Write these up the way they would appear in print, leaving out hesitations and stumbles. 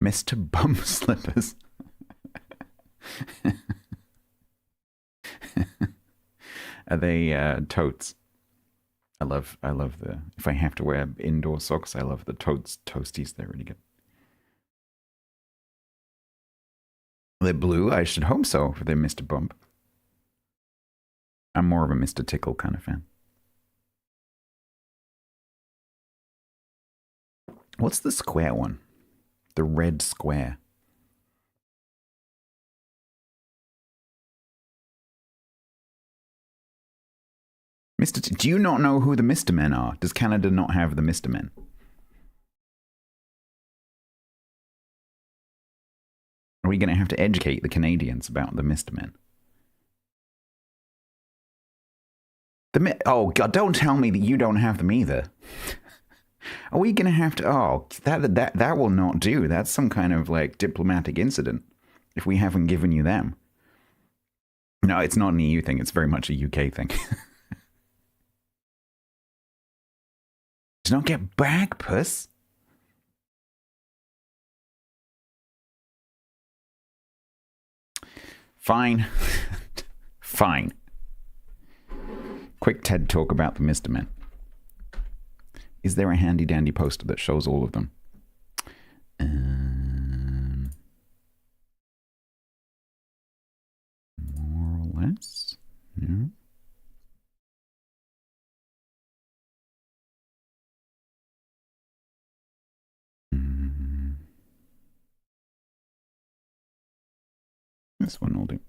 Mr. Bum Slippers. Are they totes? I love the, if I have to wear indoor socks, I love the totes toasties. They're really good. They're blue. I should hope so for their Mr. Bump. I'm more of a Mr. Tickle kind of fan. What's the square one? The red square. Do you not know who the Mr. Men are? Does Canada not have the Mr. Men? Are we going to have to educate the Canadians about the Mr. Men? Oh, God, don't tell me that you don't have them either. Are we going to have to... Oh, that will not do. That's some kind of, like, diplomatic incident if we haven't given you them. No, it's not an EU thing. It's very much a UK thing. Do not get back, puss. Fine. Fine. Quick TED talk about the Mr. Men. Is there a handy dandy poster that shows all of them? More or less. Yeah. This one will do.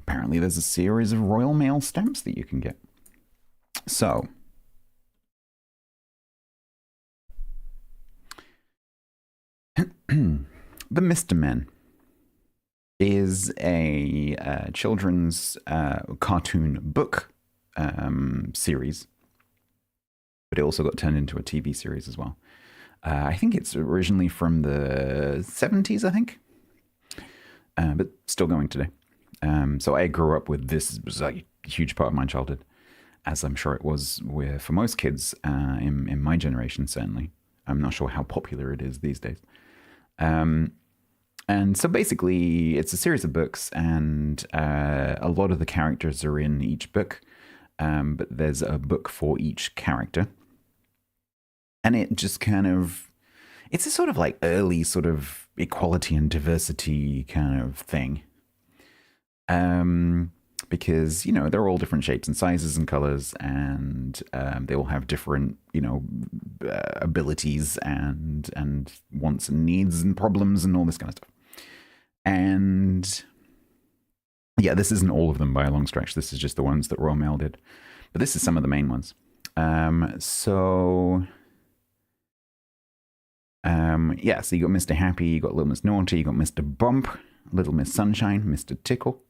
Apparently there's a series of Royal Mail stamps that you can get. So, The Mr. Men is a children's cartoon book series, but it also got turned into a TV series as well. I think it's originally from the 70s, I think, but still going today. So I grew up with this. It was a huge part of my childhood, as I'm sure it was for most kids in my generation, certainly. I'm not sure how popular it is these days. And so basically, it's a series of books, and a lot of the characters are in each book, but there's a book for each character. And it just kind of, it's a sort of like early sort of equality and diversity kind of thing. Because, you know, they're all different shapes and sizes and colors, and they all have different, you know, abilities and wants and needs and problems and all this kind of stuff. And yeah, this isn't all of them by a long stretch. This is just the ones that Royal Mail did. But this is some of the main ones. Yeah, so you got Mr. Happy, you got Little Miss Naughty, you got Mr. Bump, Little Miss Sunshine, Mr. Tickle,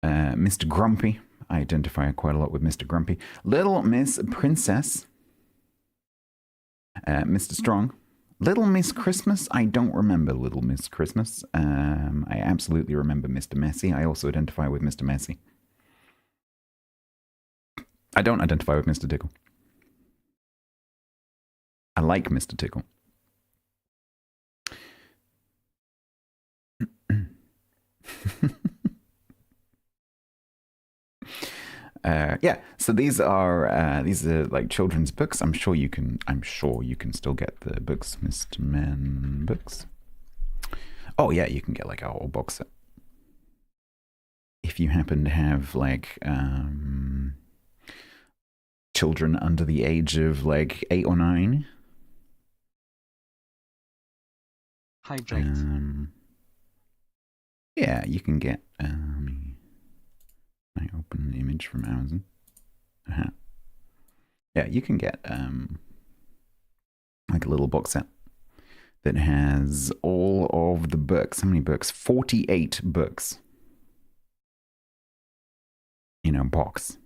Mr. Grumpy. I identify quite a lot with Mr. Grumpy. Little Miss Princess, Mr. Strong, Little Miss Christmas. I don't remember Little Miss Christmas. I absolutely remember Mr. Messy. I also identify with Mr. Messy. I don't identify with Mr. Tickle. I like Mr. Tickle. Yeah, so these are like children's books. I'm sure you can still get the books, Mr. Men books. Oh yeah, you can get like a whole box set if you happen to have like children under the age of like 8 or 9. Hydrate. Yeah, you can get. I open an image from Amazon. Yeah, you can get like a little box set that has all of the books. How many books? 48 books in a box.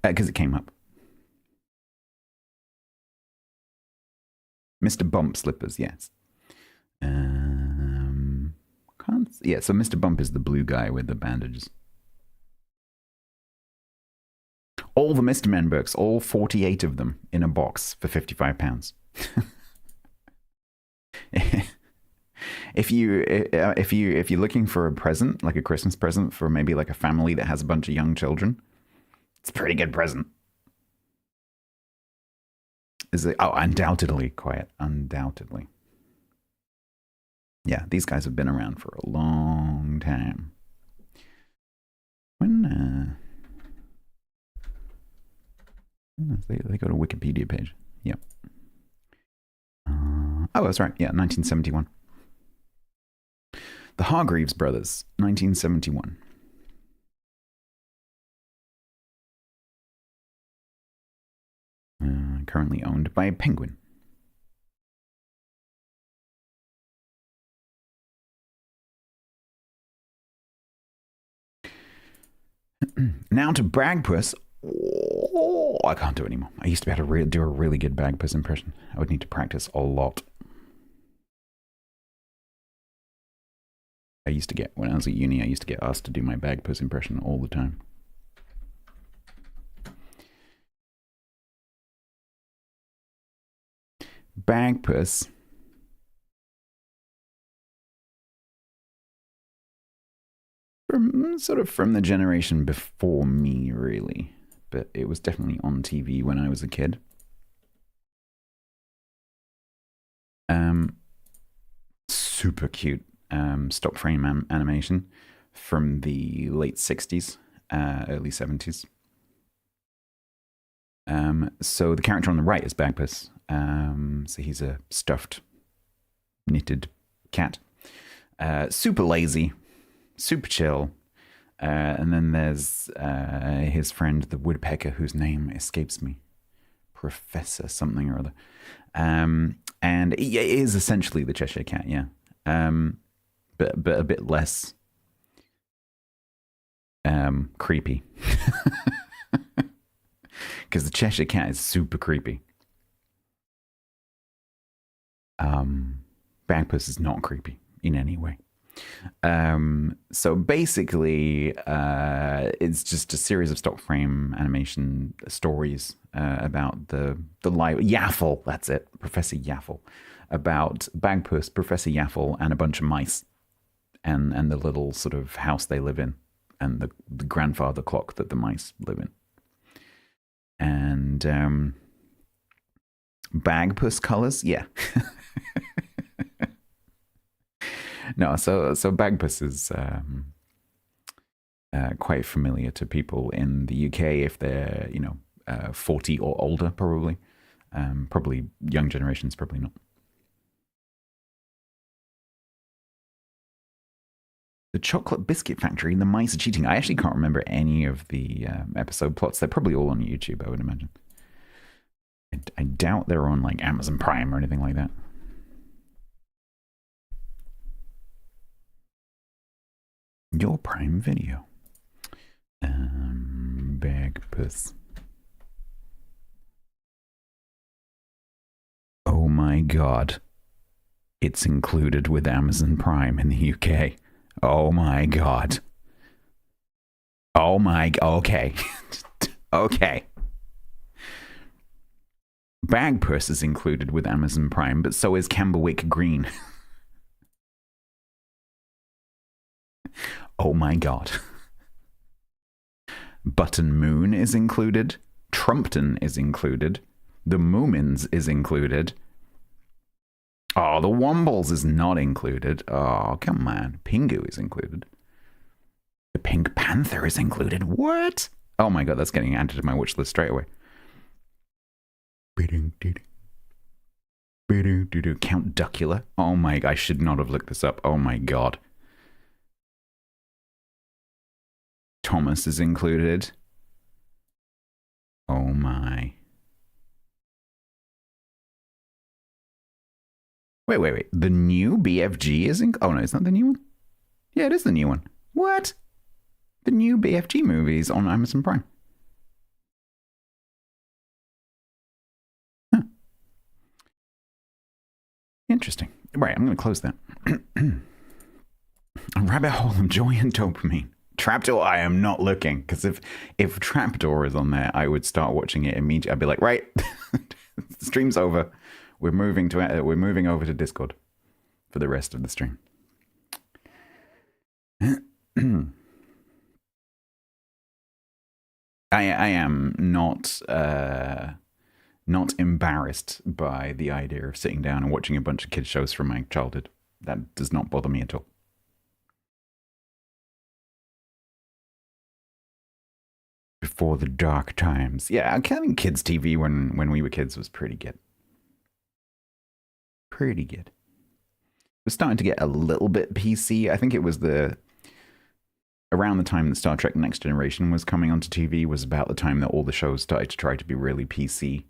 Because it came up. Mr. Bump Slippers, yes. Yeah, so Mr. Bump is the blue guy with the bandages. all the Mr. Men books, all 48 of them in a box for £55. If you're looking for a present, like a Christmas present for maybe like a family that has a bunch of young children, it's a pretty good present. Is it? Oh, undoubtedly, quiet, undoubtedly. Yeah, these guys have been around for a long time. When they go to Wikipedia page. Yep. Oh, that's right. Yeah, 1971. The Hargreaves Brothers, 1971. Currently owned by Penguin. Now to Bagpuss. Oh, I can't do it anymore. I used to be able to do a really good Bagpuss impression. I would need to practice a lot. When I was at uni, I used to get asked to do my Bagpuss impression all the time. Bagpuss. From the generation before me, really. But it was definitely on TV when I was a kid. Super cute stop frame animation from the late 60s, early 70s. So the character on the right is Bagpuss. So he's a stuffed, knitted cat. Super lazy, super chill. And then there's his friend, the woodpecker, whose name escapes me. Professor something or other. And it is essentially the Cheshire Cat, yeah. But a bit less creepy. Because the Cheshire Cat is super creepy. Bagpuss is not creepy in any way. So basically, it's just a series of stock frame animation stories about the life. Yaffle, that's it, Professor Yaffle, about Bagpuss, Professor Yaffle, and a bunch of mice, and the little sort of house they live in, and the grandfather clock that the mice live in. And Bagpuss colors, yeah. No, so Bagpuss is quite familiar to people in the UK if they're 40 or older, probably. Probably young generations, probably not. The Chocolate Biscuit Factory and the Mice Are Cheating. I actually can't remember any of the episode plots. They're probably all on YouTube, I would imagine. I doubt they're on like Amazon Prime or anything like that. Your Prime Video. Bagpuss. Oh my god. It's included with Amazon Prime in the UK. Oh my god. Oh my... Okay. Okay. Bagpuss is included with Amazon Prime, but so is Camberwick Green. Oh my god. Button Moon is included. Trumpton is included. The Moomins is included. Oh, the Wombles is not included. Oh, come on. Pingu is included. The Pink Panther is included. What? Oh my god, that's getting added to my watch list straight away. Count Duckula. Oh my god, I should not have looked this up. Oh my god. Thomas is included. Oh my. Wait. The new BFG is in... Oh no, it's not the new one? Yeah, it is the new one. What? The new BFG movies on Amazon Prime. Huh. Interesting. Right, I'm going to close that. A rabbit hole of joy and dopamine. Trapdoor, I am not looking, because if Trapdoor is on there, I would start watching it immediately. I'd be like, right, the stream's over. We're moving over to Discord for the rest of the stream. I am not embarrassed by the idea of sitting down and watching a bunch of kids shows from my childhood. That does not bother me at all. Before the dark times. Yeah, I think kids' TV when we were kids was pretty good. Pretty good. It was starting to get a little bit PC. I think it was around the time that Star Trek Next Generation was coming onto TV was about the time that all the shows started to try to be really PC.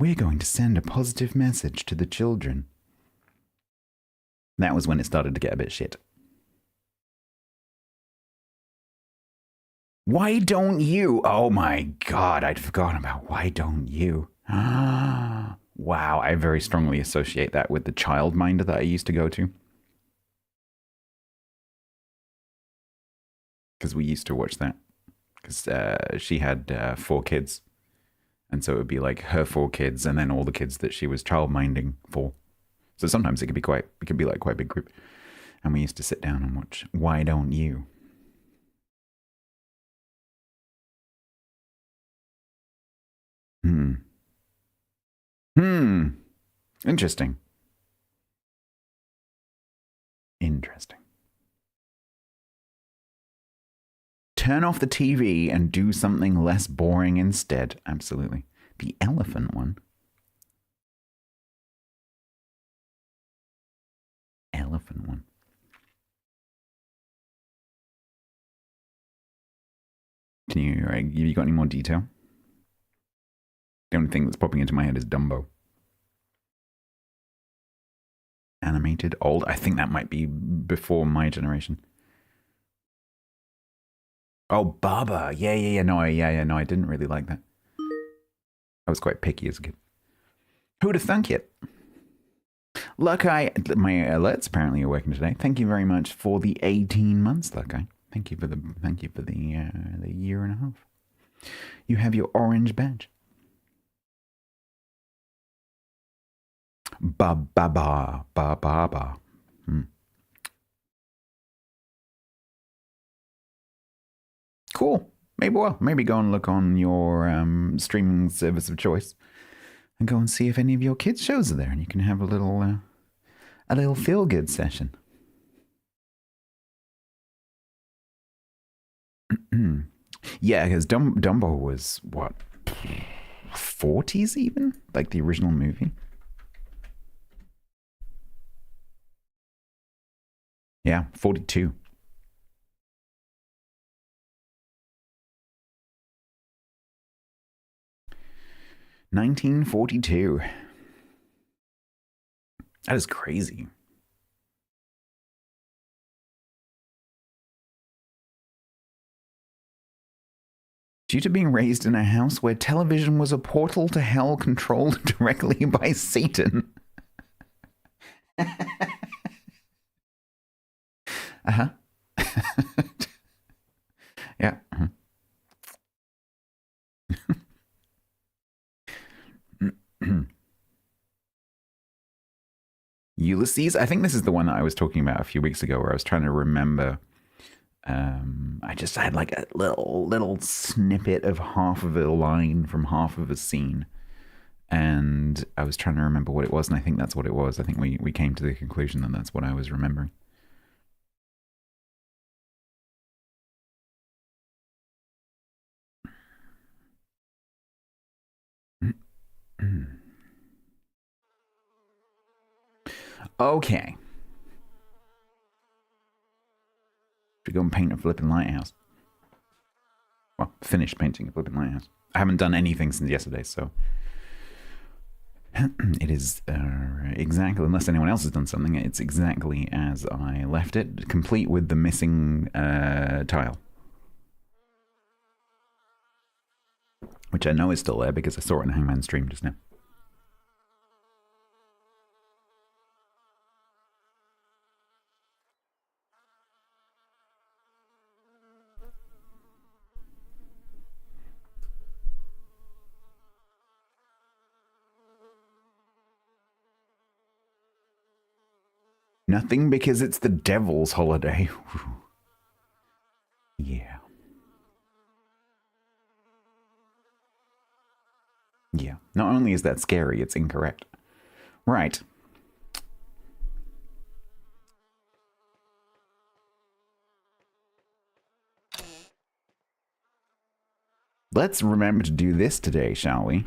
We're going to send a positive message to the children. That was when it started to get a bit shit. Why don't you? Oh my god, I'd forgotten about Why Don't You? Wow, I very strongly associate that with the childminder that I used to go to. Because we used to watch that. Because she had 4 kids. And so it would be like her 4 kids and then all the kids that she was childminding for. So sometimes it could be quite a big group. And we used to sit down and watch Why Don't You? Interesting. Turn off the TV and do something less boring instead. Absolutely. The elephant one. Have you got any more detail? The only thing that's popping into my head is Dumbo. Animated, old. I think that might be before my generation. Oh, Baba. Yeah. No, I didn't really like that. I was quite picky as a kid. Who'd have thunk it? Luck, my alerts apparently are working today. Thank you very much for the 18 months, Luck. Thank you for the year and a half. You have your orange badge. Ba. Cool. Maybe go and look on your streaming service of choice, and go and see if any of your kids' shows are there, and you can have a little feel good session. Yeah, because Dumbo was what, 40s even, like the original movie. Yeah, 42. $1942. That is crazy. Due to being raised in a house where television was a portal to hell controlled directly by Satan. Uh-huh. Yeah. Ulysses. I think this is the one that I was talking about a few weeks ago, where I was trying to remember. I just had like a little snippet of half of a line from half of a scene, and I was trying to remember what it was, and I think that's what it was. I think we came to the conclusion that that's what I was remembering. Okay. Should we go and paint a flipping lighthouse? Well, finish painting a flipping lighthouse. I haven't done anything since yesterday, so it is exactly, unless anyone else has done something, it's exactly as I left it, complete with the missing tile. Which I know is still there because I saw it on Hangman's stream just now. Nothing because it's the devil's holiday. Yeah. Yeah. Not only is that scary, it's incorrect. Right. Let's remember to do this today, shall we?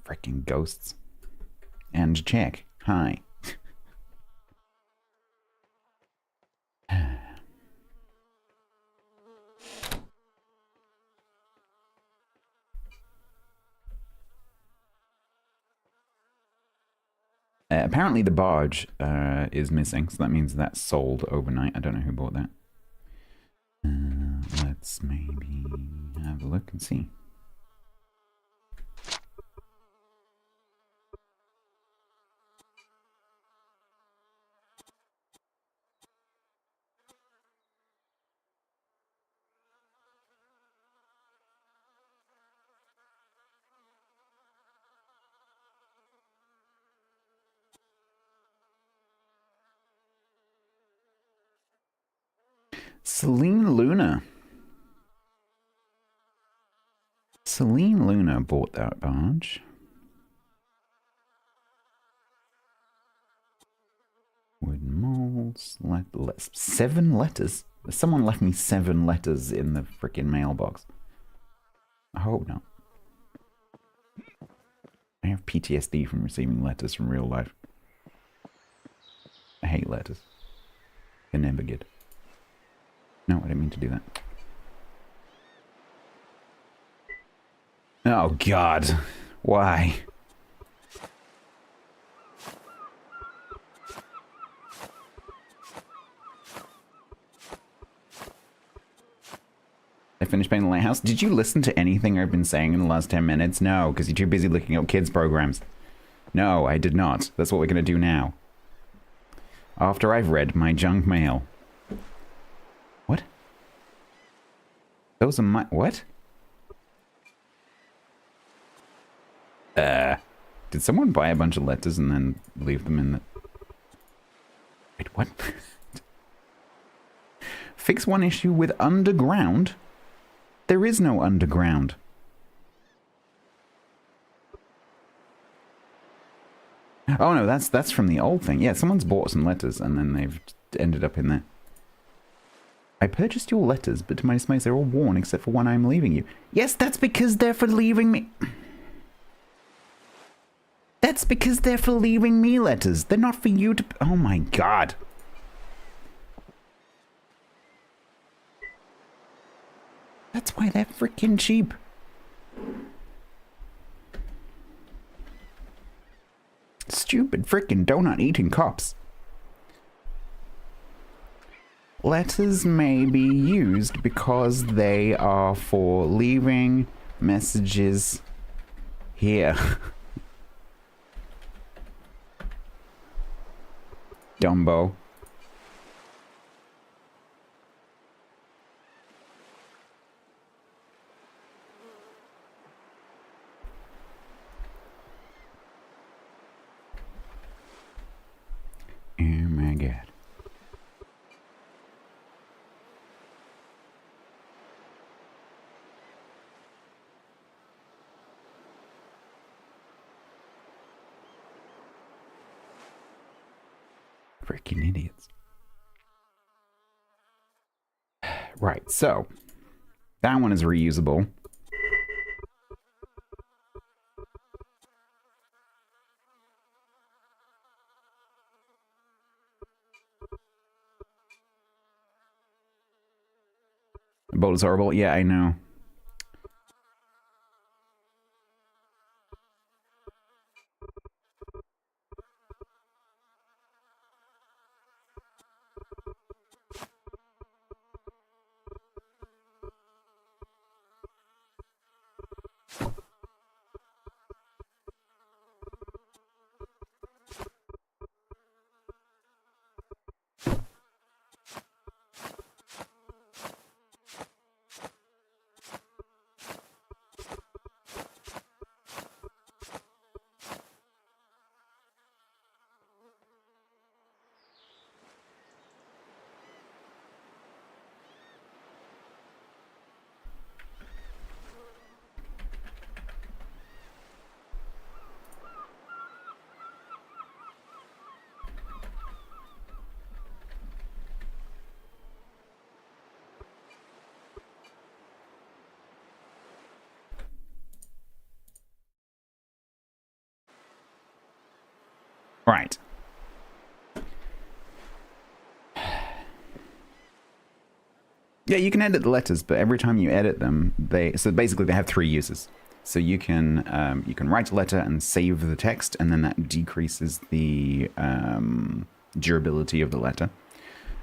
Freaking ghosts. And check. Hi. Apparently the barge is missing, so that means that's sold overnight. I don't know who bought that. Let's maybe have a look and see. Celine Luna. Celine Luna bought that barge. Wooden molds. 7 letters? Someone left me 7 letters in the freaking mailbox. I hope not. I have PTSD from receiving letters from real life. I hate letters. They're never good. No, I didn't mean to do that. Oh, God. Why? I finished painting the lighthouse. Did you listen to anything I've been saying in the last 10 minutes? No, because you're too busy looking up kids' programs. No, I did not. That's what we're going to do now. After I've read my junk mail. What? Those are my... What? Did someone buy a bunch of letters and then leave them in the... Wait, what? Fix one issue with underground? There is no underground. Oh no, that's from the old thing. Yeah, someone's bought some letters and then they've ended up in there. I purchased your letters, but to my dismay, they're all worn except for one I'm leaving you. Yes, that's because they're for leaving me... That's because they're for leaving me letters. They're not for you to... Oh my God. That's why they're freaking cheap. Stupid freaking donut eating cops. Letters may be used because they are for leaving messages here. Dumbo. Oh my God. Freaking idiots. Right, so that one is reusable. The boat is horrible. Yeah, I know. Right. Yeah, you can edit the letters, but every time you edit them, so basically they have three uses. So you can write a letter and save the text, and then that decreases the durability of the letter.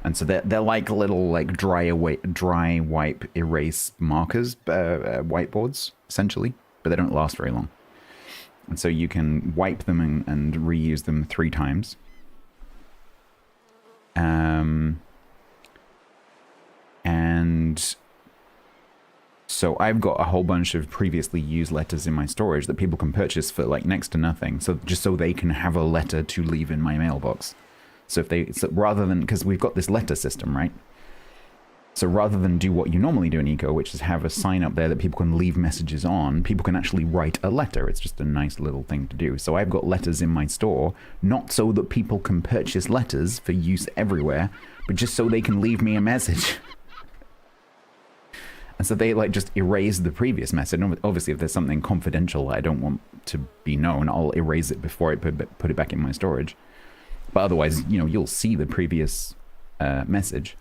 And so they're like little like dry wipe erase markers, whiteboards essentially, but they don't last very long. And so you can wipe them and reuse them 3 times. And so I've got a whole bunch of previously used letters in my storage that people can purchase for like next to nothing. So just so they can have a letter to leave in my mailbox. So rather than, because we've got this letter system, right? So rather than do what you normally do in Eco, which is have a sign up there that people can leave messages on, people can actually write a letter. It's just a nice little thing to do. So I've got letters in my store, not so that people can purchase letters for use everywhere, but just so they can leave me a message. And so they like just erase the previous message. Obviously, if there's something confidential I don't want to be known, I'll erase it before I put it back in my storage. But otherwise, you'll see the previous message.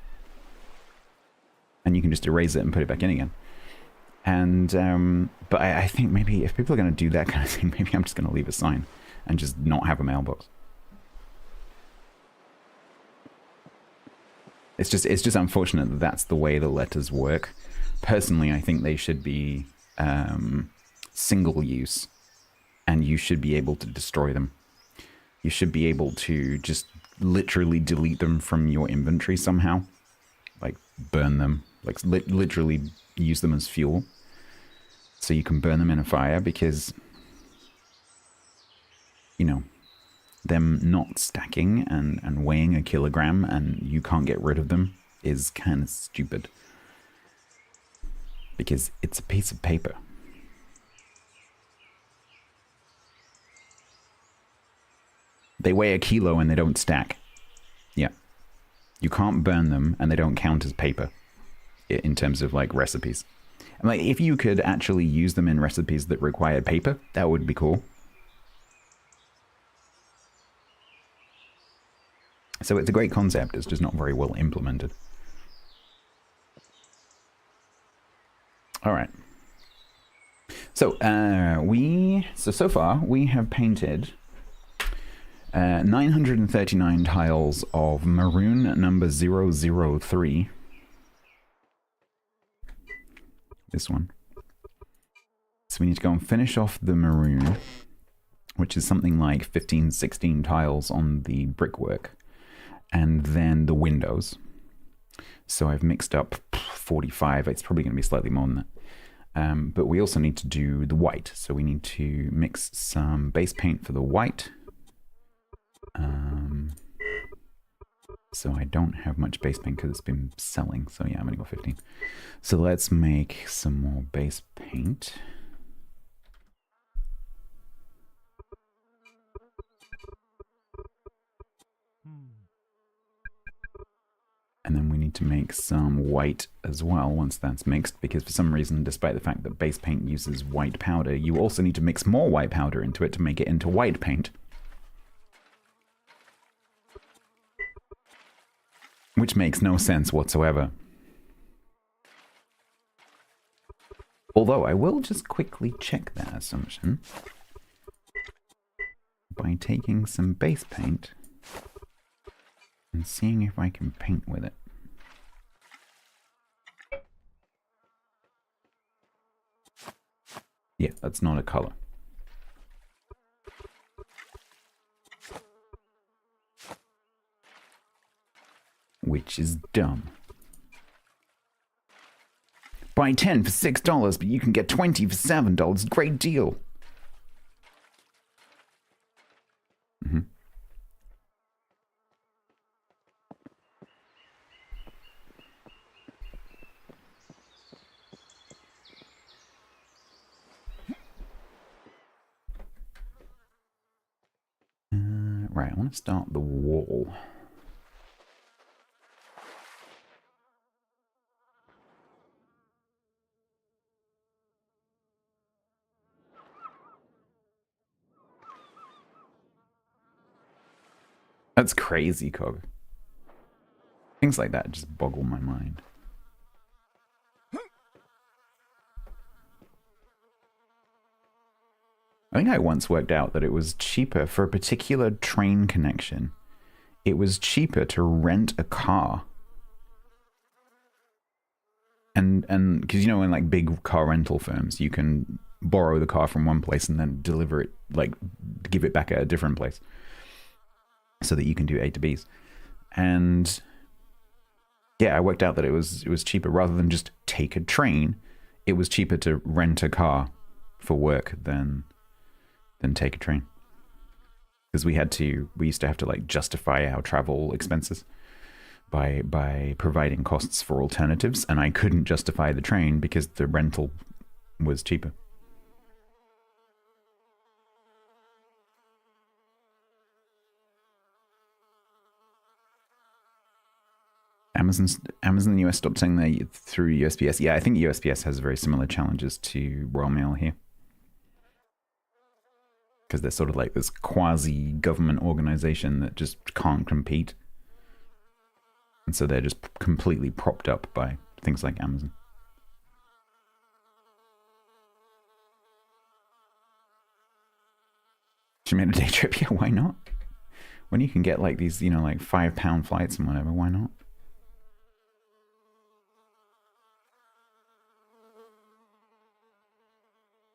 And you can just erase it and put it back in again. And but I think maybe if people are going to do that kind of thing, maybe I'm just going to leave a sign and just not have a mailbox. It's just unfortunate that that's the way the letters work. Personally, I think they should be single use, and you should be able to destroy them. You should be able to just literally delete them from your inventory somehow, like burn them, like literally use them as fuel, so you can burn them in a fire, because them not stacking and weighing a kilogram and you can't get rid of them is kind of stupid. Because it's a piece of paper. They weigh a kilo and they don't stack. Yeah. You can't burn them and they don't count as paper in terms of like recipes. And like if you could actually use them in recipes that require paper, that would be cool. So it's a great concept, it's just not very well implemented. All right. So so far we have painted 939 tiles of maroon number 003. This one. So we need to go and finish off the maroon, which is something like 15, 16 tiles on the brickwork, and then the windows. So I've mixed up 45. It's probably going to be slightly more than that. But we also need to do the white. So we need to mix some base paint for the white. So I don't have much base paint because it's been selling. So yeah, I'm going to go 15. So let's make some more base paint. And then we need to make some white as well once that's mixed, because for some reason, despite the fact that base paint uses white powder, you also need to mix more white powder into it to make it into white paint. Which makes no sense whatsoever. Although I will just quickly check that assumption by taking some base paint and seeing if I can paint with it. Yeah, that's not a color. Which is dumb. Buy 10 for $6, but you can get 20 for $7. Great deal. Mm-hmm. Right, I want to start the wall. That's crazy, Cog. Things like that just boggle my mind. I think I once worked out that it was cheaper for a particular train connection. It was cheaper to rent a car. And because, you know, in like big car rental firms, you can borrow the car from one place and then deliver it, like give it back at a different place so that you can do A to Bs. And yeah, I worked out that it was cheaper rather than just take a train. It was cheaper to rent a car for work than take a train, because we used to have to like justify our travel expenses by providing costs for alternatives, and I couldn't justify the train because the rental was cheaper. Amazon in the US stopped saying they through USPS. Yeah, I think USPS has very similar challenges to Royal Mail here, because they're sort of like this quasi-government organization that just can't compete. And so they're just completely propped up by things like Amazon. She made a day trip. Yeah, why not? When you can get like these, you know, like £5 flights and whatever, why not?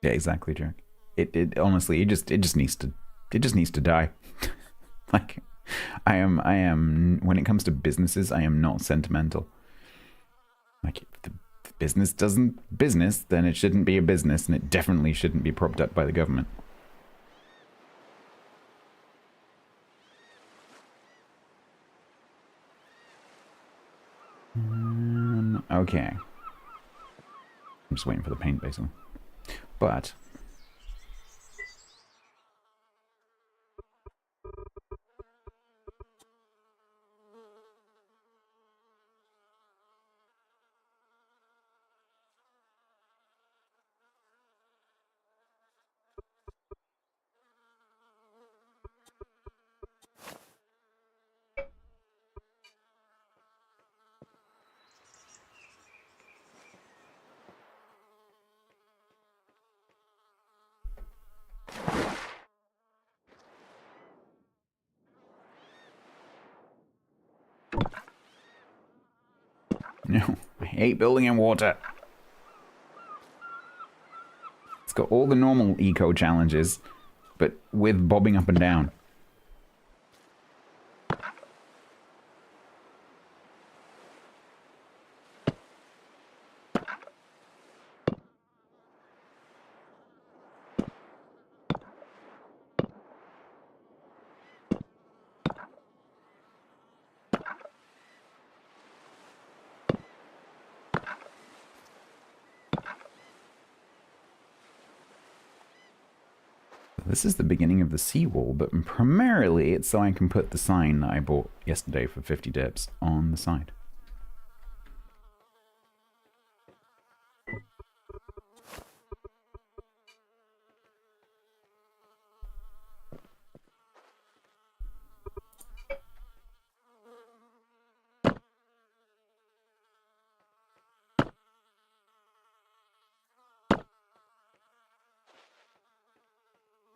Yeah, exactly, Jack. It honestly, it just needs to die. Like, I am when it comes to businesses, I am not sentimental. Like, if the business doesn't business, then it shouldn't be a business, and it definitely shouldn't be propped up by the government. Okay. I'm just waiting for the paint, basically. But no, I hate building in water. It's got all the normal eco challenges, but with bobbing up and down. This is the beginning of the seawall, but primarily it's so I can put the sign that I bought yesterday for 50 dips on the side.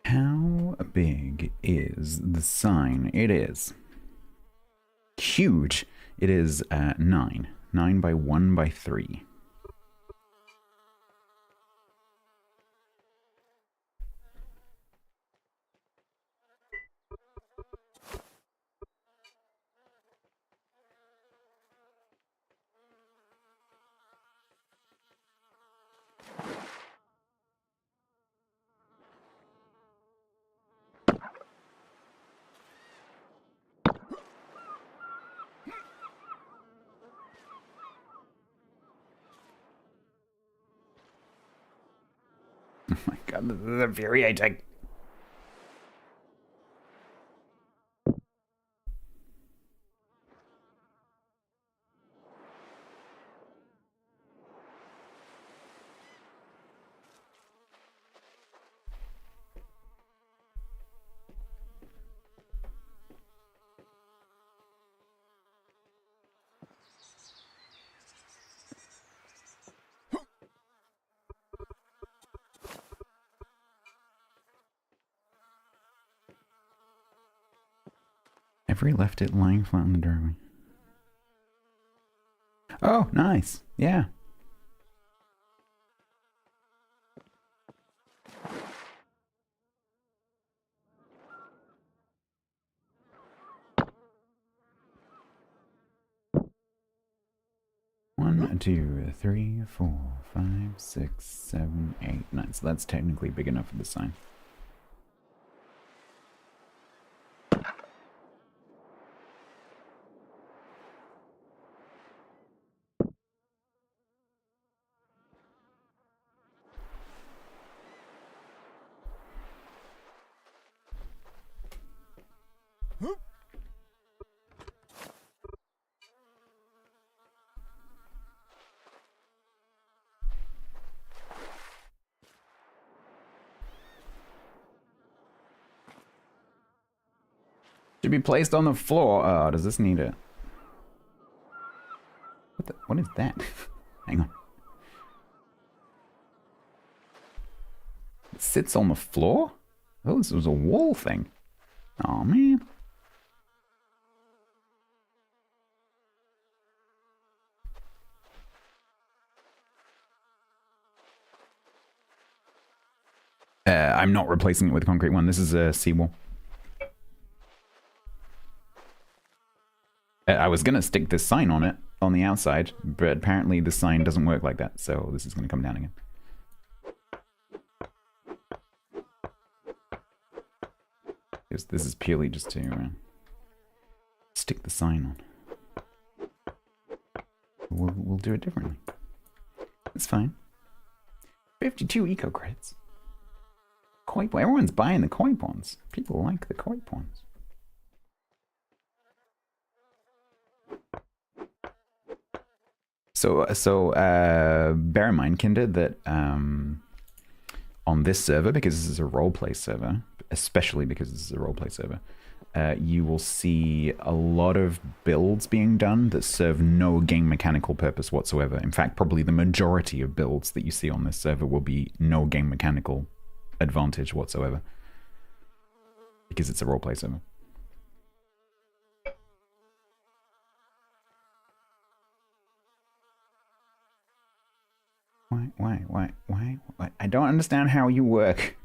How big is the sign? It is huge. It is 9 by 1 by 3. Oh my god, this is infuriating. Jeffrey left it lying flat on the driveway. Oh, nice. Yeah. One, two, three, 4, 5, 6, 7, 8, 9. So that's technically big enough for the sign. Should be placed on the floor. Oh, does this need it? What is that? Hang on. It sits on the floor? Oh, this was a wall thing. Oh, man. I'm not replacing it with a concrete one. This is a seawall. I was going to stick this sign on it, on the outside, but apparently the sign doesn't work like that, so this is going to come down again. This is purely just to stick the sign on. We'll do it differently. It's fine. 52 eco credits. Koi pond. Everyone's buying the koi ponds. People like the koi ponds. So bear in mind, Kinder, that on this server, because this is a roleplay server, especially because this is a roleplay server, you will see a lot of builds being done that serve no game mechanical purpose whatsoever. In fact, probably the majority of builds that you see on this server will be no game mechanical advantage whatsoever, because it's a roleplay server. Why? I don't understand how you work.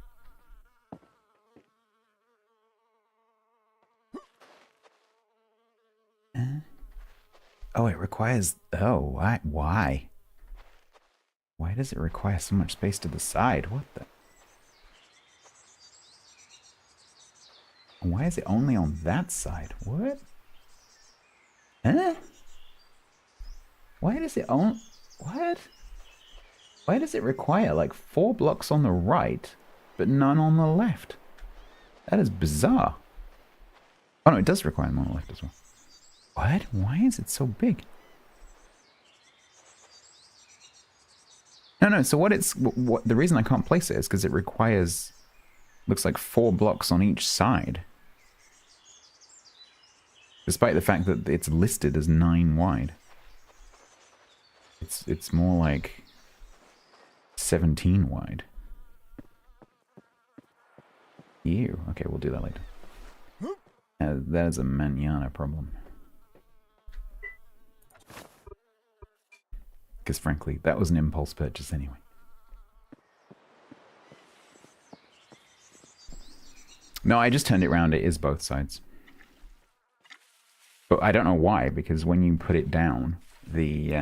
Oh, it requires... Oh, why? Why does it require so much space to the side? What the... Why is it only on that side? What? Huh? Why does it own... What? Why does it require like 4 blocks on the right, but none on the left? That is bizarre. Oh no, it does require them on the left as well. What? Why is it so big? No, so what the reason I can't place it is because it requires, looks like 4 blocks on each side. Despite the fact that it's listed as 9 wide. It's more like 17 wide. Ew. Okay, we'll do that later. That is a manana problem. Because frankly, that was an impulse purchase anyway. No, I just turned it around. It is both sides. But I don't know why, because when you put it down, the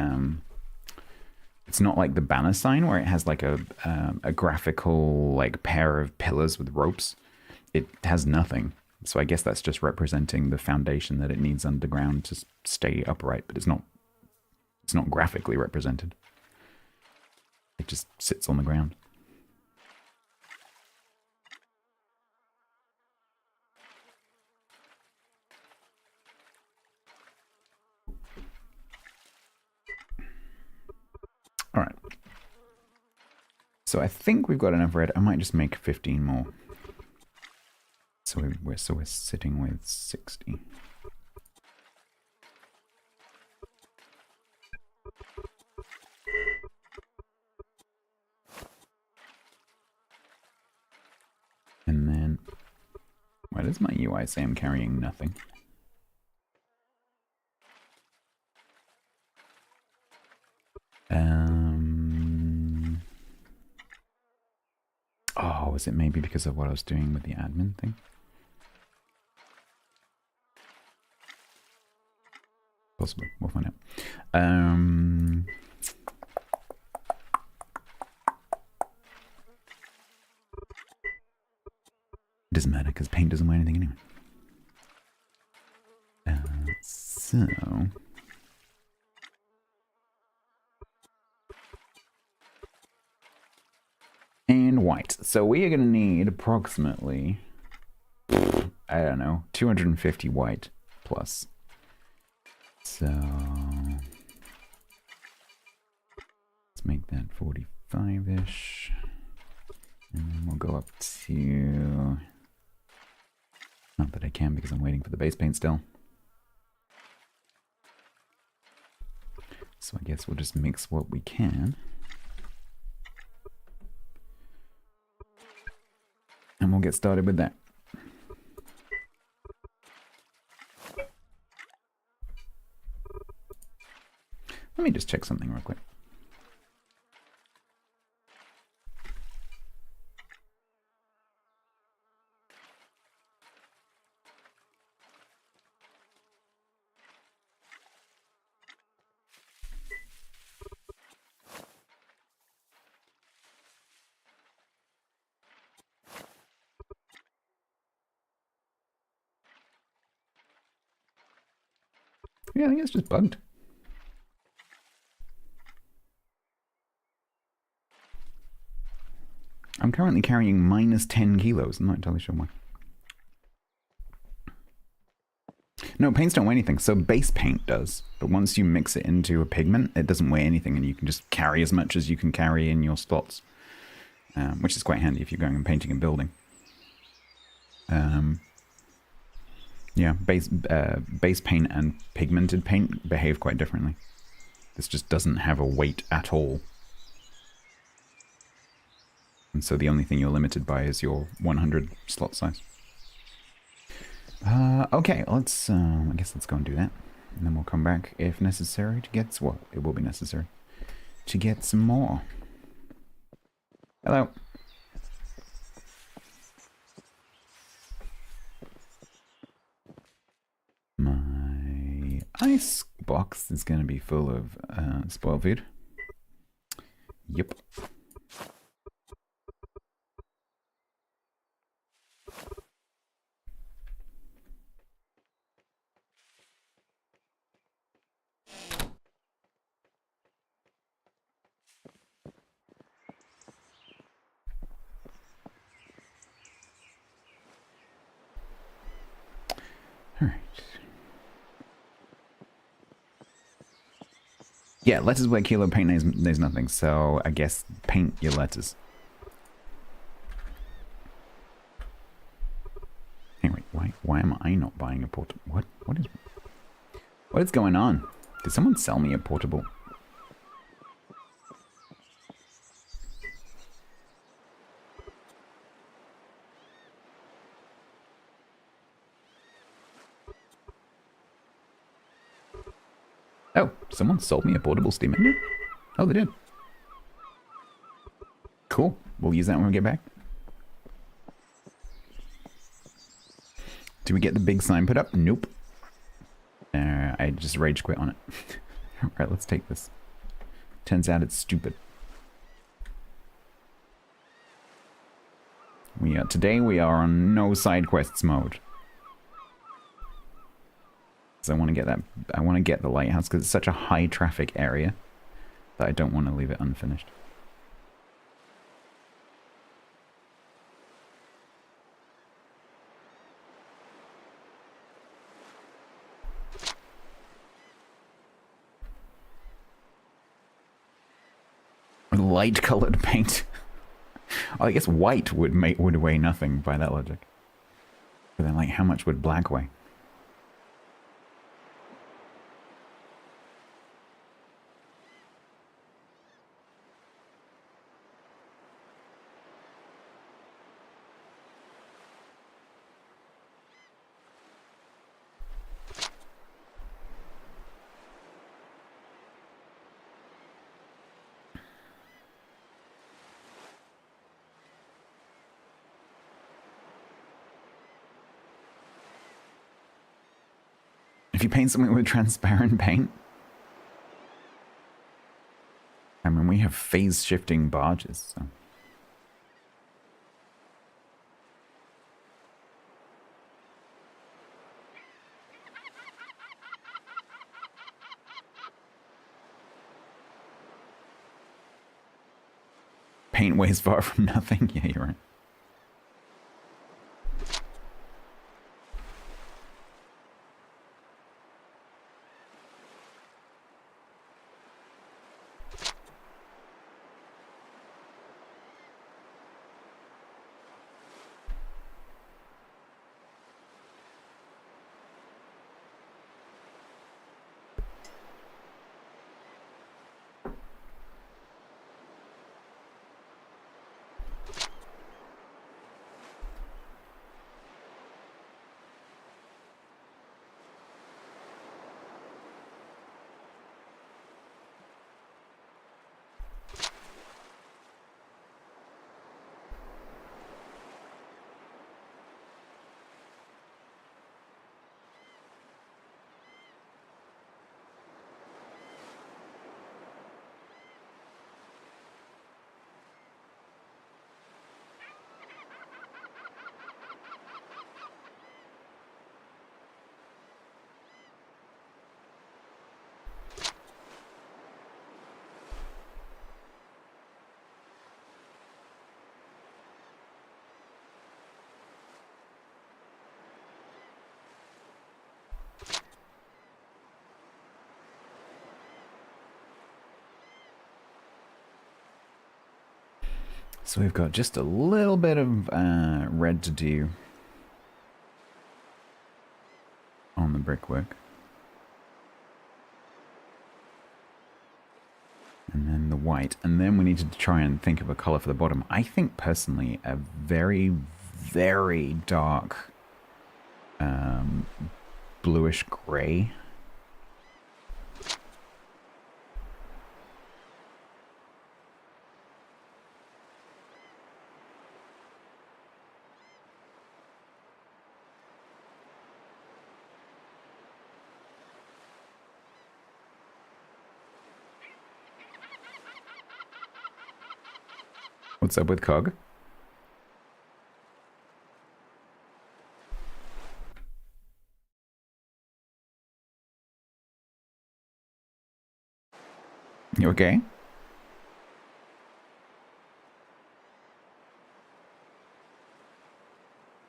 it's not like the banner sign where it has like a graphical like pair of pillars with ropes. It has nothing. So I guess that's just representing the foundation that it needs underground to stay upright, but it's not graphically represented. It just sits on the ground. All right. So I think we've got enough red. I might just make 15 more. So we're sitting with 60. And then, why does my UI say I'm carrying nothing? Oh, was it maybe because of what I was doing with the admin thing? Possibly. We'll find out. Doesn't matter because paint doesn't weigh anything anyway. So... And white. So we are going to need approximately, I don't know, 250 white plus. So let's make that 45-ish. And then we'll go up to... Not that I can because I'm waiting for the base paint still. So I guess we'll just mix what we can. And we'll get started with that. Let me just check something real quick. Yeah, I think it's just bugged. I'm currently carrying minus 10 kilos. I'm not entirely sure why. No, paints don't weigh anything. So base paint does. But once you mix it into a pigment, it doesn't weigh anything. And you can just carry as much as you can carry in your slots. Which is quite handy if you're going and painting a building. Yeah, base paint and pigmented paint behave quite differently. This just doesn't have a weight at all. And so the only thing you're limited by is your 100 slot size. Okay, let's, I guess let's go and do that. And then we'll come back if necessary to get, well, it will be necessary to get some more. Hello. My ice box is going to be full of spoiled food. Yep. Alright. Yeah, letters where kilo paint there's nothing, so I guess paint your letters. Anyway, why am I not buying a portable? What is going on? Did someone sell me a portable? Oh, someone sold me a portable steam engine? Oh, they did. Cool. We'll use that when we get back. Do we get the big sign put up? Nope. I just rage quit on it. Alright, let's take this. Turns out it's stupid. Today we are on no side quests mode. So I want to get that. I want to get the lighthouse because it's such a high traffic area that I don't want to leave it unfinished. Light colored paint. Oh, I guess white would weigh nothing by that logic. But then, like, how much would black weigh? if you paint something with transparent paint, I mean, we have phase-shifting barges, so... Paint weighs far from nothing. Yeah, you're right. So we've got just a little bit of red to do on the brickwork. And then the white. And then we need to try and think of a color for the bottom. I think personally a very, very dark bluish gray. What's up with Cog? You okay?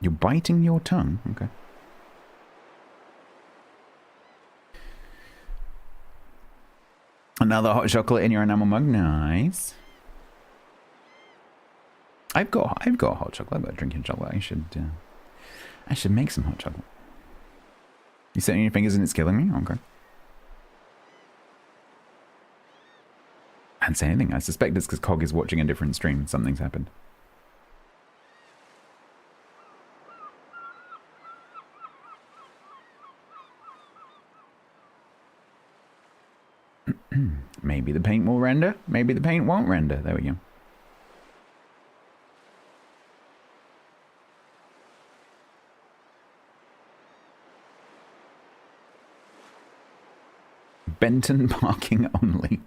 You're biting your tongue? Okay. Another hot chocolate in your enamel mug. Nice. I've got hot chocolate. I've got drinking chocolate. I should make some hot chocolate. You setting your fingers and it's killing me? Okay. I didn't say anything. I suspect it's because Cog is watching a different stream. Something's happened. Maybe the paint will render. Maybe the paint won't render. There we go. Benton parking only.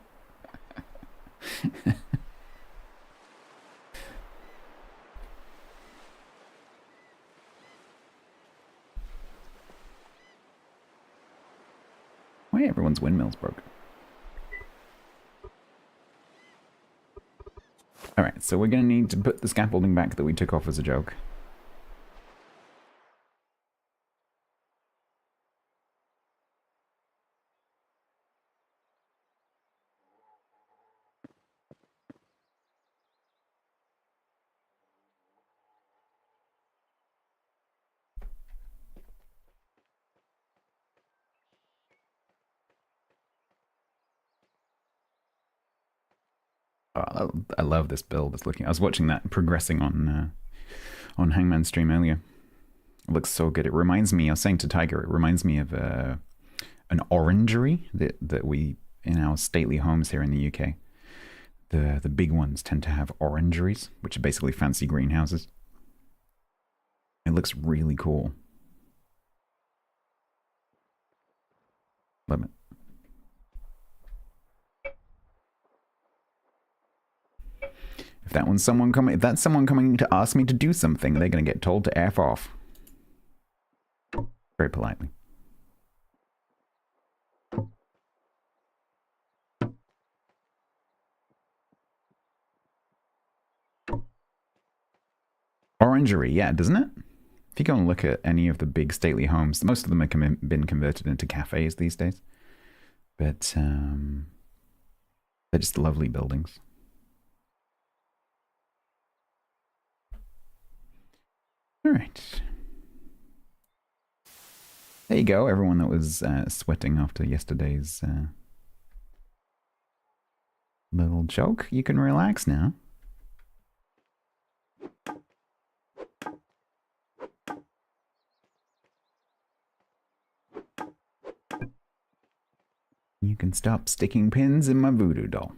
Why everyone's windmills broke? Alright, so we're going to need to put the scaffolding back that we took off as a joke. Oh, I love this build. It's looking. I was watching that progressing on Hangman's stream earlier. It looks so good. It reminds me. I was saying to Tiger, it reminds me of an orangery that we in our stately homes here in the UK. The big ones tend to have orangeries, which are basically fancy greenhouses. It looks really cool. limit. If that's someone coming to ask me to do something, they're gonna get told to F off. Very politely. Orangery, yeah, doesn't it? If you go and look at any of the big stately homes, most of them have been converted into cafes these days. But they're just lovely buildings. All right. There you go, everyone that was sweating after yesterday's little joke. You can relax now. You can stop sticking pins in my voodoo doll.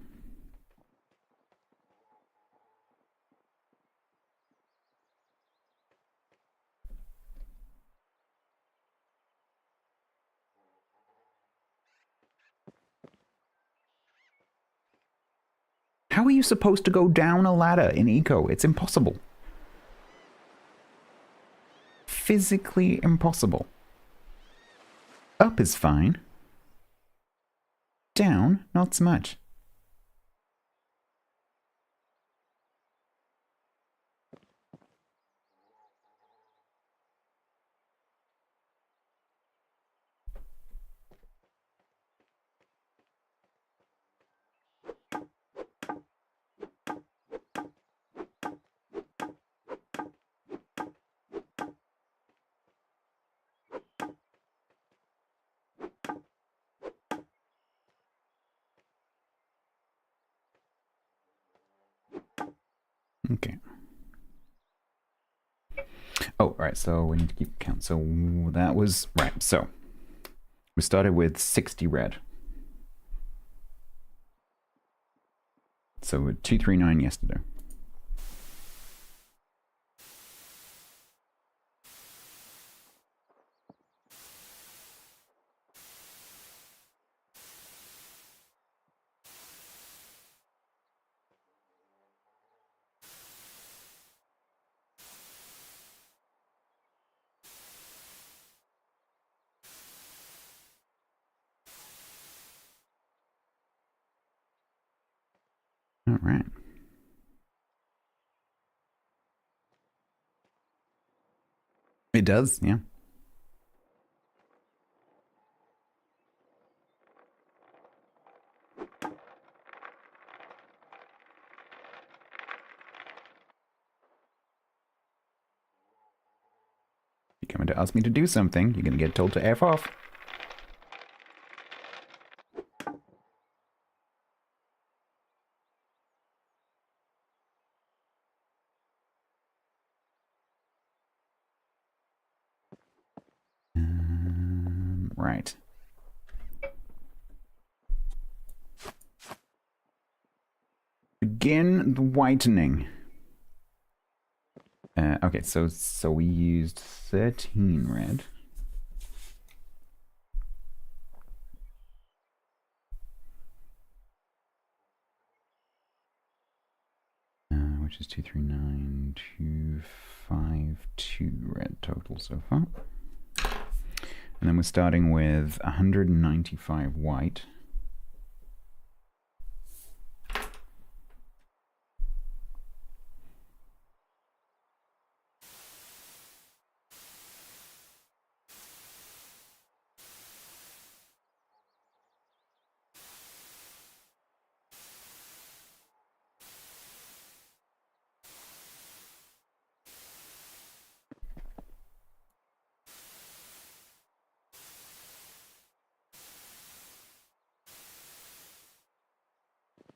How are you supposed to go down a ladder in Eco? It's impossible. Physically impossible. Up is fine. Down, not so much. Okay. Oh, right, so we need to keep count. So that was, right, so we started with 60 red. So 239 yesterday. All right. It does, yeah. You're coming to ask me to do something, you're going to get told to F off. Right. Begin the whitening. Okay, so we used 13 red. Which is 239, 252 red total so far. And then we're starting with 195 white.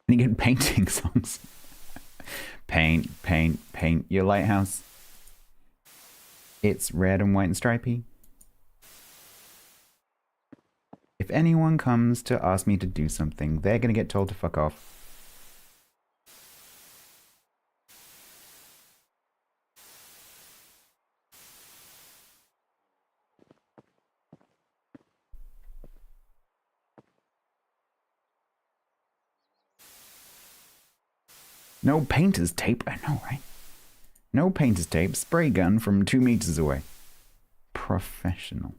And you get painting songs. Paint, paint, paint your lighthouse. It's red and white and stripy. If anyone comes to ask me to do something, they're gonna get told to fuck off. No painter's tape. I know, right? No painter's tape. Spray gun from 2 meters away. Professional.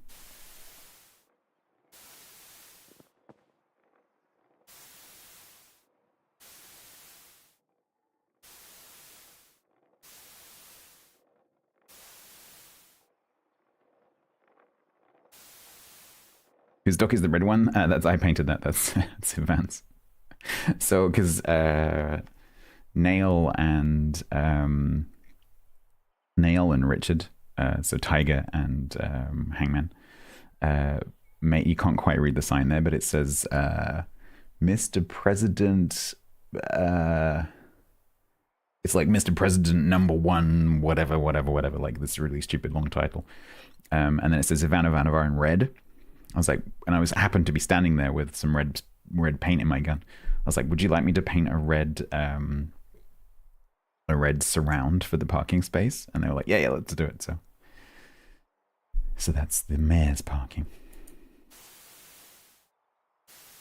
Whose dock is the red one? That's I painted that. That's Ivan's. So, because Nail and Richard, so Tiger and Hangman, you can't quite read the sign there, but it says Mr. President. It's like Mr. President #1, whatever. Like this really stupid long title, and then it says Ivan Ivanova in red. I was like, and I happened to be standing there with some red paint in my gun. I was like, would you like me to paint a red surround for the parking space? And they were like, yeah, let's do it. So that's the mayor's parking.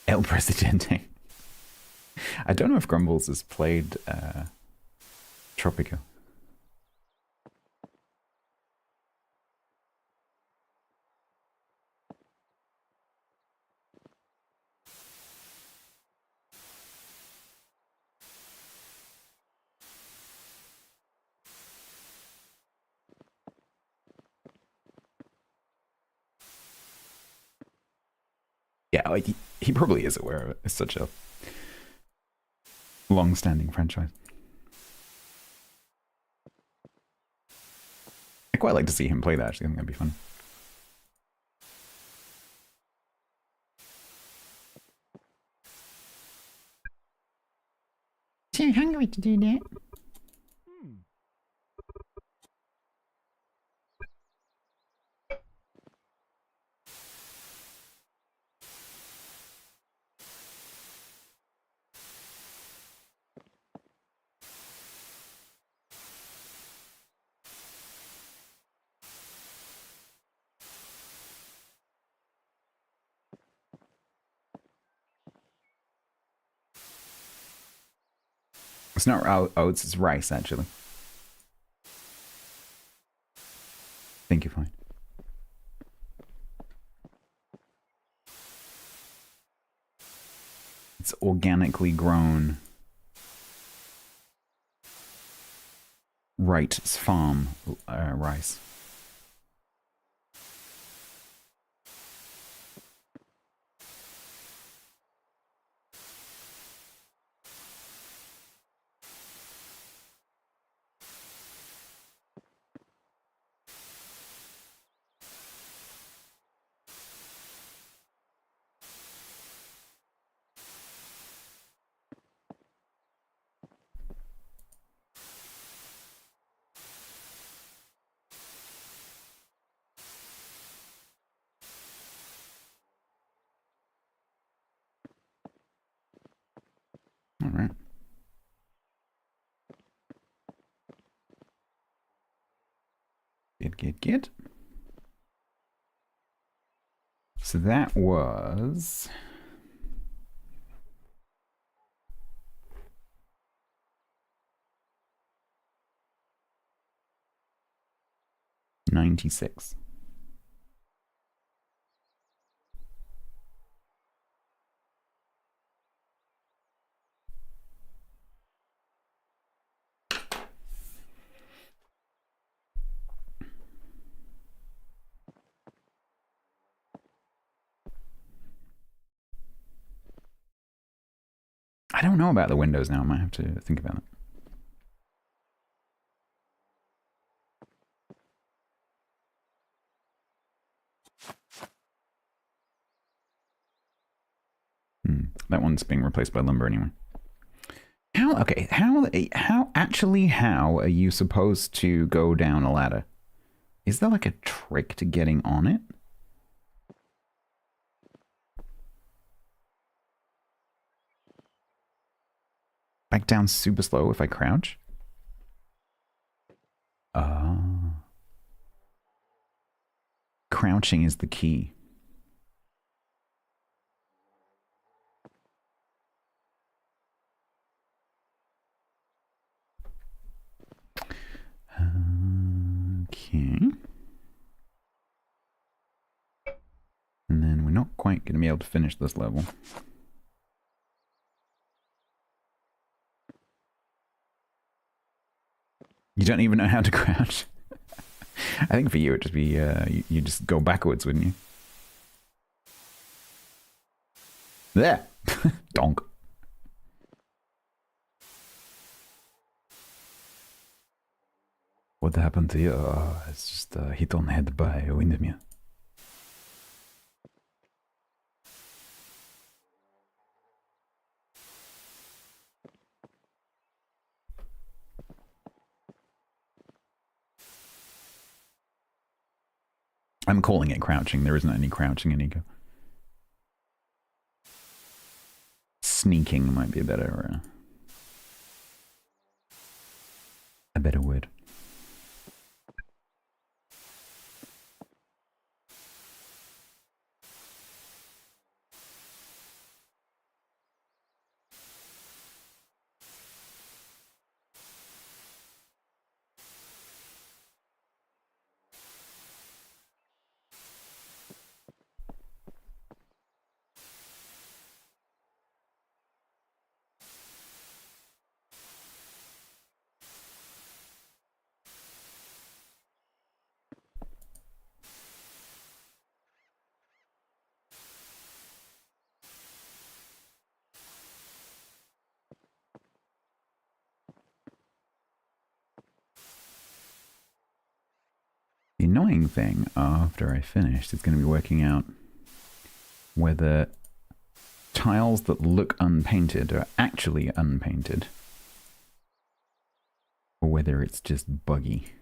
El Presidente. I don't know if Grumbles has played Tropico. Yeah, he probably is aware of it. It's such a long-standing franchise. I quite like to see him play that, actually. I think that'd be fun. Too hungry to do that. It's not oats, it's rice, actually. I think you're fine. It's organically grown. Wright's Farm rice. All right. Good. So that was 96. I don't know about the windows now. I might have to think about it. That one's being replaced by lumber anyway. How are you supposed to go down a ladder? Is there like a trick to getting on it? Back down super slow if I crouch? Crouching is the key. be able to finish this level. You don't even know how to crouch. I think for you it'd just be you just go backwards, wouldn't you? There, donk. What happened to you? Oh, it's just hit on the head by a windmill. I'm calling it crouching. There isn't any crouching in Eco. Sneaking might be a better word. The annoying thing after I finished is going to be working out whether tiles that look unpainted are actually unpainted or whether it's just buggy.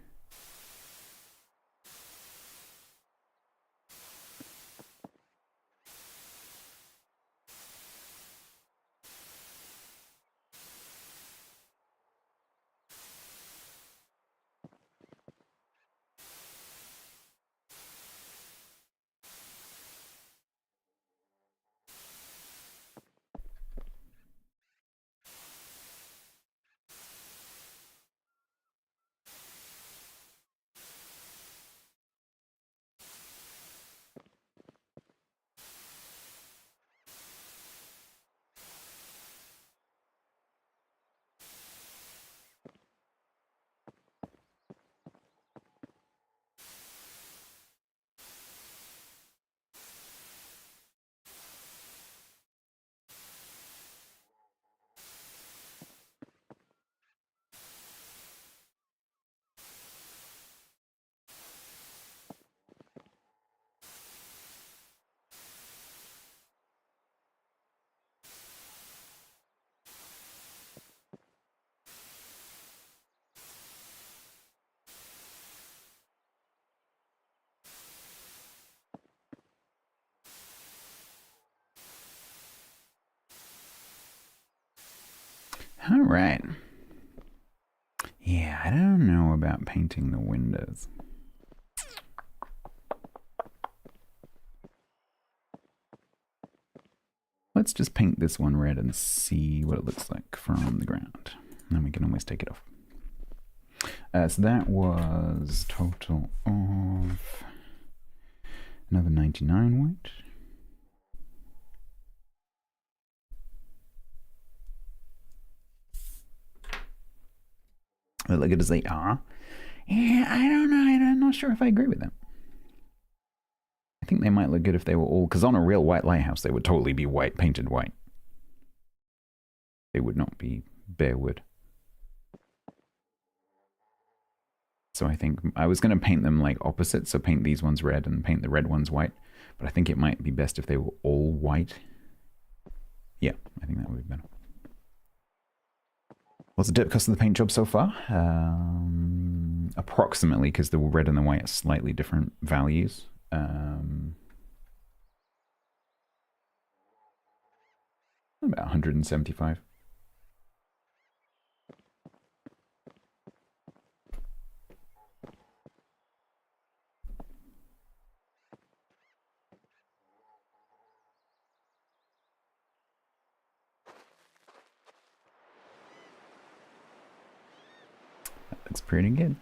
All right. Yeah, I don't know about painting the windows. Let's just paint this one red and see what it looks like from the ground. Then we can always take it off. So that was total of another 99 white. They look good as they are. Yeah, I don't know. I'm not sure if I agree with them. I think they might look good if they were all... Because on a real white lighthouse, they would totally be white, painted white. They would not be bare wood. So I think I was going to paint them like opposite. So paint these ones red and paint the red ones white. But I think it might be best if they were all white. Yeah, I think that would be better. What's the dip cost of the paint job so far? Approximately, because the red and the white are slightly different values. About 175. That's pretty good.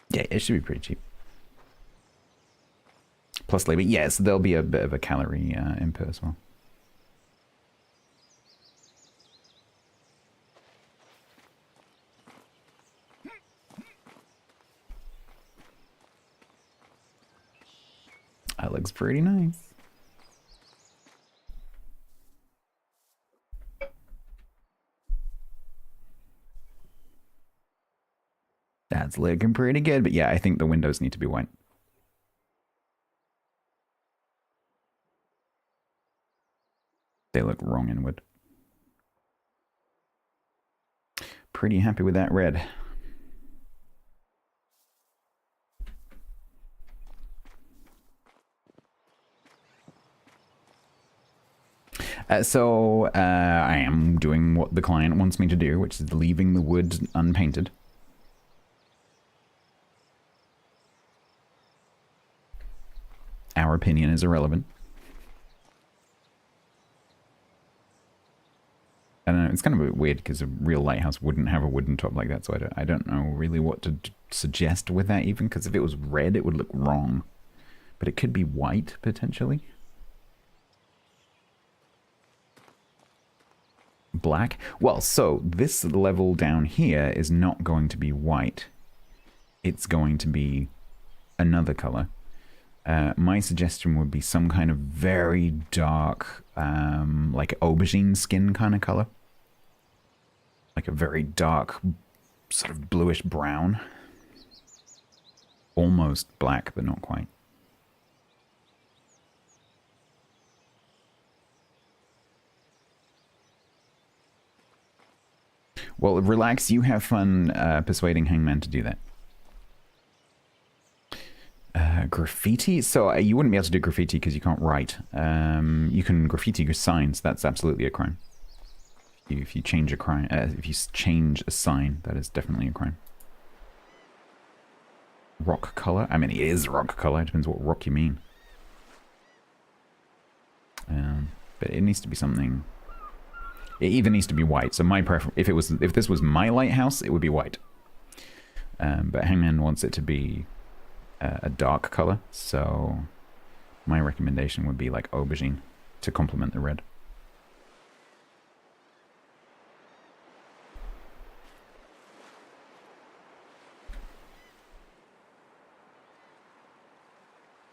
Yeah, it should be pretty cheap. plus labor. Yes, there'll be a bit of a calorie input as well. That looks pretty nice. That's looking pretty good, but yeah, I think the windows need to be white. They look wrong in wood. Pretty happy with that red. So I am doing what the client wants me to do, which is leaving the wood unpainted. Our opinion is irrelevant. I don't know, it's kind of a bit weird because a real lighthouse wouldn't have a wooden top like that, so I don't know really what to suggest with that even, because if it was red it would look wrong. But it could be white, potentially. Black? Well, so this level down here is not going to be white. It's going to be another color. My suggestion would be some kind of very dark, like aubergine skin kind of color. Like a very dark, sort of bluish brown. Almost black, but not quite. Well, relax, you have fun persuading Hangman to do that. Graffiti? So you wouldn't be able to do graffiti because you can't write. You can graffiti your signs. That's absolutely a crime. If you change a crime, if you change a sign, that is definitely a crime. Rock color? I mean, it is rock color. It depends what rock you mean. But it needs to be something. It either needs to be white. So my preference, if this was my lighthouse, it would be white. But Hangman wants it to be a dark color, so my recommendation would be like aubergine to complement the red.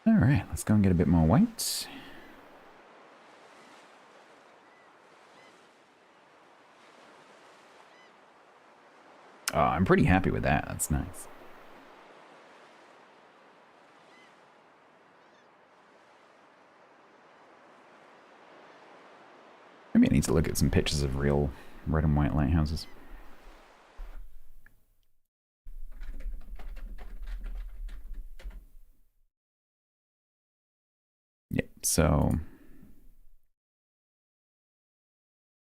All right, let's go and get a bit more white. Oh, I'm pretty happy with that. That's nice. Maybe I need to look at some pictures of real red and white lighthouses. Yep, so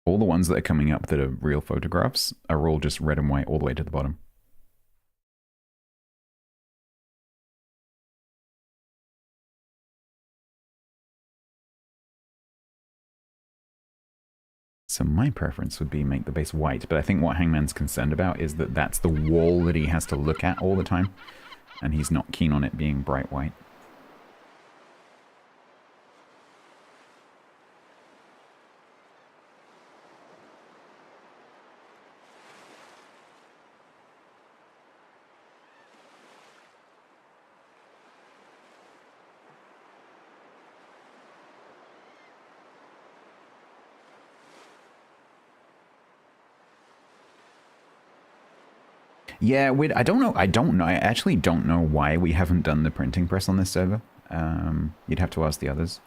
all the ones that are coming up that are real photographs are all just red and white all the way to the bottom. So my preference would be make the base white, but I think what Hangman's concerned about is that that's the wall that he has to look at all the time, and he's not keen on it being bright white. Yeah, I don't know. I actually don't know why we haven't done the printing press on this server. You'd have to ask the others.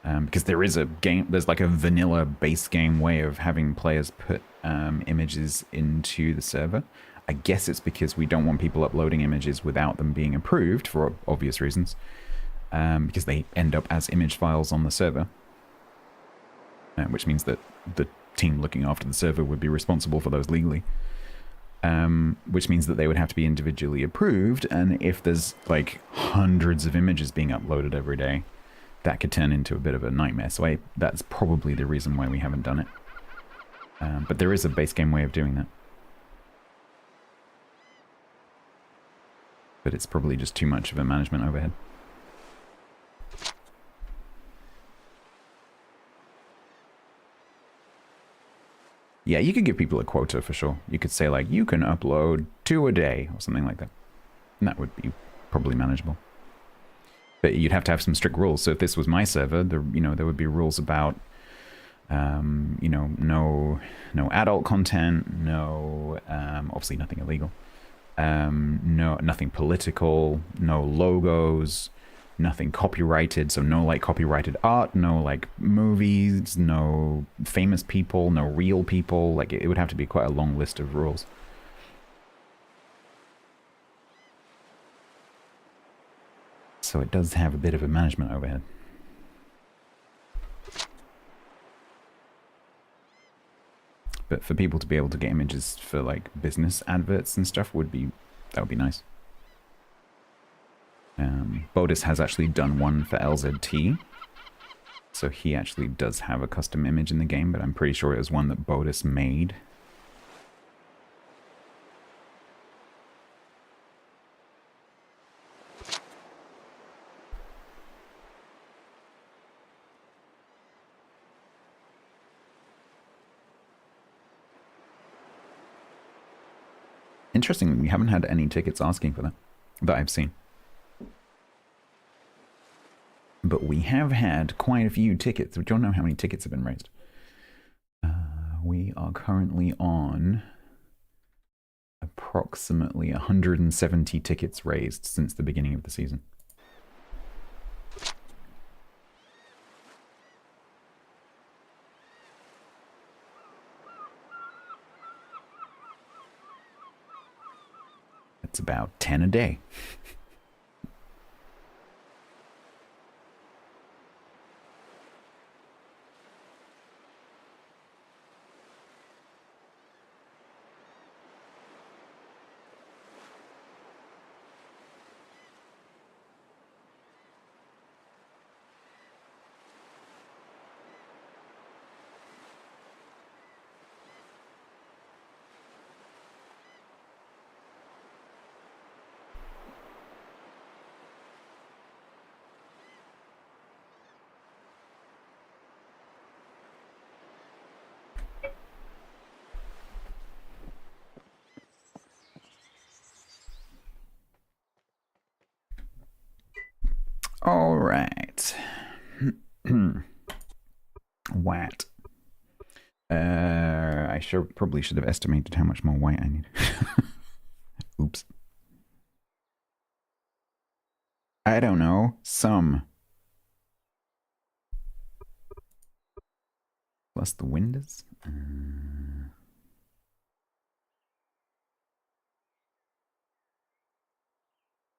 Because there's like a vanilla base game way of having players put images into the server. I guess it's because we don't want people uploading images without them being approved for obvious reasons. Because they end up as image files on the server. Which means that the team looking after the server would be responsible for those legally. Which means that they would have to be individually approved, and if there's like hundreds of images being uploaded every day, that could turn into a bit of a nightmare. So that's probably the reason why we haven't done it. But there is a base game way of doing that. But it's probably just too much of a management overhead. Yeah, you could give people a quota for sure. You could say like, you can upload 2 a day or something like that. And that would be probably manageable. But you'd have to have some strict rules. So if this was my server, there would be rules about, no adult content, no, obviously nothing illegal, nothing political, no logos, nothing copyrighted. So no like copyrighted art, no like movies, no famous people, no real people. Like it would have to be quite a long list of rules. So it does have a bit of a management overhead. But for people to be able to get images for like business adverts and stuff that would be nice. Bodis has actually done one for LZT. So he actually does have a custom image in the game, but I'm pretty sure it was one that Bodis made. Interestingly, we haven't had any tickets asking for that I've seen. But we have had quite a few tickets. We don't know how many tickets have been raised. We are currently on approximately 170 tickets raised since the beginning of the season. That's about 10 a day. All right. What? I probably should have estimated how much more white I need. Oops. I don't know. Some. Plus the windows. I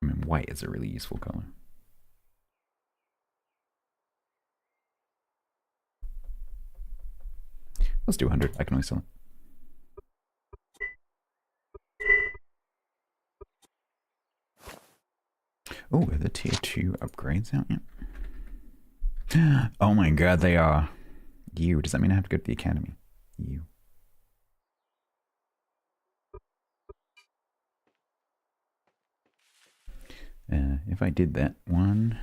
mean, white is a really useful color. Let's do 100. I can always sell it. Oh, are the tier 2 upgrades out yet? Oh my god, they are. You. Does that mean I have to go to the academy? You. If I did that, 1,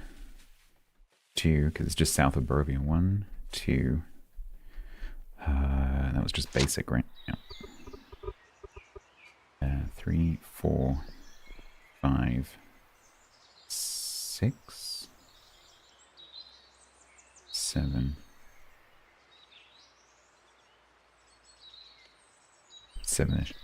2, because it's just south of Barovia. 1, 2. That was just basic, right? Yeah. 3, 4, 5, 6, 7, 7-ish.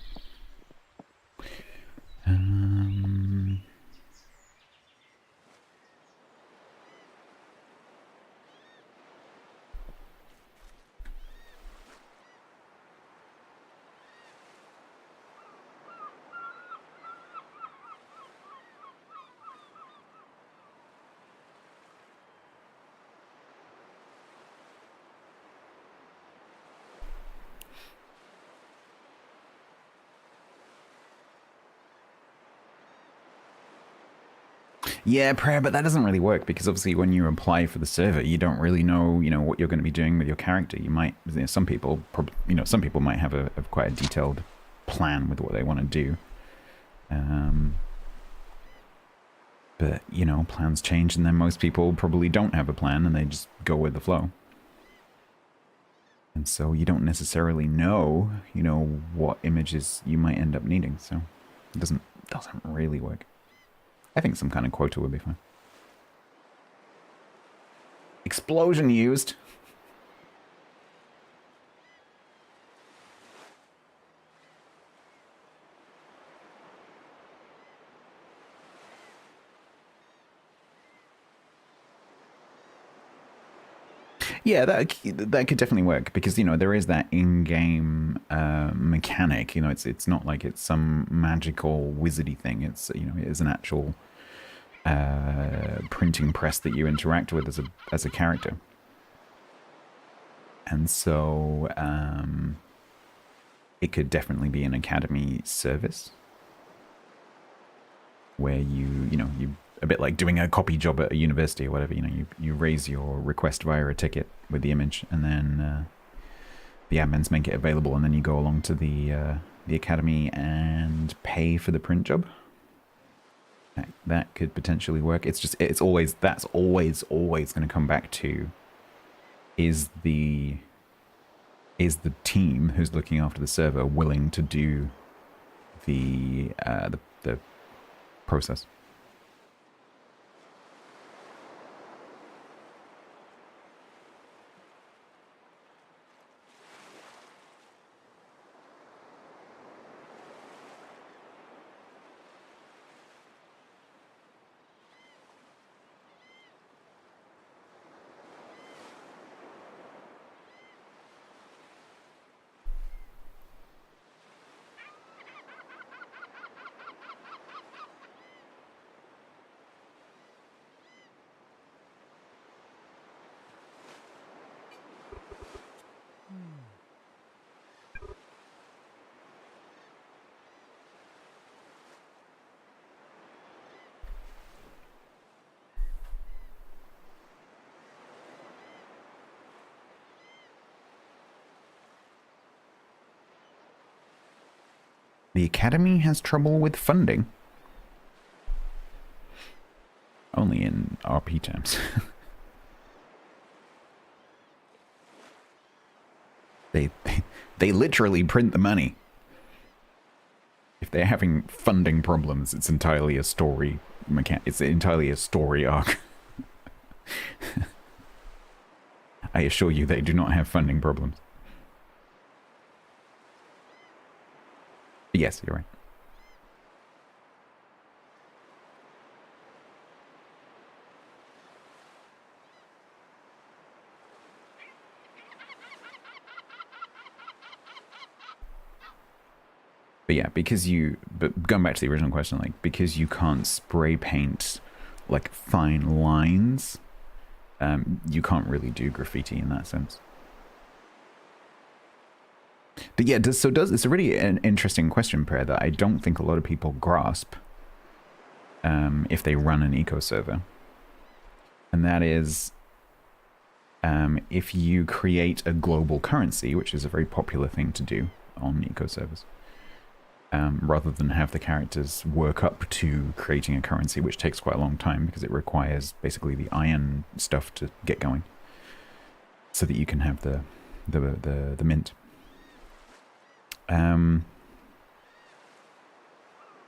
Yeah, prayer, but that doesn't really work because obviously when you apply for the server, you don't really know, what you're going to be doing with your character. You might, some people, some people might have a quite a detailed plan with what they want to do. But, plans change and then most people probably don't have a plan and they just go with the flow. And so you don't necessarily know, what images you might end up needing. So it doesn't really work. I think some kind of quota would be fine. Explosion used. Yeah, that could definitely work because there is that in-game mechanic. It's not like it's some magical wizardy thing. It's it is an actual printing press that you interact with as a character, and so it could definitely be an academy service where you a bit like doing a copy job at a university or whatever. You raise your request via a ticket with the image, and then the admins make it available, and then you go along to the academy and pay for the print job. That could potentially work. That's always going to come back to is the team who's looking after the server willing to do the process. The academy has trouble with funding. Only in RP terms. They literally print the money. If they're having funding problems, it's entirely a story it's entirely a story arc. I assure you they do not have funding problems. But yes, you're right. But yeah, but going back to the original question, like, because you can't spray paint, like, fine lines, you can't really do graffiti in that sense. But yeah, it's a really an interesting question, Per, that I don't think a lot of people grasp if they run an eco server. And that is, if you create a global currency, which is a very popular thing to do on eco servers, rather than have the characters work up to creating a currency, which takes quite a long time because it requires basically the iron stuff to get going, so that you can have the mint.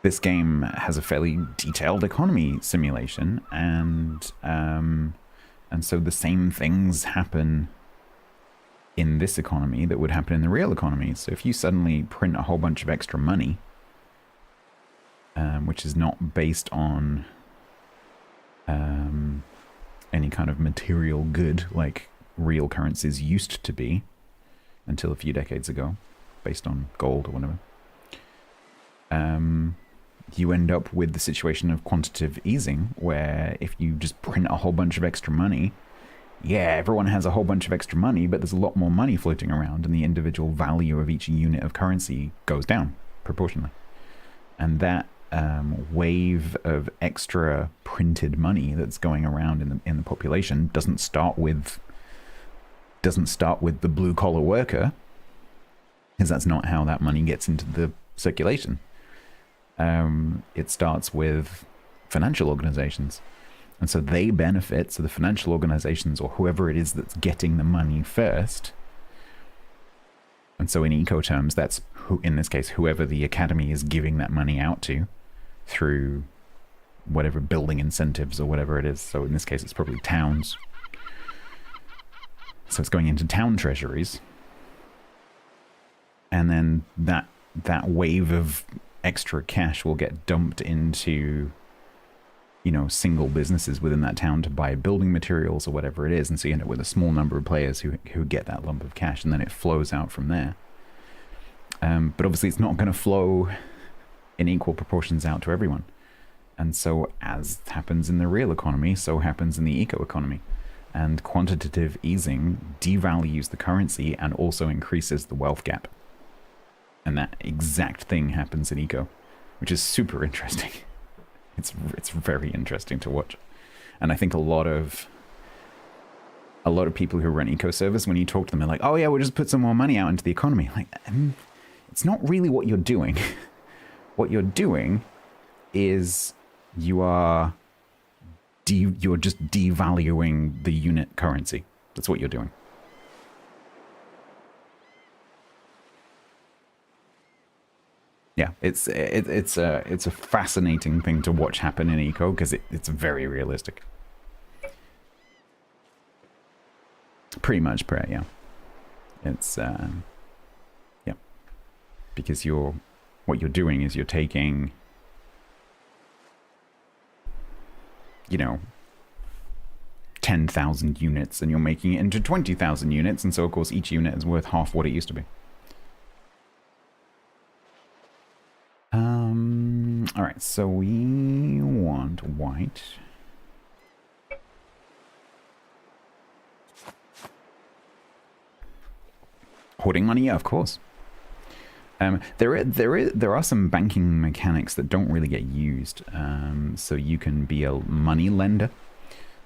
This game has a fairly detailed economy simulation, and so the same things happen in this economy that would happen in the real economy. So if you suddenly print a whole bunch of extra money, which is not based on any kind of material good like real currencies used to be until a few decades ago, based on gold or whatever, you end up with the situation of quantitative easing, where if you just print a whole bunch of extra money, yeah, everyone has a whole bunch of extra money, but there's a lot more money floating around, and the individual value of each unit of currency goes down proportionally. And that wave of extra printed money that's going around in the population doesn't start with the blue collar worker, because that's not how that money gets into the circulation. It starts with financial organizations. And so they benefit, so the financial organizations, or whoever it is that's getting the money first, And so in eco terms, that's who, in this case, whoever the academy is giving that money out to through whatever building incentives or whatever it is. So in this case, it's probably towns. So it's going into town treasuries. And then that wave of extra cash will get dumped into, you know, single businesses within that town to buy building materials or whatever it is. And so you end up with a small number of players who get that lump of cash, and then it flows out from there. But obviously it's not going to flow in equal proportions out to everyone. And so as happens in the real economy, so happens in the eco economy. And quantitative easing devalues the currency and also increases the wealth gap. And that exact thing happens in eco, which is super interesting. It's very interesting to watch. And I think a lot of people who run eco service, when you talk to them, they're like, oh yeah, we'll just put some more money out into the economy. Like, it's not really what you're doing. What you're doing is you're just devaluing the unit currency. That's what you're doing. Yeah, it's a fascinating thing to watch happen in eco because it's very realistic. Pretty much, yeah. It's yeah, because what you're doing is you're taking, you know, 10,000 units and you're making it into 20,000 units, and so of course each unit is worth half what it used to be. All right, so we want white. Hoarding money, yeah, of course. There are some banking mechanics that don't really get used. So you can be a money lender.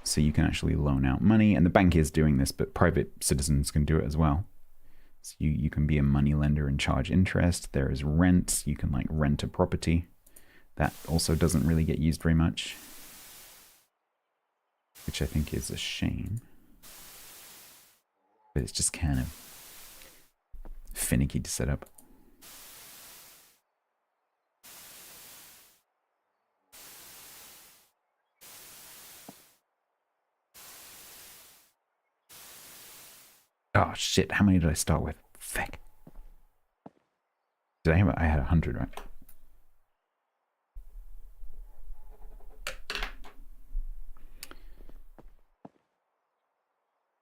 So you can actually loan out money, and the bank is doing this, but private citizens can do it as well. So you can be a money lender and charge interest. There is rent. You can like rent a property. That also doesn't really get used very much, which I think is a shame. But it's just kind of finicky to set up. Oh shit, how many did I start with? Feck. I had 100, right?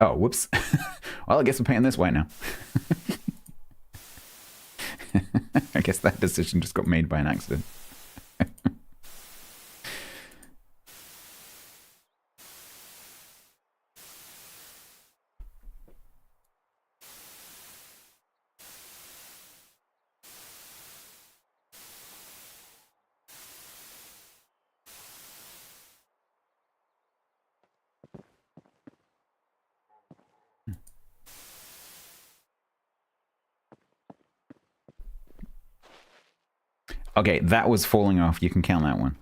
Oh, whoops. Well, I guess I'm paying this white now. I guess that decision just got made by an accident. Okay, that was falling off. You can count that one.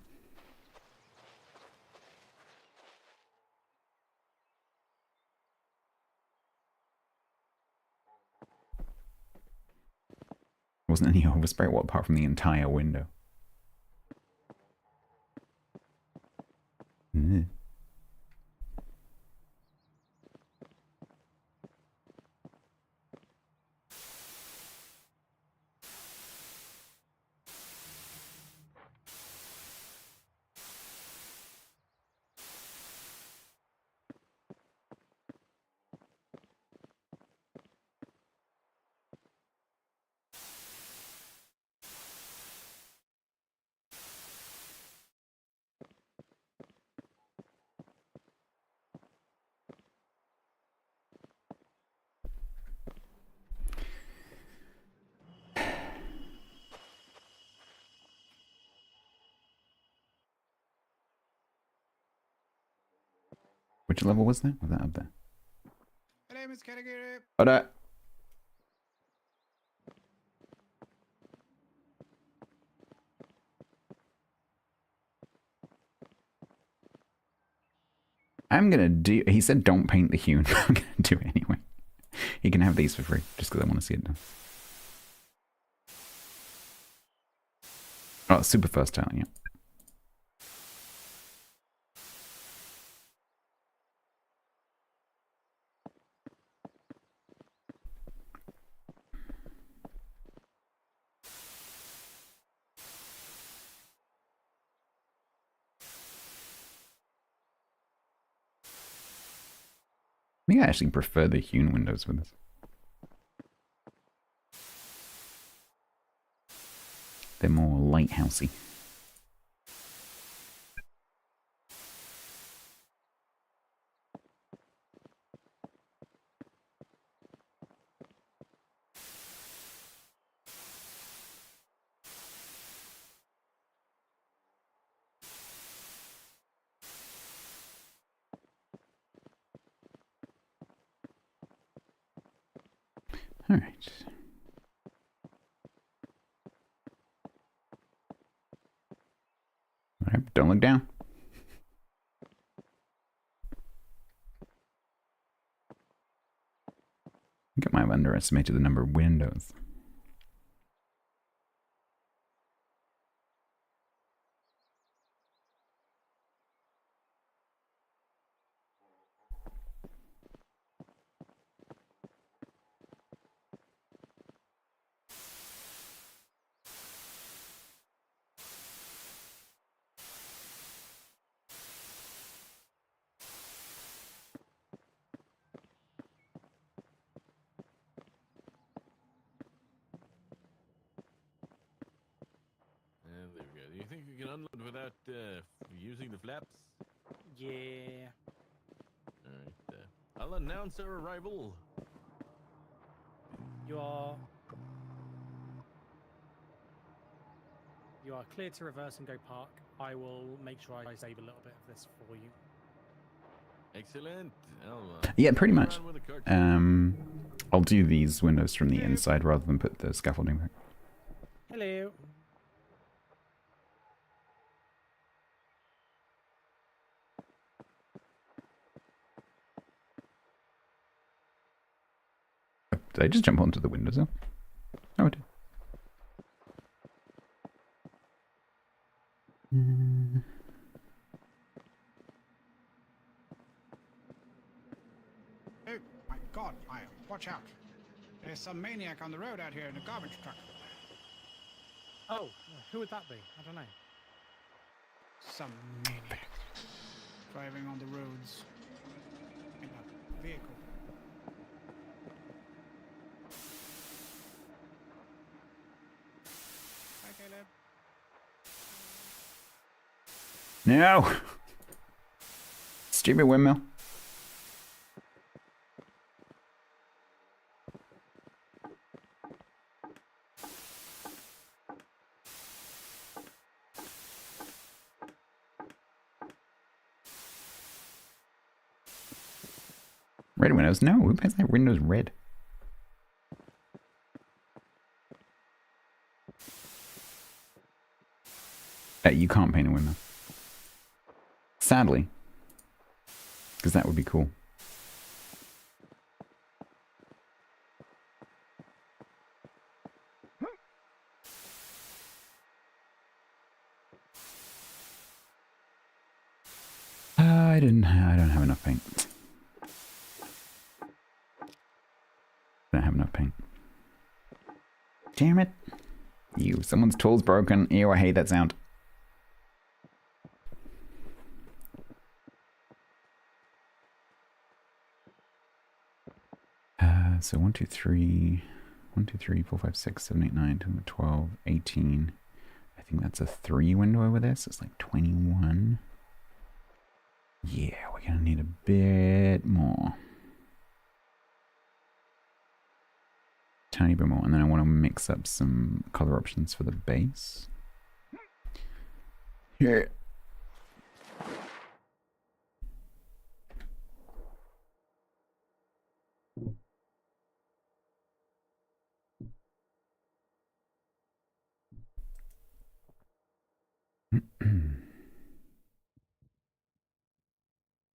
Wasn't any overspray, well, apart from the entire window. Which level was that? Was that up there? My name is Katagiri. Hold. I'm gonna do. He said don't paint the Hune. I'm gonna do it anyway. He can have these for free, just because I want to see it done. Oh, super versatile, yeah. I think I actually prefer the hewn windows with this. They're more lighthousey. All right. All right, don't look down. I think I might have underestimated the number of windows. And there we go. Do you think you can unload without using the flaps? Yeah. All right. I'll announce our arrival. You are clear to reverse and go park. I will make sure I save a little bit of this for you. Excellent. Yeah, pretty come much. around with the cart. I'll do these windows from the inside rather than put the scaffolding back. Hello. Did I just jump onto the windowsill? Oh, I did. Oh my God, Maya, watch out. There's some maniac on the road out here in a garbage truck. Oh, who would that be? I don't know. Some maniac driving on the roads in a vehicle. Hi, Caleb. No! Stupid windmill. Red windows? No, who paints their windows red? You can't paint a windmill. Sadly. Because that would be cool. I don't have enough paint. I don't have enough paint. Damn it. Ew, someone's tool's broken. Ew, I hate that sound. So 1, 2, 3, 1, 2, 3, 4, 5, 6, 7, 8, 9, 10, 12, 18. I think that's a 3 window over there, so it's like 21. Yeah, we're gonna need a bit more. Tiny bit more, and then I want to mix up some color options for the base. Yeah.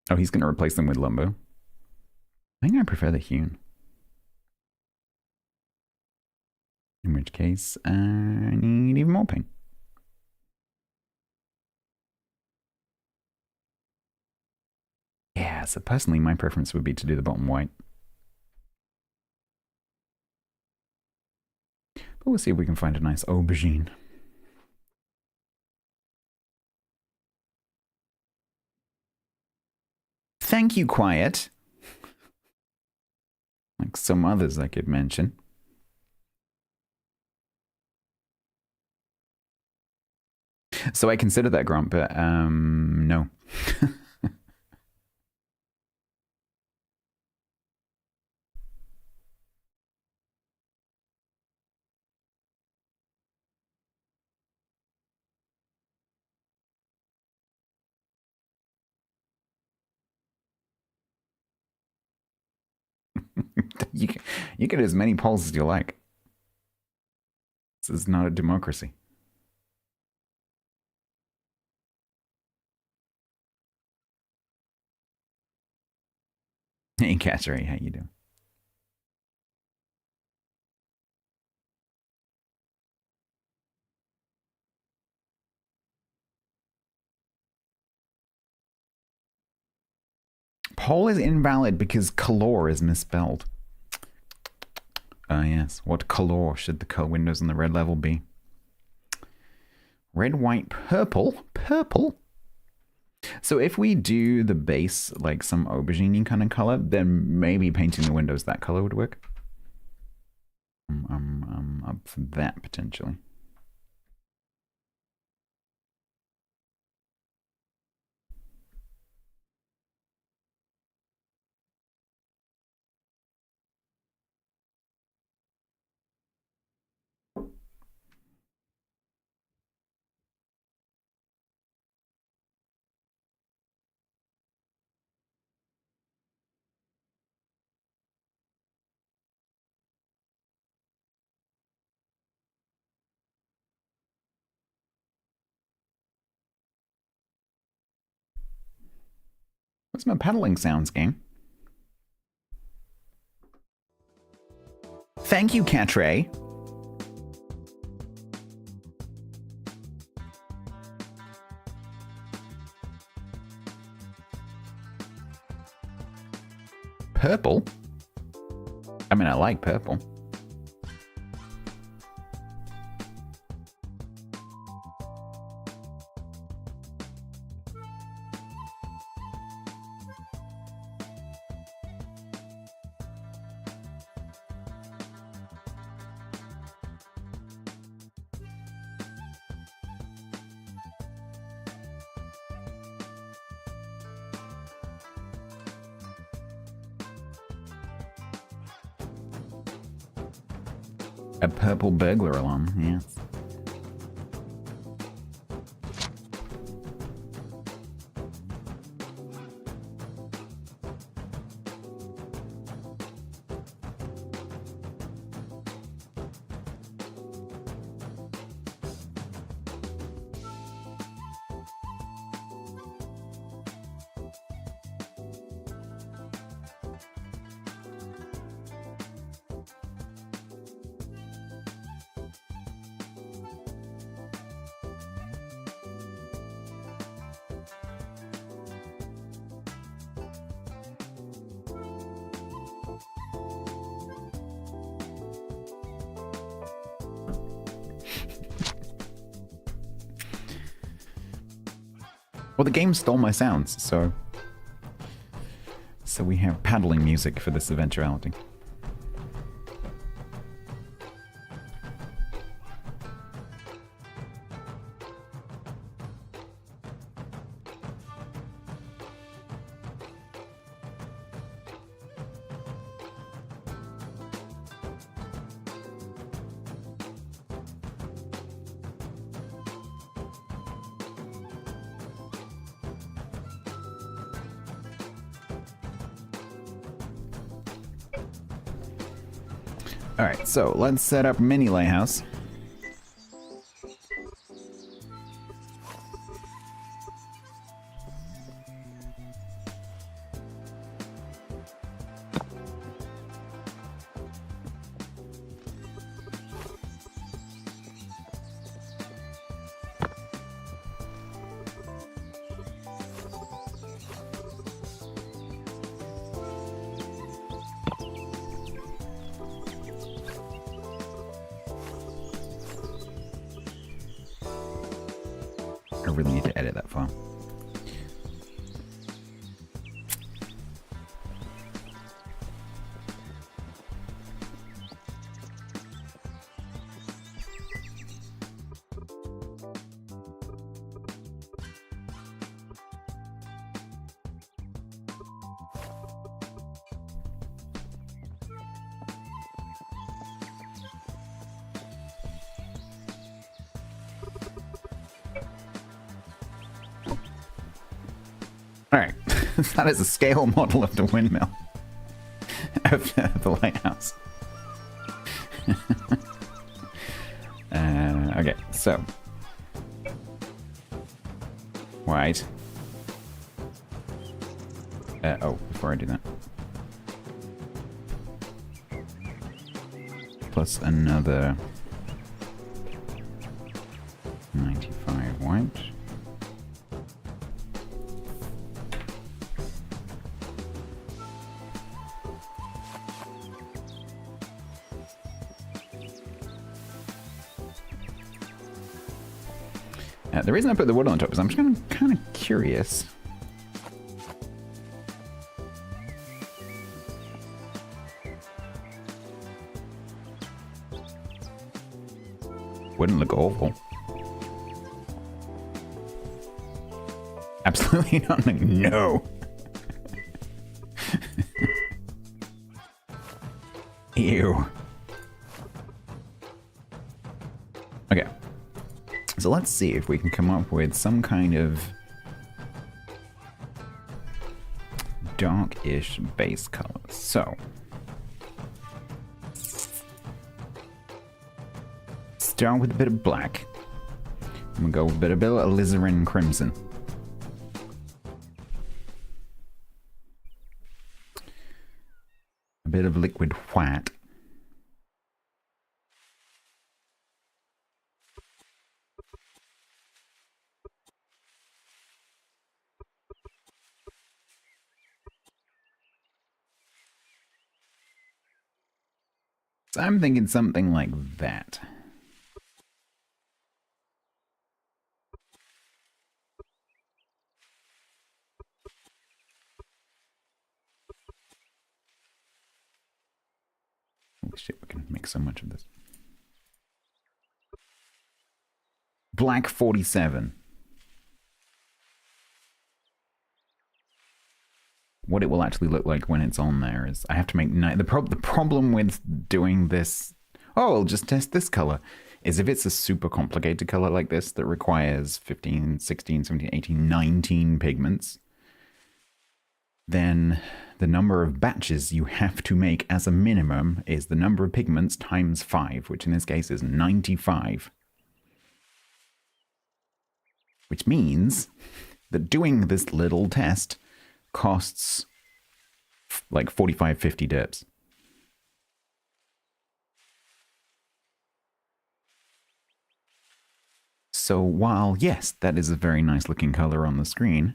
Oh, he's going to replace them with lumber. I think I prefer the hewn. In which case, I need even more paint. so personally, my preference would be to do the bottom white. But we'll see if we can find a nice aubergine. Thank you, Quiet. Like some others I could mention. So I consider that, Grant, but no. you get as many polls as you like. This is not a democracy. Hey, Katagiri, how you doing? Poll is invalid because color is misspelled. Yes. What color should the windows on the red level be? Red, white, purple? Purple? So if we do the base like some aubergine kind of color, then maybe painting the windows that color would work. I'm up for that potentially. What's my paddling sounds, game? Thank you, Catray. Purple? I mean, I like purple. A purple burglar alarm, yes. Well, the game stole my sounds, so we have paddling music for this eventuality. Alright, so let's set up mini lighthouse. really need to edit that far. Alright, that is a scale model of the windmill. Of the lighthouse. Okay, so. White. Oh, before I do that. Plus another 95 white. The reason I put the wood on top is I'm just kind of curious. Wouldn't look awful. Absolutely not. No. Ew. Okay. So let's see if we can come up with some kind of dark-ish base color. So start with a bit of black. And we'll go with a bit of alizarin crimson. A bit of liquid white. So I'm thinking something like that. Holy shit, we can make so much of this. Black 47. What it will actually look like when it's on there is I have to make the problem with doing this, oh, I'll just test this color, is if it's a super complicated color like this that requires 15, 16, 17, 18, 19 pigments, then the number of batches you have to make as a minimum is the number of pigments times 5, which in this case is 95. Which means that doing this little test costs like 45, 50 derps. So while, yes, that is a very nice looking color on the screen,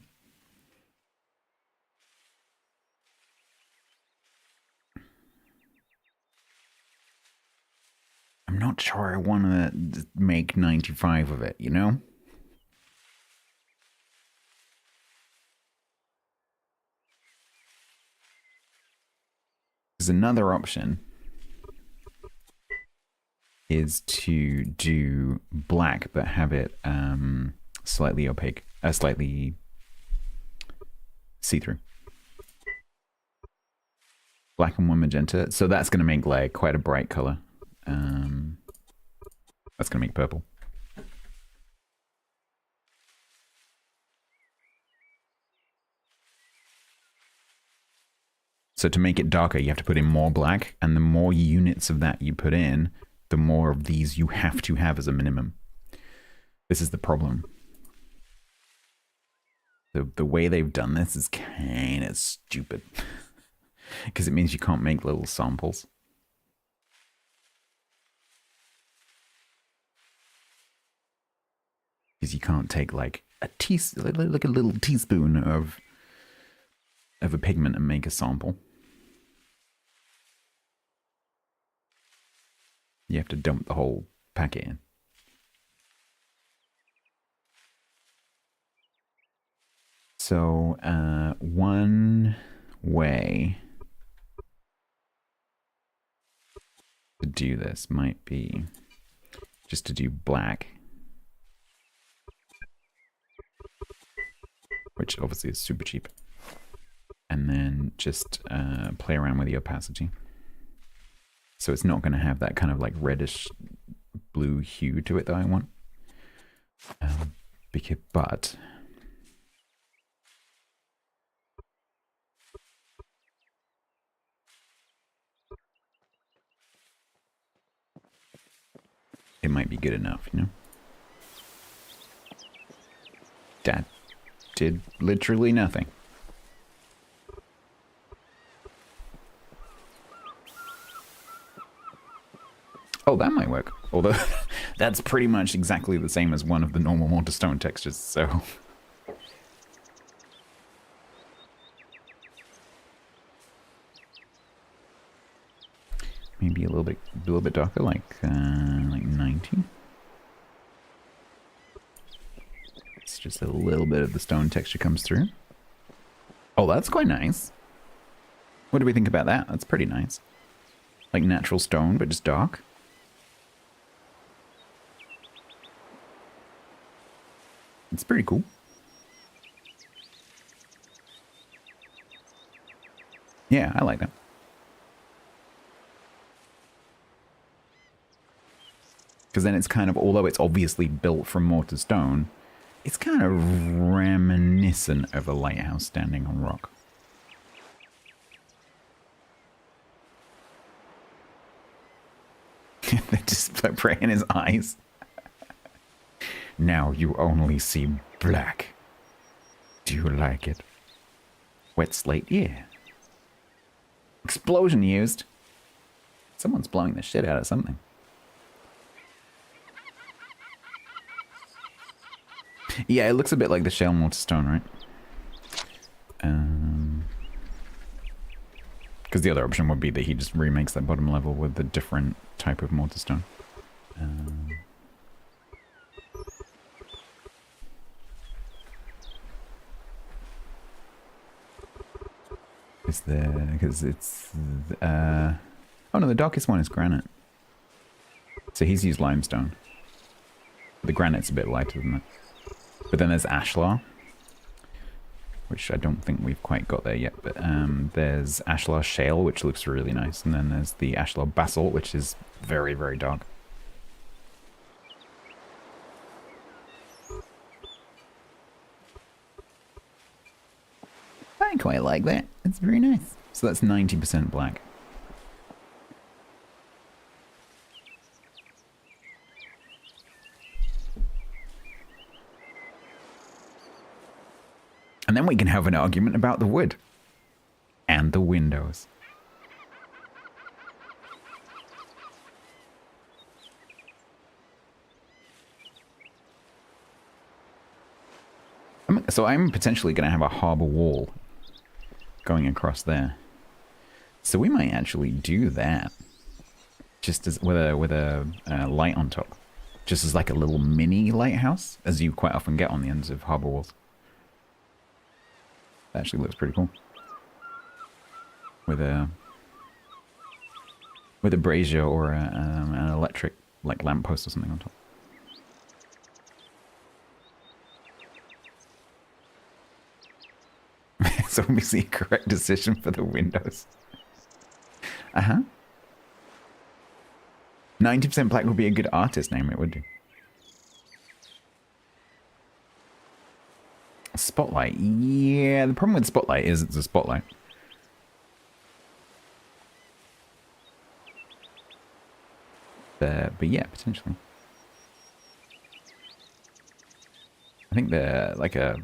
I'm not sure I want to make 95 of it, you know? There's another option is to do black but have it slightly opaque, slightly see-through. Black and 1 magenta, so that's going to make like quite a bright color. That's going to make purple. So to make it darker, you have to put in more black, and the more units of that you put in, the more of these you have to have as a minimum. This is the problem. The way they've done this is kind of stupid. Because it means you can't make little samples. Because you can't take like a little teaspoon of a pigment and make a sample. You have to dump the whole packet in. So one way to do this might be just to do black, which obviously is super cheap, and then just play around with the opacity. So it's not going to have that kind of like reddish blue hue to it that I want. But it might be good enough, you know? That did literally nothing. Oh, that might work. Although that's pretty much exactly the same as one of the normal mortar stone textures, so... Maybe a little bit darker, like 90. It's just a little bit of the stone texture comes through. Oh, that's quite nice. What do we think about that? That's pretty nice. Like natural stone, but just dark. It's pretty cool. Yeah, I like that. Because then it's kind of, although it's obviously built from mortar stone, it's kind of reminiscent of a lighthouse standing on rock. They just like praying in his eyes. Now you only see black. Do you like it? Wet slate, yeah. Explosion used. Someone's blowing the shit out of something. Yeah, it looks a bit like the shell mortar stone, right? Because the other option would be that he just remakes that bottom level with a different type of mortar stone. Is there... because it's... oh no, the darkest one is granite. So he's used limestone. The granite's a bit lighter than that. But then there's ashlar, which I don't think we've quite got there yet. But there's ashlar shale, which looks really nice. And then there's the ashlar basalt, which is very, very dark. I quite like that. It's very nice. So that's 90% black. And then we can have an argument about the wood. And the windows. So I'm potentially going to have a harbour wall going across there. So we might actually do that. Just as with a light on top. Just as like a little mini lighthouse, as you quite often get on the ends of harbour walls. That actually looks pretty cool. With a brazier or an electric like lamppost or something on top. It's obviously a correct decision for the windows. 90% black would be a good artist name, it would do. Spotlight. Yeah, the problem with Spotlight is it's a spotlight. But yeah, potentially. I think they're like a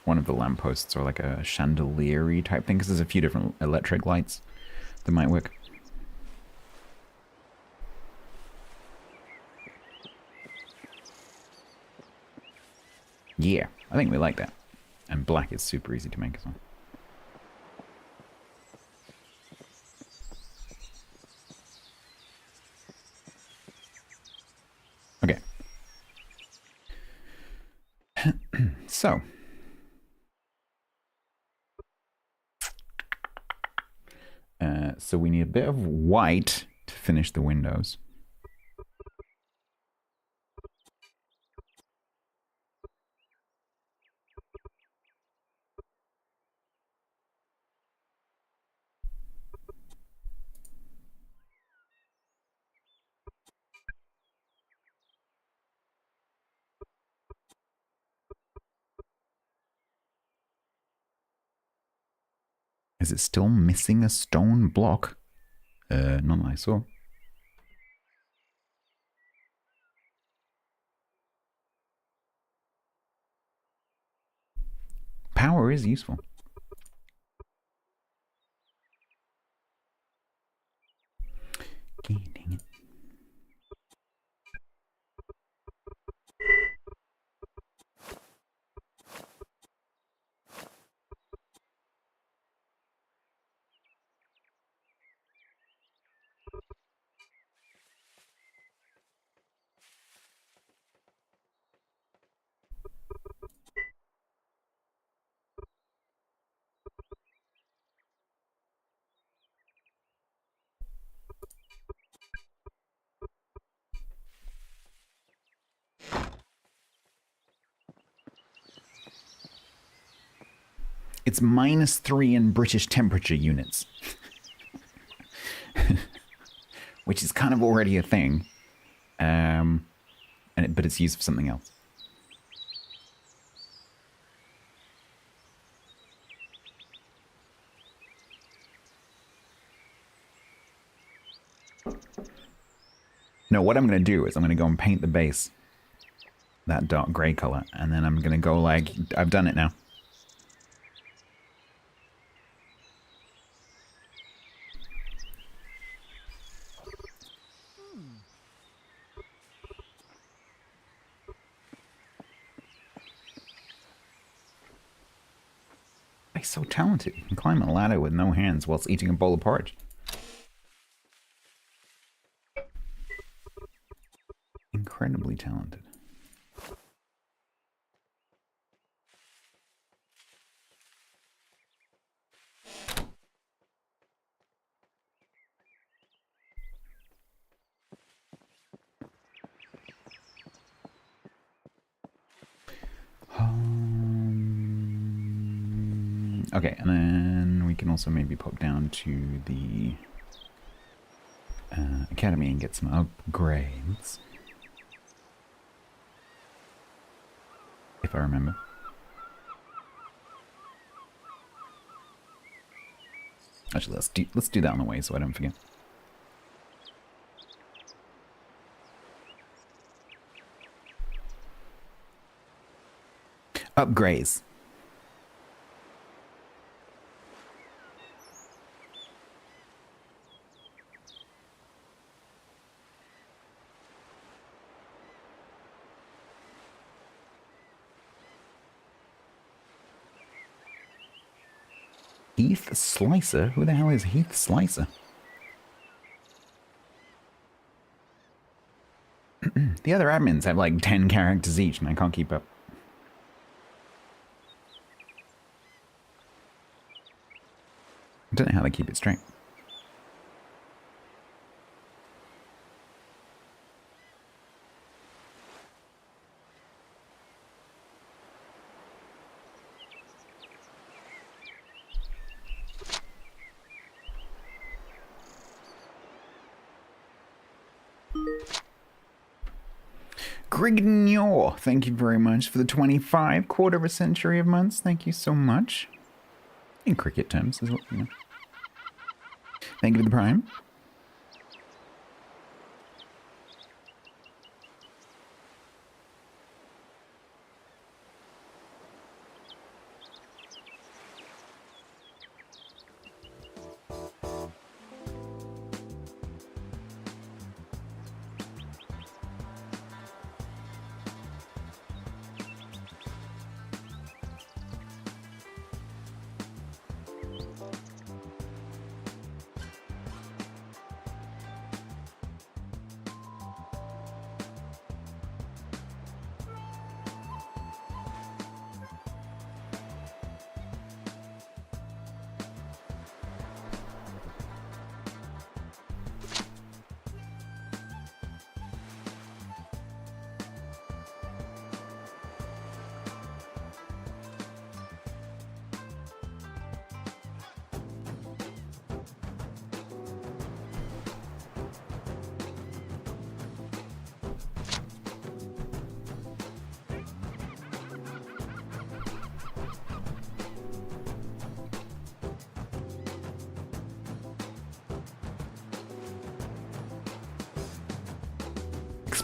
one of the lampposts or like a chandelier-y type thing, because there's a few different electric lights that might work. Yeah, I think we like that. And black is super easy to make as well. Okay. So, So we need a bit of white to finish the windows. Is it still missing a stone block? None that I saw. Power is useful. Okay, dang it. It's -3 in British temperature units. Which is kind of already a thing. But it's used for something else. No, what I'm going to do is I'm going to go and paint the base that dark gray color, and then I'm going to go like, I've done it now. He's so talented. He can climb a ladder with no hands whilst eating a bowl of porridge. Incredibly talented. Okay, and then we can also maybe pop down to the academy and get some upgrades. If I remember. Actually, let's do that on the way so I don't forget. Upgrades. Heath Slicer? Who the hell is Heath Slicer? The other admins have like 10 characters each and I can't keep up. I don't know how they keep it straight. Grignor, thank you very much for the 25 quarter of a century of months. Thank you so much. In cricket terms as well. You know. Thank you for the prime.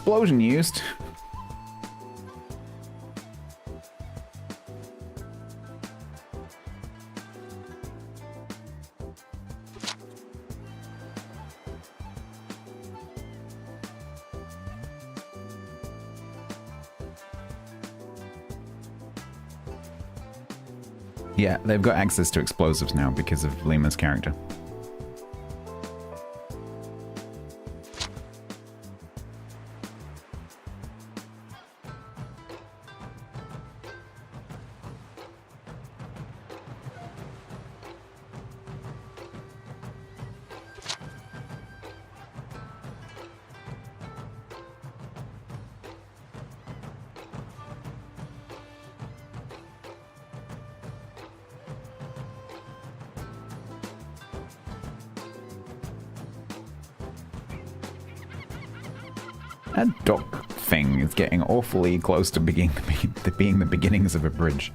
explosion used. Yeah, they've got access to explosives now because of Lima's character. That dock thing is getting awfully close to being the beginnings of a bridge.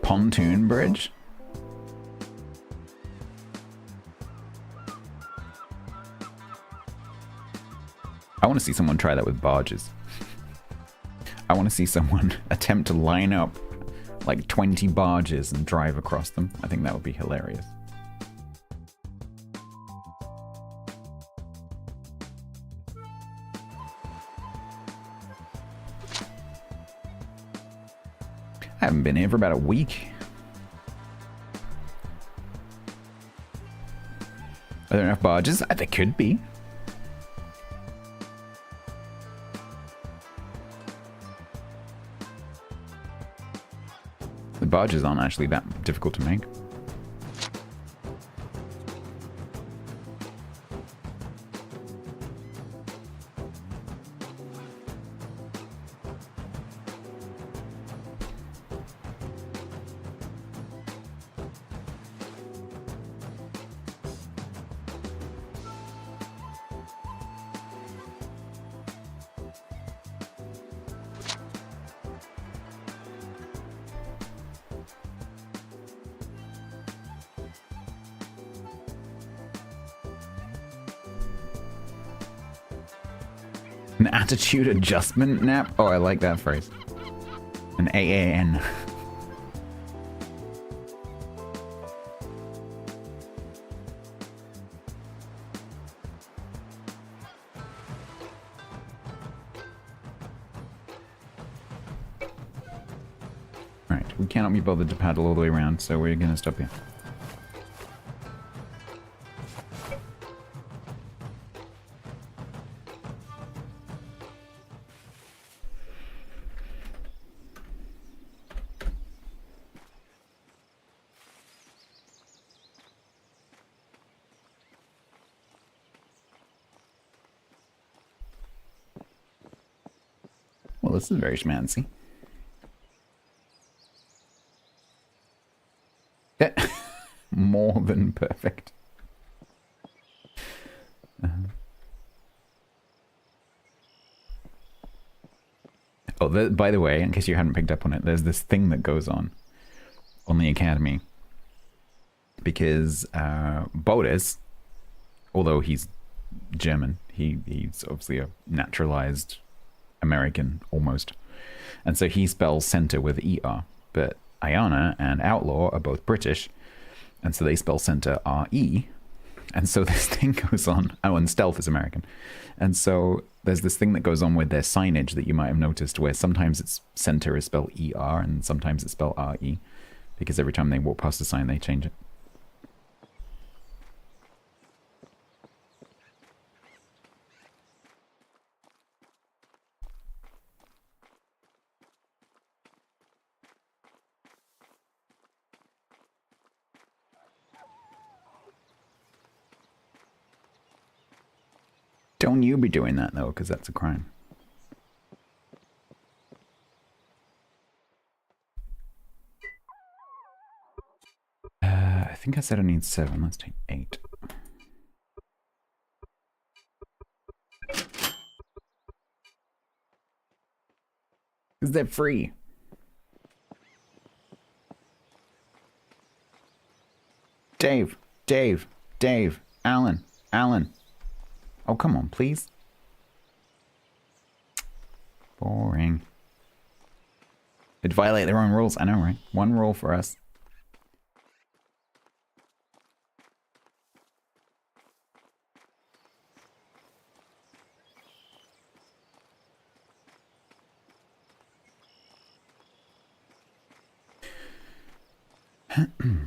Pontoon bridge? I want to see someone try that with barges. I want to see someone attempt to line up like 20 barges and drive across them. I think that would be hilarious. I haven't been here for about a week. Are there enough barges? There could be. The barges aren't actually that difficult to make. An attitude adjustment nap? Oh, I like that phrase. An AAN. Right, we cannot be bothered to paddle all the way around, so we're gonna stop here. Well, this is very schmancy. More than perfect. Oh, by the way, in case you hadn't picked up on it, there's this thing that goes on the Academy. Because Boris, although he's German, he's obviously a naturalized American, almost. And so he spells center with ER. But Ayana and Outlaw are both British, and so they spell center RE. And so this thing goes on. Oh, and Stealth is American. And so there's this thing that goes on with their signage that you might have noticed, where sometimes it's center is spelled ER and sometimes it's spelled RE, because every time they walk past the sign, they change it. Don't you be doing that, though, because that's a crime. I think I said I need 7. Let's take 8. Because they're free. Dave, Dave, Dave, Alan, Alan. Oh, come on, please. Boring. They'd violate their own rules. I know, right? One rule for us.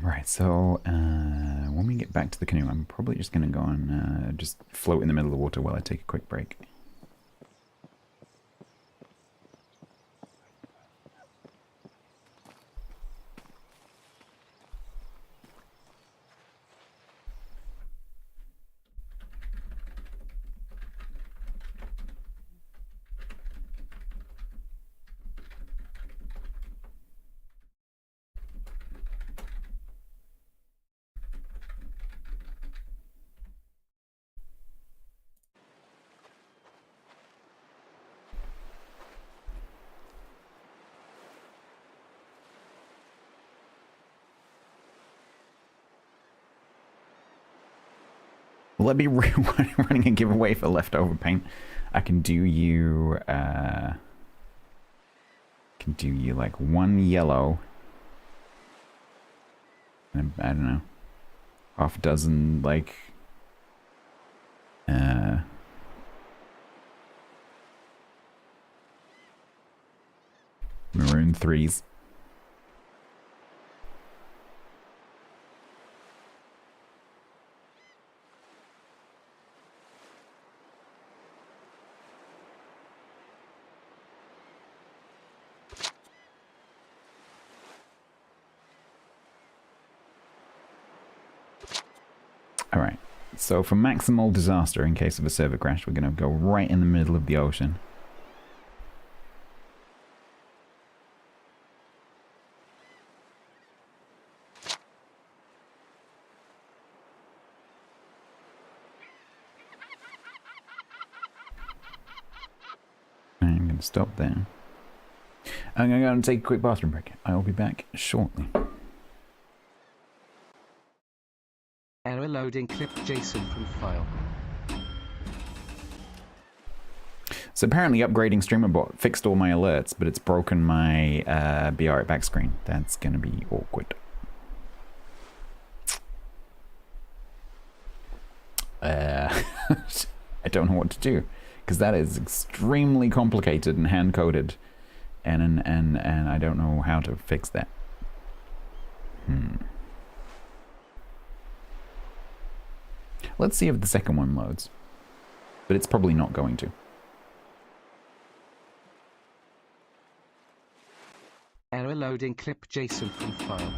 Right, so when we get back to the canoe, I'm probably just going to go and just float in the middle of the water while I take a quick break. Will I be running a giveaway for leftover paint? I can do you, like 1 yellow, and I don't know, half a dozen, like, maroon 3s. Alright, so for maximal disaster in case of a server crash, we're going to go right in the middle of the ocean. I'm going to stop there. I'm going to go and take a quick bathroom break. I will be back shortly. Error loading clip JSON from file. So apparently upgrading StreamerBot fixed all my alerts, but it's broken my Be Alright back screen. That's going to be awkward. I don't know what to do, because that is extremely complicated and hand-coded, and I don't know how to fix that. Let's see if the second one loads, but it's probably not going to. Error loading clip JSON from file.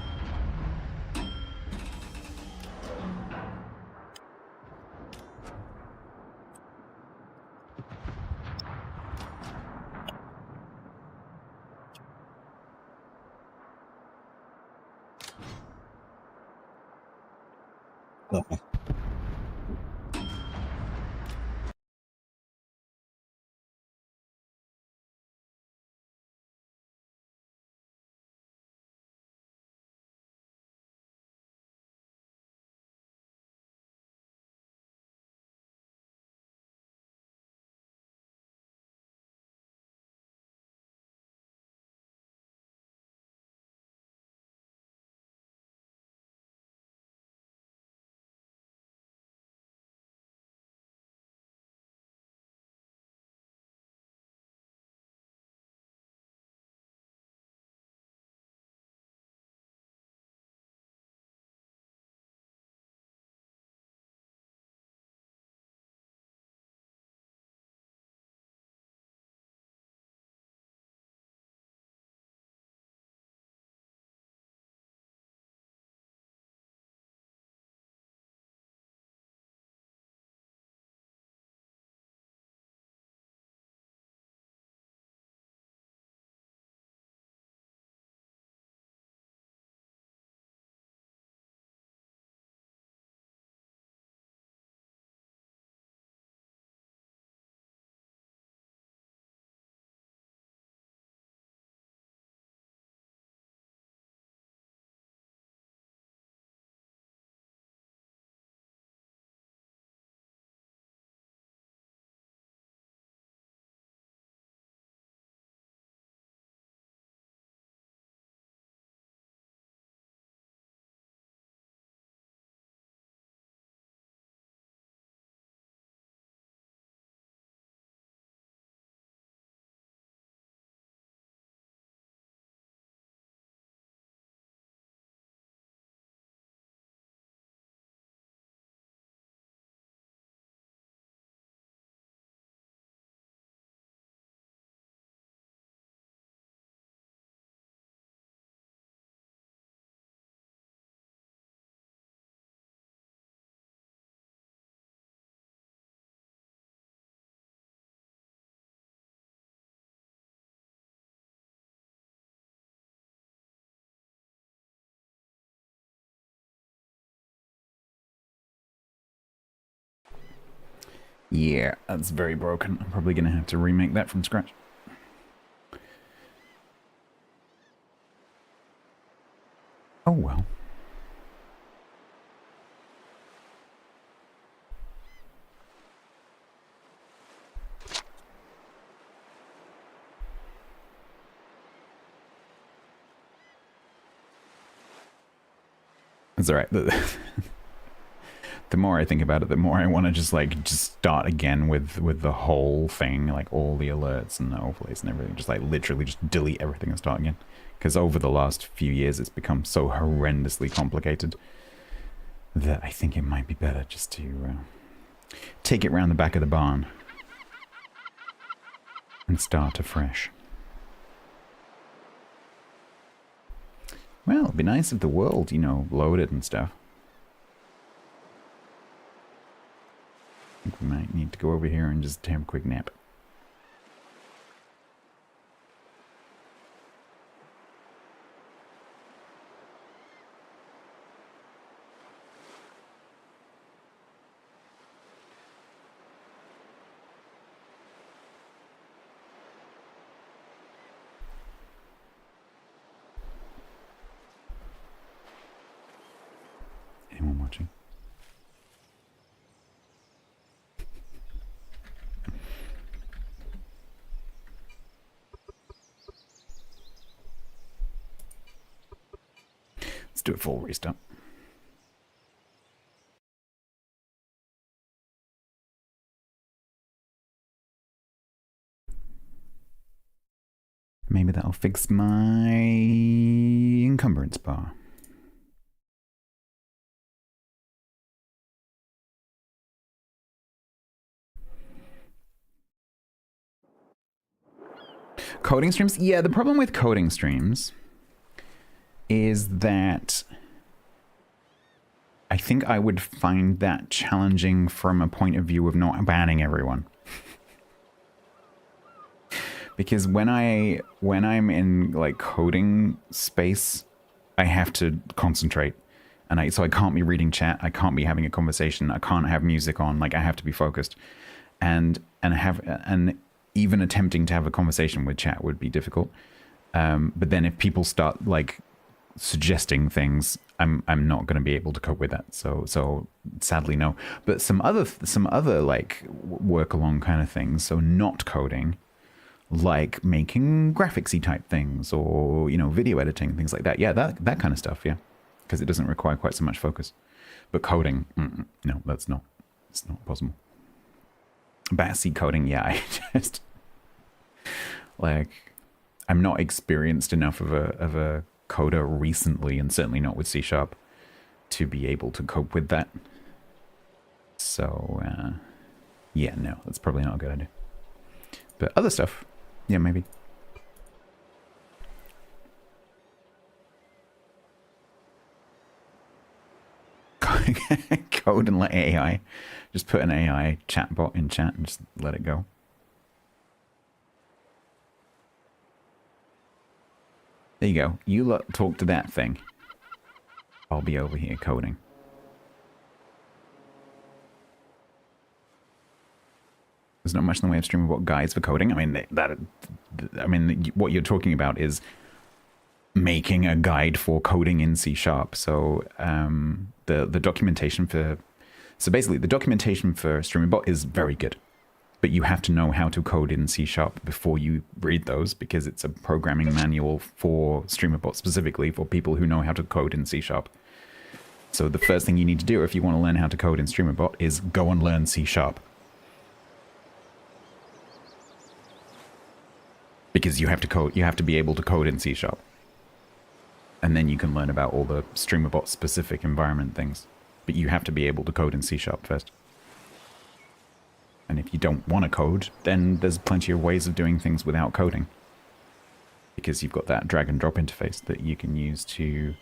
Okay. Yeah, that's very broken. I'm probably going to have to remake that from scratch. Oh well. It's alright. The more I think about it, the more I want to just start again with the whole thing, like all the alerts and the overlays and everything. Just like literally just delete everything and start again. Because over the last few years, it's become so horrendously complicated that I think it might be better just to take it round the back of the barn and start afresh. Well, it'd be nice if the world, you know, loaded and stuff. I think we might need to go over here and just have a quick nap. Anyone watching? Let's do a full restart. Maybe that'll fix my encumbrance bar. Coding streams? Yeah, the problem with coding streams is that I think I would find that challenging from a point of view of not banning everyone. Because when I'm in like coding space, I have to concentrate. And so I can't be reading chat, I can't be having a conversation, I can't have music on, like I have to be focused. And even attempting to have a conversation with chat would be difficult. But then if people start like suggesting things, I'm not going to be able to cope with that. So sadly no. But some other like work along kind of things. So not coding, like making graphicsy type things, or you know, video editing, things like that. Yeah, that kind of stuff. Yeah, because it doesn't require quite so much focus. But coding, no, it's not possible. Backseat coding, yeah, I just like I'm not experienced enough of a coder recently, and certainly not with C# to be able to cope with that. So yeah, no, that's probably not a good idea. But other stuff, yeah, maybe. Code and let AI. Just put an AI chatbot in chat and just let it go. There you go. You lot talk to that thing. I'll be over here coding. There's not much in the way of streamable guides for coding. I mean, what you're talking about is making a guide for coding in C#. So the documentation for... So basically, the documentation for StreamerBot is very good. But you have to know how to code in C# before you read those, because it's a programming manual for StreamerBot, specifically for people who know how to code in C#. So the first thing you need to do if you want to learn how to code in StreamerBot is go and learn C#. Because you have to code, you have to be able to code in C#. And then you can learn about all the StreamerBot specific environment things. But you have to be able to code in C# first. And if you don't want to code, then there's plenty of ways of doing things without coding. Because you've got that drag and drop interface that you can use to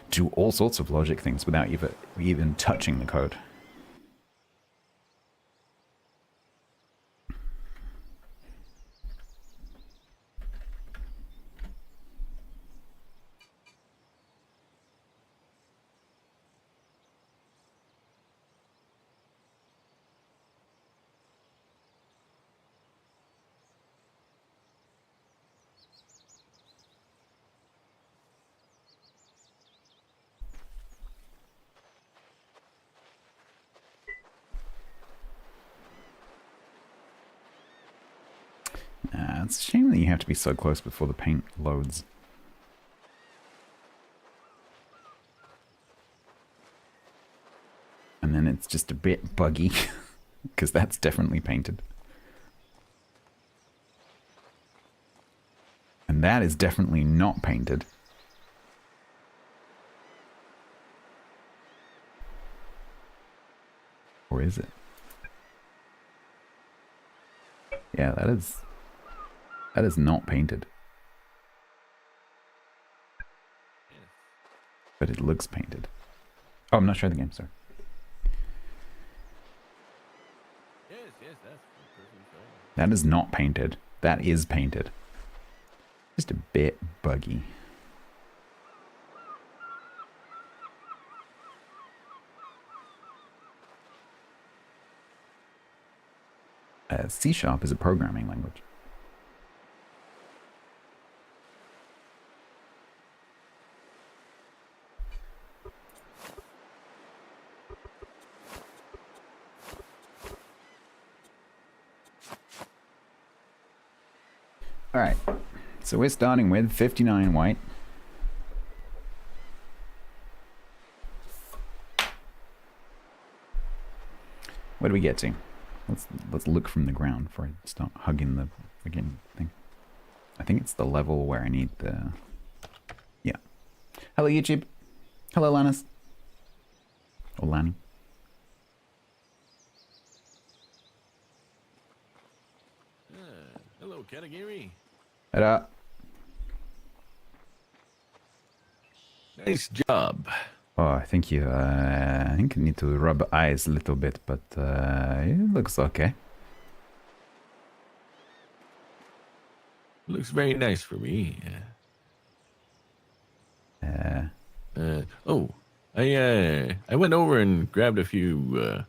do all sorts of logic things without even touching the code. it's a shame that you have to be so close before the paint loads. And then it's just a bit buggy, because that's definitely painted. And that is definitely not painted. Or is it? Yeah, that is not painted. But it looks painted. Oh, I'm not showing the game, sorry. Yes, that's perfectly fine. That is not painted. That is painted. Just a bit buggy. C# is a programming language. All right, so we're starting with 59 white. What do we get to? Let's look from the ground before I start hugging the friggin' thing. I think it's the level where I need the... Yeah. Hello, YouTube. Hello, Lannis. Or Lanny. Hello, Katagiri. Hello. Nice job. Oh, I think you, I think you need to rub eyes a little bit, but it looks okay. Looks very nice for me. Oh, I went over and grabbed a few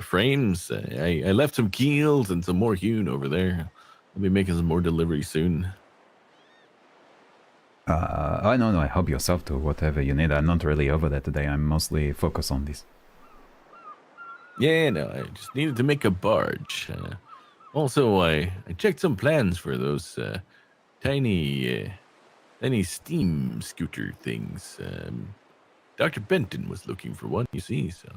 frames. I left some keels and some more hewn over there. I'll be making some more deliveries soon. No, I help yourself to whatever you need. I'm not really over there today. I'm mostly focused on this. Yeah, no, I just needed to make a barge. Also, I checked some plans for those tiny steam scooter things. Dr. Benton was looking for one, you see, so...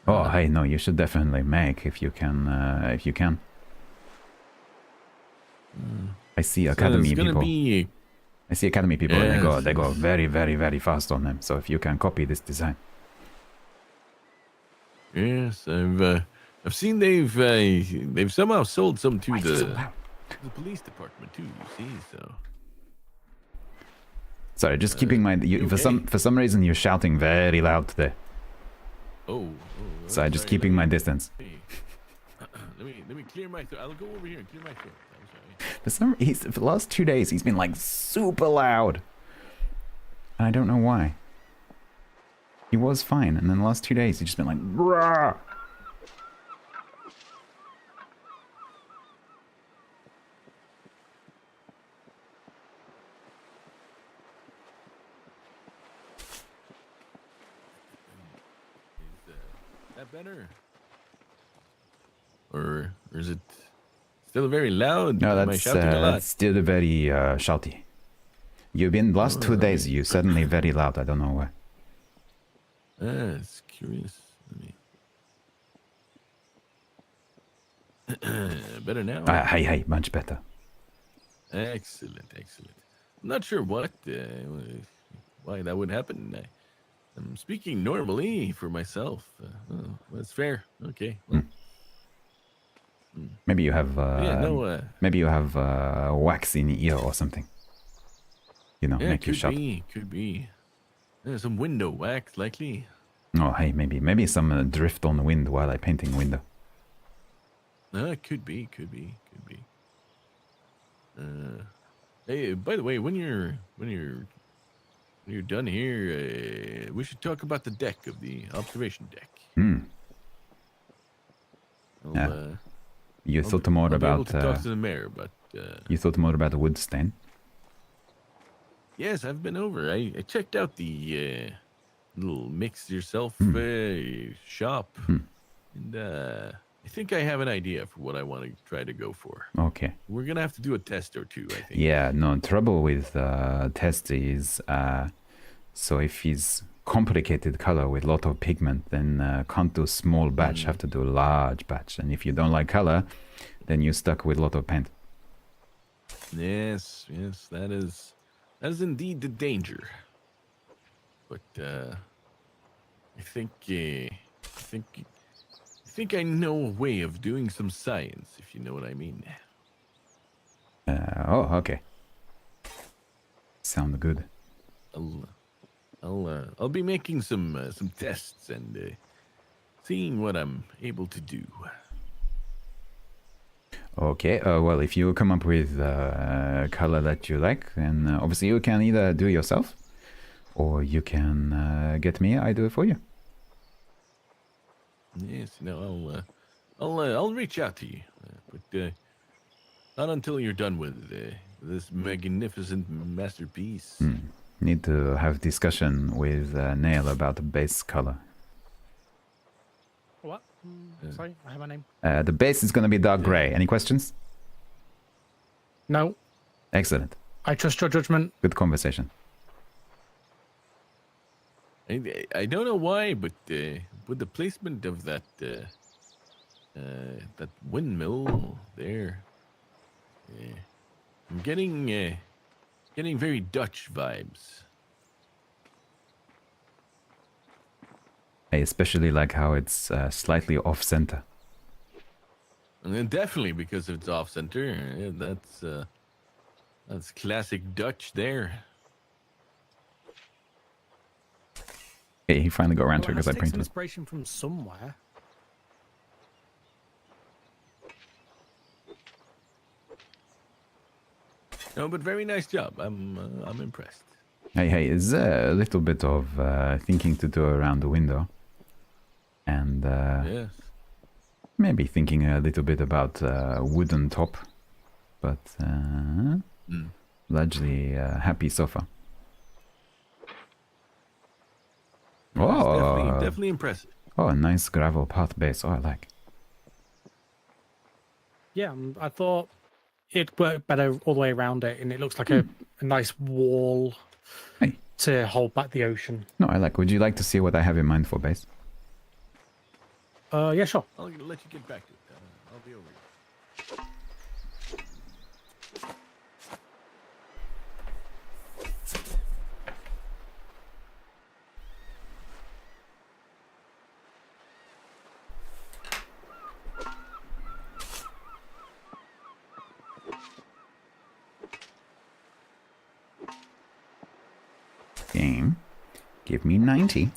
Oh, hey, no, you should definitely make if you can, if you can. I see Academy people. I see Academy people, and they go very, very, very fast on them. So if you can copy this design. Yes, I've seen they've somehow sold some to the police department too. You see, so. Sorry, just keeping my for some reason you're shouting very loud today. Oh. So just keeping my distance. Let me clear my throat. I'll go over here and clear my throat. I'm sorry. For the last 2 days he's been like super loud. And I don't know why. He was fine, and then the last 2 days he's just been like rah. Is that better? Or is it still very loud? No, Am I shouting a lot? that's still very shouty. You've been last 2 days. You suddenly very loud. I don't know why. It's curious. Better now. Hey, much better. Excellent. I'm not sure why that would happen. I'm speaking normally for myself. That's fair. Okay. Well, Maybe you have maybe you have wax in your ear or something. You know, make you shout. Could be. Some window wax, likely. Oh, hey, maybe some drift on the wind while I painting window. Could be. Hey, by the way, when you're done here, we should talk about the deck of the observation deck. You thought more about to talk to the mayor, but you thought more about the wood stain. Yes, I've been over. I checked out the little mix yourself shop, and I think I have an idea for what I want to try to go for. Okay. We're gonna have to do a test or two, I think. Yeah, no, trouble with test is so if it's complicated color with lot of pigment, then can't do small batch, have to do large batch. And if you don't like color, then you're stuck with lot of paint. Yes, that is indeed the danger. But I think I know a way of doing some science, if you know what I mean. Oh, okay. Sound good. I'll be making some tests and seeing what I'm able to do. Okay, well, if you come up with a color that you like, then obviously you can either do it yourself, or you can get me, I do it for you. Yes, no, I'll reach out to you, but not until you're done with this magnificent masterpiece. Need to have discussion with Nail about the base color. What? Sorry, I have my name. The base is going to be dark gray. Any questions? No, Excellent. I trust your judgment. Good conversation. I don't know why, but with the placement of that that windmill there, I'm getting very Dutch vibes. I especially like how it's slightly off center. And then definitely because it's off center, that's classic Dutch there. Hey, he finally got around to it Well, because I take some printed it. inspiration from somewhere. No, but very nice job. I'm impressed. Hey, is there a little bit of thinking to do around the window? And Yes. maybe thinking a little bit about wooden top, but largely happy sofa. It's definitely impressive. Oh, a nice gravel path base. Oh, I like. Yeah, I thought it worked better all the way around it, and it looks like a nice wall Hey. to hold back the ocean. No, I like. Would you like to see what I have in mind for base? Yeah, sure. I'll let you get back to it. I'll be over here. Game. Give me 90.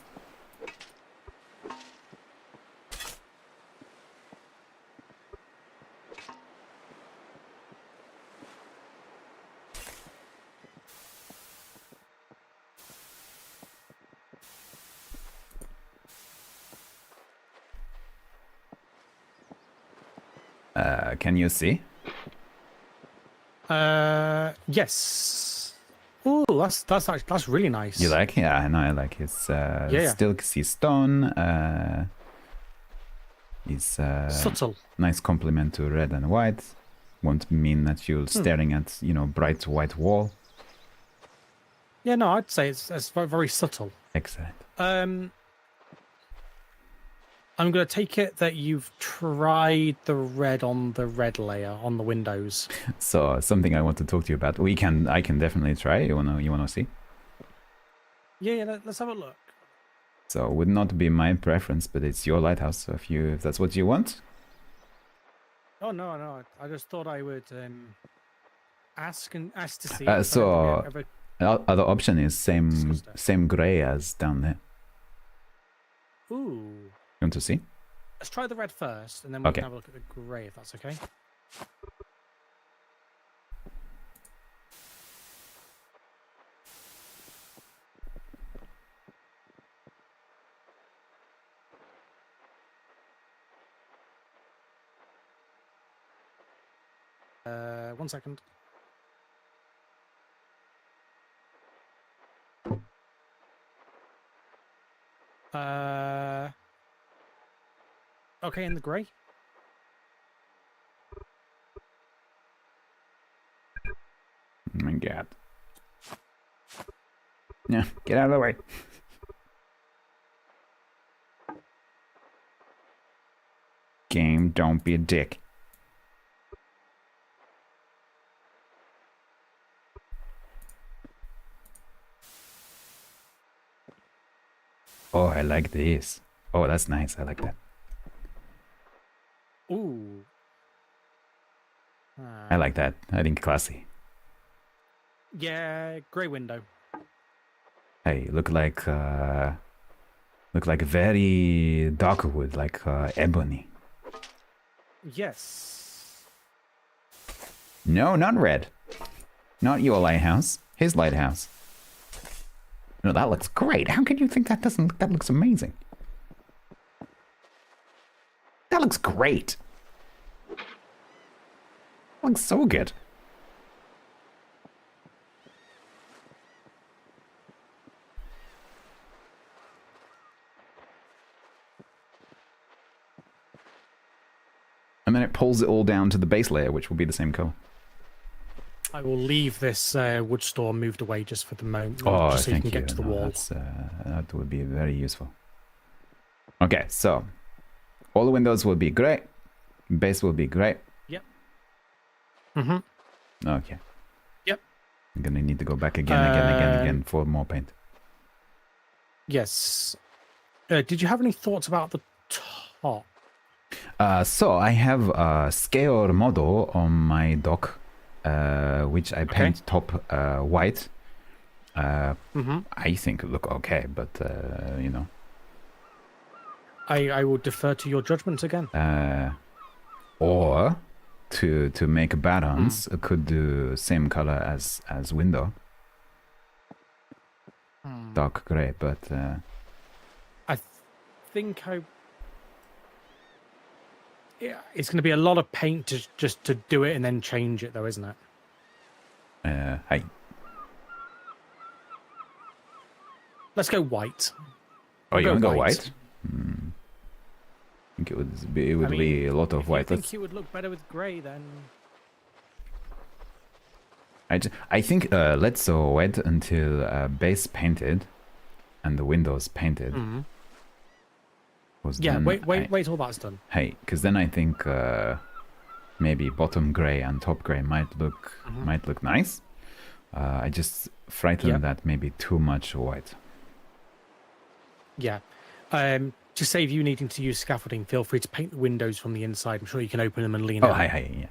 Can you see? Yes. Ooh, that's really nice. You like? Yeah, I know. I like. It's Yeah. still see stone. It's Subtle. nice complement to red and white. Won't mean that you're staring at bright white wall. Yeah, no, I'd say it's very, very subtle. Excellent. I'm going to take it that you've tried the red on the red layer on the windows. So something I want to talk to you about. I can definitely try. You wanna see? Yeah, let's have a look. So it would not be my preference, but it's your lighthouse. So if that's what you want, Oh no, I just thought I would ask to see. so other option is discussed it. same gray as down there. Ooh. You want to see? Let's try the red first, and then we Okay. can have a look at the grey, if that's okay. One second. Okay, in the grey. Oh my god. Yeah, get out of the way. Game, don't be a dick. Oh, I like this. Oh, that's nice. I like that. Ooh. I like that. I think classy. Yeah, grey window. Hey, look like very dark wood, like ebony. Yes. No, not red. Not your lighthouse. His lighthouse. No, that looks great. How can you think that doesn't? That looks amazing. That looks great. Looks so good. And then it pulls it all down to the base layer, which will be the same color. I will leave this wood store moved away just for the moment, Oh, just so you thank can get to the No, wall. that would be very useful. Okay, so all the windows will be gray. Base will be gray. Yep. Mm-hmm. Okay. Yep. I'm gonna need to go back again for more paint. Yes. Did you have any thoughts about the top? So I have a scale model on my dock, which I paint top white. I think it look okay, but you know. I will defer to your judgment again. Or to make a balance, could do same color as window, dark gray. But I think yeah, it's going to be a lot of paint just to do it and then change it, though, isn't it? I Let's go white. oh, you want to go white. white? I think it would be a lot of white. I think it would look better with grey then. I think let's wait until base painted and the windows painted. Yeah, wait till that's done. Hey, because then I think maybe bottom gray and top gray might look nice. I just frightened that maybe too much white. Yeah. To save you needing to use scaffolding, feel free to paint the windows from the inside. I'm sure you can open them and lean out. Oh, hi, yeah.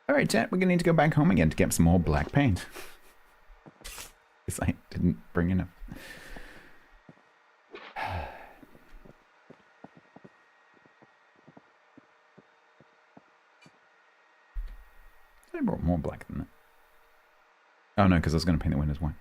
All right, chat, we're going to need to go back home again to get some more black paint. Because I didn't bring enough. I brought more black than that. Oh no, because I was going to paint the windows white.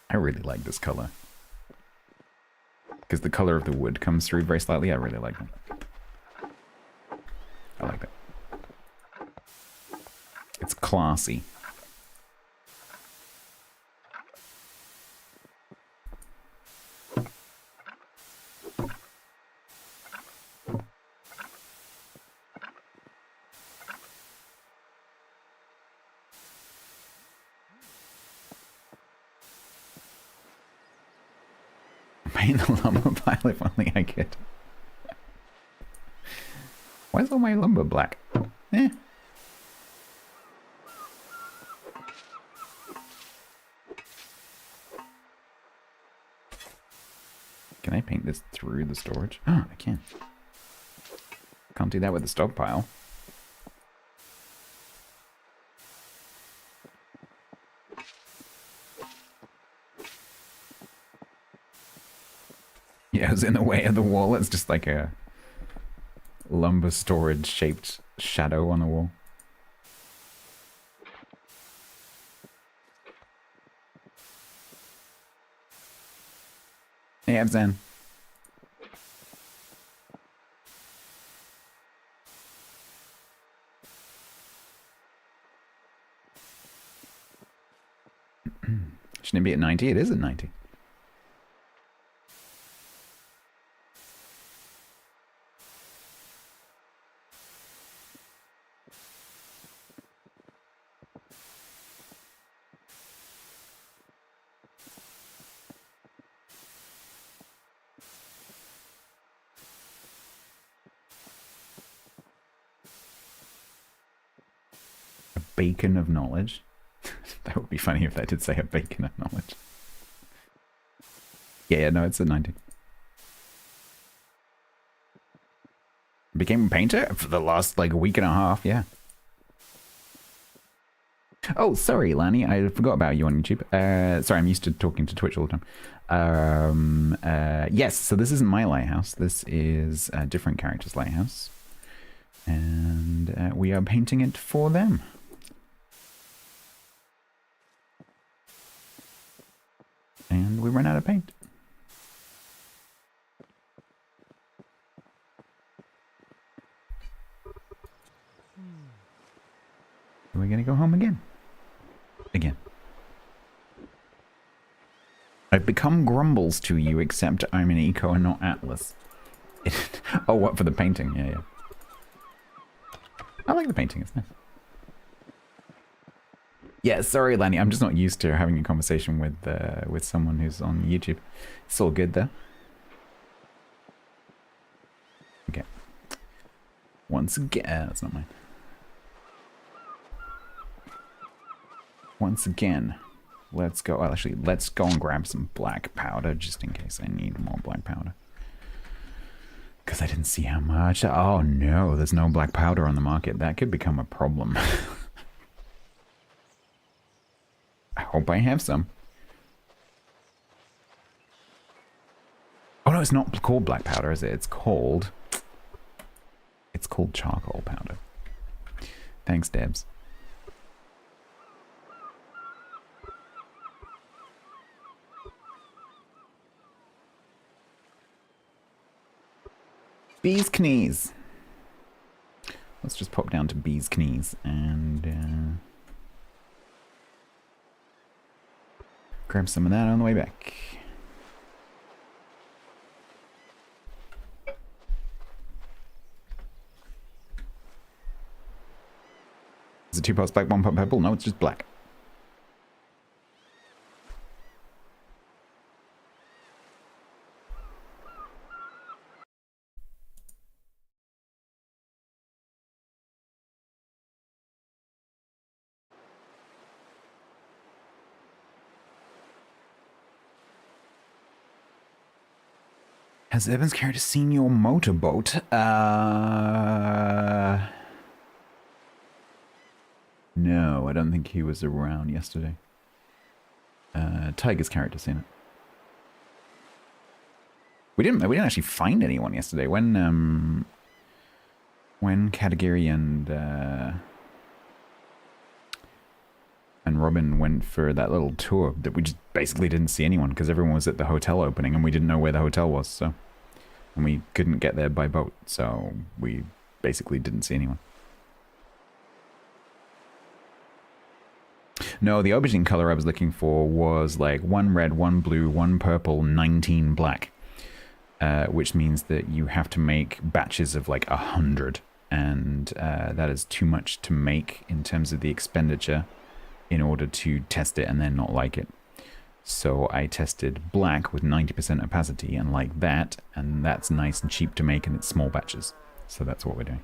I really like this color. Because the color of the wood comes through very slightly. I really like that. I like that. It's classy. Paint the lumber pile if only I could. Why is all my lumber black? Eh. Can I paint this through the storage? Oh, I can. Can't do that with the stockpile. Yeah, it was in the way of the wall. It's just like a lumber storage shaped shadow on the wall. Hey, Abzan. Shouldn't it be at 90? It is at 90. A beacon of knowledge. That would be funny if they did say a beacon of knowledge. Yeah, no, it's at 90. Became a painter for the last like a week and a half, yeah. Oh, sorry, Lani, I forgot about you on YouTube. Sorry, I'm used to talking to Twitch all the time. Yes, so this isn't my lighthouse. This is a different character's lighthouse. And we are painting it for them. And we ran out of paint. We're gonna go home again. Again. I've become Grumbles to you, except I'm an eco and not Atlas. Oh, what, for the painting? Yeah, yeah. I like the painting, it's nice. Yeah, sorry, Lanny, I'm just not used to having a conversation with someone who's on YouTube. It's all good, though. Okay. Once again... that's not mine. Once again, let's go... well, actually, let's go and grab some black powder, just in case I need more black powder. Because I didn't see how much... oh, no, there's no black powder on the market. That could become a problem. I hope I have some. Oh, no, it's not called black powder, is it? It's called... it's called charcoal powder. Thanks, Debs. Bee's Knees. Let's just pop down to Bee's Knees and grab some of that on the way back. Is it 2 parts black, 1 part purple? No, it's just black. Has Evan's character seen your motorboat? No, I don't think he was around yesterday. Tiger's character seen it. We didn't actually find anyone yesterday when Katagiri and Robin went for that little tour. That we just basically didn't see anyone because everyone was at the hotel opening and we didn't know where the hotel was. So, and we couldn't get there by boat, so we basically didn't see anyone. No, the aubergine color I was looking for was like 1 red, 1 blue, 1 purple, 19 black. Which means that you have to make batches of like 100. And that is too much to make in terms of the expenditure in order to test it and then not like it. So I tested black with 90% opacity and like that. And that's nice and cheap to make and it's small batches. So that's what we're doing.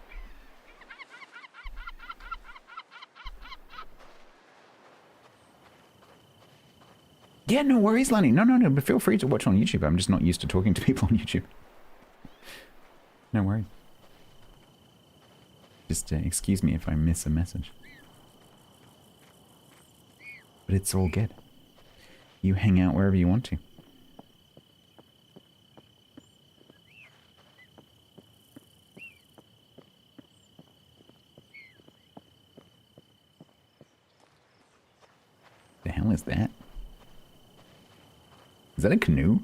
Yeah, no worries, Lenny. No, but feel free to watch on YouTube. I'm just not used to talking to people on YouTube. No worries. Just excuse me if I miss a message. But it's all good. You hang out wherever you want to. The hell is that? Is that a canoe?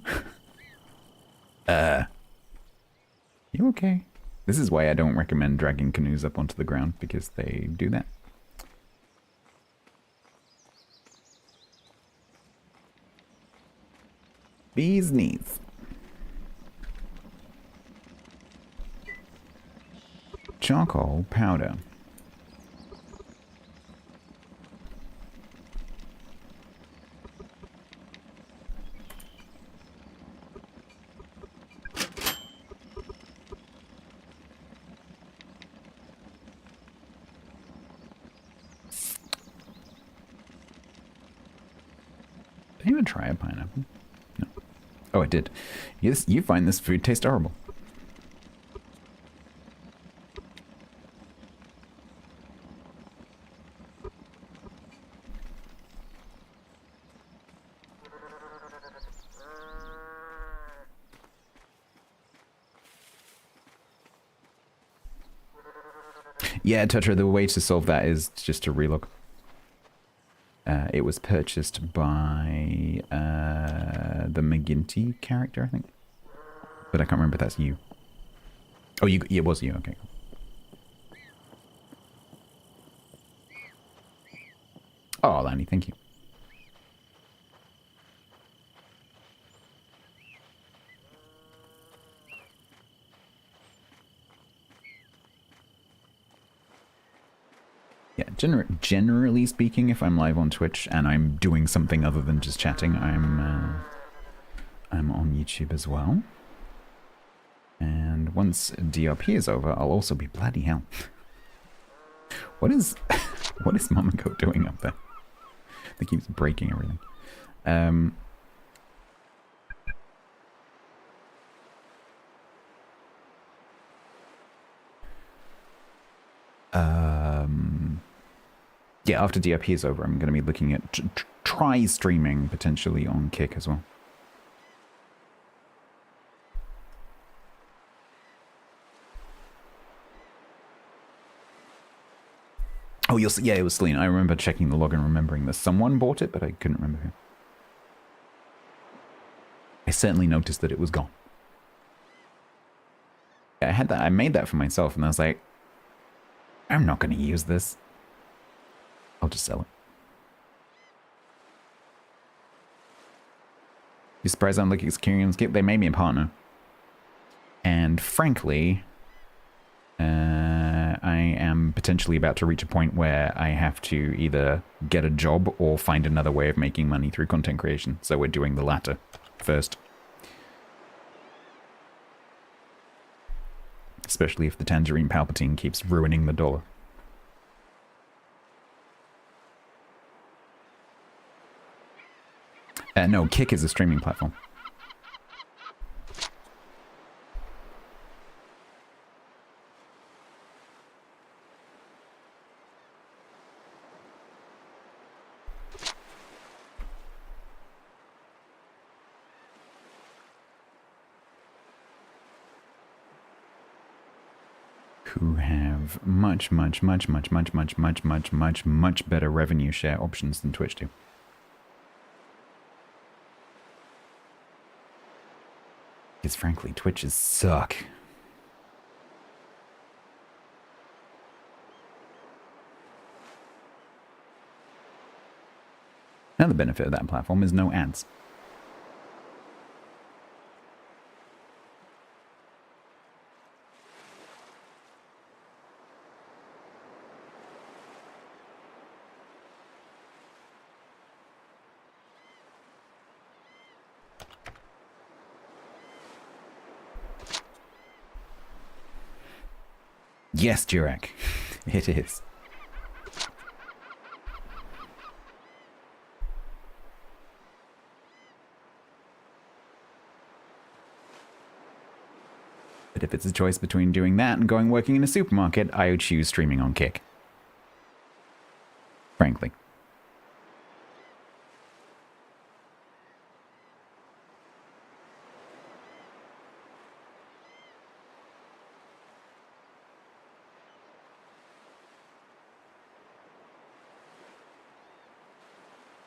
You okay? This is why I don't recommend dragging canoes up onto the ground, because they do that. Bee's knees. Charcoal powder. Did I even try a pineapple? No. Oh, I did. Yes, you find this food taste horrible. Yeah, Tetra, the way to solve that is just to relog. It was purchased by the McGinty character, I think. But I can't remember if that's you. Oh, it was you, okay. Oh, Lanny, thank you. Yeah, generally speaking, if I'm live on Twitch and I'm doing something other than just chatting, I'm on YouTube as well. And once DRP is over, I'll also be bloody hell. What is Mama Goat doing up there? They keeps breaking everything. Yeah, after DRP is over, I'm going to be looking at try streaming potentially on Kick as well. Oh, you'll see. Yeah, it was Selena. I remember checking the log and remembering that someone bought it, but I couldn't remember who. I certainly noticed that it was gone. Yeah, I had that. I made that for myself, and I was like, I'm not going to use this. I'll just sell it. You surprised I'm looking at Kyrian's Skip? They made me a partner. And frankly, I am potentially about to reach a point where I have to either get a job or find another way of making money through content creation. So we're doing the latter first. Especially if the Tangerine Palpatine keeps ruining the dollar. No, Kick is a streaming platform. Who have much better revenue share options than Twitch do. Because frankly, Twitches suck. Another benefit of that platform is no ads. Yes, Jurek, it is. But if it's a choice between doing that and going working in a supermarket, I would choose streaming on Kick. Frankly.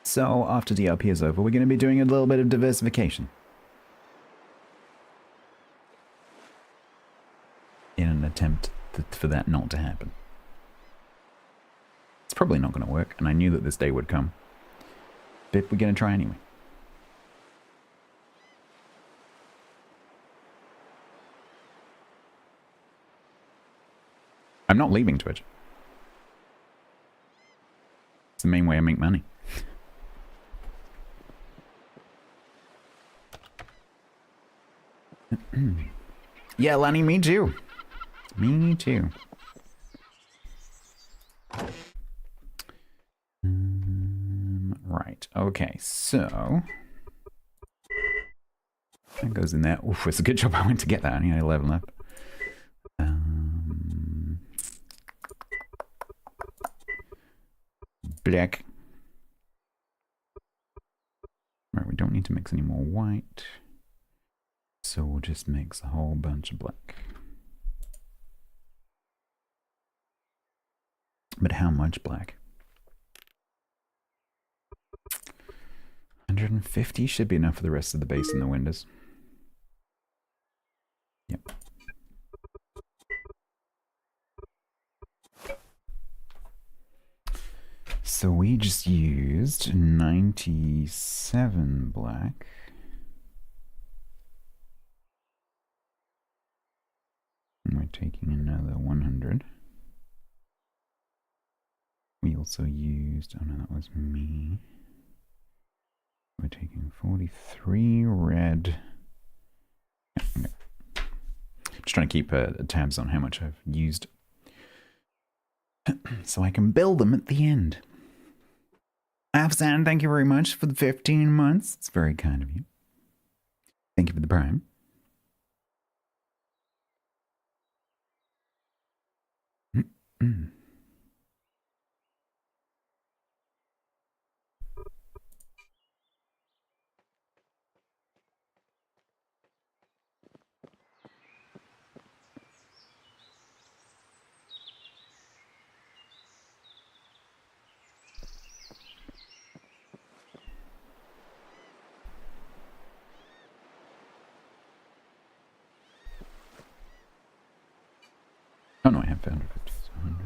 So after DLP is over, we're going to be doing a little bit of diversification. attempt for that not to happen. It's probably not going to work, and I knew that this day would come. But we're going to try anyway. I'm not leaving Twitch. It's the main way I make money. Yeah, Lanny, me too. Me too. Right, okay, so... that goes in there. Oof, it's a good job I went to get that. I only had 11 left. Black. Right, we don't need to mix any more white. So we'll just mix a whole bunch of black. But how much black? 150 should be enough for the rest of the base and the windows. Yep. So we just used 97 black. And we're taking another 100. We also used, oh no, that was me. We're taking 43 red. Yeah, okay. Just trying to keep tabs on how much I've used. So I can build them at the end. Afsan, thank you very much for the 15 months. It's very kind of you. Thank you for the prime. Oh no, I have found 50, so 100.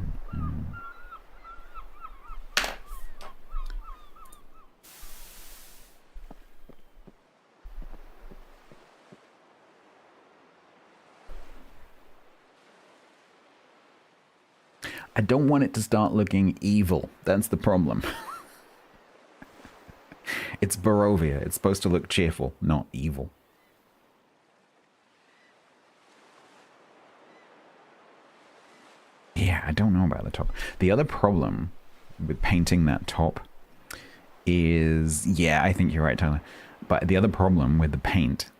I don't want it to start looking evil. That's the problem. It's Barovia. It's supposed to look cheerful, not evil. Yeah, I don't know about the top. The other problem with painting that top is... yeah, I think you're right, Tyler. But the other problem with the paint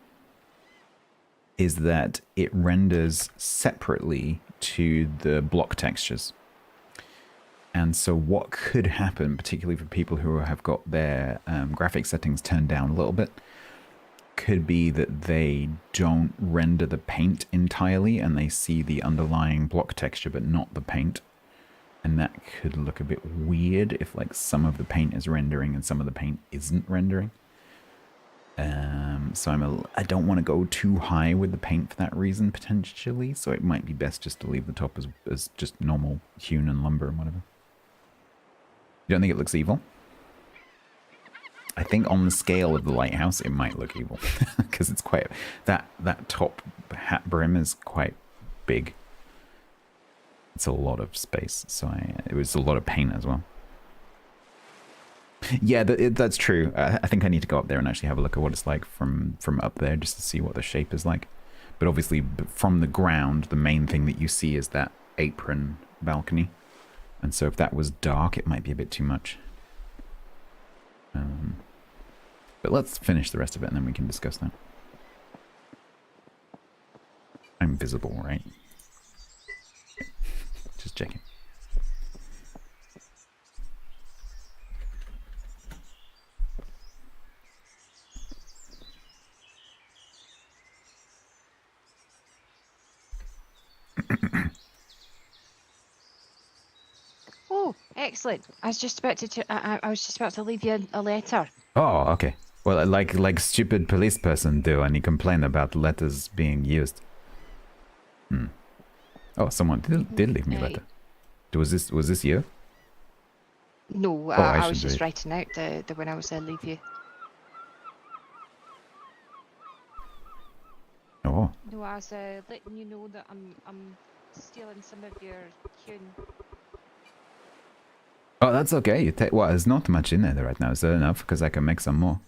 is that it renders separately to the block textures. And so what could happen, particularly for people who have got their graphic settings turned down a little bit, could be that they don't render the paint entirely and they see the underlying block texture but not the paint. And that could look a bit weird if like some of the paint is rendering and some of the paint isn't rendering. So I don't want to go too high with the paint for that reason potentially. So it might be best just to leave the top as just normal hewn and lumber and whatever. You don't think it looks evil? I think on the scale of the lighthouse, it might look evil because it's quite that top hat brim is quite big. It's a lot of space, so it was a lot of paint as well. Yeah, that's true. I think I need to go up there and actually have a look at what it's like from up there just to see what the shape is like. But obviously, from the ground, the main thing that you see is that apron balcony, and so if that was dark, it might be a bit too much. But let's finish the rest of it and then we can discuss that. I'm visible, right? Just checking. Oh, excellent! I was just about to. I was just about to leave you a letter. Oh, okay. Well, like stupid police person do, and he complained about letters being used. Oh, someone did leave me a letter. Was this you? No, Oh, I I was should just read. writing out the when I was leave you. Oh. No, I was letting you know that I'm stealing some of your tune. Oh, that's okay. You take. Well, there's not much in there right now. Is that enough? Because I can make some more.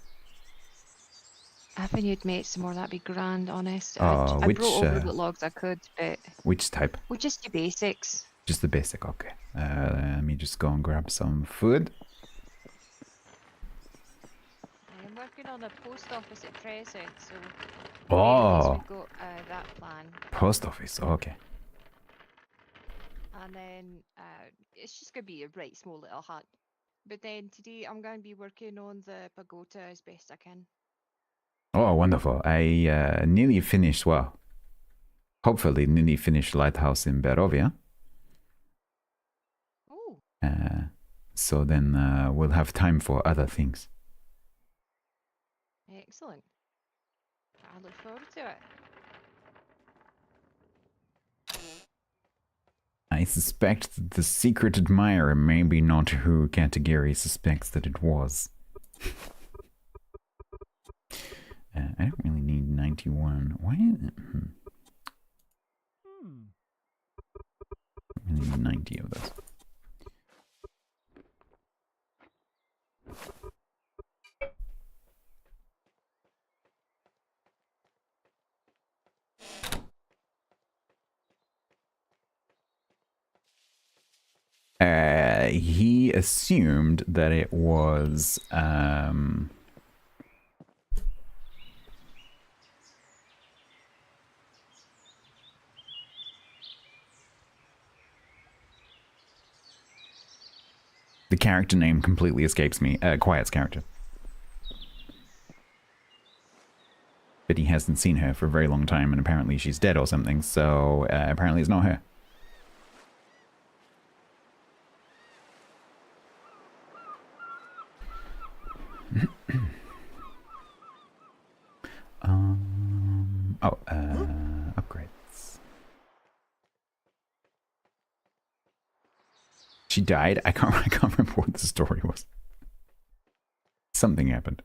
If you'd make some more, that'd be grand, honest. I Which brought over what logs I could, but... which type? Well, just your basics. Just the basic. Okay. Let me just go and grab some food. I'm working on a post office at present, so... Oh, we've got that plan. post office. Okay. And then it's just going to be a right small little hut. But then today I'm going to be working on the pagoda as best I can. Oh, wonderful. I nearly finished. Well, hopefully nearly finished lighthouse in Barovia. Oh. So then we'll have time for other things. Excellent. I look forward to it. I suspect that the secret admirer may be not who Katagiri suspects that it was. I don't really need 91. Why is it? I really need 90 of those. He assumed that it was the character name completely escapes me. Quiet's character. But he hasn't seen her for a very long time, and apparently she's dead or something, so apparently it's not her. Upgrades. She died? I can't remember what the story was. Something happened.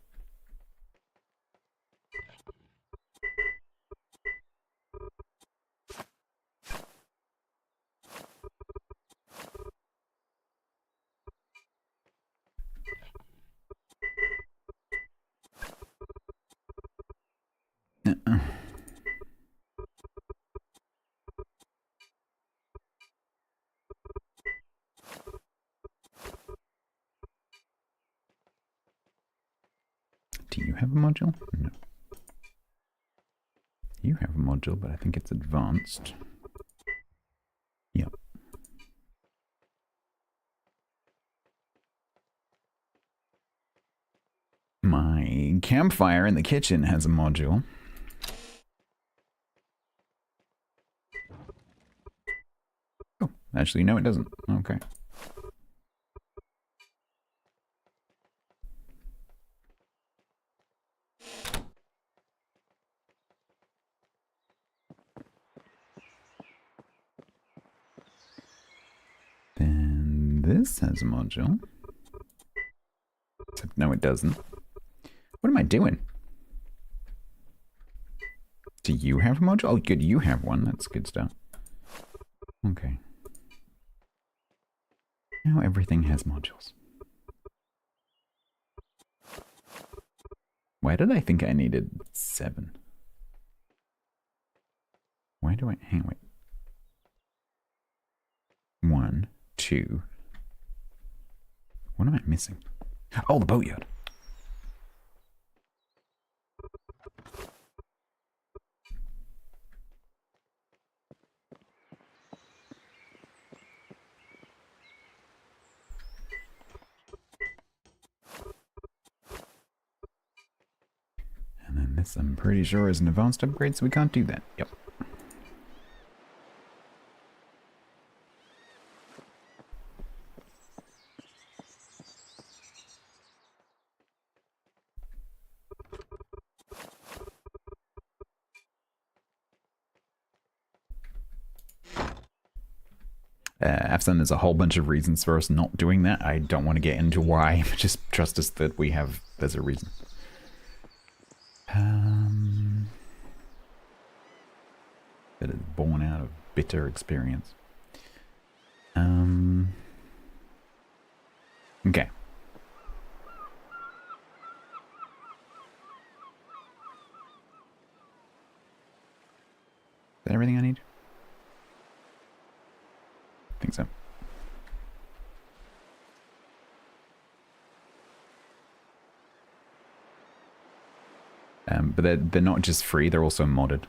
Do you have a module? No. You have a module, but I think it's advanced. Yep. My campfire in the kitchen has a module. Oh, actually, no, it doesn't. Okay. Then this has a module. Except no, it doesn't. What am I doing? Do you have a module? Oh, good, you have one. That's good stuff. Okay. Now everything has modules. Why did I think I needed 7? Why do I... Hang on, wait. 1, 2... What am I missing? Oh, the boatyard. And then this, I'm pretty sure, is an advanced upgrade, so we can't do that. Yep. laughs, and there's a whole bunch of reasons for us not doing that. I don't want to get into why. Just trust us that there's a reason. That is born out of bitter experience. Okay. Is that everything I need? I think so. But they're not just free, they're also modded.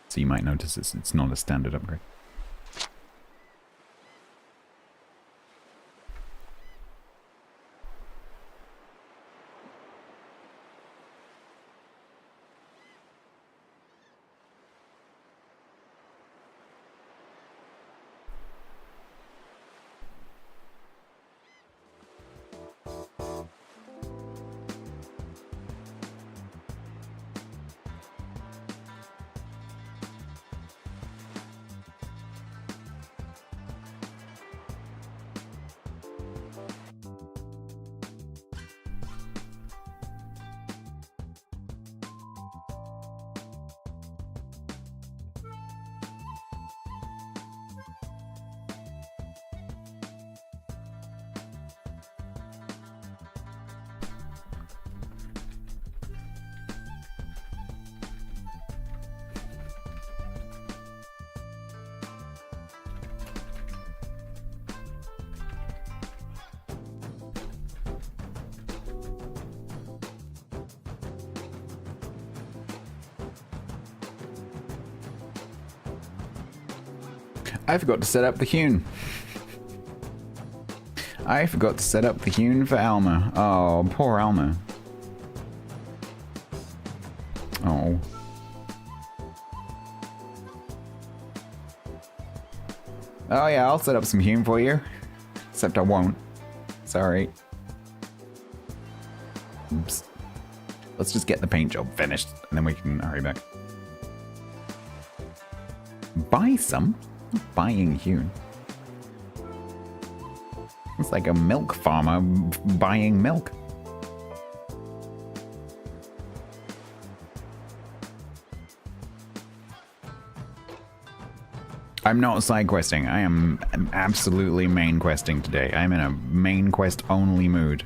So you might notice it's not a standard upgrade. I forgot to set up the hewn. I forgot to set up the hewn for Alma. Oh, poor Alma. Oh. Oh yeah, I'll set up some hewn for you. Except I won't. Sorry. Oops. Let's just get the paint job finished, and then we can hurry back. Buy some? Buying hewn. It's like a milk farmer buying milk. I'm not side questing. I am absolutely main questing today. I'm in a main quest only mood.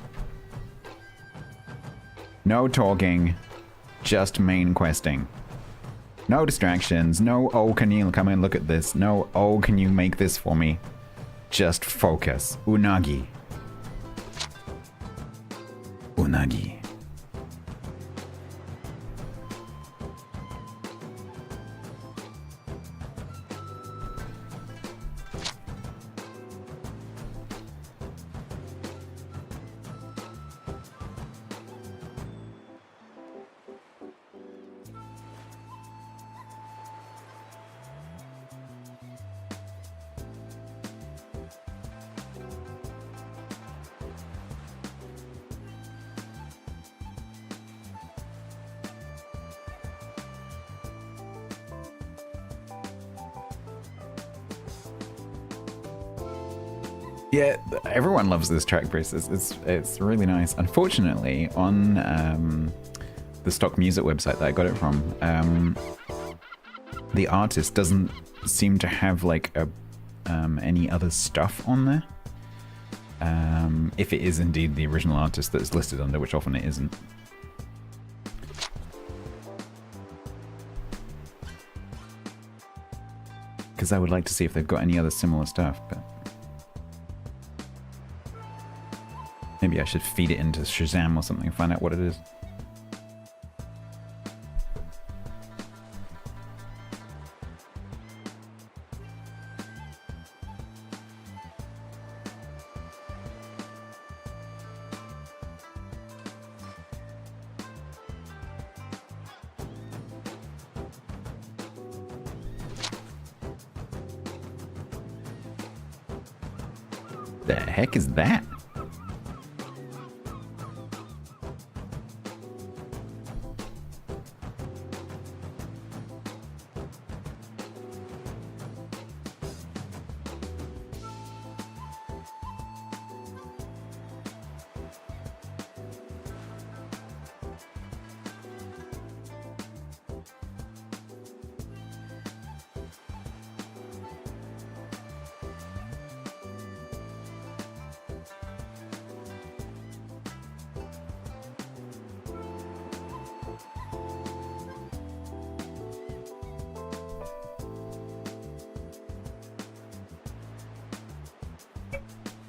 No talking, just main questing. No distractions, no, oh, can you come and look at this? No, oh, can you make this for me? Just focus. Unagi. Unagi. Yeah, everyone loves this track, Bruce. It's really nice. Unfortunately, on the stock music website that I got it from, the artist doesn't seem to have like any other stuff on there. If it is indeed the original artist that is listed under, which often it isn't. Because I would like to see if they've got any other similar stuff, but maybe I should feed it into Shazam or something and find out what it is. The heck is that?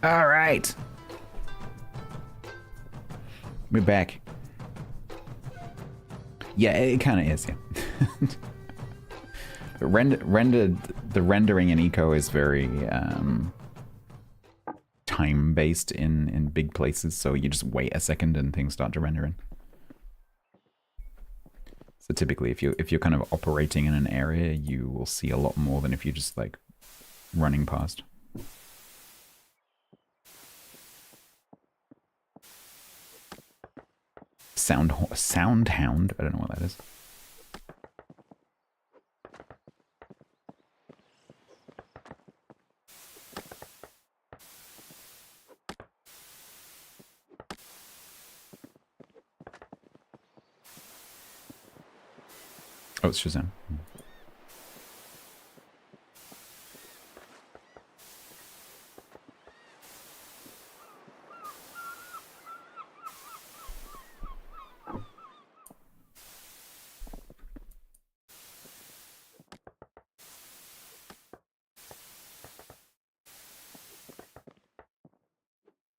All right. We're back. Yeah, it kind of is, yeah. The rendering in Eco is very time-based in big places, so you just wait a second and things start to render in. So typically, if you're kind of operating in an area, you will see a lot more than if you're just like running past. Soundhound? I don't know what that is. Oh, it's Shazam.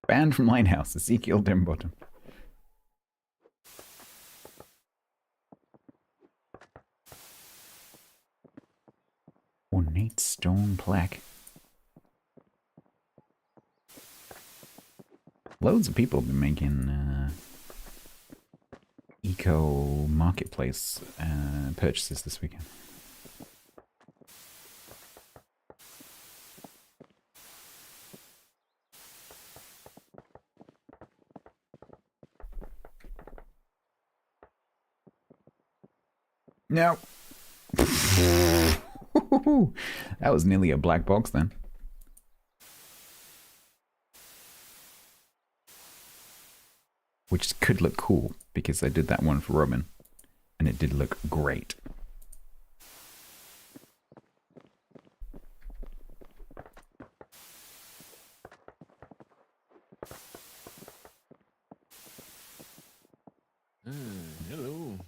Banned from Lighthouse, Ezekiel Dimworld. Ornate stone plaque. Loads of people have been making eco marketplace purchases this weekend. No. That was nearly a black box then. Which could look cool, because I did that one for Roman, and it did look great. Hello.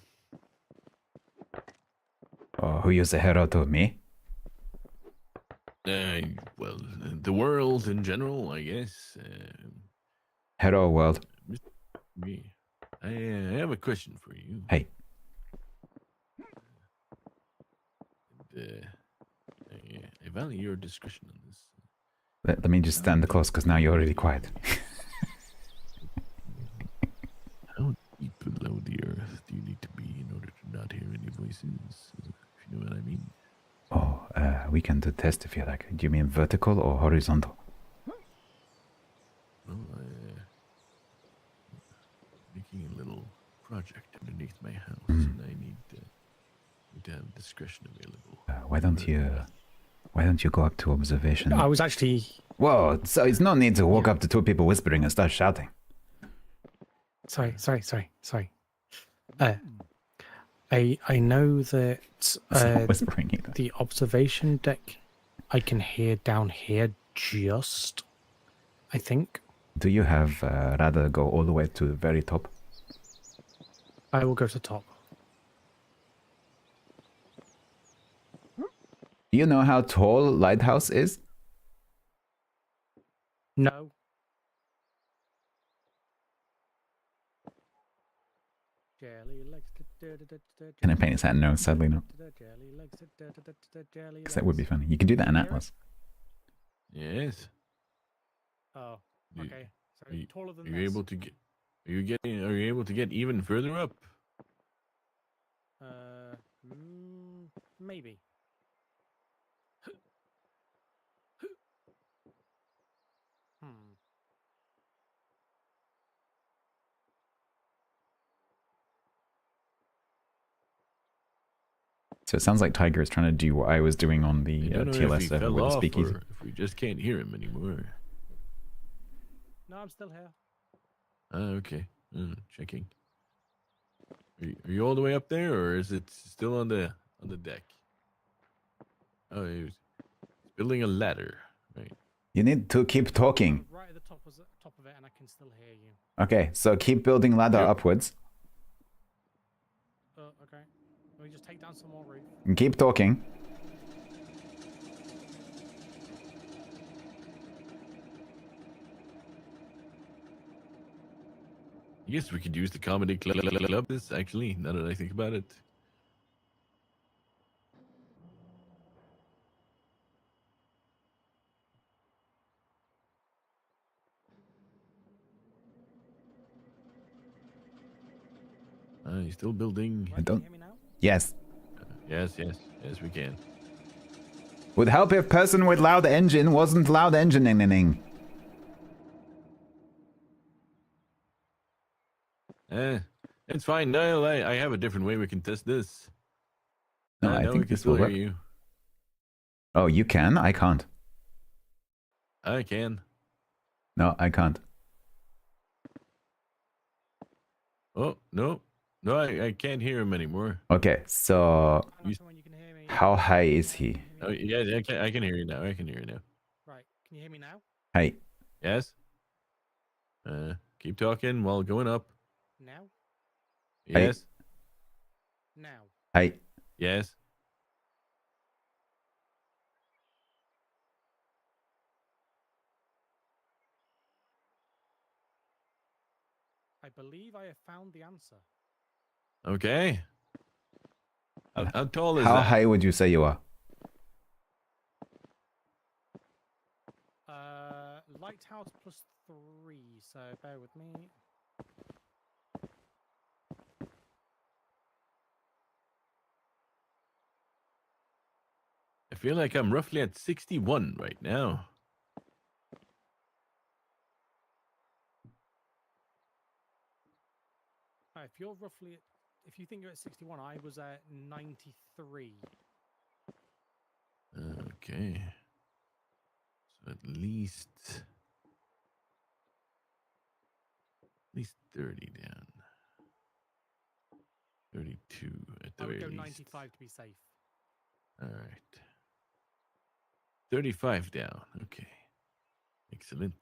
Oh, who used the hero to me? Well, the world in general, I guess. Hero world. Me. I have a question for you. Hey. I value your discretion on this. Let me just stand close, because now you're already quiet. How deep below the earth do you need to be in order to not hear any voices? If you know what I mean. Oh, we can do test if you like. Do you mean vertical or horizontal? Well, making a little project underneath my house, and I need to have discretion available. Why don't you go up to observation? I was actually... Whoa, so it's no need to walk up to two people whispering and start shouting. Sorry. I know that It's not whispering either. the observation deck I can hear down here just, I think. Do you have rather go all the way to the very top? I will go to top. Do you know how tall Lighthouse is? No. Can I paint his hat? No, sadly not. Because that would be funny. You can do that in Atlas. Yes. Oh, Do- okay. So Are you, taller than are you this. able to get? Are you able to get even further up? Maybe. So it sounds like Tiger is trying to do what I was doing on the I don't know if TLS he server fell with the off speakeasy. or if we just can't hear him anymore. No, I'm still here. Okay. Checking. Are you all the way up there, or is it still on the deck? Oh, he's building a ladder, right? You need to keep talking. I'm right at the top of it, and I can still hear you. Okay, so keep building ladder Yep. upwards. Okay. Let me just take down some more roof. And keep talking. Yes, we could use the comedy club. This actually, now that I think about it. He's still building. Right, can don't- you hear me now? Yes. Yes, we can. Would help if person with loud engine wasn't loud engineering. It's fine. No, I have a different way we can test this. No, I no, think we can this still will hear work. you. Oh, you can? I can't. I can. No, I can't. Oh, no. No, I can't hear him anymore. Okay, so I'm not sure when you can hear me. how high is he? Oh, yeah, I can hear you now. I can hear you now. Right, can you hear me now? Hey, Yes? Keep talking while going up. Now? Yes? Now. hey. Yes? I believe I have found the answer. Okay. How tall is How that? high would you say you are? Lighthouse +3, so bear with me. I feel like I'm roughly at 61 right now. If you're roughly, if you think you're at 61, I was at 93. Okay. So at least 30 down. 32 at the I would very go least. 95 to be safe. All right. 35 down. Okay. Excellent.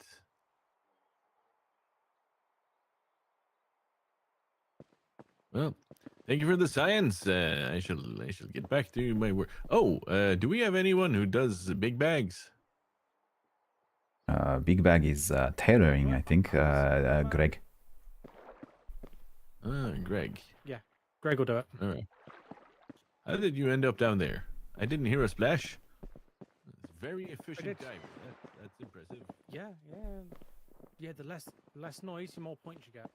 Well, thank you for the science. I shall get back to my work. Oh, do we have anyone who does big bags? Big bag is tailoring, I think. Greg. Greg. Yeah, Greg will do it. All right. How did you end up down there? I didn't hear a splash. Very efficient did. diver. That's impressive. Yeah. Yeah, the less noise, the more points you get.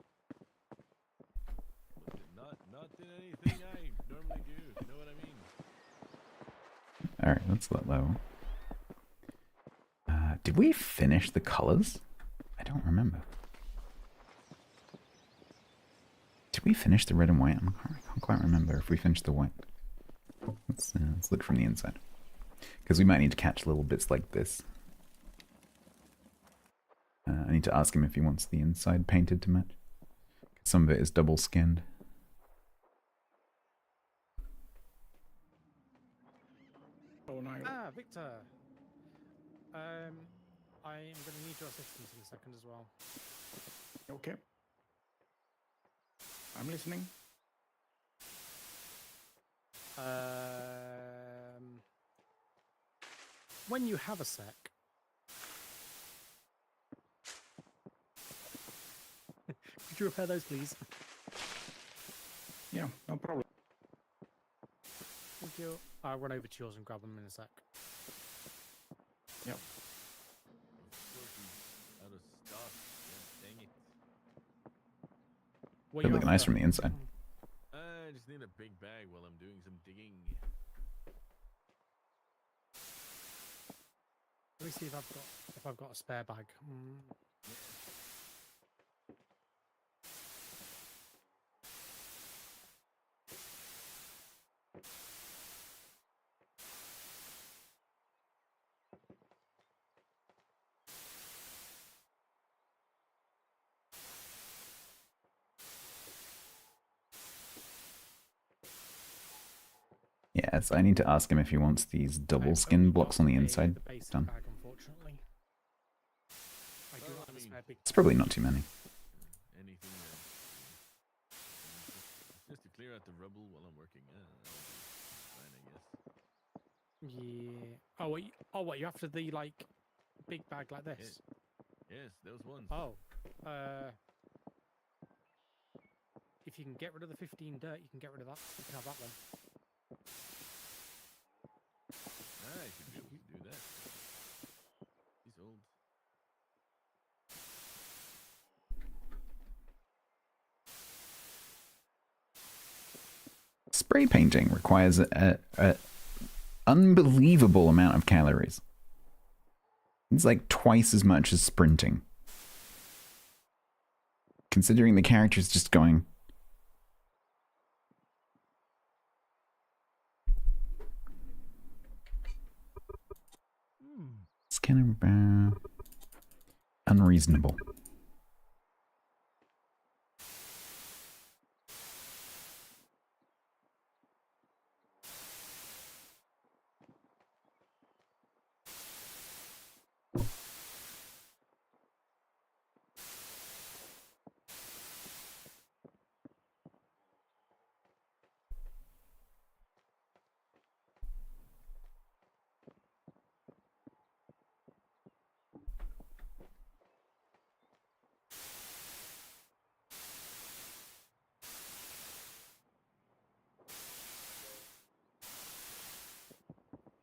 Not in anything I normally do. You know what I mean? Alright, that's that low. Did we finish the colors? I don't remember. Did we finish the red and white? I can't quite remember if we finished the white. Let's look from the inside. Because we might need to catch little bits like this. I need to ask him if he wants the inside painted to match. Some of it is double skinned. Oh, no. Ah, Victor. I am going to need your assistance in a second as well. Okay. I'm listening. When you have a sec. Could you repair those, please? Yeah, no problem. Thank you. I'll run over to yours and grab them in a sec. Yep. Out of stock. Yeah, dang it. What They you look nice after? from the inside. I just need a big bag while I'm doing some digging. Let me see if I've got a spare bag. Yeah, so I need to ask him if he wants these double I've skin only blocks got on the the inside basic done. bag, unfortunately. I do Well, have I a mean- spare big. It's probably not too many. Anything just to clear out the rubble while I'm working. Fine, I guess. Yeah. What you after the like big bag like this? Yes, those ones. Oh. if you can get rid of the 15 dirt, you can get rid of that. You can have that one. I should be able to do that. He's old. Spray painting requires a unbelievable amount of calories. It's like twice as much as sprinting. Considering the character's just going... It's kind of unreasonable.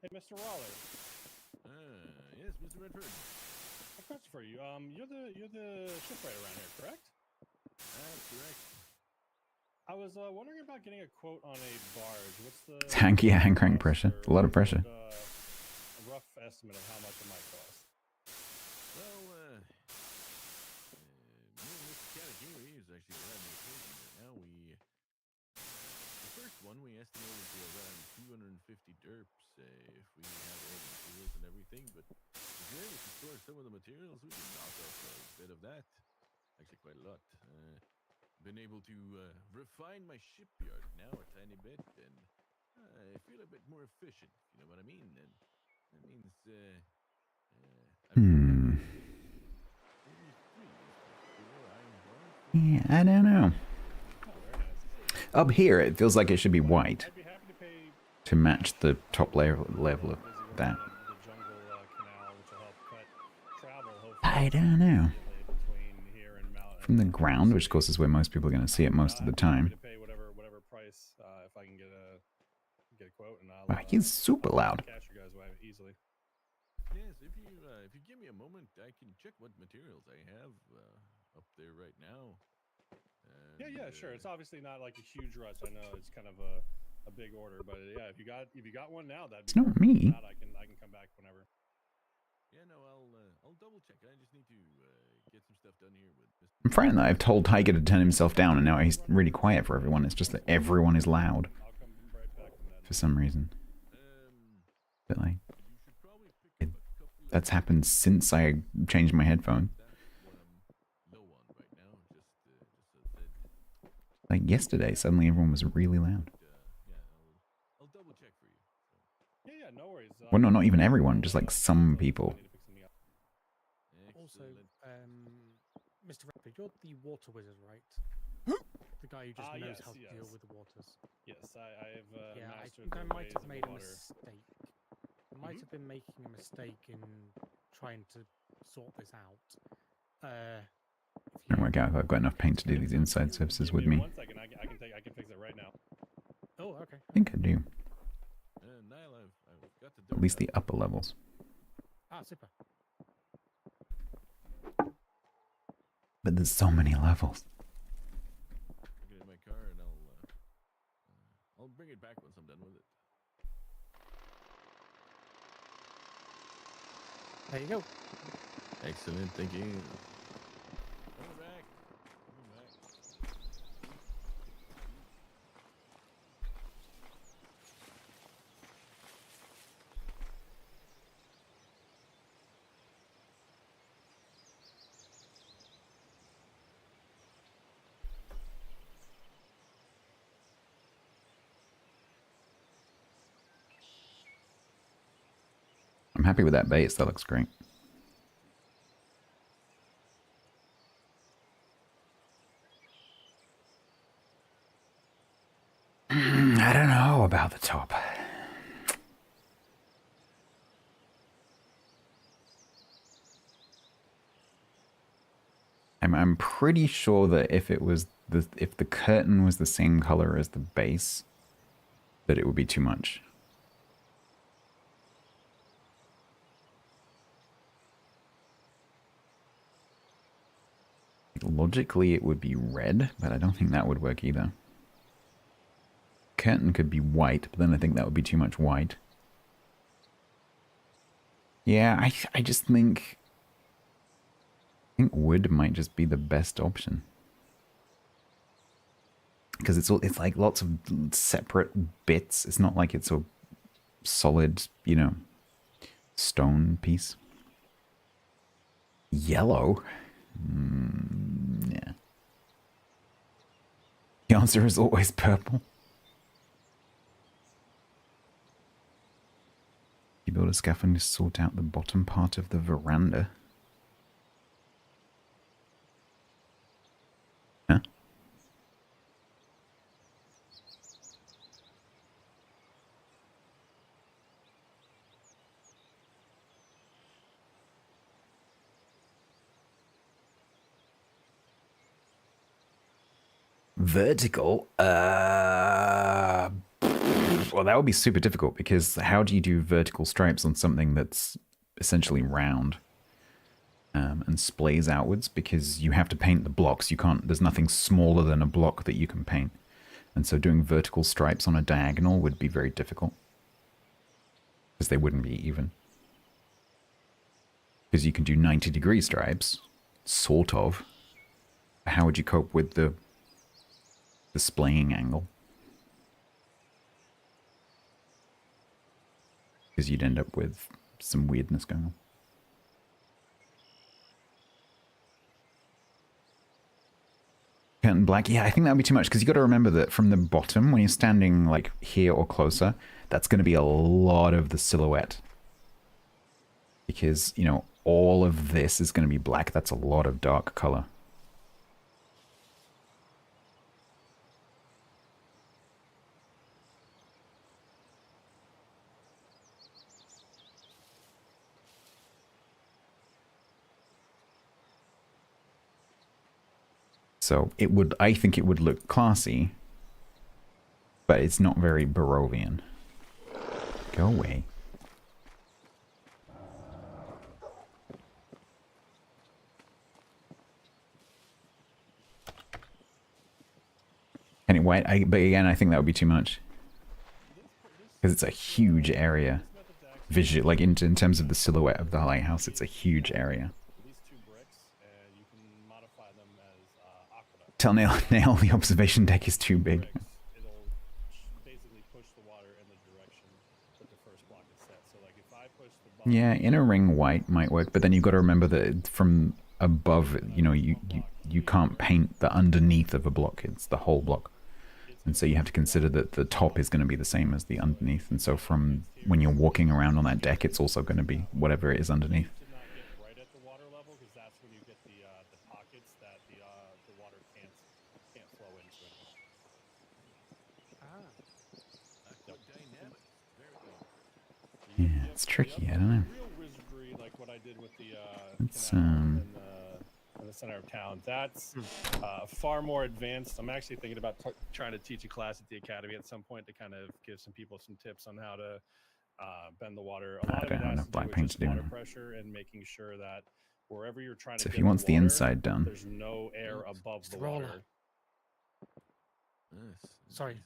Hey, Mr. Waller. Yes, Mr. Redford. A question for you. You're the shipwright around here, correct? That's correct. I was wondering about getting a quote on a barge. What's the It's hand crank pressure. A lot of pressure. A rough estimate of how much it might cost. Well, me and Mr. Katagiri is actually around the occasion right now. The first one we estimated to around 250 derps if we have all the materials and everything, but if you're able to store some of the materials, we can knock off a bit of that. Actually, quite a lot. Been able to refine my shipyard now a tiny bit, and I feel a bit more efficient, you know what I mean? And that means, Yeah, I don't know. Up here, it feels like it should be white I'd be happy to pay to match the top level of that. the jungle canal, which will help cut travel, hopefully, I don't know. between here and Mount. From the ground, which of course is where most people are going to see it most of the time. To pay whatever price if I can get a quote, and I'll. Wow, he's super loud. Cash you guys away easily. yes, if you give me a moment, I can check what materials I have up there right now. Yeah, sure. It's obviously not like a huge rush. I know it's kind of a big order, but yeah, if you got one now, that'd be It's not perfect. me. If not, I can come back whenever. Yeah, no, I'll double check. I just need to get some stuff done here with Mr. I'm frightened that I've told Tiger to turn himself down and now he's really quiet for everyone. It's just that everyone is loud I'll come right back from that. for some reason. But like, You should probably pick up a couple of that's happened since I changed my headphone. that's what I'm low on right now. Just so that Like yesterday, suddenly everyone was really loud. yeah, I'll double check for you. So. Yeah, no worries. Well, no, not even everyone, just like some people. Also, Excellent. Mr. Redford, you're the water wizard, right? The guy who just knows Yes, how to deal yes. with the waters. Yes, I've Yeah, I mastered think I the might ways have of made the a water. mistake. I might have been making a mistake in trying to sort this out. Don't work out if I've got enough paint to do these inside surfaces Give with me. 1 second. I can fix it right now. Oh, okay. I think I do. Niall, I've got the At least the upper levels. Ah, super. But there's so many levels. Get in my car and I'll bring it back once I'm done with it. There you go. Excellent, thank you. Coming back. Coming back. I'm happy with that base. That looks great. I don't know about the top. I'm pretty sure that if it was if the curtain was the same color as the base, that it would be too much. Logically, it would be red, but I don't think that would work either. Curtain could be white, but then I think that would be too much white. Yeah, I just think wood might just be the best option. Because it's like lots of separate bits. It's not like it's a solid, you know, stone piece. Yellow? Yeah. The answer is always purple. You build a scaffolding to sort out the bottom part of the veranda. Huh? Vertical? Well, that would be super difficult because how do you do vertical stripes on something that's essentially round and splays outwards? Because you have to paint the blocks. You can't. There's nothing smaller than a block that you can paint, and so doing vertical stripes on a diagonal would be very difficult because they wouldn't be even. Because you can do 90-degree stripes, sort of. How would you cope with the splaying angle? Because you'd end up with some weirdness going on. Curtain black, yeah, I think that would be too much because you got to remember that from the bottom, when you're standing like here or closer, that's going to be a lot of the silhouette. Because, you know, all of this is going to be black. That's a lot of dark color. So it would, I think it would look classy, but it's not very Barovian. Go away. Anyway, but again, I think that would be too much. Because it's a huge area. Visual, like in terms of the silhouette of the lighthouse, it's a huge area. Tell Nail the observation deck is too big. It'll basically push the water in the direction that the first block is set. So like if I push the bottom, Yeah, inner ring white might work, but then you've got to remember that from above, you know, you can't paint the underneath of a block. It's the whole block. And so you have to consider that the top is going to be the same as the underneath. And so from when you're walking around on that deck, it's also going to be whatever it is underneath. to not get right at the water level because that's when you get the pockets that the water can't flow into it. Yeah, it's tricky. I don't know. Real wizardry, like what I did with the It's canal in the center of town. That's far more advanced. I'm actually thinking about trying to teach a class at the academy at some point to kind of give some people some tips on how to bend the water. A lot of it has to do with just water pressure and making sure that wherever you're trying to So if get he wants the water, inside done, there's no air above the water. Yes, Sorry.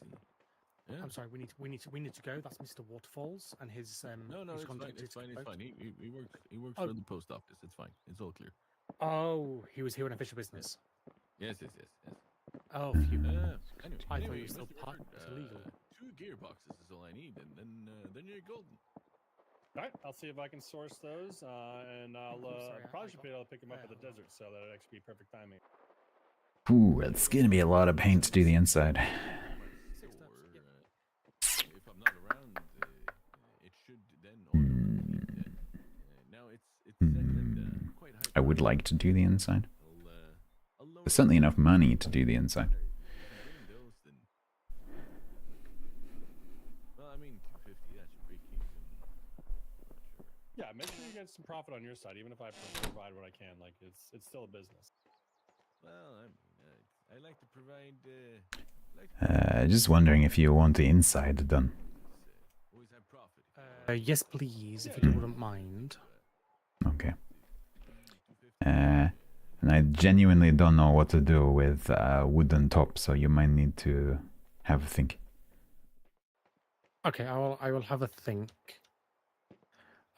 Yeah. I'm sorry. We need to go. That's Mr. Waterfalls and his No, his it's fine. contact It's fine. It's boat. fine. He works Oh. for the post office. It's fine. It's all clear. Oh, he was here on official business. Yes. Oh, phew. Anyway, I thought you were still Mr. part. Richard, It's illegal. 2 gearboxes is all I need, and then you're golden. All right, I'll see if I can source those, and I'll sorry, probably I should be able to pick them up at the hold on. desert, so that'd actually be perfect timing. ooh, it's going to be a lot of paint to do the inside. If I'm not around, it should then automatically. Now it's set at quite high. I would like to do the inside. I'll lower There's certainly enough money to do the inside. Well, I mean, 250. That should break even. Not sure. Yeah, make sure you get some profit on your side, even if I provide what I can. Like it's still a business. Well, I mean, I like to provide. Just wondering if you want the inside done. Always have profit. Yes, please, if you wouldn't mind. Okay. And I genuinely don't know what to do with wooden top, so you might need to have a think. Okay, I will have a think.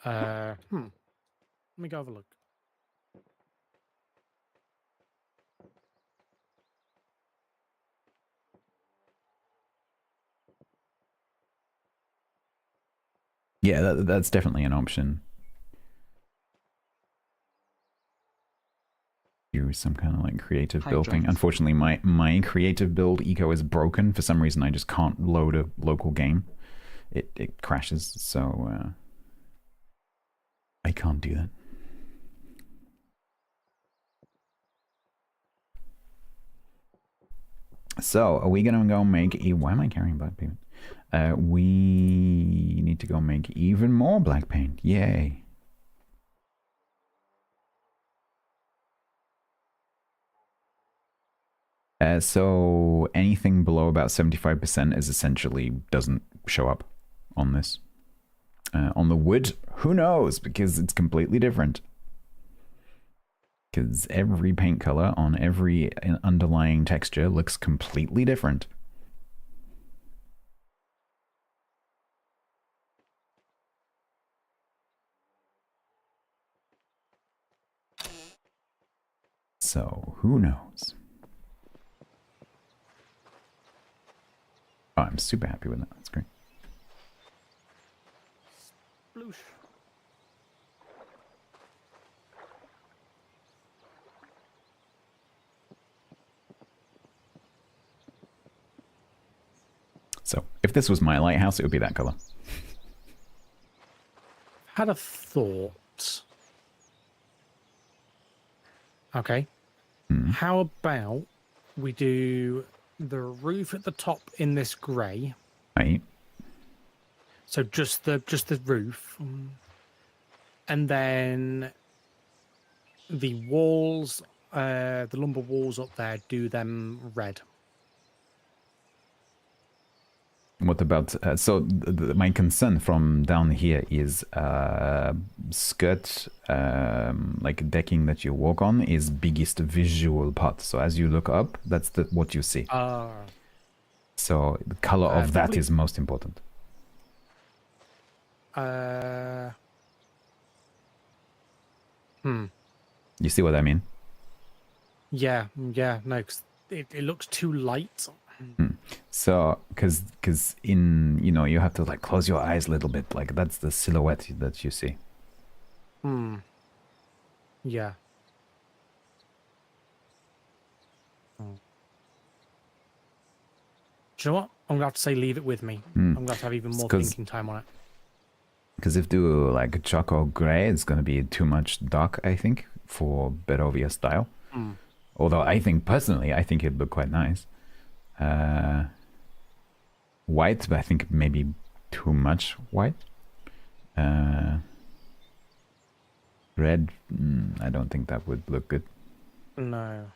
Let me go have a look. Yeah, that's definitely an option. Use some kind of like creative build thing. Unfortunately, my creative build eco is broken. For some reason, I just can't load a local game. It crashes, so I can't do that. So, are we gonna go make a... Why am I carrying black paint? We need to go make even more black paint. Yay. So anything below about 75% is essentially doesn't show up on this. On the wood, who knows? Because it's completely different. Because every paint color on every underlying texture looks completely different. So, who knows? Oh, I'm super happy with that. That's great. Sploosh. So, if this was my lighthouse, it would be that color. Had a thought. Okay. How about we do the roof at the top in this grey? Right. So just the roof, and then the walls, the lumber walls up there, do them red. What about... so, my concern from down here is skirt, like decking that you walk on, is biggest visual part. So as you look up, that's what you see. So the color of that is most important. You see what I mean? Yeah, no, 'cause it looks too light. So, because in, you know, you have to like close your eyes a little bit, like that's the silhouette that you see. Yeah. Do you know what? I'm going to have to say leave it with me. I'm going to have even more thinking time on it. Because if do like charcoal gray, it's going to be too much dark, I think, for Berovia style. Although I think, personally, I think it'd look quite nice. White, but I think maybe too much white. Red, I don't think that would look good. No.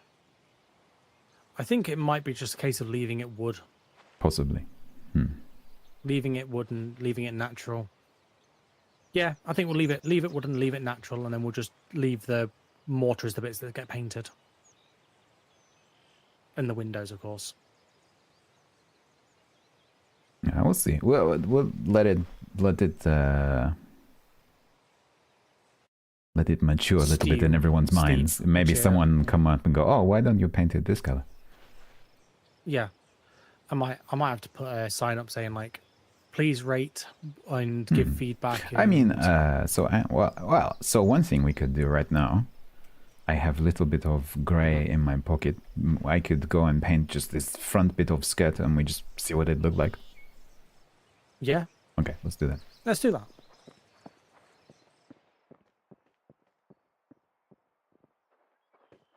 I think it might be just a case of leaving it wood. Possibly. Leaving it wood and leaving it natural. Yeah, I think we'll leave it wood and leave it natural, and then we'll just leave the mortar as the bits that get painted. And the windows, of course. Yeah, we'll see. We'll let it mature a little bit in everyone's minds. Maybe someone come up and go, "Oh, why don't you paint it this color?" Yeah, I might have to put a sign up saying like, "Please rate and give feedback." I mean, so one thing we could do right now, I have a little bit of gray in my pocket. I could go and paint just this front bit of skirt, and we just see what it looked like. Yeah. Okay, let's do that. Let's do that.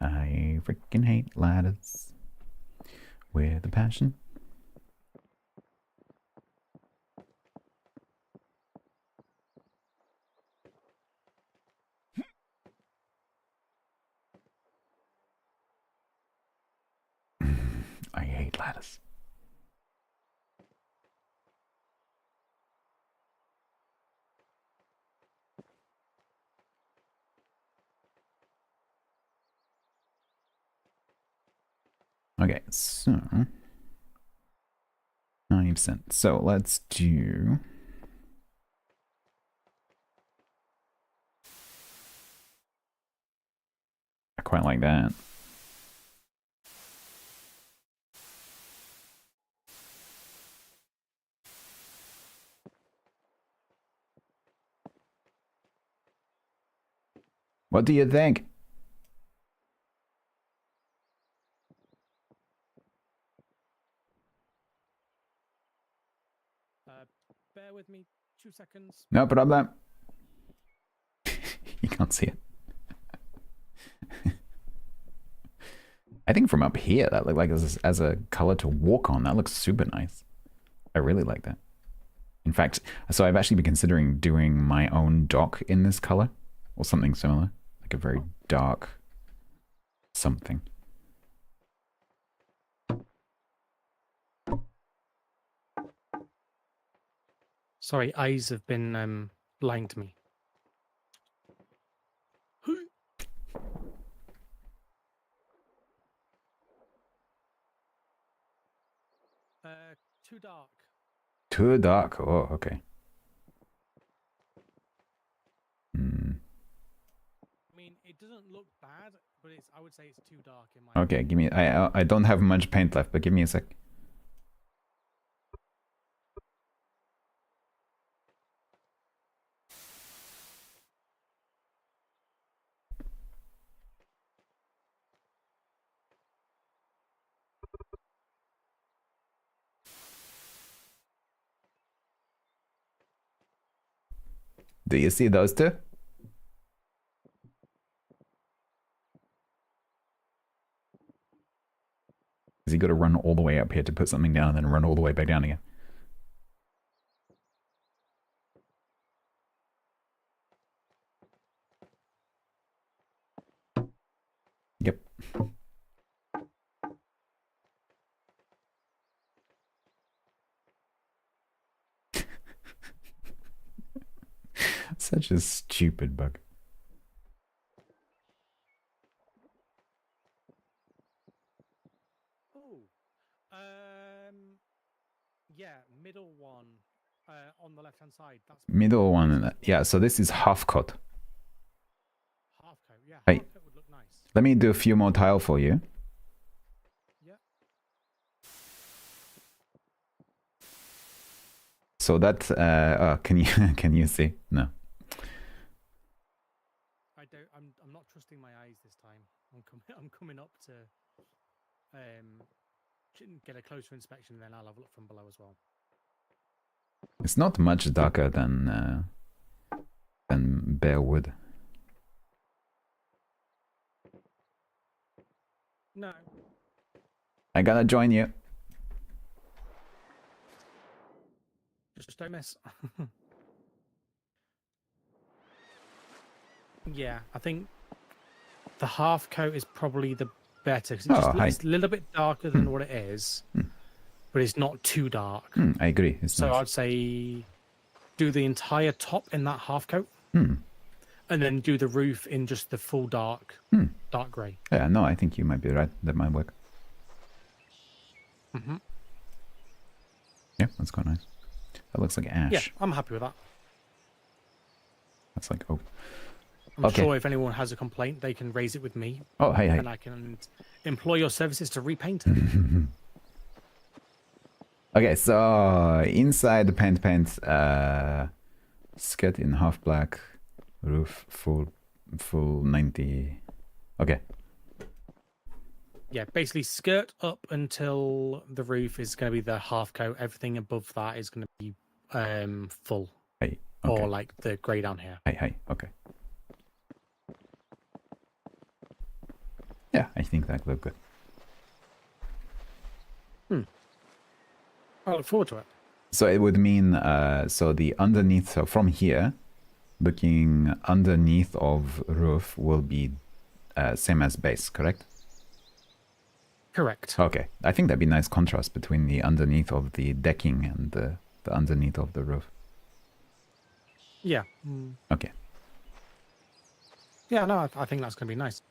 I freaking hate ladders with a passion. paint ladders. Okay, so 90%. So let's do. I quite like that. What do you think? Bear with me 2 seconds. No problem. You can't see it. I think from up here, that looked like as a color to walk on. That looks super nice. I really like that. In fact, so I've actually been considering doing my own dock in this color or something similar, like a very dark something. Sorry, eyes have been lying to me. Too dark. Too dark. Oh, okay. Hmm. I mean, it doesn't look bad, but I would say it's too dark in my. Okay, give me. I don't have much paint left, but give me a sec. Do you see those two? Is he got to run all the way up here to put something down and then run all the way back down again? Yep. Such a stupid bug. Oh, yeah, middle one on the left-hand side. That's Middle one. Yeah, so this is half coat. half coat. Yeah, Hey. half coat would look nice. Let me do a few more tile for you. Yeah. So that can you can you see? No. I'm not trusting my eyes this time. I'm coming up to get a closer inspection, then I'll have a look from below as well. It's not much darker than bare wood. No. I gotta join you. Just don't miss. Yeah, I think the half coat is probably the better because it's a little bit darker than what it is, but it's not too dark. I agree. It's So nice. I'd say do the entire top in that half coat, and then do the roof in just the full dark grey. Yeah, no, I think you might be right. That might work. Mm-hmm. Yeah, that's quite nice. That looks like ash. Yeah, I'm happy with that. That's like, oh. I'm Okay. sure if anyone has a complaint, they can raise it with me, Oh, hey, hey. and I can employ your services to repaint it. Okay, so inside the paint, skirt in half black, roof full 90. Okay. Yeah, basically skirt up until the roof is going to be the half coat. Everything above that is going to be full, Hey. Okay. or like the grey down here. Hey, hey. Okay. Yeah, I think that looked good. I look forward to it. So it would mean, so the underneath, so from here, looking underneath of roof will be same as base, correct? Correct. Okay, I think that'd be nice contrast between the underneath of the decking and the underneath of the roof. Yeah. Okay. Yeah, no, I think that's going to be nice.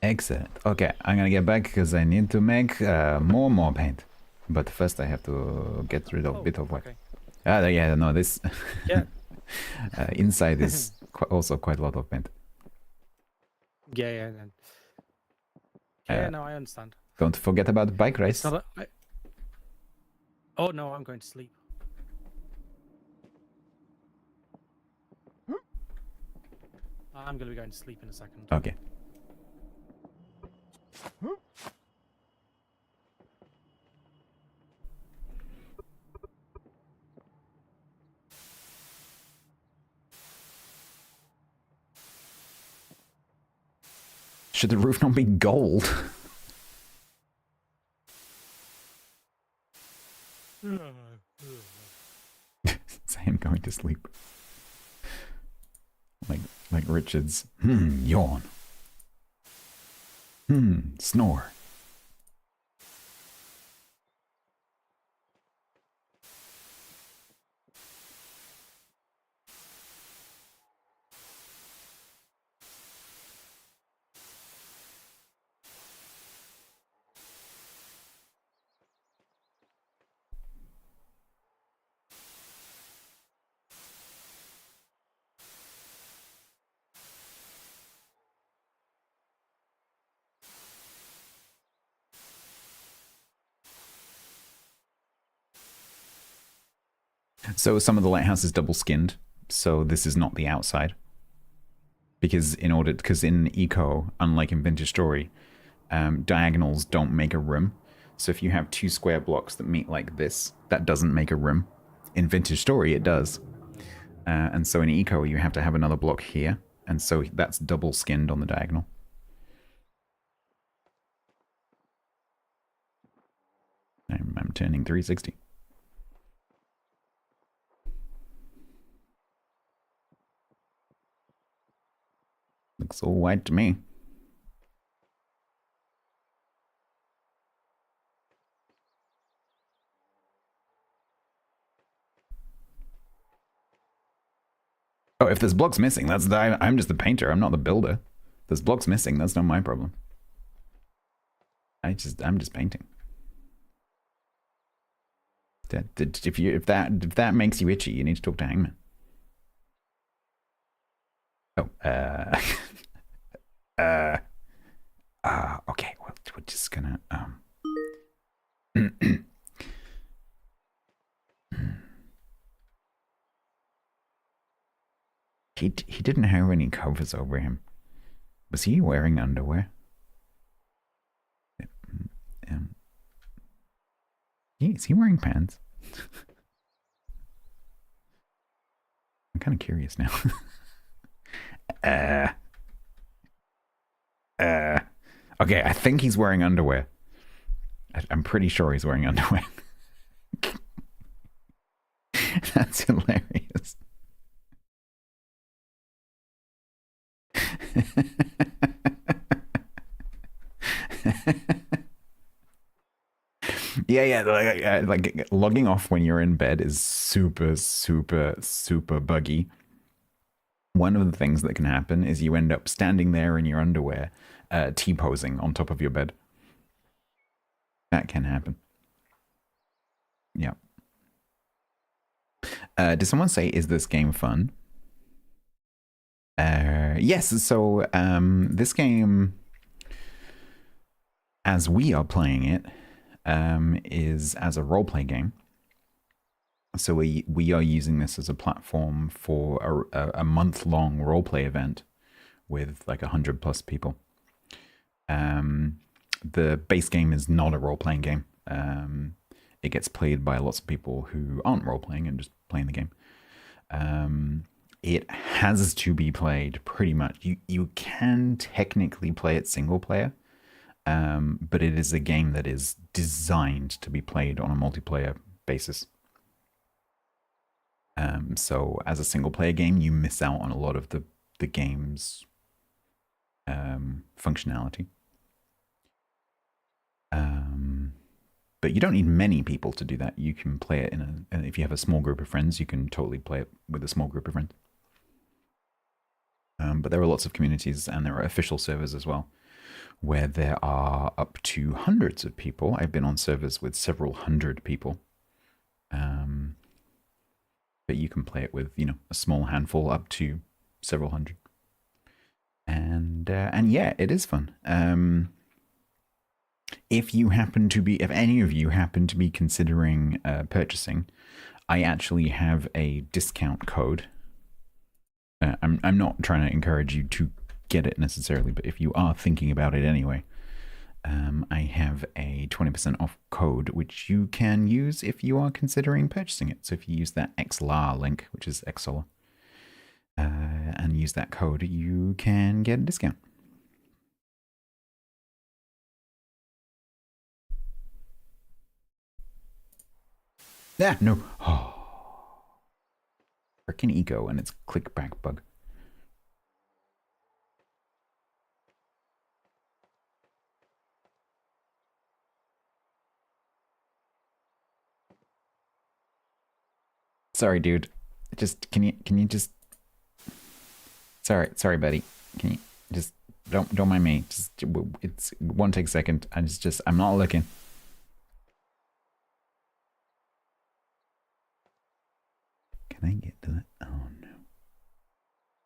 Excellent. Okay, I'm gonna get back because I need to make more paint. But first I have to get rid of a bit of white. Okay. Yeah, no, this Yeah. inside is also quite a lot of paint. Yeah. Yeah, no, I understand. Don't forget about the bike race. It's not Oh, no, I'm going to sleep. I'm going to be going to sleep in a second. Okay. Should the roof not be gold? Same going to sleep. Like Richard's. Yawn. Snore. So some of the lighthouse is double skinned, so this is not the outside. Because in Eco, unlike in Vintage Story, diagonals don't make a room. So if you have two square blocks that meet like this, that doesn't make a room. In Vintage Story, it does. And so in Eco, you have to have another block here, and so that's double skinned on the diagonal. I'm turning 360. Looks all white to me. Oh, if there's blocks missing, I'm just the painter. I'm not the builder. If there's blocks missing, that's not my problem. I'm just painting. If that makes you itchy, you need to talk to Hangman. Oh, okay. Well, we're just gonna He didn't have any covers over him. Was he wearing underwear? Is he wearing pants? I'm kind of curious now. Okay, I think he's wearing underwear. I'm pretty sure he's wearing underwear. That's hilarious. Yeah. Like logging off when you're in bed is super buggy. One of the things that can happen is you end up standing there in your underwear, T-posing on top of your bed. That can happen. Yeah. Did someone say, is this game fun? Yes, so this game, as we are playing it, is as a roleplay game. So we are using this as a platform for a month-long roleplay event with like 100+ people. The base game is not a role-playing game. It gets played by lots of people who aren't role-playing and just playing the game. It has to be played pretty much. You can technically play it single player, but it is a game that is designed to be played on a multiplayer basis. So as a single player game, you miss out on a lot of the game's functionality. But you don't need many people to do that. You can play it if you have a small group of friends, you can totally play it with a small group of friends. But there are lots of communities, and there are official servers as well, where there are up to hundreds of people. I've been on servers with several hundred people. But you can play it with, a small handful up to several hundred. And yeah, it is fun. If any of you happen to be considering purchasing, I actually have a discount code. I'm not trying to encourage you to get it necessarily, but if you are thinking about it anyway, I have a 20% off code which you can use if you are considering purchasing it. So if you use that XLAR link, which is XSolar, and use that code, you can get a discount. Yeah, no. Oh. Frickin' Eco and its click back bug. Sorry, dude. Can you just Sorry, buddy. Can you just don't mind me. It won't take a second. I'm not looking. Can I get to that? Oh no.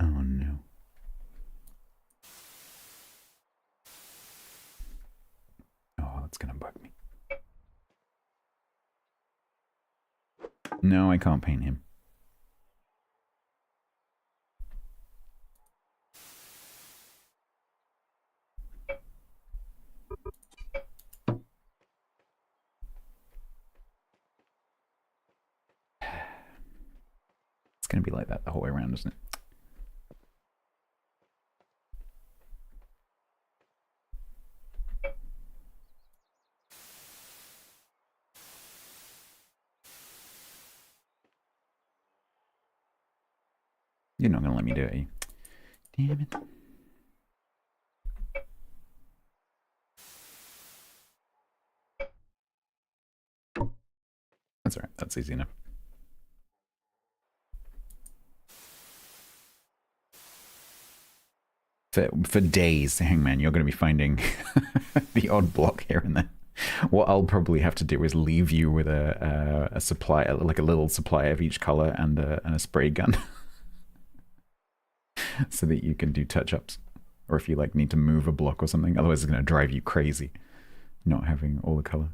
Oh no. Oh, that's gonna bug me. No, I can't paint him. It's gonna be like that the whole way around, isn't it? You're not gonna let me do it, are you? Damn it. That's alright, that's easy enough. For days, Hangman, you're going to be finding the odd block here and there. What I'll probably have to do is leave you with a supply, like a little supply of each color and a spray gun, so that you can do touch-ups, or if you need to move a block or something. Otherwise, it's going to drive you crazy not having all the color.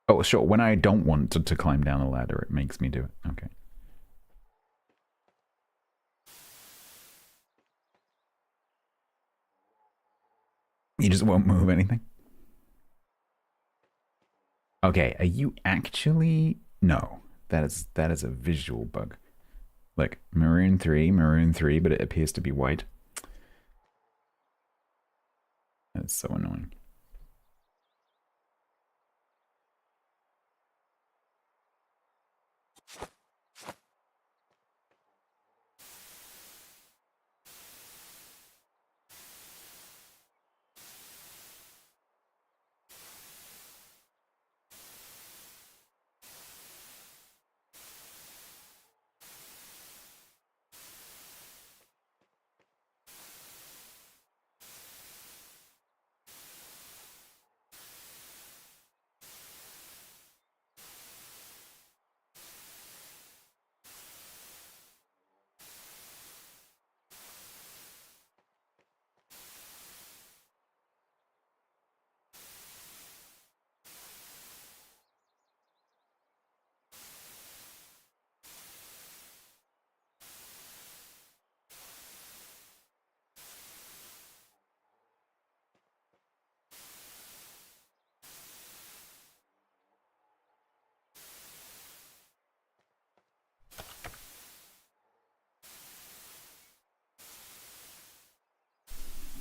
Oh, sure. When I don't want to climb down a ladder, it makes me do it. Okay. You just won't move anything? Okay, are you actually... No, that is a visual bug. Like, maroon 3, but it appears to be white. That's so annoying.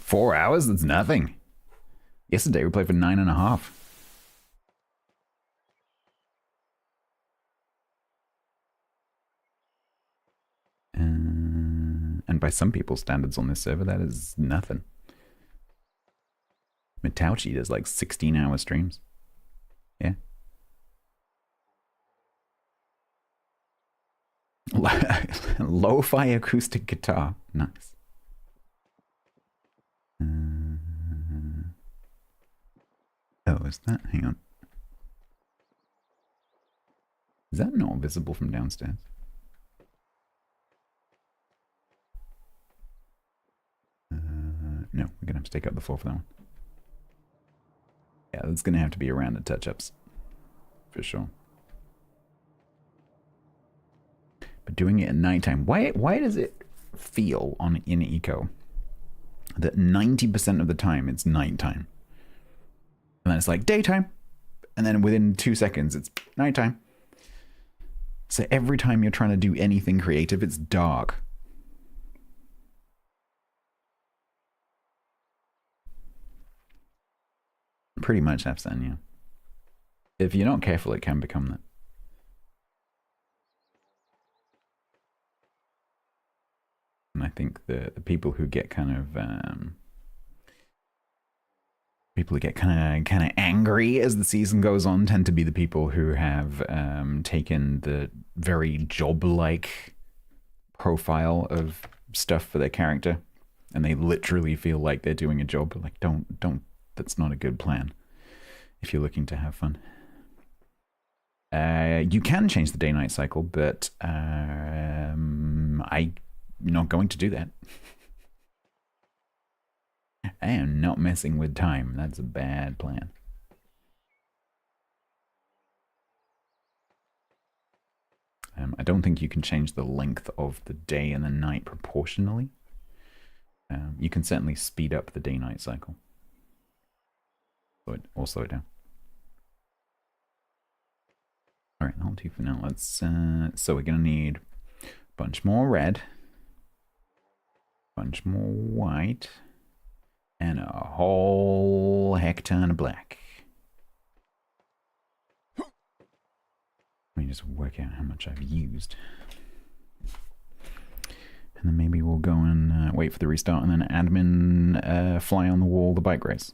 Four hours? That's nothing. Yesterday we played for 9.5. And by some people's standards on this server, that is nothing. Mitauchi does like 16-hour streams. Yeah. Lo-fi acoustic guitar. Nice. Oh, is that? Hang on. Is that not visible from downstairs? No, we're gonna have to take up the floor for that one. Yeah, that's gonna have to be around the touch-ups. For sure. But doing it at nighttime, why does it feel in Eco that 90% of the time it's nighttime? And then it's like daytime. And then within 2 seconds it's nighttime. So every time you're trying to do anything creative, it's dark. Pretty much Afsan, yeah. If you're not careful, it can become that. And I think the people who get kind of angry as the season goes on tend to be the people who have taken the very job-like profile of stuff for their character, and they literally feel like they're doing a job. Like, don't. That's not a good plan if you're looking to have fun. You can change the day-night cycle, but I'm not going to do that. I am not messing with time. That's a bad plan. I don't think you can change the length of the day and the night proportionally. You can certainly speed up the day-night cycle. Or slow it down. All right, that'll do for now. Let's. So we're gonna need a bunch more red, bunch more white, and a whole heck ton of black. Let me just work out how much I've used. And then maybe we'll go and wait for the restart and then admin fly on the wall the bike race.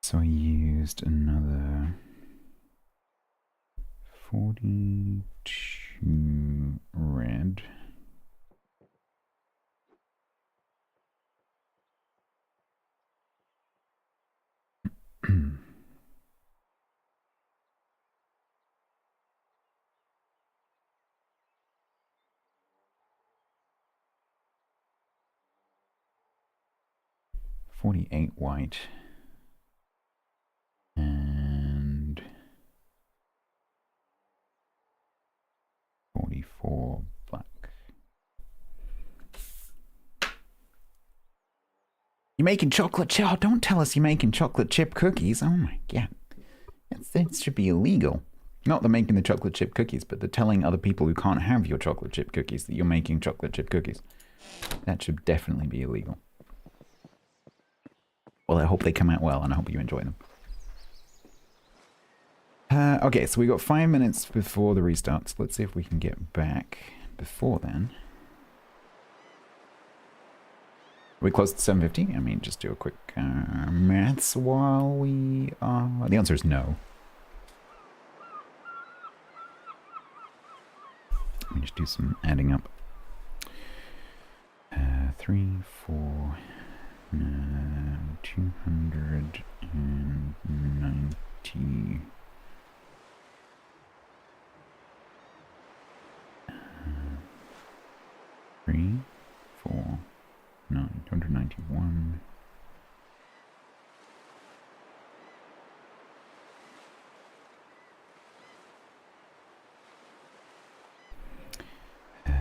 So I used another 42 red. $48 white. And 44 black. You're making chocolate chip? Oh, don't tell us you're making chocolate chip cookies. Oh my god. That should be illegal. Not the making the chocolate chip cookies, but the telling other people who can't have your chocolate chip cookies that you're making chocolate chip cookies. That should definitely be illegal. Well, I hope they come out well, and I hope you enjoy them. Okay, so we got 5 minutes before the restart, so let's see if we can get back before then. Are we close to 7:50? I mean, just do a quick maths while we are... The answer is no. Let me just do some adding up. 3, 4... 290... 3, 4, 9, 291. Uh,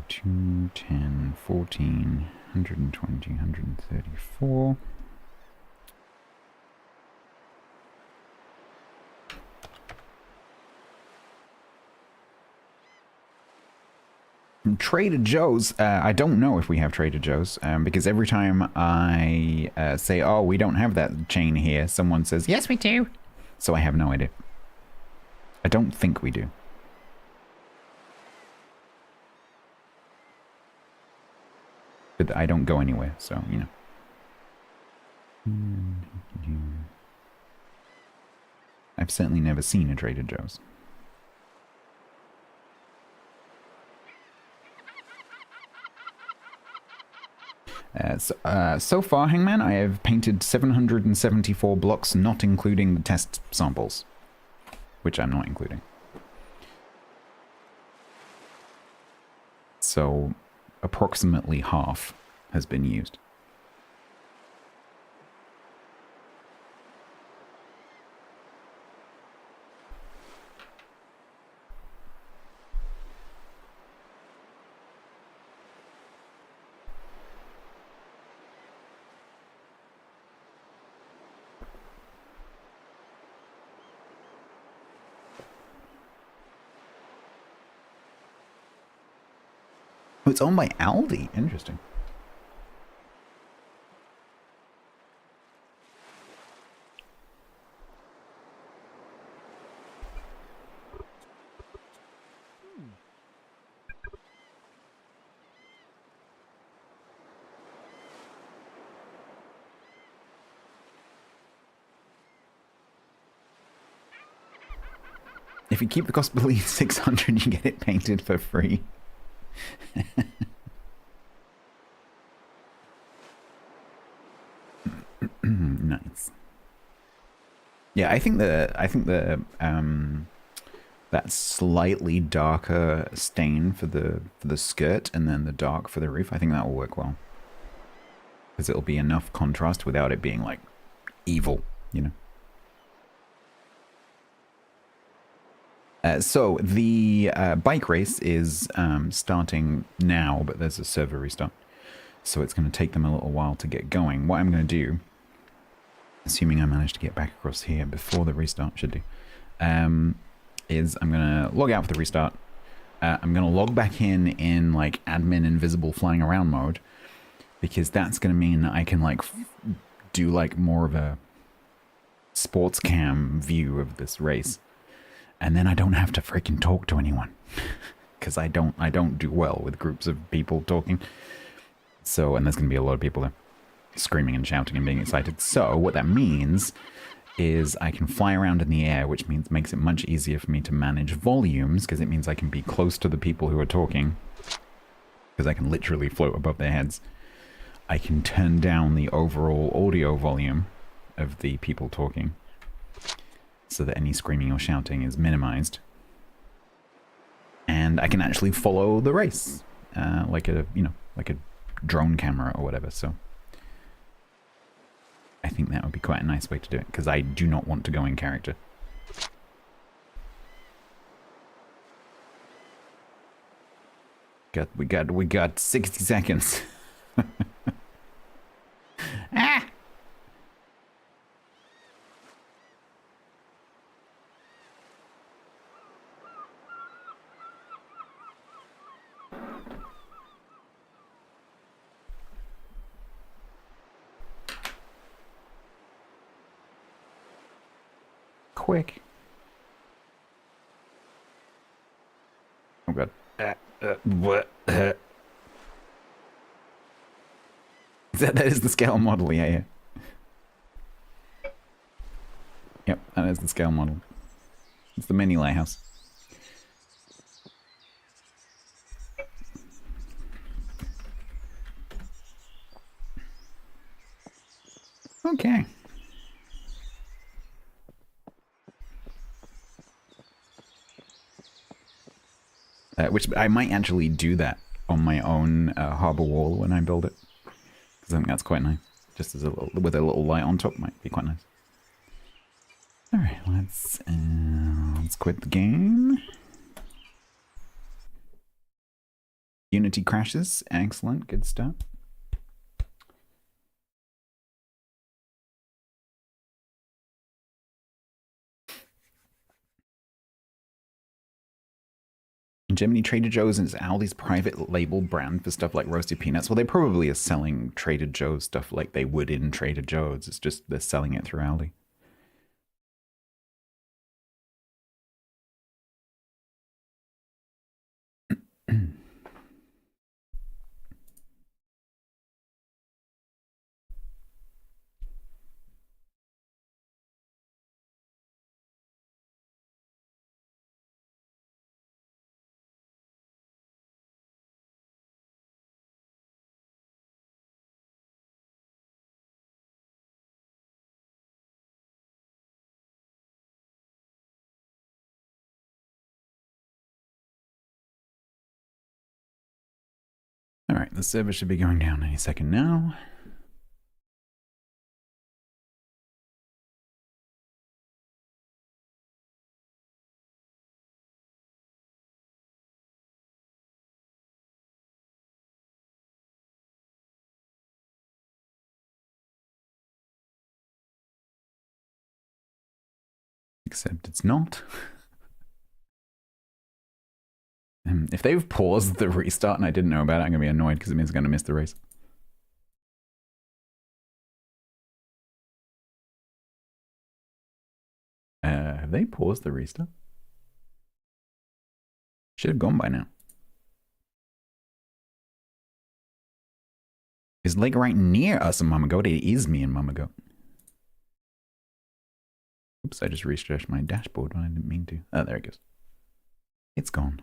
2, 10, 14, 120, 134. Trader Joe's, I don't know if we have Trader Joe's, because every time I say, oh, we don't have that chain here, someone says, yes, we do. So I have no idea. I don't think we do. But I don't go anywhere, so, you know. I've certainly never seen a Trader Joe's. So far, Hangman, I have painted 774 blocks, not including the test samples, which I'm not including. So, approximately half has been used. Oh, it's owned by Aldi. Interesting. If you keep the cost below 600, you get it painted for free. Nice. Yeah, I think the that slightly darker stain for the skirt and then the dark for the roof, I think that will work well. Because it'll be enough contrast without it being like evil, you know. So the bike race is starting now, but there's a server restart. So it's going to take them a little while to get going. What I'm going to do, assuming I manage to get back across here before the restart should do, is I'm going to log out for the restart. I'm going to log back in like admin invisible flying around mode, because that's going to mean that I can like do like more of a sports cam view of this race. And then I don't have to freaking talk to anyone, because I don't do well with groups of people talking. So, and there's going to be a lot of people there screaming and shouting and being excited. So what that means is I can fly around in the air, which makes it much easier for me to manage volumes, because it means I can be close to the people who are talking, because I can literally float above their heads. I can turn down the overall audio volume of the people talking, so that any screaming or shouting is minimized. And I can actually follow the race, like a drone camera or whatever. So I think that would be quite a nice way to do it, because I do not want to go in character. We got 60 seconds. Ah! Quick. Oh god. What? That is the scale model, yeah. Yep, that is the scale model. It's the mini lighthouse. Okay. Which I might actually do that on my own harbor wall when I build it, because I think that's quite nice. Just as with a little light on top, might be quite nice. All right, let's quit the game. Unity crashes, excellent, good stuff. In Germany, Trader Joe's is Aldi's private label brand for stuff like roasted peanuts. Well, they probably are selling Trader Joe's stuff like they would in Trader Joe's. It's just they're selling it through Aldi. All right, the server should be going down any second now. Except it's not. If they've paused the restart and I didn't know about it, I'm going to be annoyed because it means I'm going to miss the race. Have they paused the restart? Should have gone by now. Is Lake right near us and Mama Goat? It is me and Mama Goat. Oops, I just refreshed my dashboard when I didn't mean to. Oh, there it goes. It's gone.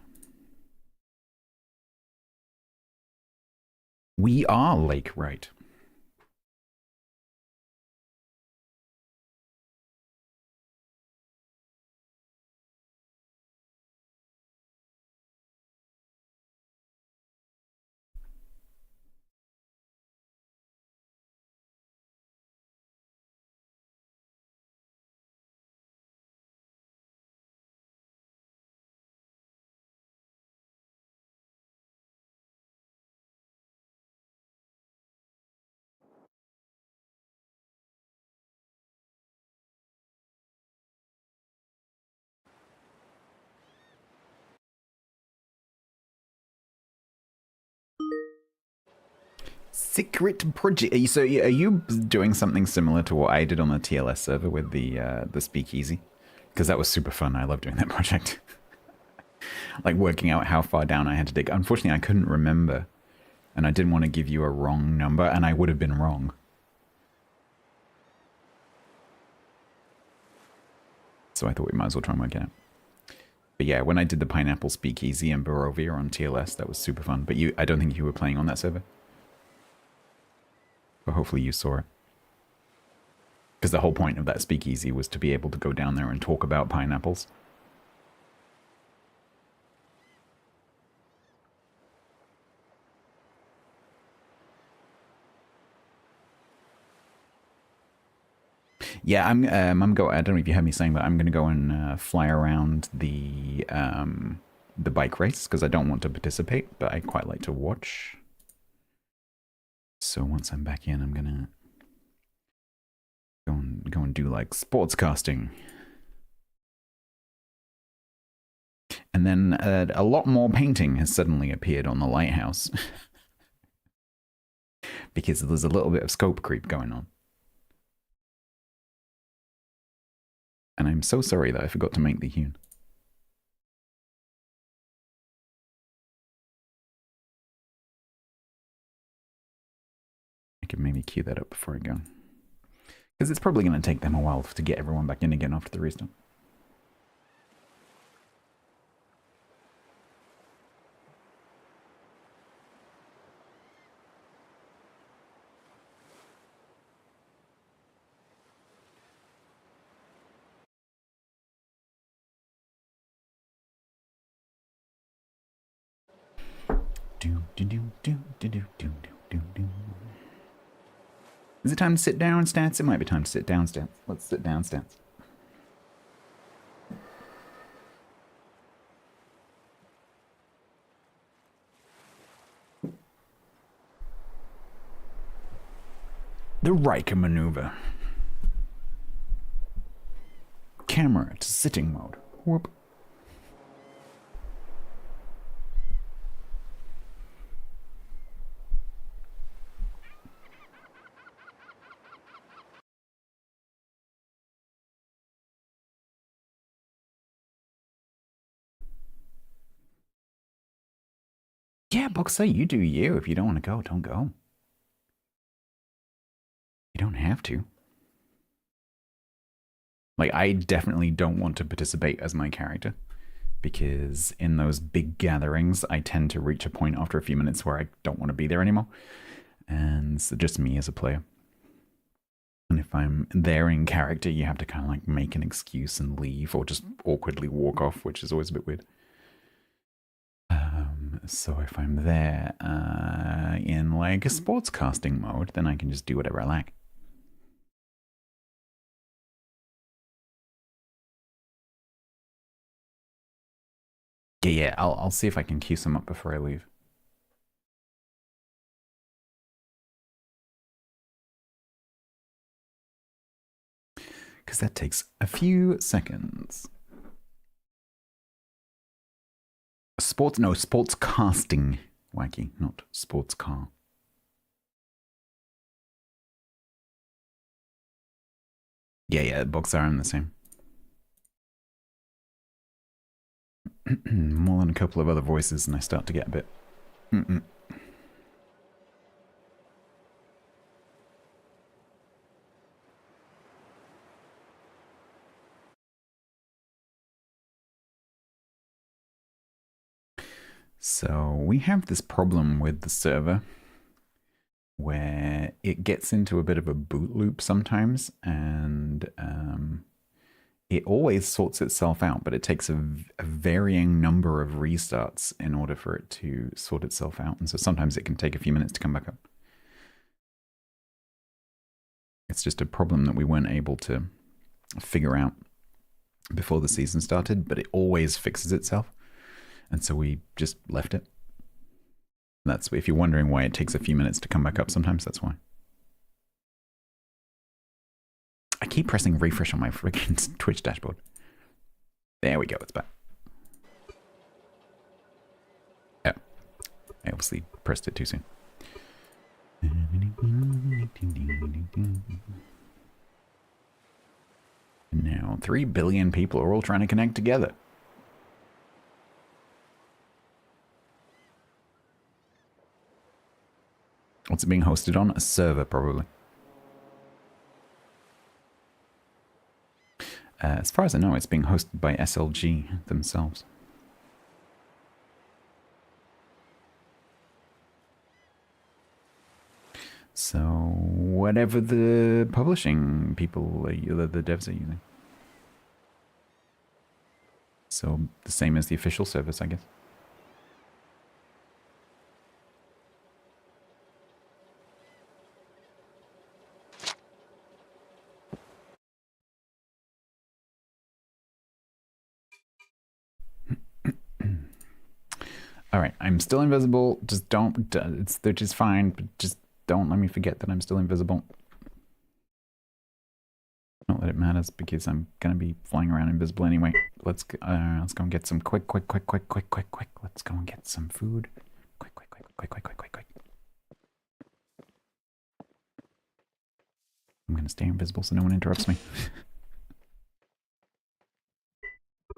We are Lake right. Secret project. So are you doing something similar to what I did on the TLS server with the speakeasy? Because that was super fun. I love doing that project. Like working out how far down I had to dig. Unfortunately, I couldn't remember. And I didn't want to give you a wrong number, and I would have been wrong. So I thought we might as well try and work it out. But yeah, when I did the Pineapple Speakeasy and Barovia on TLS, that was super fun. But I don't think you were playing on that server. But hopefully you saw it. Because the whole point of that speakeasy was to be able to go down there and talk about pineapples. Yeah, I don't know if you heard me saying, but I'm going to go and fly around the bike race because I don't want to participate, but I quite like to watch. So once I'm back in, I'm gonna go and do like sports casting. And then a lot more painting has suddenly appeared on the lighthouse. Because there's a little bit of scope creep going on. And I'm so sorry that I forgot to make the hewn. I could maybe cue that up before I go. Because it's probably going to take them a while to get everyone back in again after the restart. Is it time to sit down, Stats? It might be time to sit down, Stats. Let's sit down, Stats. The Riker maneuver. Camera to sitting mode. Whoop. Yeah, Boxer, you do you. If you don't want to go, don't go. You don't have to. Like, I definitely don't want to participate as my character. Because in those big gatherings, I tend to reach a point after a few minutes where I don't want to be there anymore. And it's just me as a player. And if I'm there in character, you have to kind of like make an excuse and leave or just awkwardly walk off, which is always a bit weird. So if I'm there in like a sportscasting mode, then I can just do whatever I like. Yeah, I'll see if I can queue some up before I leave. Because that takes a few seconds. Sportscasting. Wacky, not sports car. Yeah, box are the same. More than a couple of other voices, and I start to get a bit. So we have this problem with the server where it gets into a bit of a boot loop sometimes, and it always sorts itself out, but it takes a varying number of restarts in order for it to sort itself out. And so sometimes it can take a few minutes to come back up. It's just a problem that we weren't able to figure out before the season started, but it always fixes itself. And so we just left it. That's, if you're wondering why it takes a few minutes to come back up sometimes, that's why. I keep pressing refresh on my freaking Twitch dashboard. There we go, it's back. Oh, I obviously pressed it too soon. Now, 3 billion people are all trying to connect together. What's it being hosted on? A server, probably. As far as I know, it's being hosted by SLG themselves. So, whatever the publishing people, the devs are using. So, the same as the official service, I guess. All right, I'm still invisible. Just don't, which is fine, but just don't let me forget that I'm still invisible. Not that it matters because I'm gonna be flying around invisible anyway. Let's go and get some quick. Let's go and get some food. Quick. I'm gonna stay invisible so no one interrupts me.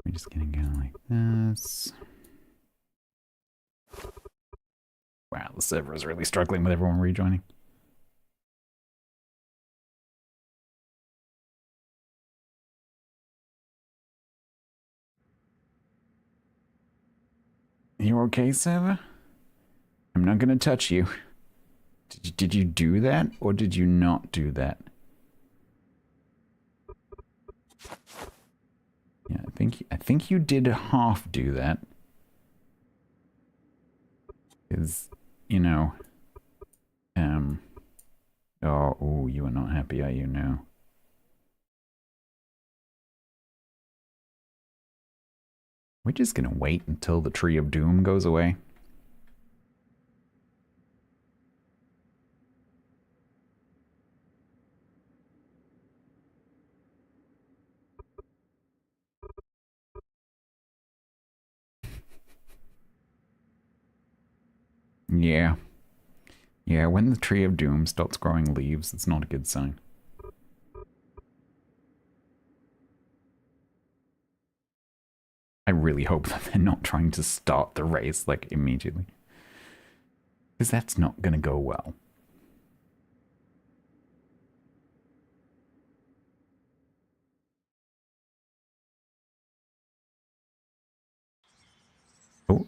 We're just gonna go like this. Wow, the server is really struggling with everyone rejoining. You okay, server? I'm not gonna touch you. Did you do that, or did you not do that? Yeah, I think you did half do that. Because, you know, oh, you are not happy, are you? No. We're just gonna wait until the Tree of Doom goes away. Yeah. Yeah, when the Tree of Doom stops growing leaves, it's not a good sign. I really hope that they're not trying to start the race, like, immediately. Because that's not gonna go well.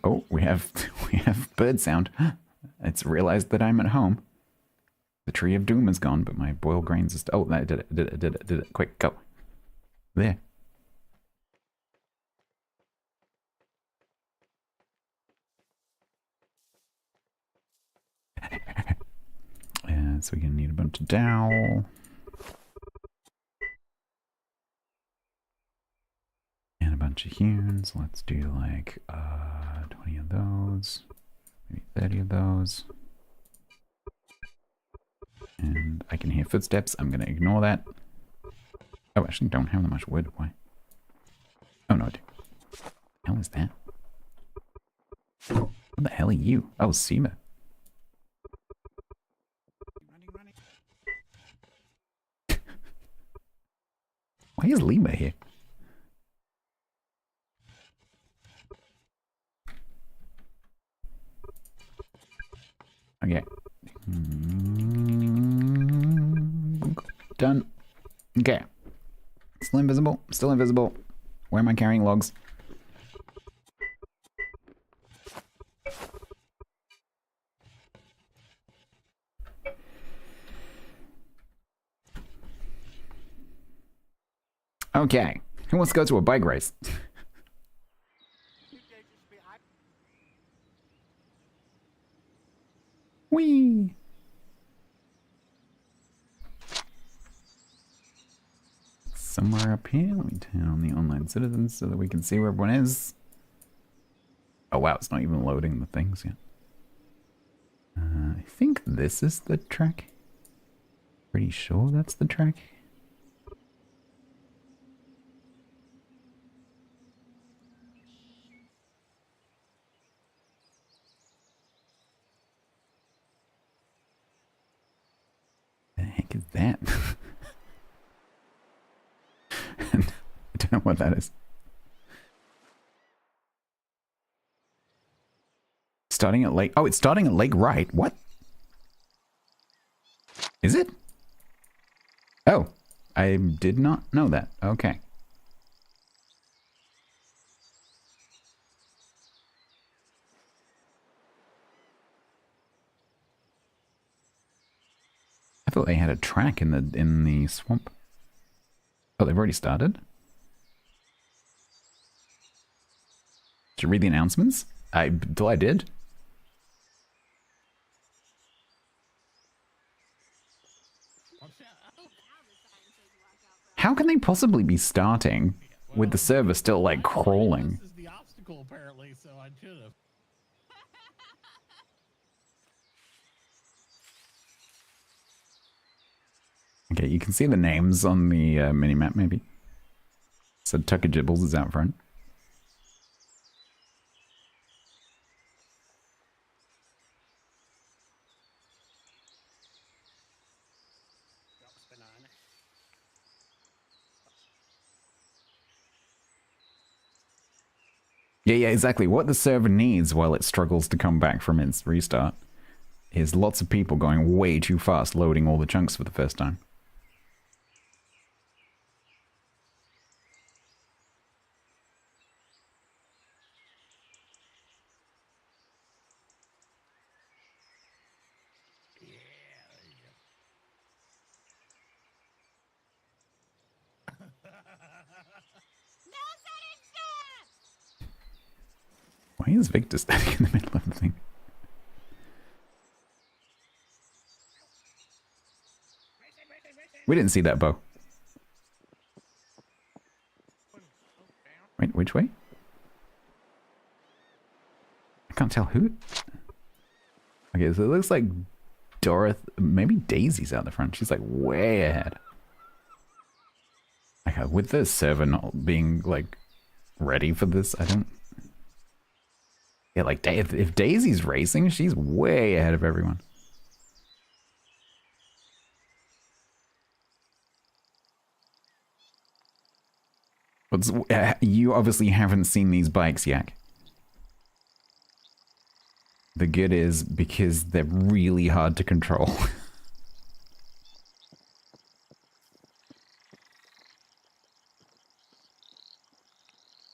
Oh, we have bird sound. It's realized that I'm at home. The Tree of Doom is gone, but my boiled grains is... Oh, I did it. Quick, go. There. So we're gonna need a bunch of dowel. And a bunch of hewn. So let's do like 20 of those. Maybe 30 of those. And I can hear footsteps. I'm gonna ignore that. Oh, I actually don't have that much wood. Why? Oh no, I do. What the hell is that? What the hell are you? Oh, Seema. Running, running. Why is Lima here? Okay. Done. Okay. Still invisible. Still invisible. Where am I carrying logs? Okay. Who wants to go to a bike race? Whee! Somewhere up here. Let me turn on the online citizens so that we can see where everyone is. Oh wow, it's not even loading the things yet. I think this is the track. Pretty sure that's the track. The heck is that? I don't know what that is. Starting at Lake... Oh, it's starting at Lake Right. What? Is it? Oh, I did not know that. Okay. I thought they had a track in the swamp. Oh, they've already started? Did you read the announcements? I did. How can they possibly be starting with the server still like crawling? This is the obstacle apparently, so I should have. Okay, you can see the names on the minimap maybe. So Tucker Gibbles is out front. Drops banana. Yeah, exactly. What the server needs while it struggles to come back from its restart is lots of people going way too fast loading all the chunks for the first time. Why is Victor standing in the middle of the thing? We didn't see that bow. Wait, which way? I can't tell who. Okay, so it looks like Dorothy, maybe Daisy's out the front. She's like way ahead. Okay, with the server not being like ready for this, I don't. Yeah, like if Daisy's racing, she's way ahead of everyone. But you obviously haven't seen these bikes, Yak. The good is because they're really hard to control.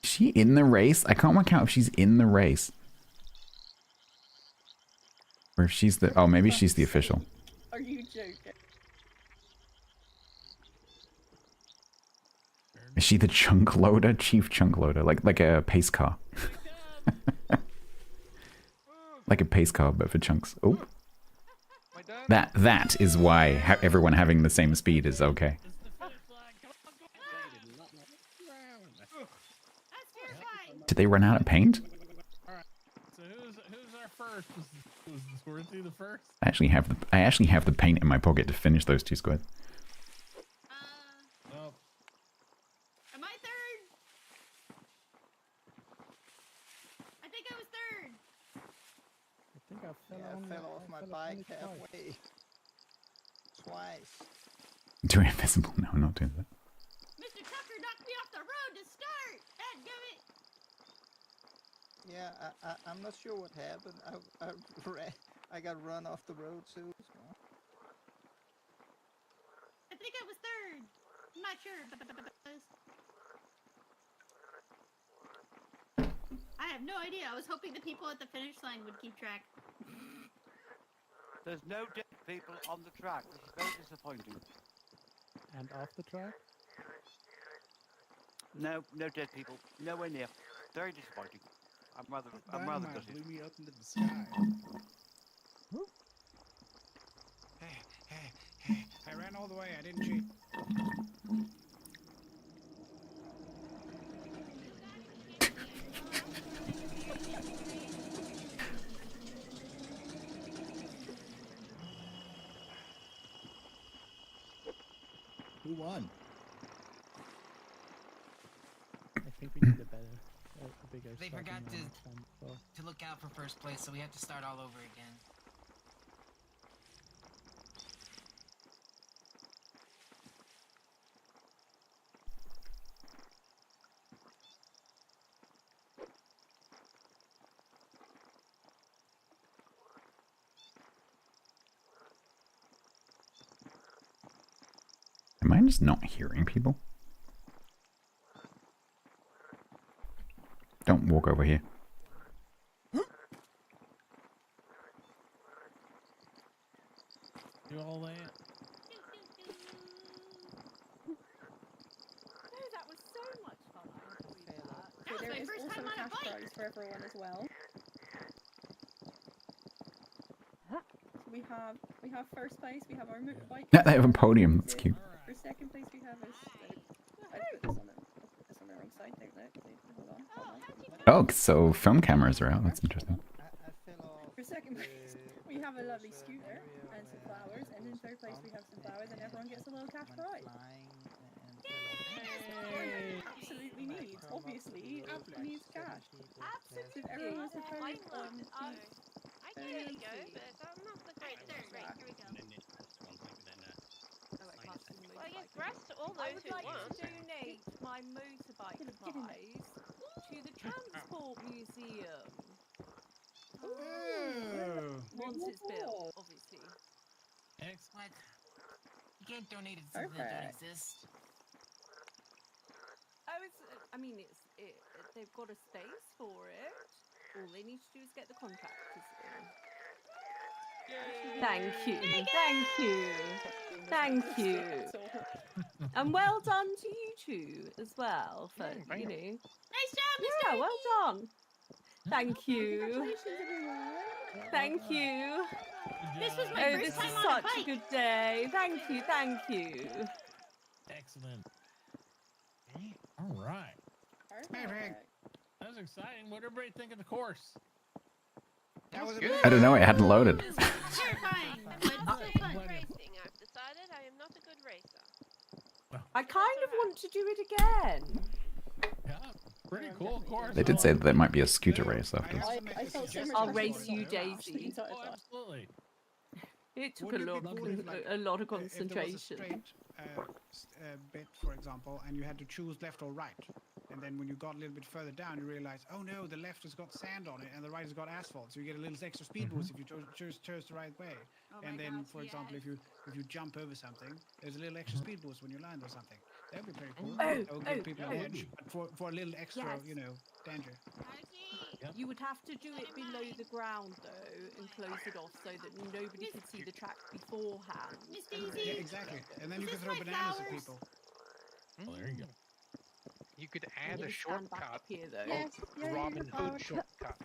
Is she in the race? I can't work out if she's in the race. Or if she's the... Oh, maybe she's the official. Are you joking? Is she the chunk loader? Chief chunk loader. Like a pace car. Like a pace car, but for chunks. Oh. That is why everyone having the same speed is okay. It's the finish line. Come on, go round. That's terrifying. Did they run out of paint? All right. So who's our first? Was Squirty the first? I actually have the paint in my pocket to finish those 2 squares. Oh, Am I third? I think I was third. I think I fell, Yeah, I fell off my bike halfway. Twice. Do invisible? No, I'm not doing that. Mr. Tucker knocked me off the road to start. Dadgummit. Yeah, I'm not sure what happened. I got run off the road too. So. I think I was third. I'm not sure. I have no idea. I was hoping the people at the finish line would keep track. There's no dead people on the track. This is very disappointing. And off the track? No dead people. Nowhere near. Very disappointing. I'm rather Dynamite gutted. blew me up into the sky. Hey, I ran all the way. I didn't cheat. who won? I think we need a bigger They starting forgot line to- next time, so. To look out for first place, so we have to start all over again. Am I just not hearing people? Don't walk over here. Do all that. Oh, that was so much fun. I enjoyed that. So That was there my is first also time a on a cash bike. prize for everyone as well. We have first place. We have our motorbike. Yeah, they have a podium. That's cute. For second place, we have I put this on the wrong side. Don't look. Hold on. Oh, so film cameras are out. That's interesting. I fell off. For second place, we have a lovely scooter and some flowers, and in third place we have some flowers, and everyone gets a little cash prize. Absolutely needs. Obviously, everyone needs cash. Absolutely. So everyone was I'm supposed not. I can let it go, but I'm not the greatest. Right, here we go. Well, I give grass to all I those would who like want. to donate my motorbike prize to the Transport Museum. Once it's built, obviously. What? You can't donate it to something that don't exist. Oh, they've got a space for it. All they need to do is get the contractors in. Thank you. Thank you. Thank you. And well done to you two as well for, you know. Nice job, Mr. Yeah, well done. Thank you. Congratulations, everyone. Thank you. This was my first time on a such bike. a good day. Thank you. Thank you. Excellent. All right. Perfect. That was exciting. What did everybody think of the course? That was I don't know. It hadn't loaded. Terrifying, but still fun. Racing, I've decided I am not a good racer. I kind of want to do it again. Yeah, pretty cool course. They did say that there might be a scooter race afterwards. I felt so much I'll pressure race on you, that Daisy. entire Oh, time. absolutely. It took Wouldn't a it lot, be cool if, like, a lot of if there was a concentration. straight bit, for example, and you had to choose left or right, and then when you got a little bit further down, you realize, oh no, the left has got sand on it and the right has got asphalt, so you get a little extra speed boost if you choose the right way. And then, for example, if you jump over something, there's a little extra speed boost when you land or something. That would be pretty cool. That would give people an edge, but for a little extra, you know, danger. You would have to do it below the ground though, and close it off so that nobody could see the track beforehand. Miss Yeah, Daisy. exactly. And then you Is can this throw my bananas at flowers? people. Well, there you go. You could I'm add a gonna stand back shortcut, up here though. Yes, yeah, Robin the Hood flowers. shortcut,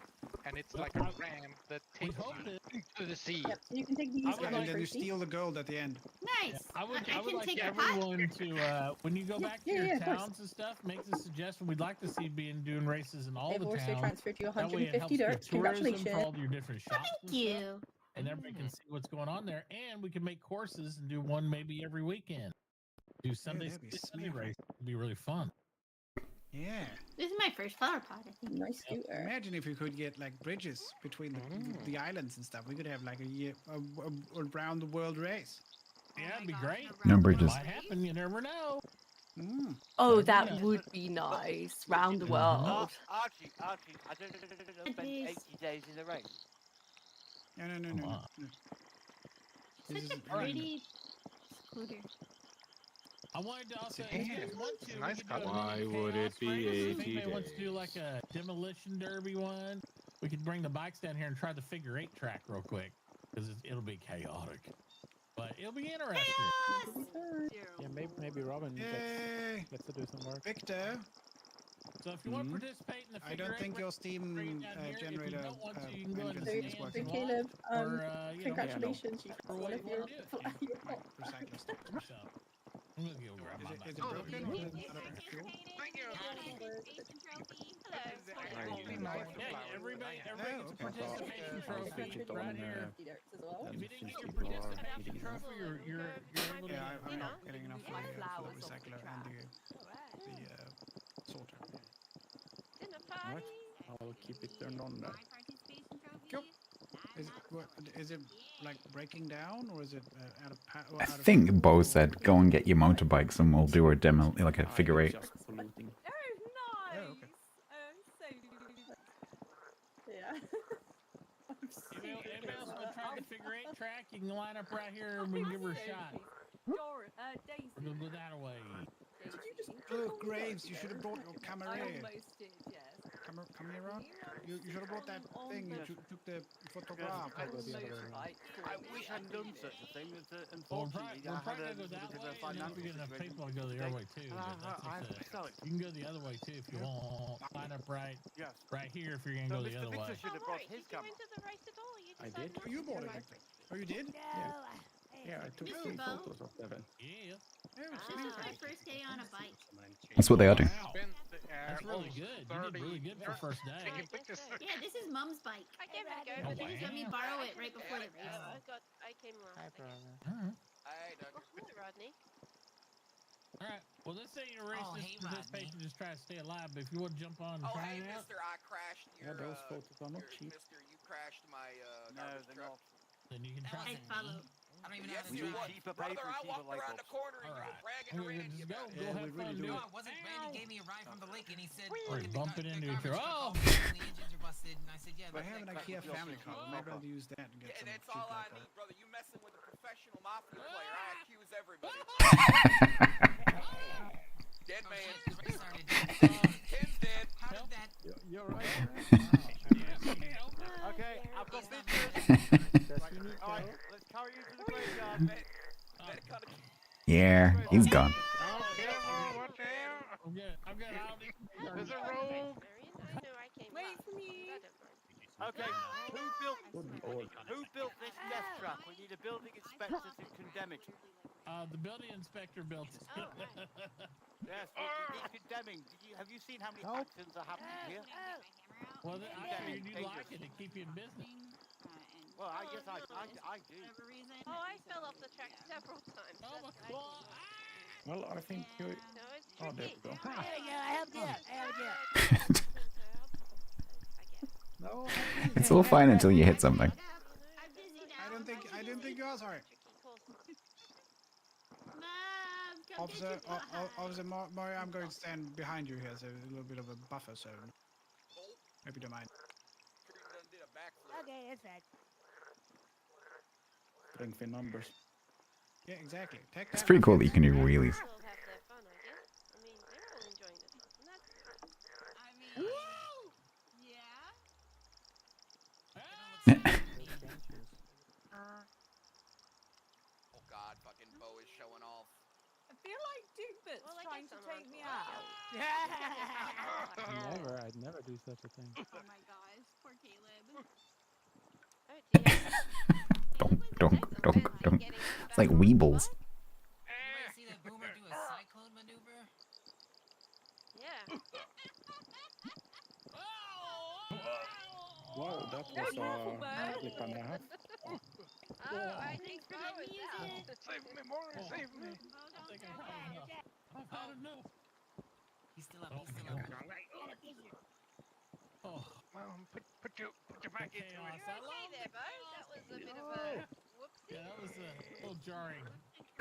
and it's like a ram that We hope that to the sea. Yep, so you can take these I would And like then you first. steal the gold at the end. Nice. I would I can like take the pot. everyone to when you go Yeah, back to yeah, your yeah, of course. towns and stuff, make the suggestion. We'd like to see doing races in all They've the also towns. transferred you That way it 150 helps dirt. with tourism for Congratulations. all your different shops. Thank and stuff, you. and everybody can see what's going on there. And we can make courses and do one maybe every weekend. Do Sunday that'd be Sunday smart. race. It'd be really fun. Yeah. This is my first flower pot, I think. Nice scooter. Imagine if we could get like bridges between the islands and stuff. We could have like a around the world race. Yeah, it'd be great. No bridges. Might happen. You never know. Oh, that would be nice. Round the world. Archie, I don't spend 80 days in the race. No. This is Such a pretty scooter. I wanted to also, Yeah. if you guys want to, Nice we could do a color. Why mini would chaos it be race. If 80 anybody wants to do like a demolition derby one, we could bring the bikes down here and try the figure 8 track real quick because it'll be chaotic, but it'll be interesting. Yeah, maybe Robin gets to do some work. Victor, So if you want to participate in the I figure don't 8 think race, your Steam bring it down here. If you generator don't want to, you can go in the engine is stands working. and Caleb, watch, or you know, congratulations. You or one what of you your want to do. Recycler stuff. So, I'm gonna go grab my Is bike. it broken or is it out of fuel? Yeah, everybody gets a participation trophy right here. If you didn't get your participation trophy, you're able to. Yeah, I'm not getting enough for the recycler and the sorter. Alright, I'll keep it turned on there. Cool. Is it like breaking down or is it out of I think Bo said, "Go and get your motorbikes, and we'll do a demo, like a figure 8." Just for looting. Oh, nice. Oh, okay. So Yeah. Anybody else want to try the figure 8 track? You can line up right here and we can give her a shot. Daisy. We're gonna go that way. Did you just Graves, you should have brought your camera. I almost did, yes. Camera? You should have brought that thing that you took the photograph. I wish I'd done such a thing. Unfortunately, We're I probably had gonna go a that bit of way, a and then financial we get enough situation. people to go the other way too. But I'm that's sorry. you can go the other way too if you want. Line up right here if you're gonna go the Mr. other way. Victor should have brought his camera. I did. Oh, you bought it, Victor. Oh, you did? Yeah, I took Mr. 3 Bo? photos of Devin. Yeah. This is my first day on a bike. That's what they are doing. That's really good. You did really good for first day. Yeah, this is Mum's bike. I gave it a go. Oh, But She just let me wow. borrow it right before the race. I came along. Hi, brother. Alright. Rodney. Alright. Well, let's say your race Oh, this hey, participation just try to stay alive, but if you want to jump on and try it out, I crashed Yeah, those photos are not cheap. you crashed my No, garbage they're truck. not. then you can try I it. follow. I don't even Yes, have a you drive. would. Cheaper Brother, paper, I cheaper walked light around the bulbs. corner and you were Alright. bragging I'm to gonna Randy just about go. it. Go Yeah, have we really fun. do Do No, it. it. it wasn't. Randy gave me a ride from the lake, and he said, Or "Look at bump the it into garbage each other. truck Oh! all the engines are busted." And I said, "Yeah, I but have an that IKEA cut family car. I might be able to use that and get Yeah, some that's cheap all I light bulb. need, brother. You messing with a professional mafia player. I accuse everybody. Dead man. race started. Ken's dead. How did that? You're right. Okay, I've got Based on visitors. That's unique, Alright, Carol. let's carry you to the graveyard. That kind of Yeah, he's gone. What the hell? I've got Audi. There's a rogue. Wait for me. Okay, who built this death trap? We need a building inspector to condemn it. The building inspector built it. Yes, we need condemning. Have you seen how many accidents are happening here? Well, I figured you'd like it to keep you in business. Well, yes, I do. Oh, I fell off the track several times. Oh my god! Well, I think you... No, it's Oh, there we go. I helped you. No, It's all fine until you hit something. I didn't think you was alright. Officer Mario, I'm going to stand behind you here, so a little bit of a buffer zone. Hope you don't mind. Okay, that's right. strength in numbers. Yeah, exactly. It's pretty cool that you can do wheelies. Oh God, fucking Bo is showing off. I feel like Duke's trying to take me out. I'd never do such a thing. Oh my gosh, poor Caleb. Donk, donk, donk, donk. It's like Weebles. Anybody see that boomer do a cyclone maneuver? Yeah. Wow, that was a flip and a half. Oh, I think Bo is out. Save me, Maury, save me. I've had enough. He's still up. He's still up. Oh, Put your back into it. Okay there, Bo. That was a bit of a whoopsie. yeah, that was a little jarring.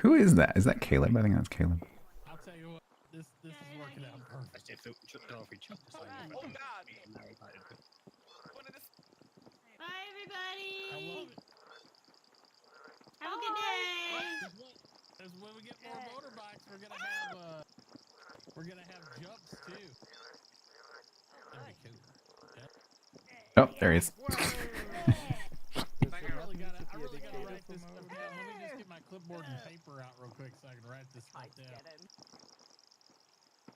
Who is that? Is that Caleb? I think that's Caleb. I'll tell you what, this is working out perfect. Oh God! Bye, everybody. I love it. Have a good day. As when we get more motorbikes, we're gonna have jumps too. That'd be cool. Yeah. Oh, there he is. I really gotta write this stuff down. Let me just get my clipboard and paper out real quick so I can write this stuff down.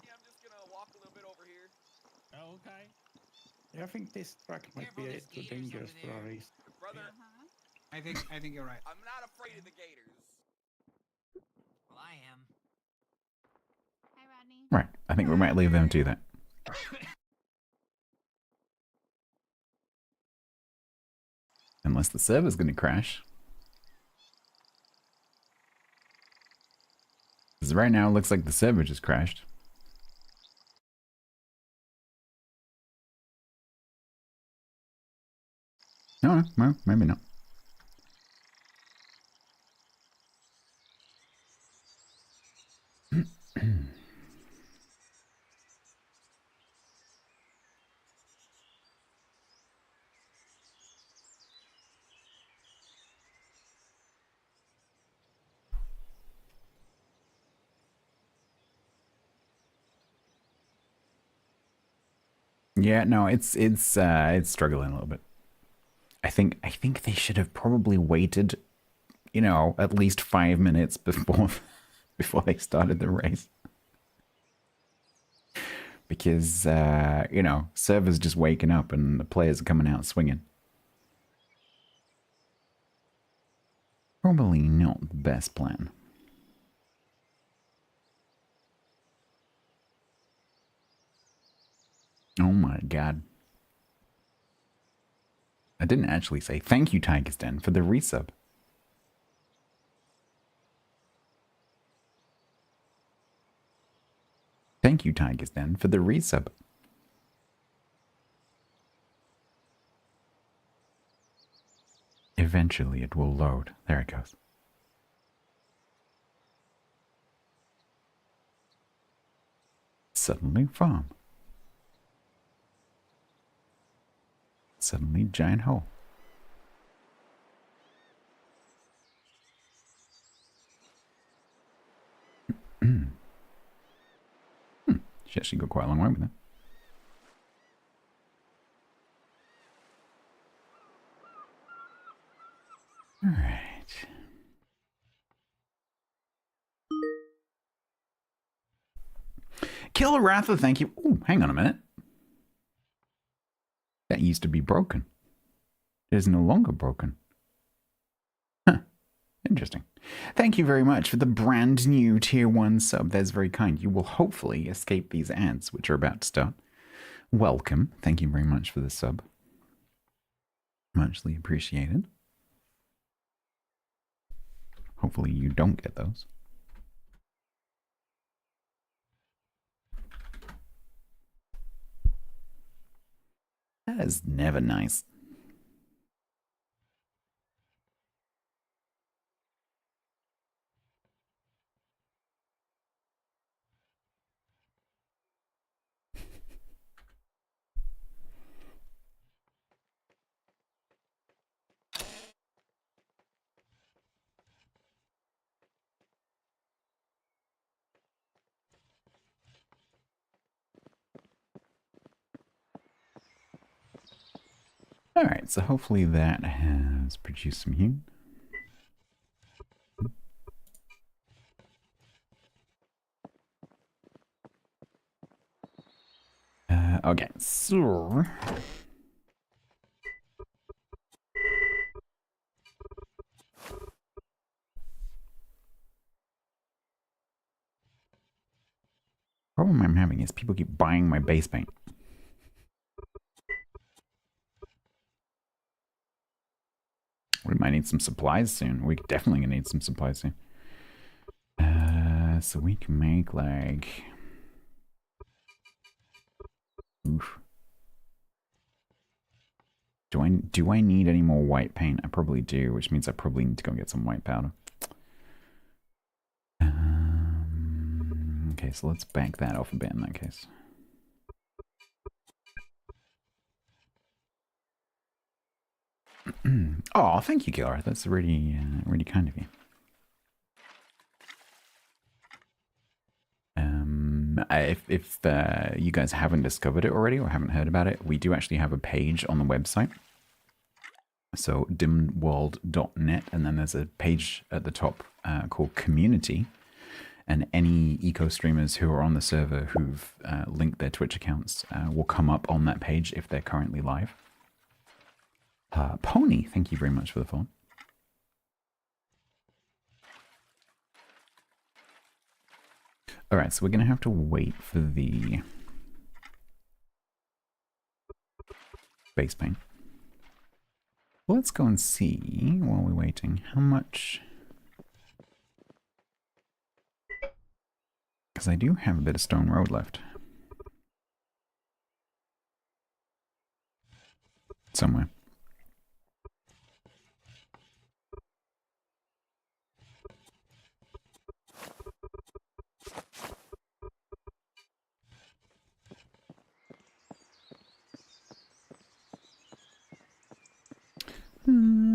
Yeah, I'm just gonna walk a little bit over here. Oh, okay. Yeah, I think this track might be too dangerous for a race. Brother, I think you're right. I'm not afraid of the gators. Well, I am. Hi, Rodney. Right. I think we might leave them do that. Unless the server's going to crash. Because right now it looks like the server just crashed. No, well, maybe not. Yeah, no, it's struggling a little bit. I think they should have probably waited, you know, at least 5 minutes before they started the race. Because you know, servers just waking up and the players are coming out swinging. Probably not the best plan. Oh my god. I didn't actually say thank you, Tiger's Den, for the resub. Thank you, Tiger's Den, for the resub. Eventually it will load. There it goes. Suddenly farm. Suddenly giant hole. She actually got quite a long way with that. All right. Killer Ratha, thank you. Oh, hang on a minute. That used to be broken. It is no longer broken. Huh. Interesting. Thank you very much for the brand new tier 1 sub. That's very kind. You will hopefully escape these ads, which are about to start. Welcome. Thank you very much for the sub. Muchly appreciated. Hopefully you don't get those. That is never nice. Alright, so hopefully that has produced some heat. Okay, so I'm having is people keep buying my base paint. We might need some supplies soon. We're definitely gonna need some supplies soon. So we can make like... Oof. Do I need any more white paint? I probably do, which means I probably need to go get some white powder. Okay, so let's back that off a bit in that case. Oh, thank you, Gilra. That's really, really kind of you. If you guys haven't discovered it already or haven't heard about it, we do actually have a page on the website. So dimworld.net, and then there's a page at the top called Community. And any eco streamers who are on the server who've linked their Twitch accounts will come up on that page if they're currently live. Pony, thank you very much for the phone. All right, so we're going to have to wait for the base paint. Let's go and see, while we're waiting, how much... Because I do have a bit of stone road left. Somewhere.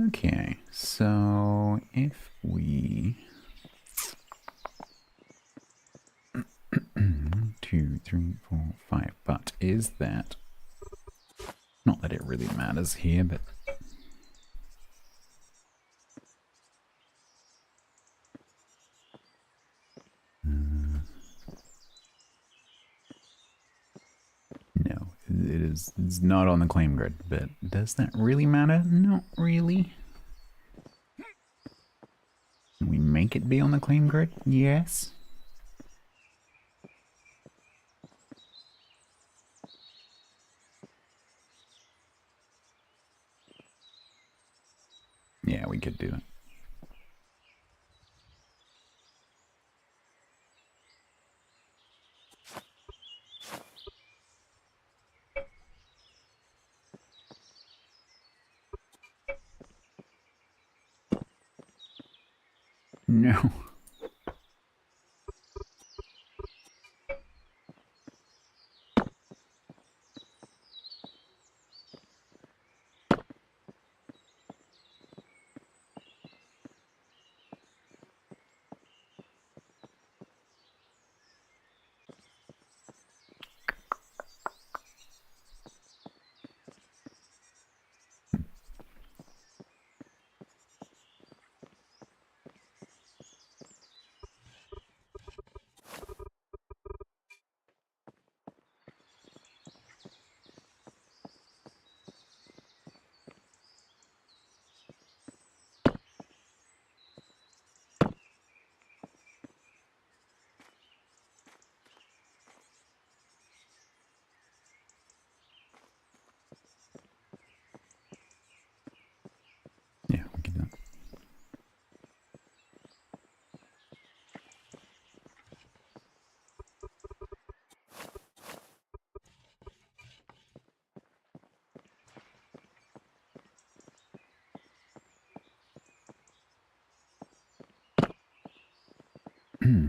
Okay, so if we... 2, 3, 4, 5, but is that... Not that it really matters here, but... No, it's not on the claim grid, but does that really matter? Not really. Can we make it be on the claim grid? Yes. Yeah, we could do that. No. Yeah, we can do that.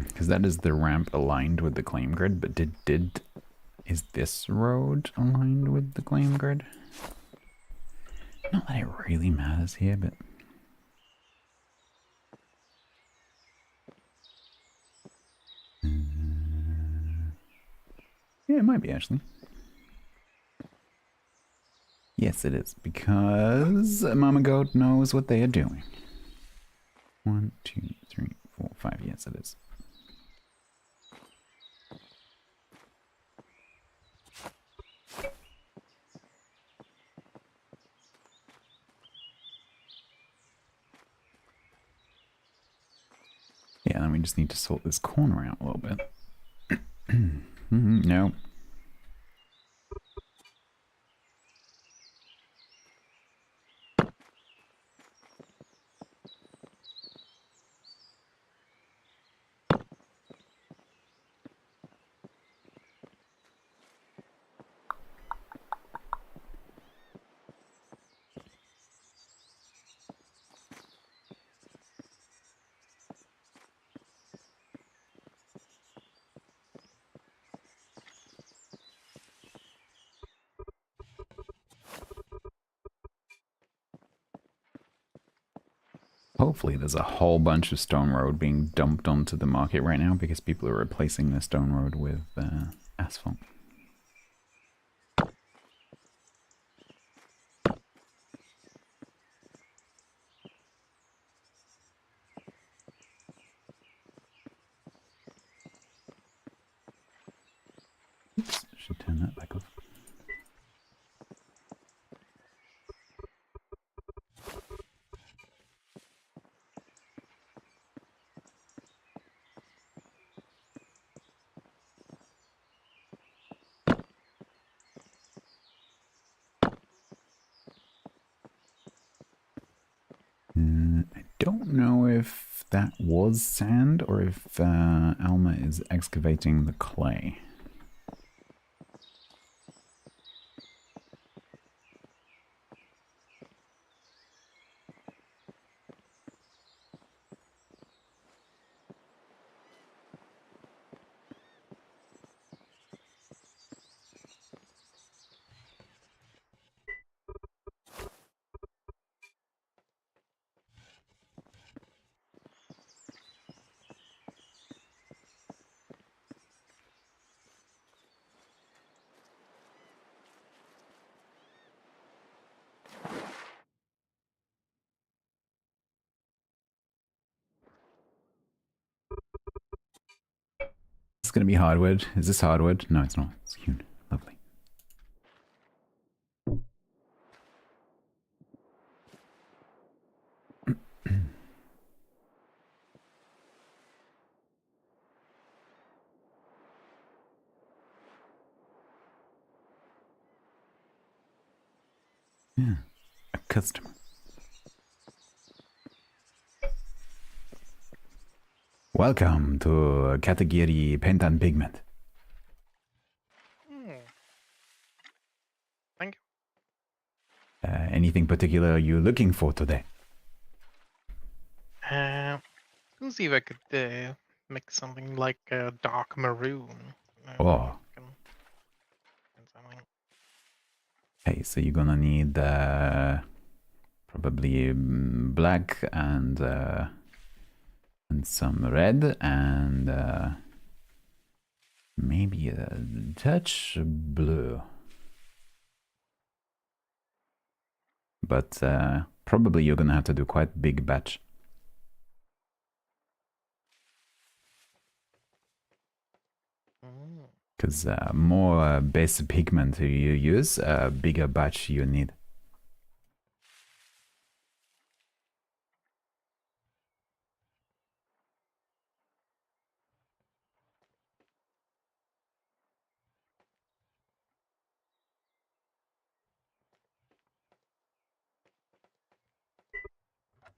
Because that is the ramp aligned with the claim grid, but is this road aligned with the claim grid? Not that it really matters here, but... Yeah, it might be actually. Yes, it is, because Mama Goat knows what they are doing. 1, 2, 3, 4, 5. Yes, it is. Yeah, then we just need to sort this corner out a little bit. No. Hopefully there's a whole bunch of stone road being dumped onto the market right now because people are replacing the stone road with asphalt. Oops, should turn that back off. I don't know if that was sand or if Alma is excavating the clay. It's going to be hardwood. Is this hardwood? No, it's not. It's hewn. Lovely. Yeah, a customer. Welcome to Katagiri Paint and Pigment. Thank you. Anything particular you're looking for today? Let's see if I could make something like a dark maroon. Oh. Okay, so you're gonna need probably black and some red and maybe a touch blue. But probably you're gonna have to do quite a big batch. Because more base pigment you use, bigger batch you need.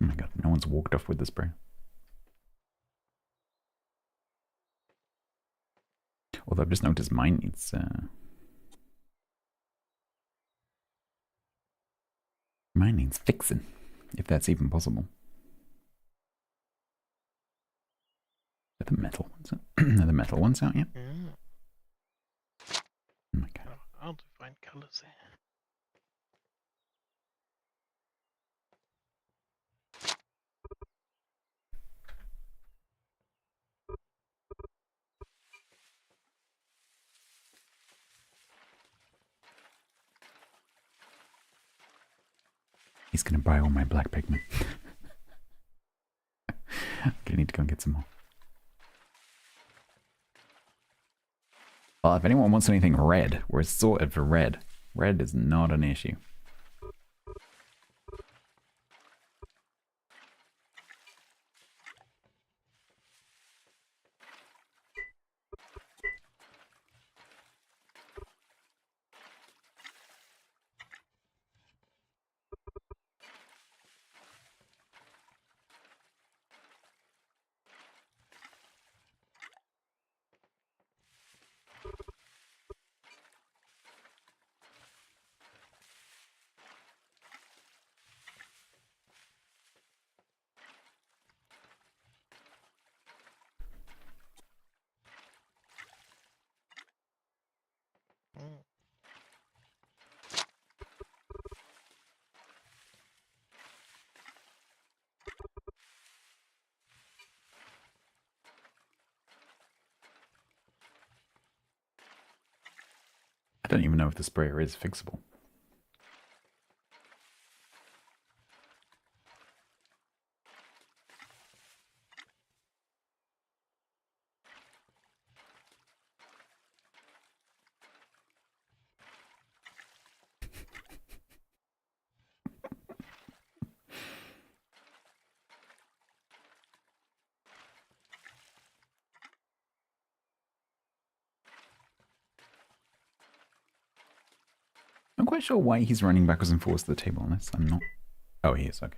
Oh my god, no one's walked off with the spray. Although I've just noticed mine needs... mine needs fixing, if that's even possible. Are the metal ones out? Are the metal ones out yet? Oh my god. I'll define colors here. He's gonna buy all my black pigment. I need to go and get some more. Well, if anyone wants anything red, we're sorted for red. Red is not an issue. I don't even know if the sprayer is fixable. I'm quite sure why he's running backwards and forwards to the table on this. I'm not. Oh, he is. Okay.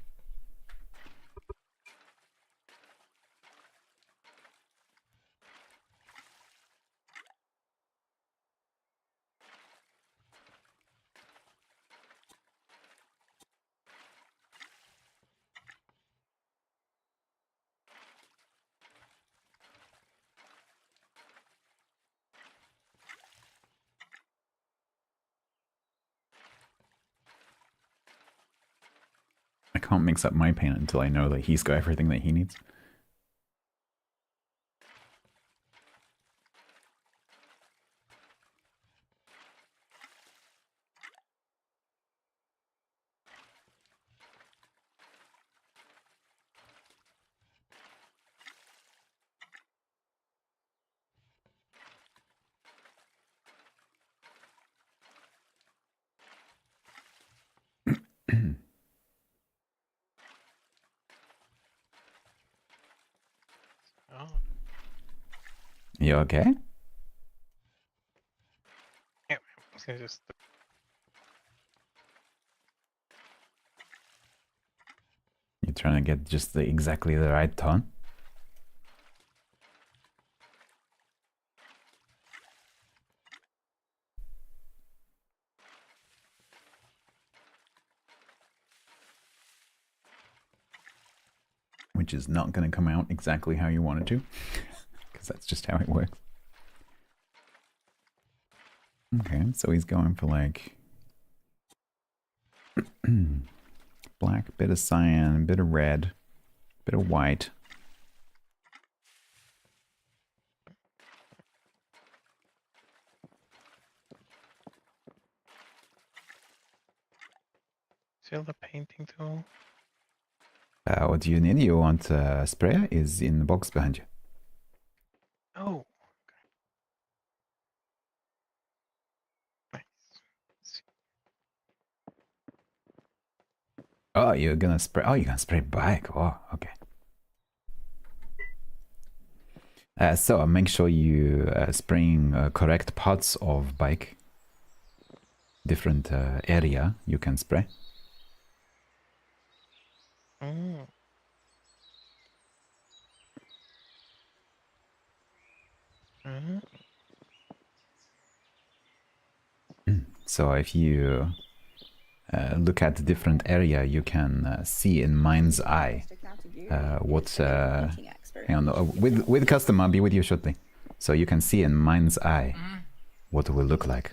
I can't mix up my paint until I know that he's got everything that he needs. Oh. You okay? Yeah, so just You're trying to get just exactly the right tone? Which is not going to come out exactly how you want it to. Because that's just how it works. Okay, so he's going for like... black, bit of cyan, bit of red, bit of white. still the painting tool. What do you need? You want a sprayer? Is in the box behind you. Oh. Oh, you're gonna spray. Oh, you're gonna spray bike. Oh, okay. So make sure you spraying correct parts of bike. Different area you can spray. Mm. Mm-hmm. So if you look at the different area, you can see in mind's eye what. Hang on, with customer, I'll be with you shortly. So you can see in mind's eye what it will look like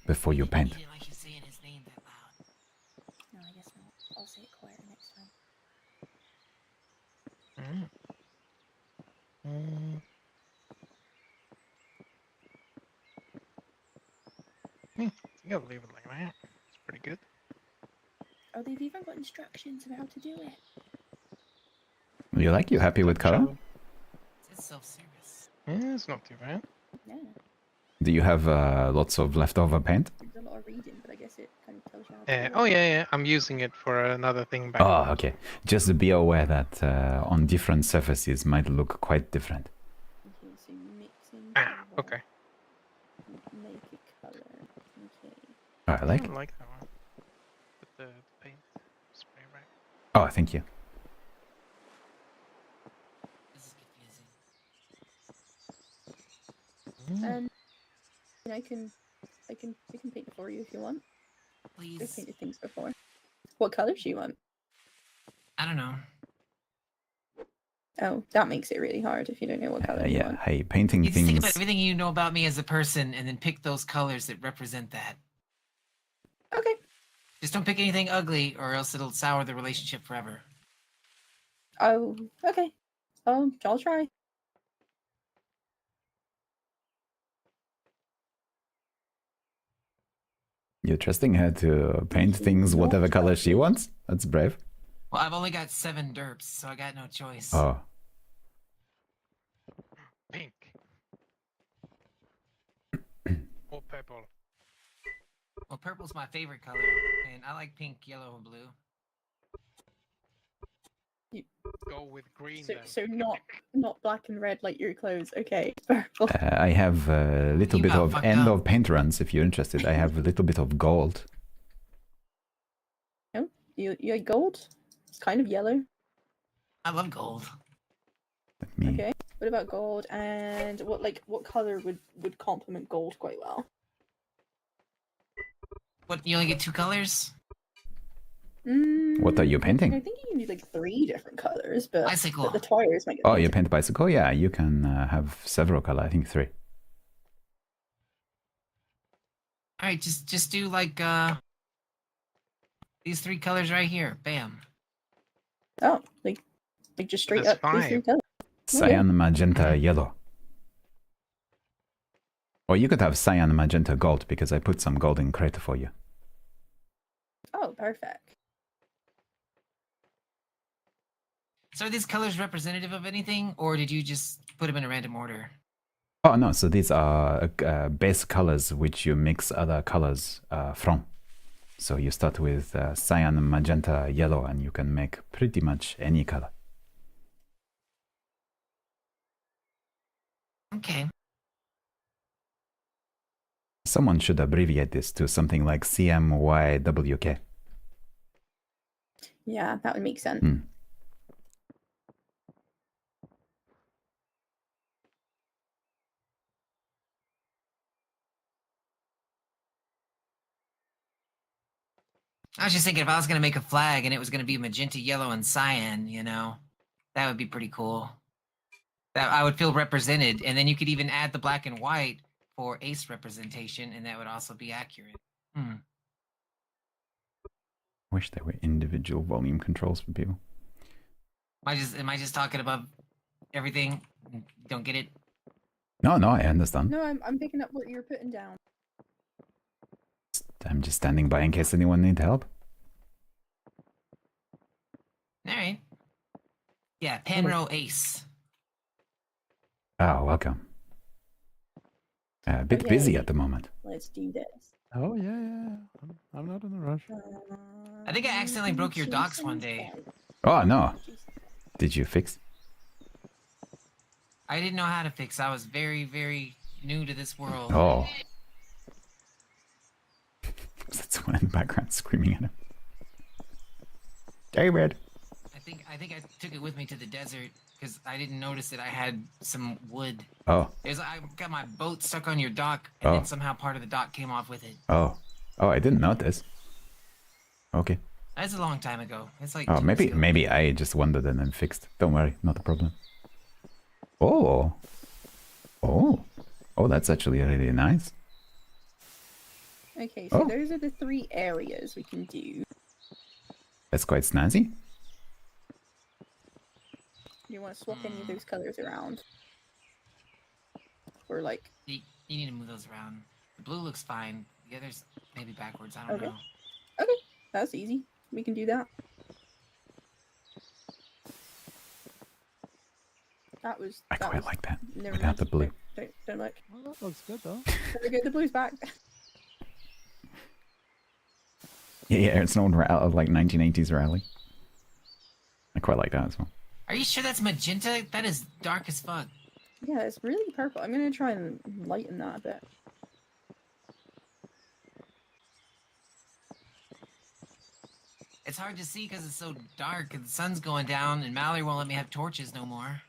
before you paint. I should say his name that loud. No, I guess not. I'll say it quieter next time. I think I'll leave it like that. It's pretty good. Oh, they've even got instructions of how to do it. You like? You happy with color? It's self-service. Yeah, it's not too bad. Yeah. Do you have lots of leftover paint? There's a lot of reading, but I guess it kind of tells you how to do it. Oh yeah, I'm using it for another thing back. Oh, okay. Just be aware that on different surfaces might look quite different. Okay, so mixing. Okay. Make it color. Okay. I like it. I like that one. Put the paint spray back. Oh, thank you. This is confusing. I can paint it for you if you want. Please. I've painted things before. What colors do you want? I don't know. Oh, that makes it really hard if you don't know what color you Yeah, want. hey, painting You just think about things. everything you know about me as a person and then pick those colors that represent that. Okay. Just don't pick anything ugly or else it'll sour the relationship forever. Oh, okay. I'll try. You're trusting her to paint things whatever color she wants? That's brave. Well, I've only got 7 derps, so I got no choice. Oh. Pink. Or purple. Well, purple's my favorite color, and I like pink, yellow, and blue. Go with green So, then. so not black and red like your clothes. Okay, purple. I have a little You bit got of fucked end up. of paint runs if you're interested. I have a little bit of gold. No, you like gold? It's kind of yellow. I love gold. Okay. What about gold? And what color would complement gold quite well? What, you only get 2 colors? What are you I painting? think you can do like 3 different colors, but Bicycle. the tires might get. Oh, you paint bicycle? Yeah, you can have several color. I think 3. Alright, just do like, these 3 colors right here. Bam. Oh, like just straight That's up these 3 5. colors. Cyan, magenta, yellow. Or you could have cyan, magenta, gold because I put some gold in crate for you. Oh, perfect. So are these colors representative of anything, or did you just put them in a random order? Oh no, so these are base colors which you mix other colors from. So you start with cyan, magenta, yellow, and you can make pretty much any color. Okay. Someone should abbreviate this to something like CMYWK. Yeah, that would make sense. I was just thinking if I was gonna make a flag and it was gonna be magenta, yellow, and cyan, you know, that would be pretty cool. That I would feel represented, and then you could even add the black and white for ace representation, and that would also be accurate. Wish there were individual volume controls for people. Am I just talking above everything? Don't get it? No, I understand. No, I'm picking up what you're putting down. I'm just standing by in case anyone needs help. Alright. Yeah, Penro Ace. Oh, welcome. A bit busy at the moment. Let's do this. Oh yeah. I'm not in a rush. I think I accidentally broke your docks one day. Oh, no. Did you fix? I didn't know how to fix. I was very, very new to this world. Oh. That's someone in the background screaming at him. David. I think I took it with me to the desert because I didn't notice that I had some wood. Oh. I got my boat stuck on your dock, and Oh. then somehow part of the dock came off with it. Oh, I didn't notice. Okay. That's a long time ago. It's like Oh, maybe I just wondered and then fixed. Don't worry, not a problem. Oh, that's actually really nice. Okay, so Oh. those are the 3 areas we can do. That's quite snazzy. Do you want to swap any of those colors around? Or like... You need to move those around. The blue looks fine. The others maybe backwards. I don't know. Okay, that's easy. We can do that. I quite like that. Never Without mind. the blue. Don't look. Well, that looks good though. There we go, the blue's back. Yeah, it's an old like 1980s rally. I quite like that as well. Are you sure that's magenta? That is dark as fuck. Yeah, it's really purple. I'm gonna try and lighten that a bit. It's hard to see because it's so dark and the sun's going down and Mallory won't let me have torches no more.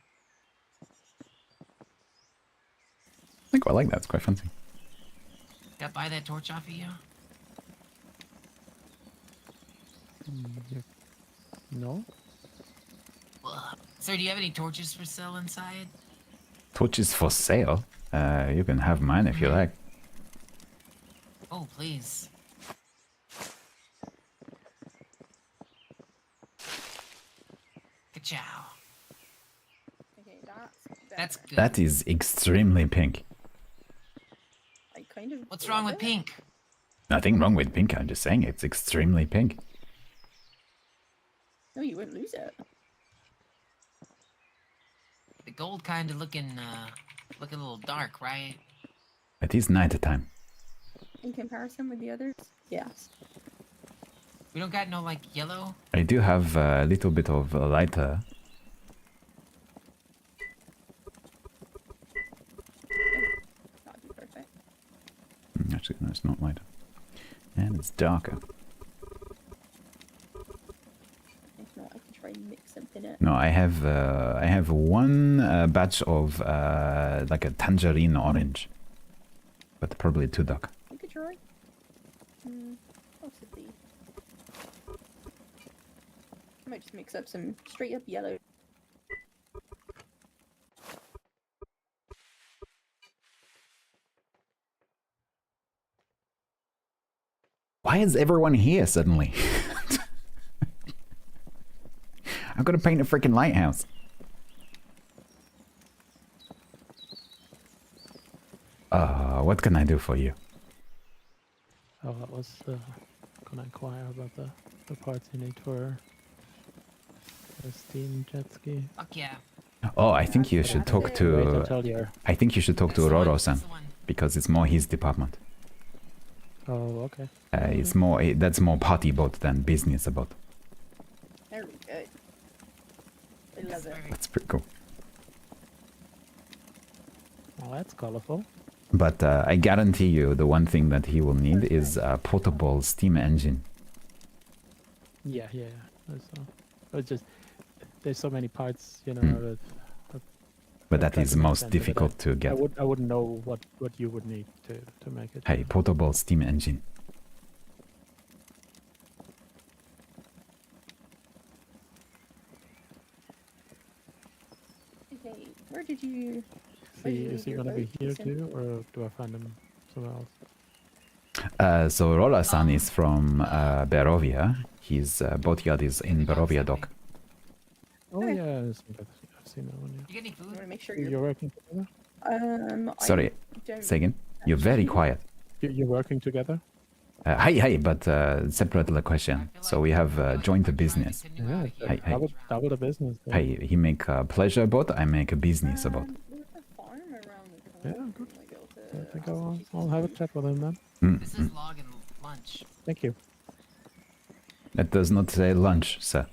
I quite like that. It's quite fancy. Got to buy that torch off of you? No. Sir, do you have any torches for sale inside? Torches for sale? You can have mine if you like. Oh, please. Ka-chow. Okay, That's good. That is extremely pink. I kind of. What's wrong with pink? Nothing wrong with pink, I'm just saying it's extremely pink. No, you wouldn't lose it. The gold kind of looking a little dark, right? It is night time. In comparison with the others, yes. We don't got no like yellow. I do have a little bit of lighter. That'd be perfect. Actually, no, it's not lighter. And it's darker. If not, I can try and mix something up. No, I have one batch of like a tangerine orange, but probably too dark. You could try. Possibly. I might just mix up some straight up yellow. Why is everyone here suddenly? I've got to paint a freaking lighthouse. What can I do for you? Oh, that was gonna inquire about the parts you need for the steam jet ski. Fuck yeah. Oh, I think you should talk Wait to. until you're. I think you should talk to Roro-san because it's more his department. Oh, okay. It's more. That's more party boat than business boat. There we go. I love it. That's pretty cool. Well, that's colorful. But I guarantee you, the one thing that he will need is a portable steam engine. Yeah. It's just there's so many parts, you know. But that trying is to make most sense of it. difficult to get. I wouldn't know what you would need to make it. Hey, portable steam engine. Okay, where did you? Is he gonna be here too, or do I find him somewhere else? So Rola-san is from Barovia. His boatyard is in Barovia dock. Oh yeah, I've seen that one. You get any food? I want to make sure You're working together. Sorry, I don't say again. You're very quiet. You're working together. Hey, but separate question. So we have joined a business. Yeah, Hey. double the business. then. Hey, he make a pleasure boat. I make a business boat. There's a farm around the Yeah, corner. good. I might be able to I think ask I'll have a chat with him then. This is log and lunch. Thank you. That does not say lunch, sir.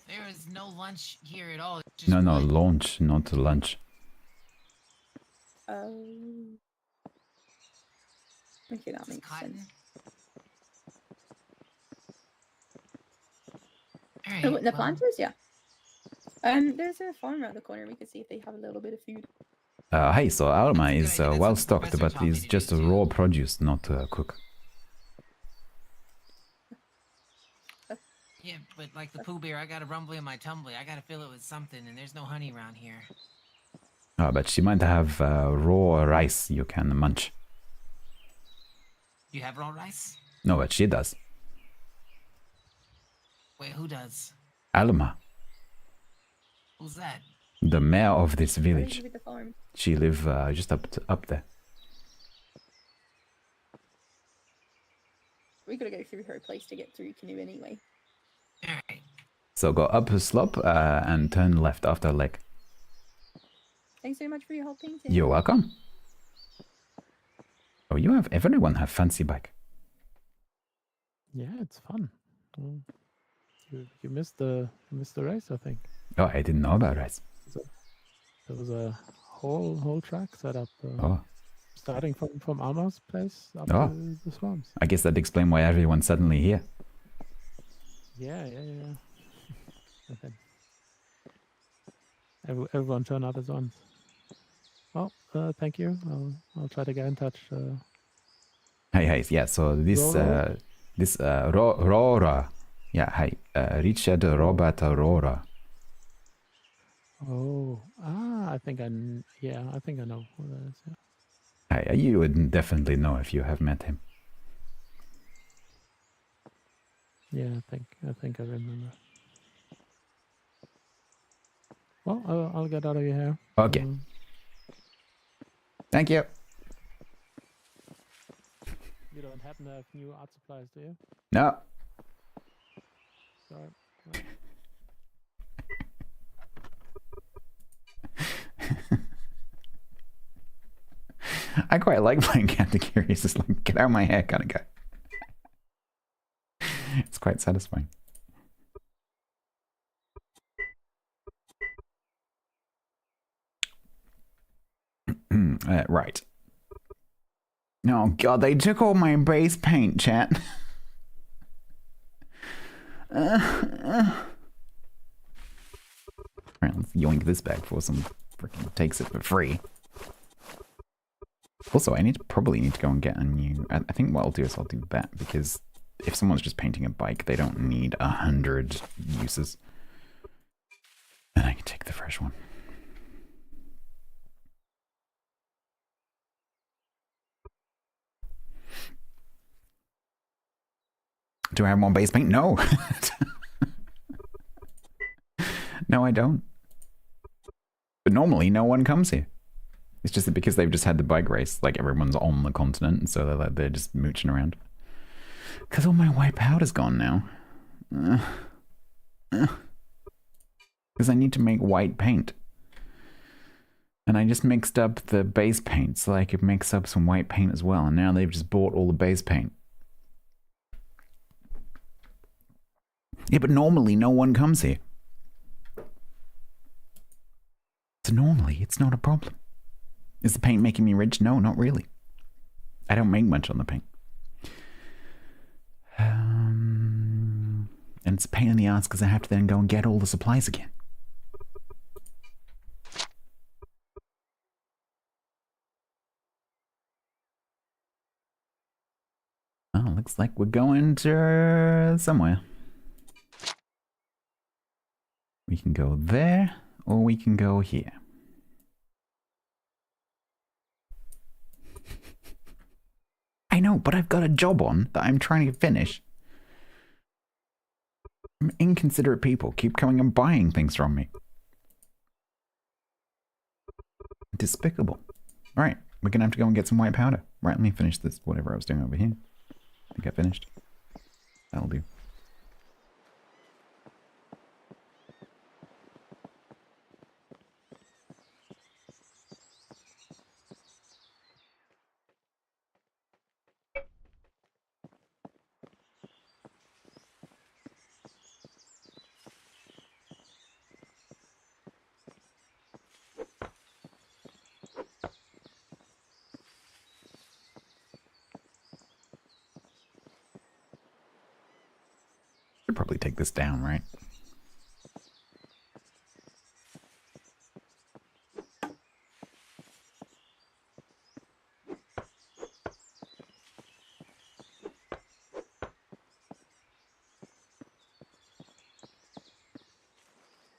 There is no lunch here at all. It's just No, wood. launch, not lunch. Okay, that makes sense. Alright, Oh, the well, planters, yeah. There's a farm around the corner. We could see if they have a little bit of food. Hey, so Alma is well stocked, but is just raw produce, not cook. yeah, but like the Pooh Bear, I got a rumbly in my tumbly. I gotta fill it with something, and there's no honey around here. But she might have raw rice you can munch. You have raw rice? No, but she does. Wait, who does? Alma, Who's that? the mayor of this Where did village. you get the farm? She live just up there. We gotta go through her place to get through canoe anyway. Alright. So go up a slope and turn left after lake. Thanks so much for your help painting. You're welcome. Oh, everyone have fancy bike. Yeah, it's fun. Well, you missed the race, I think. Oh, I didn't know about rice. There was a whole track set up. Oh. Starting from Alma's place up Oh. to the swamps. I guess that explains why everyone's suddenly here. Yeah. And then everyone turned up at once. Well, thank you. I'll try to get in touch. Hey, yeah. So this Roro? Rora, yeah. Hi, Richard Robert Rora. Oh, I think yeah, I think I know who that is. Yeah. You would definitely know if you have met him. Yeah, I think I remember. Well, I'll get out of your hair. Okay. Thank you. You don't happen to have new art supplies, do you? No. Sorry. I quite like playing Katagiri. It's just like, get out of my hair kind of guy. It's quite satisfying. Right. Oh god, they took all my base paint, chat. Right, let's yoink this back before someone freaking takes it for free. Also, I probably need to go and get a new... I think what I'll do is I'll do that, because if someone's just painting a bike, they don't need 100 uses. And I can take the fresh one. Do I have more base paint? No. No, I don't. But normally, no one comes here. It's just that because they've just had the bike race, like everyone's on the continent, and so they're just mooching around. Because all my white powder's gone now. Because I need to make white paint. And I just mixed up the base paint so I could mix up some white paint as well. And now they've just bought all the base paint. Yeah, but normally no one comes here. So normally it's not a problem. Is the paint making me rich? No, not really. I don't make much on the paint. And it's a pain in the ass because I have to then go and get all the supplies again. Oh, looks like we're going to somewhere. We can go there, or we can go here. I know, but I've got a job on that I'm trying to finish. Inconsiderate people keep coming and buying things from me. Despicable. Alright, we're gonna have to go and get some white powder. Right, let me finish this, whatever I was doing over here. I think I finished. That'll do. Should probably take this down, right?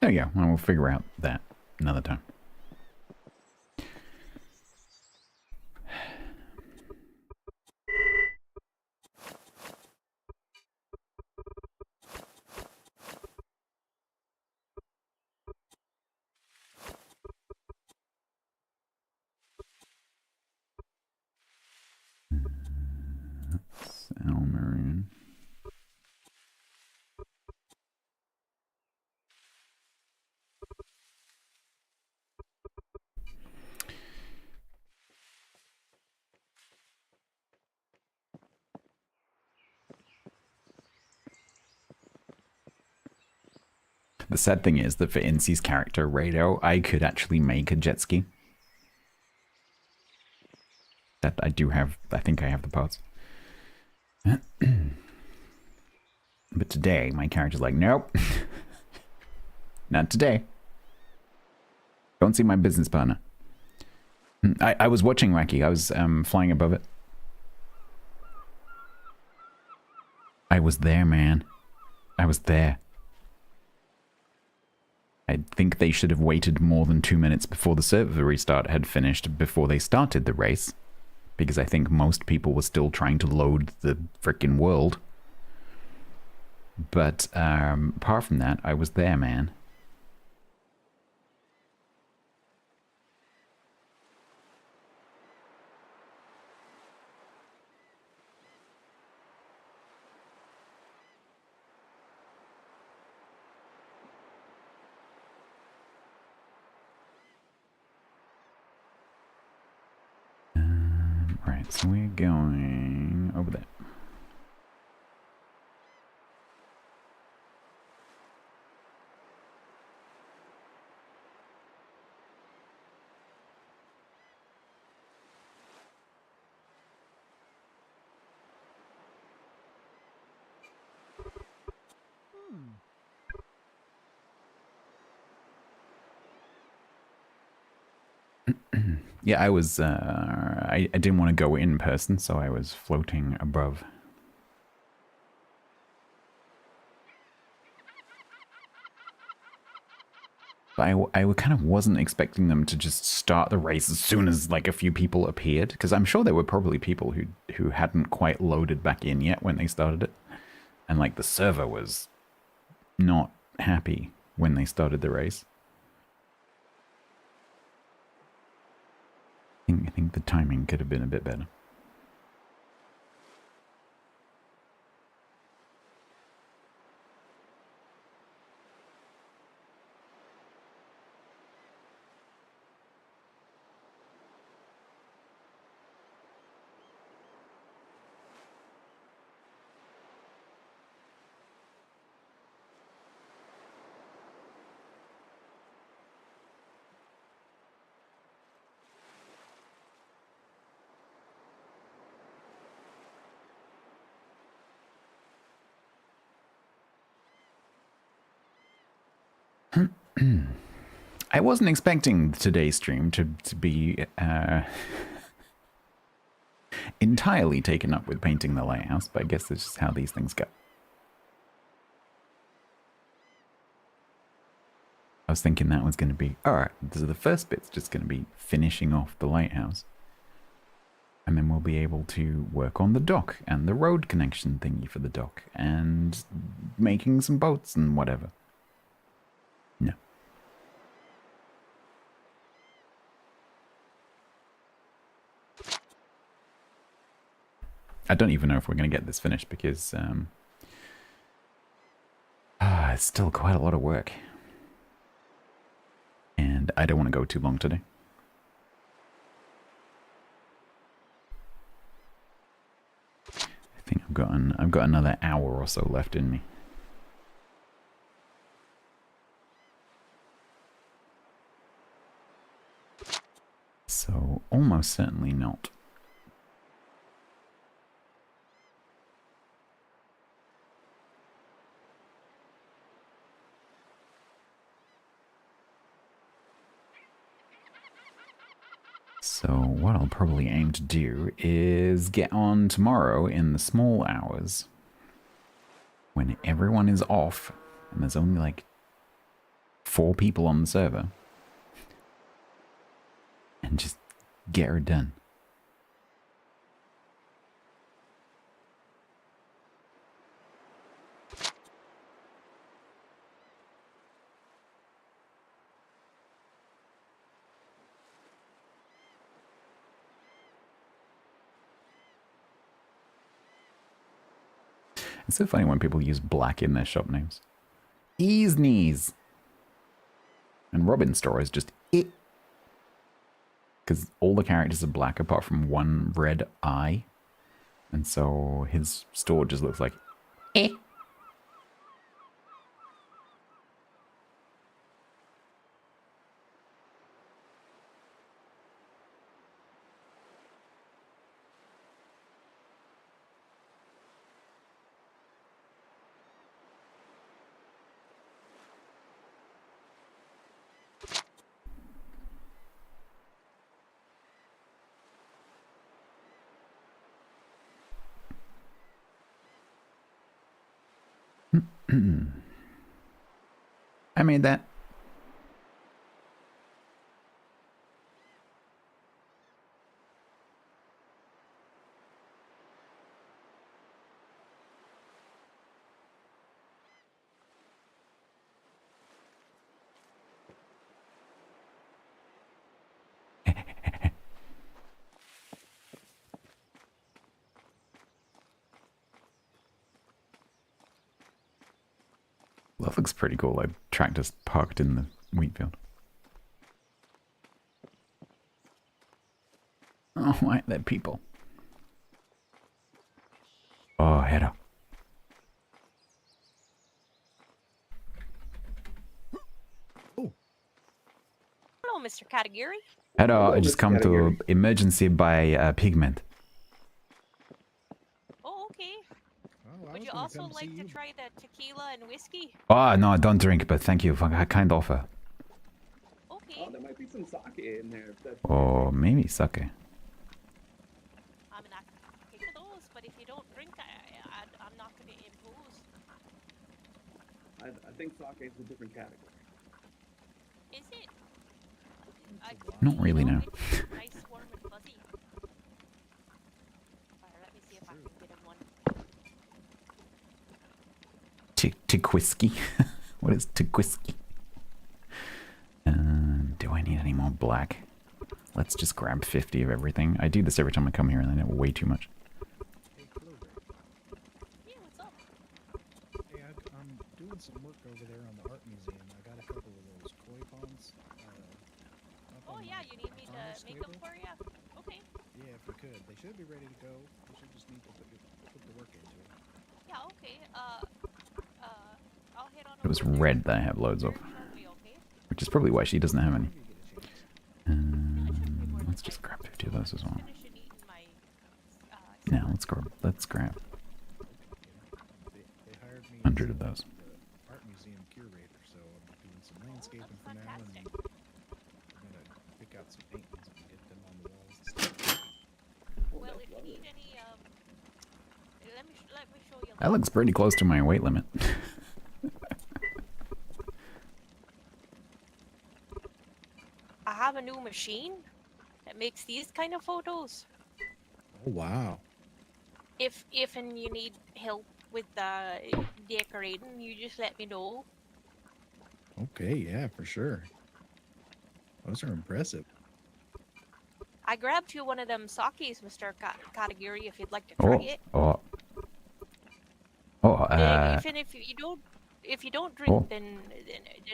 There you go. Well, we'll figure out that another time. Salmarin. The sad thing is that for Incy's character, Rado, I could actually make a jet ski. That I do have, I think I have the parts. But today, my character's like, nope. Not today. Don't see my business partner. I was watching Wacky. I was flying above it. I was there, man. I was there. I think they should have waited more than 2 minutes before the server restart had finished before they started the race. Because I think most people were still trying to load the frickin' world. But apart from that, I was there, man. Right, so we're going over there. Yeah, I was, I didn't want to go in person, so I was floating above. But I kind of wasn't expecting them to just start the race as soon as, like, a few people appeared. Because I'm sure there were probably people who hadn't quite loaded back in yet when they started it. And, like, the server was not happy when they started the race. I think the timing could have been a bit better. I wasn't expecting today's stream to be entirely taken up with painting the lighthouse, but I guess that's just how these things go. I was thinking that was going to be, alright, so the first bit's just going to be finishing off the lighthouse. And then we'll be able to work on the dock and the road connection thingy for the dock and making some boats and whatever. No. I don't even know if we're going to get this finished because it's still quite a lot of work. And I don't want to go too long today. I think I've got another hour or so left in me. So almost certainly not. So what I'll probably aim to do is get on tomorrow in the small hours when everyone is off and there's only like 4 people on the server and just get her done. It's so funny when people use black in their shop names. Ease knees. And Robin's store is just it. Because all the characters are black apart from one red eye. And so his store just looks like eh. I made that. that looks pretty cool. Like tractors parked in the wheat field. Oh, why they're people. Oh, Hera. Hello, Mr. Katagiri. Hera, I just come to emergency by pigment. Oh, okay. Would you also like to try the tequila and whiskey? Oh, no, I don't drink, but thank you for a kind offer. Okay. Oh, there might be some sake in there. If that's Or maybe sake. I mean, I can take those, but if you don't drink, I'm not going to impose. I think sake is a different category. Is it? Not really, no. Nice, warm, and fuzzy. Alright, let me see if I can get him one. Whiskey. What is whiskey? Do I need any more black? Let's just grab 50 of everything. I do this every time I come here and I know way too much. Yeah, what's up? Hey, I'm doing some work over there on the art museum. I got a couple of those koi ponds. Oh yeah, you need me to make them for you? Okay. Yeah, if you could. They should be ready to go. You should just need to put the work into it. Yeah, okay. I'll head on It was red that I have loads of. Which is probably why she doesn't have any. Let's just grab 50 of those as well. Now let's grab 100 of those. Art museum curator, so I'm doing some landscaping for now, and I'm gonna pick out some paintings and get them on the walls and stuff. Well, if you need any, let me show you. That looks pretty close to my weight limit. I have a new machine that makes these kind of photos. Oh wow! If and you need help with decorating, you just let me know. Okay, yeah, for sure. Those are impressive. I grabbed you one of them sakes, Mr. Katagiri, if you'd like to try it. Even if you don't drink, then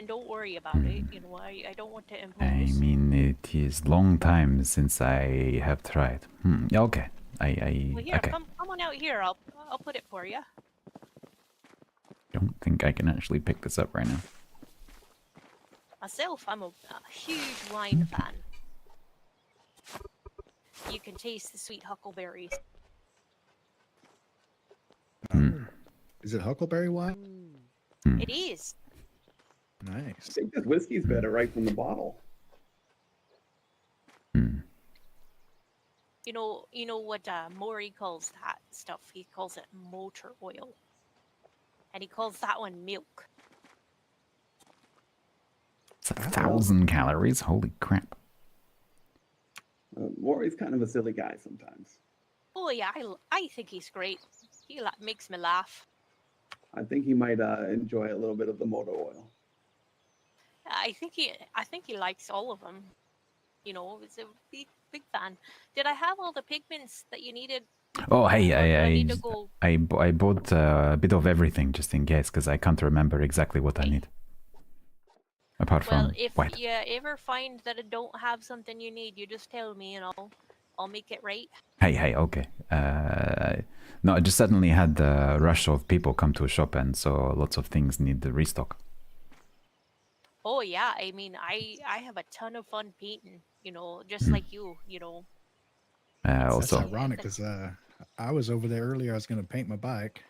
don't worry about it. You know, I don't want to impose. I mean, it is long time since I have tried. Okay. Well, here, okay. come on out here. I'll put it for you. Don't think I can actually pick this up right now. Myself, I'm a huge wine fan. You can taste the sweet huckleberries. Is it huckleberry wine? It is. Nice. I think this whiskey's better right from the bottle. You know what Maury calls that stuff? He calls it motor oil. And he calls that one milk. It's 1,000 calories. Holy crap. Maury's kind of a silly guy sometimes. Oh yeah, I think he's great. He makes me laugh. I think he might enjoy a little bit of the motor oil. I think he likes all of them. You know, he's a big fan. Did I have all the pigments that you needed? Oh, hey, I I bought a bit of everything just in case, because I can't remember exactly what I need. Apart from if white. you ever find that I don't have something you need, you just tell me and I'll make it right. Hey, okay. No, I just suddenly had the rush of people come to a shop, and so lots of things need the restock. Oh yeah, I mean, I have a ton of fun painting. You know, just like you. You know. That's ironic because I was over there earlier. I was going to paint my bike,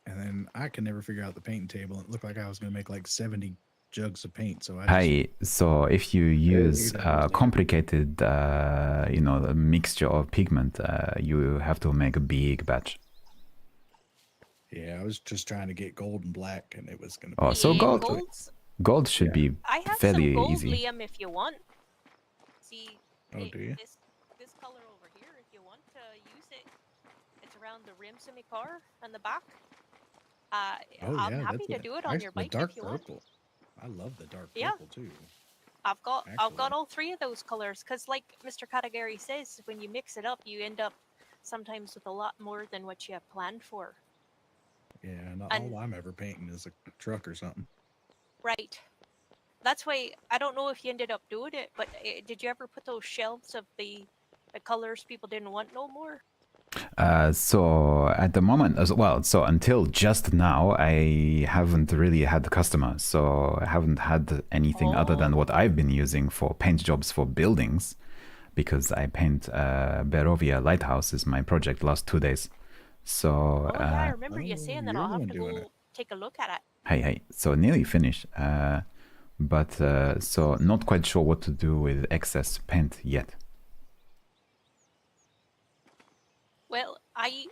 and then I could never figure out the painting table. It looked like I was going to make like 70 jugs of paint. So so if you use complicated, a mixture of pigment, you have to make a big batch. Yeah, I was just trying to get gold and black, and it was going to. Oh, so gold should be I have fairly some gold, easy. Liam, if you want. See, do you? This color over here, if you want to use it, it's around the rims of my car and the back. I'm happy to do it on your bike if you want. Purple. I love the dark Yeah. purple too. I've got all three of those colors because, like Mr. Katagiri says, when you mix it up, you end up sometimes with a lot more than what you have planned for. Yeah, not And- all I'm ever painting is a truck or something. Right. That's why I don't know if you ended up doing it, but did you ever put those shelves of the colors people didn't want no more? So at the moment, as well, so until just now, I haven't really had customers. So I haven't had anything other than what I've been using for paint jobs for buildings, because I paint Barovia Lighthouse is my project last 2 days. So Oh yeah, I remember you saying that. I'll have to go take a look at it. hey, so nearly finished. But so not quite sure what to do with excess paint yet. Well, I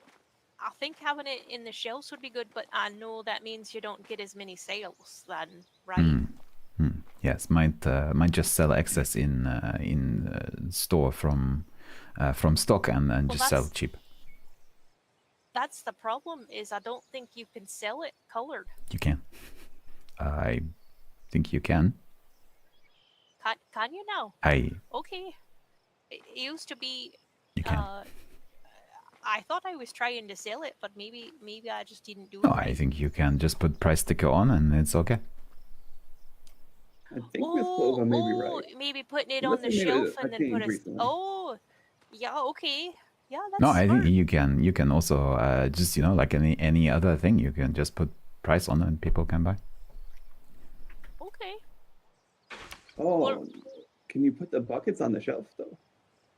think having it in the shelves would be good, but I know that means you don't get as many sales then, right? Yes, might just sell excess in store from stock and Well, just sell cheap. That's the problem. Is I don't think you can sell it colored. You can. I think you can. Can you now? Okay. It used to be. You can. I thought I was trying to sell it, but maybe I just didn't do it. No, right. I think you can just put price sticker on and it's okay. I think Miss Clover may be right. Maybe putting it on the shelf and then put a. Oh, yeah. Okay. Yeah, that's No, I smart. think you can also just like any other thing, you can just put price on it and people can buy. Okay. Oh, can you put the buckets on the shelf though?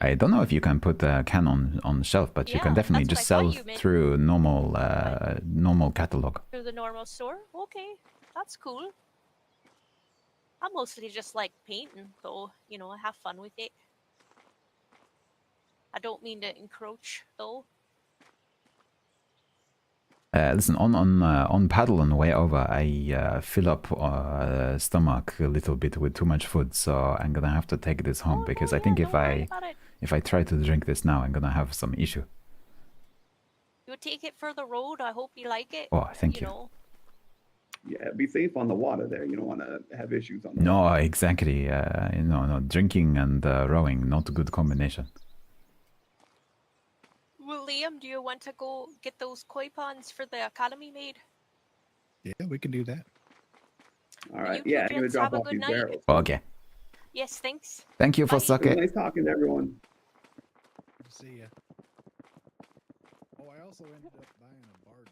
I don't know if you can put a can on the shelf, but you can definitely just sell through normal normal catalog. Through the normal store? Okay, that's cool. I mostly just like painting, though. I have fun with it. I don't mean to encroach, though. Listen, on paddle on the way over, I fill up stomach a little bit with too much food, so I'm gonna have to take this home because I think if I try to drink this now, I'm gonna have some issue. You take it for the road. I hope you like it. Oh, thank you. Yeah, be safe on the water there. You don't want to have issues on the No, water. exactly. No, drinking and rowing, not a good combination. Well, Liam, do you want to go get those koi ponds for the academy made? Yeah, we can do that. All right. You Yeah, I'm gonna gents drop have a off good these night. barrels. Okay. Yes, thanks. Thank you for It was sake. nice talking to everyone. See ya. Oh, I also ended up buying a barge.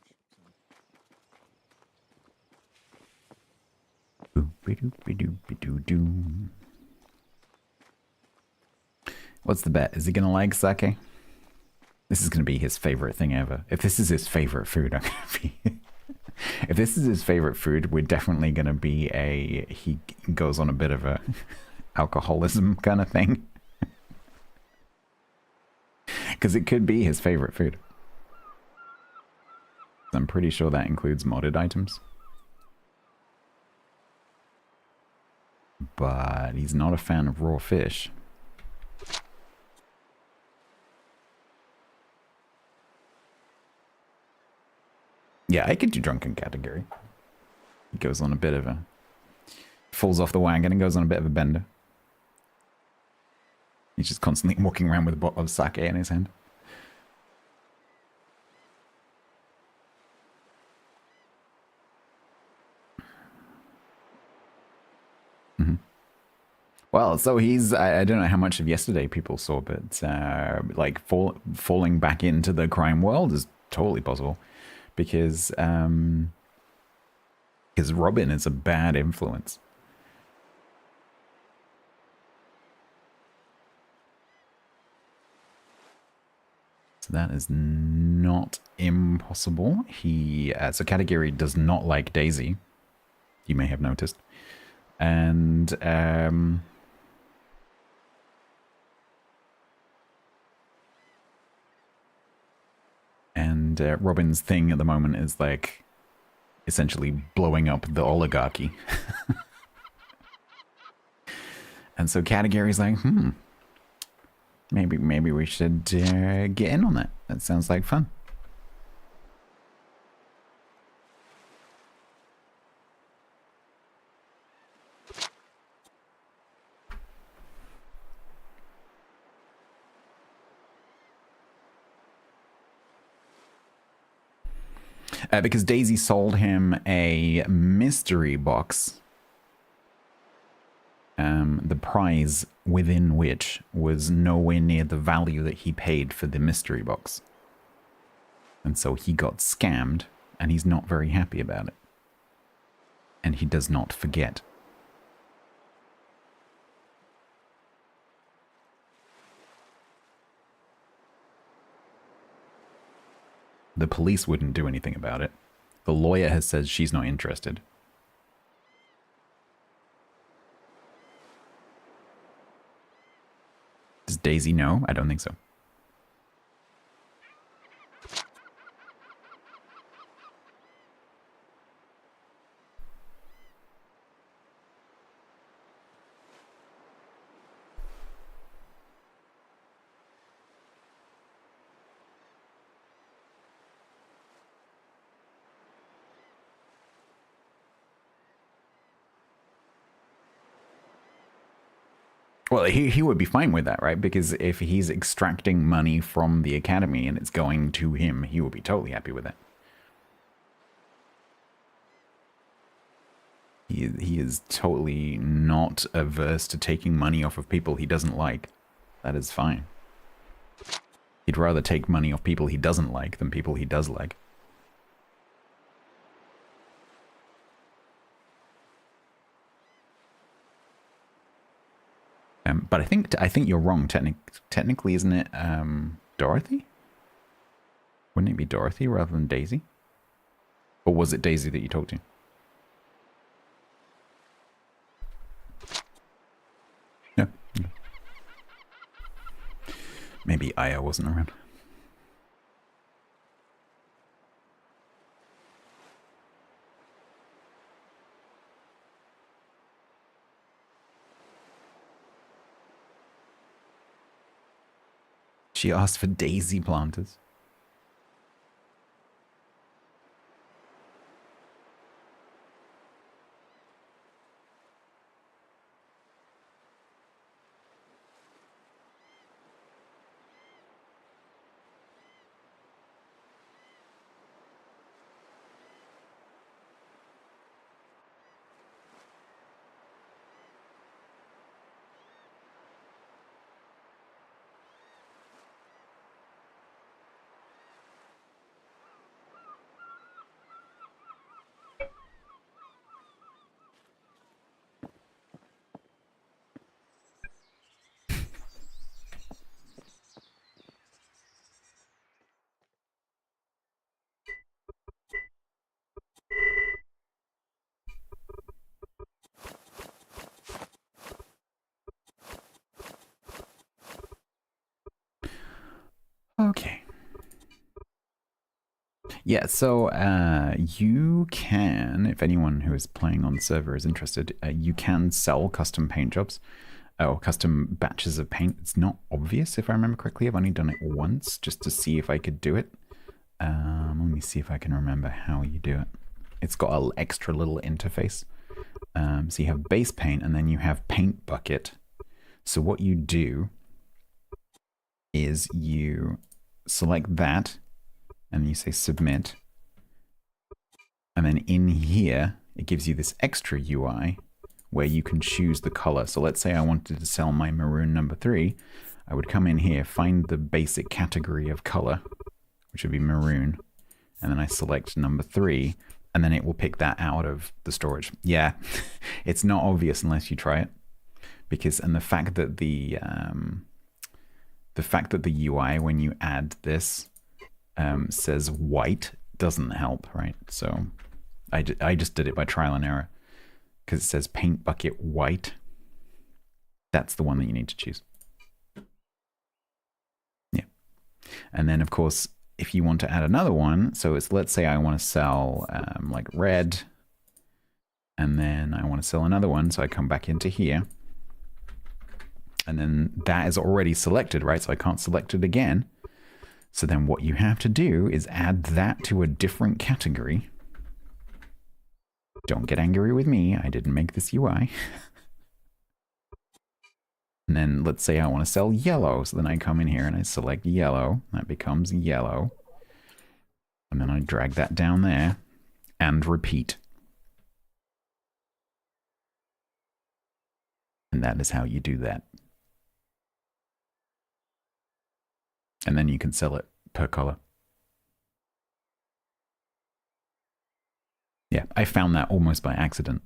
What's the bet? Is he gonna like sake? This is gonna be his favorite thing ever. If this is his favorite food, I'm gonna be. If this is his favorite food, we're definitely gonna be he goes on a bit of a alcoholism kind of thing. Because it could be his favorite food. I'm pretty sure that includes modded items. But he's not a fan of raw fish. Yeah, I could do drunken category. He goes on a bit of a... falls off the wagon and goes on a bit of a bender. He's just constantly walking around with a bottle of sake in his hand. Well, so he's, I don't know how much of yesterday people saw, but like falling back into the crime world is totally possible because Robin is a bad influence. So that is not impossible. So Katagiri does not like Daisy. You may have noticed. And Robin's thing at the moment is like essentially blowing up the oligarchy. And so Katagiri's like, maybe we should get in on that. That sounds like fun. Because Daisy sold him a mystery box the prize within which was nowhere near the value that he paid for the mystery box. And so he got scammed, and he's not very happy about it. And he does not forget. The police wouldn't do anything about it. The lawyer has said she's not interested. Does Daisy know? I don't think so. Well, he would be fine with that, right? Because if he's extracting money from the academy and it's going to him, he would be totally happy with that. He is totally not averse to taking money off of people he doesn't like. That is fine. He'd rather take money off people he doesn't like than people he does like. But I think you're wrong. Technically, isn't it Dorothy? Wouldn't it be Dorothy rather than Daisy? Or was it Daisy that you talked to? No. Maybe Aya wasn't around. She asked for daisy planters. Okay. Yeah, so you can, if anyone who is playing on the server is interested, you can sell custom paint jobs or custom batches of paint. It's not obvious, if I remember correctly. I've only done it once just to see if I could do it. Let me see if I can remember how you do it. It's got an extra little interface. So you have base paint and then you have paint bucket. So what you do is you select that and you say submit. And then in here, it gives you this extra UI where you can choose the color. So let's say I wanted to sell my maroon number 3. I would come in here, find the basic category of color, which would be maroon. And then I select number 3, and then it will pick that out of the storage. Yeah, it's not obvious unless you try it. Because, and the fact that the UI, when you add this, says white doesn't help, right? So I just did it by trial and error because it says paint bucket white. That's the one that you need to choose. Yeah. And then of course, if you want to add another one, so it's, let's say I want to sell like red, and then I want to sell another one. So I come back into here, and then that is already selected, right? So I can't select it again. So then what you have to do is add that to a different category. Don't get angry with me. I didn't make this UI. And then let's say I want to sell yellow. So then I come in here and I select yellow. That becomes yellow. And then I drag that down there and repeat. And And that is how you do that. And then you can sell it per color. Yeah, I found that almost by accident.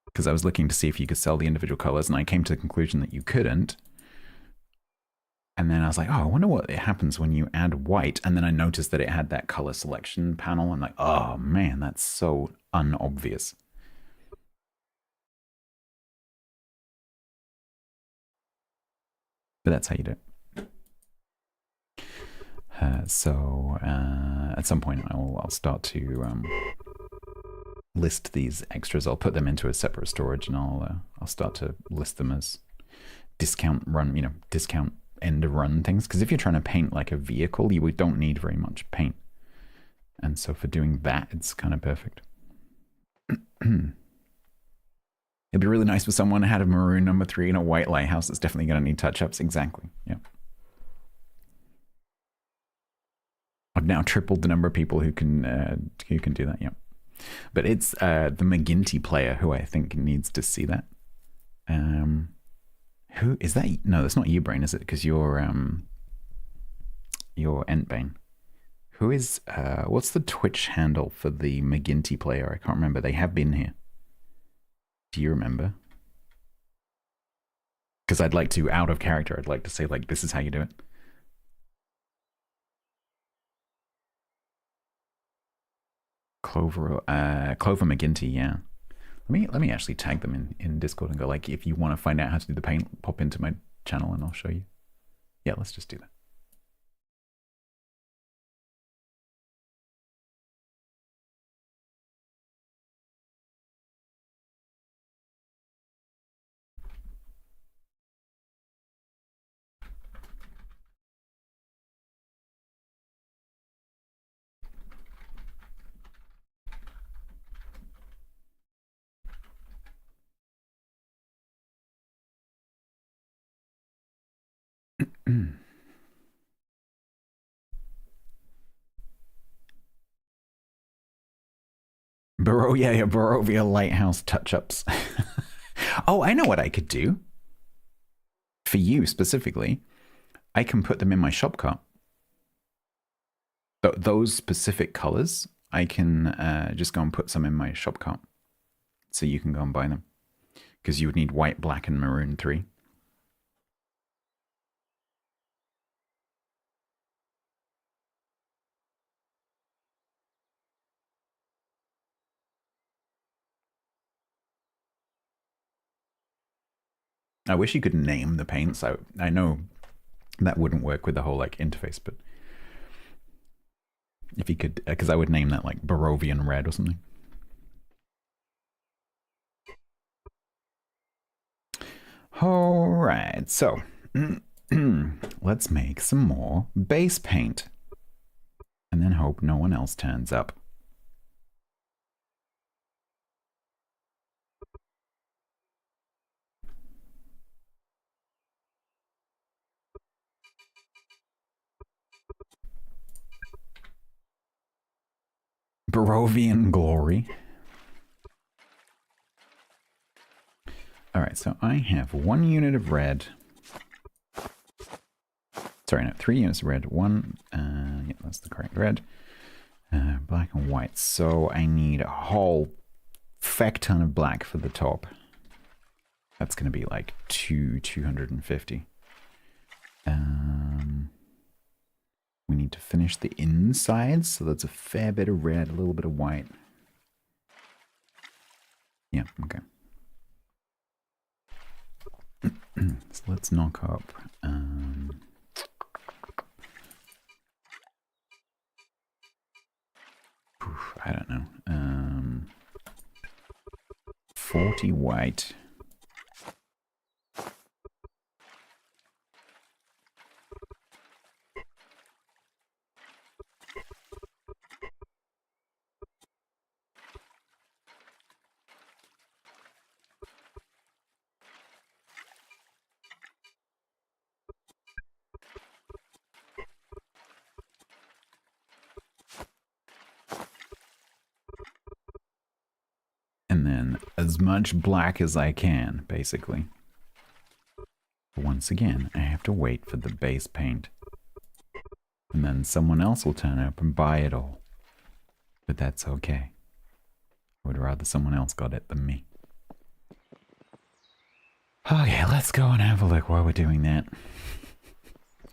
Because I was looking to see if you could sell the individual colors, and I came to the conclusion that you couldn't. And then I was like, oh, I wonder what happens when you add white. And then I noticed that it had that color selection panel. I'm like, oh man, that's so unobvious. But that's how you do it. At some point I'll start to list these extras. I'll put them into a separate storage, and I'll start to list them as discount run, discount end run things. Because if you're trying to paint like a vehicle, you don't need very much paint. And so for doing that, it's kind of perfect. It'd be really nice if someone had a maroon number 3 and a white lighthouse. It's definitely going to need touch-ups. Exactly. Yeah. I've now tripled the number of people who can do that. Yeah. But it's the McGinty player who I think needs to see that. Who is that? No, that's not you, Brain, is it? Because you're Entbane. Who is what's the Twitch handle for the McGinty player? I can't remember. They have been here. Do you remember? Because I'd like to, out of character, I'd like to say, like, this is how you do it. Clover McGinty, yeah. Let me actually tag them in Discord and go, like, if you want to find out how to do the paint, pop into my channel and I'll show you. Yeah, let's just do that. Barovia Lighthouse touch-ups. Oh, I know what I could do. For you specifically, I can put them in my shop cart. Those specific colors, I can just go and put some in my shop cart. So you can go and buy them. Because you would need white, black, and maroon 3. I wish you could name the paints. I know that wouldn't work with the whole like interface, but if you could, because I would name that like Barovian Red or something. All right, so let's make some more base paint and then hope no one else turns up. Barovian Glory. All right, so I have 1 unit of red. Sorry, no, 3 units of red. Yeah, that's the correct red. Black and white. So I need a whole feck ton of black for the top. That's going to be like 250. We need to finish the inside, so that's a fair bit of red, a little bit of white. Yeah, okay. So let's knock up. I don't know. 40 white. And And then as much black as I can, basically. Once again, I have to wait for the base paint. And then someone else will turn up and buy it all. But that's okay. I would rather someone else got it than me. Okay, let's go and have a look while we're doing that.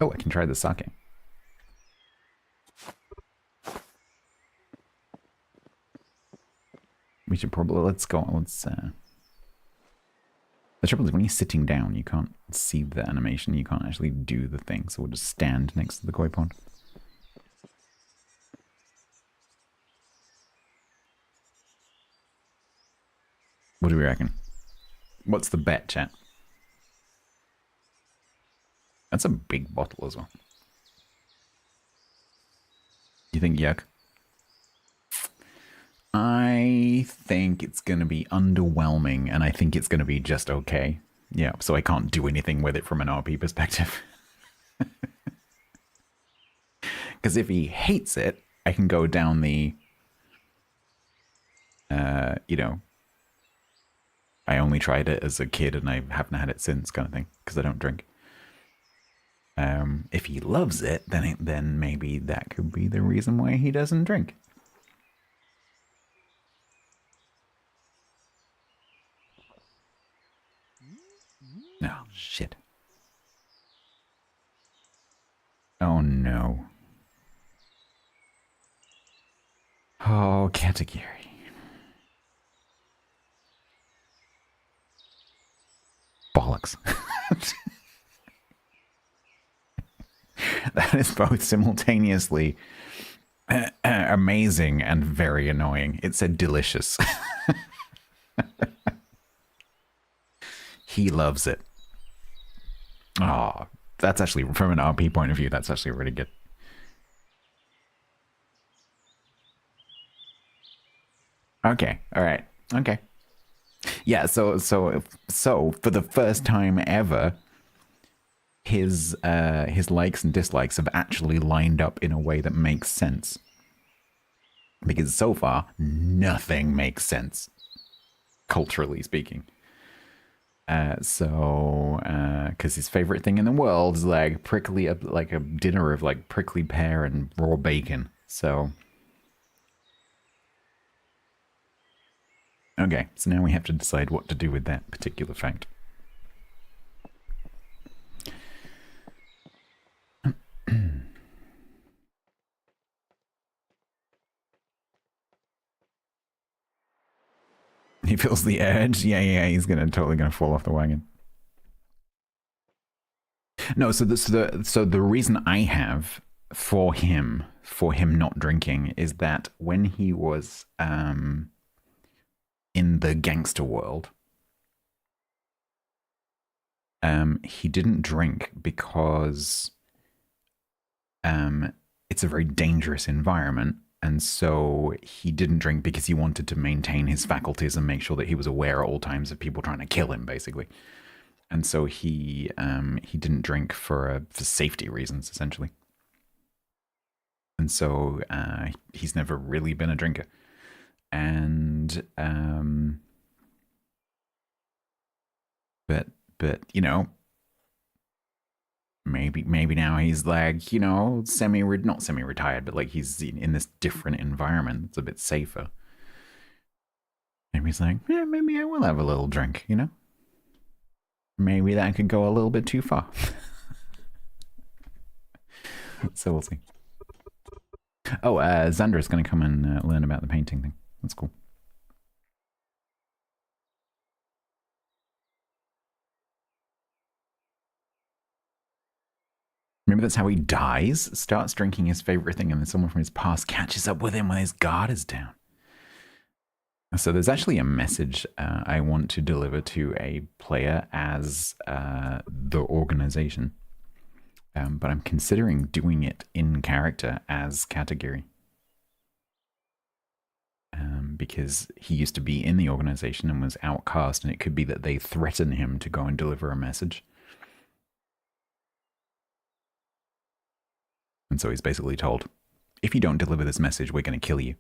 Oh, I can try the sake. We should probably, let's go, the trouble is when you're sitting down, you can't see the animation, you can't actually do the thing, so we'll just stand next to the koi pond. What do we reckon? What's the bet, chat? That's a big bottle as well. You think yuck? I think it's going to be underwhelming, and I think it's going to be just okay. Yeah, so I can't do anything with it from an RP perspective. Because if he hates it, I can go down the, you know, I only tried it as a kid and I haven't had it since kind of thing, because I don't drink. If he loves it, then maybe that could be the reason why he doesn't drink. Oh, shit. Oh, no. Oh, Katagiri. Bollocks. That is both simultaneously amazing and very annoying. It said delicious. He loves it. Oh, that's actually, from an RP point of view, that's actually really good. Okay, all right, okay. Yeah, so for the first time ever, his likes and dislikes have actually lined up in a way that makes sense. Because so far, nothing makes sense, culturally speaking. Because his favorite thing in the world is like like a dinner of like prickly pear and raw bacon. So, okay, so now we have to decide what to do with that particular fact. He feels the urge. Yeah, he's totally gonna fall off the wagon. No, so the reason I have for him not drinking is that when he was in the gangster world, he didn't drink because it's a very dangerous environment. And so he didn't drink because he wanted to maintain his faculties and make sure that he was aware at all times of people trying to kill him, basically. And so he didn't drink for safety reasons, essentially. And so he's never really been a drinker. And but you know, maybe now he's like, you know, not semi-retired, but like he's in this different environment that's a bit safer. Maybe he's like, yeah, maybe I will have a little drink, you know? Maybe that could go a little bit too far. So we'll see. Oh, Xandra's going to come and learn about the painting thing. That's cool. Maybe that's how he dies. Starts drinking his favorite thing and then someone from his past catches up with him when his guard is down. So there's actually a message I want to deliver to a player as the organization. But I'm considering doing it in character as Katagiri. Because he used to be in the organization and was outcast, and it could be that they threaten him to go and deliver a message. And so he's basically told, if you don't deliver this message, we're going to kill you.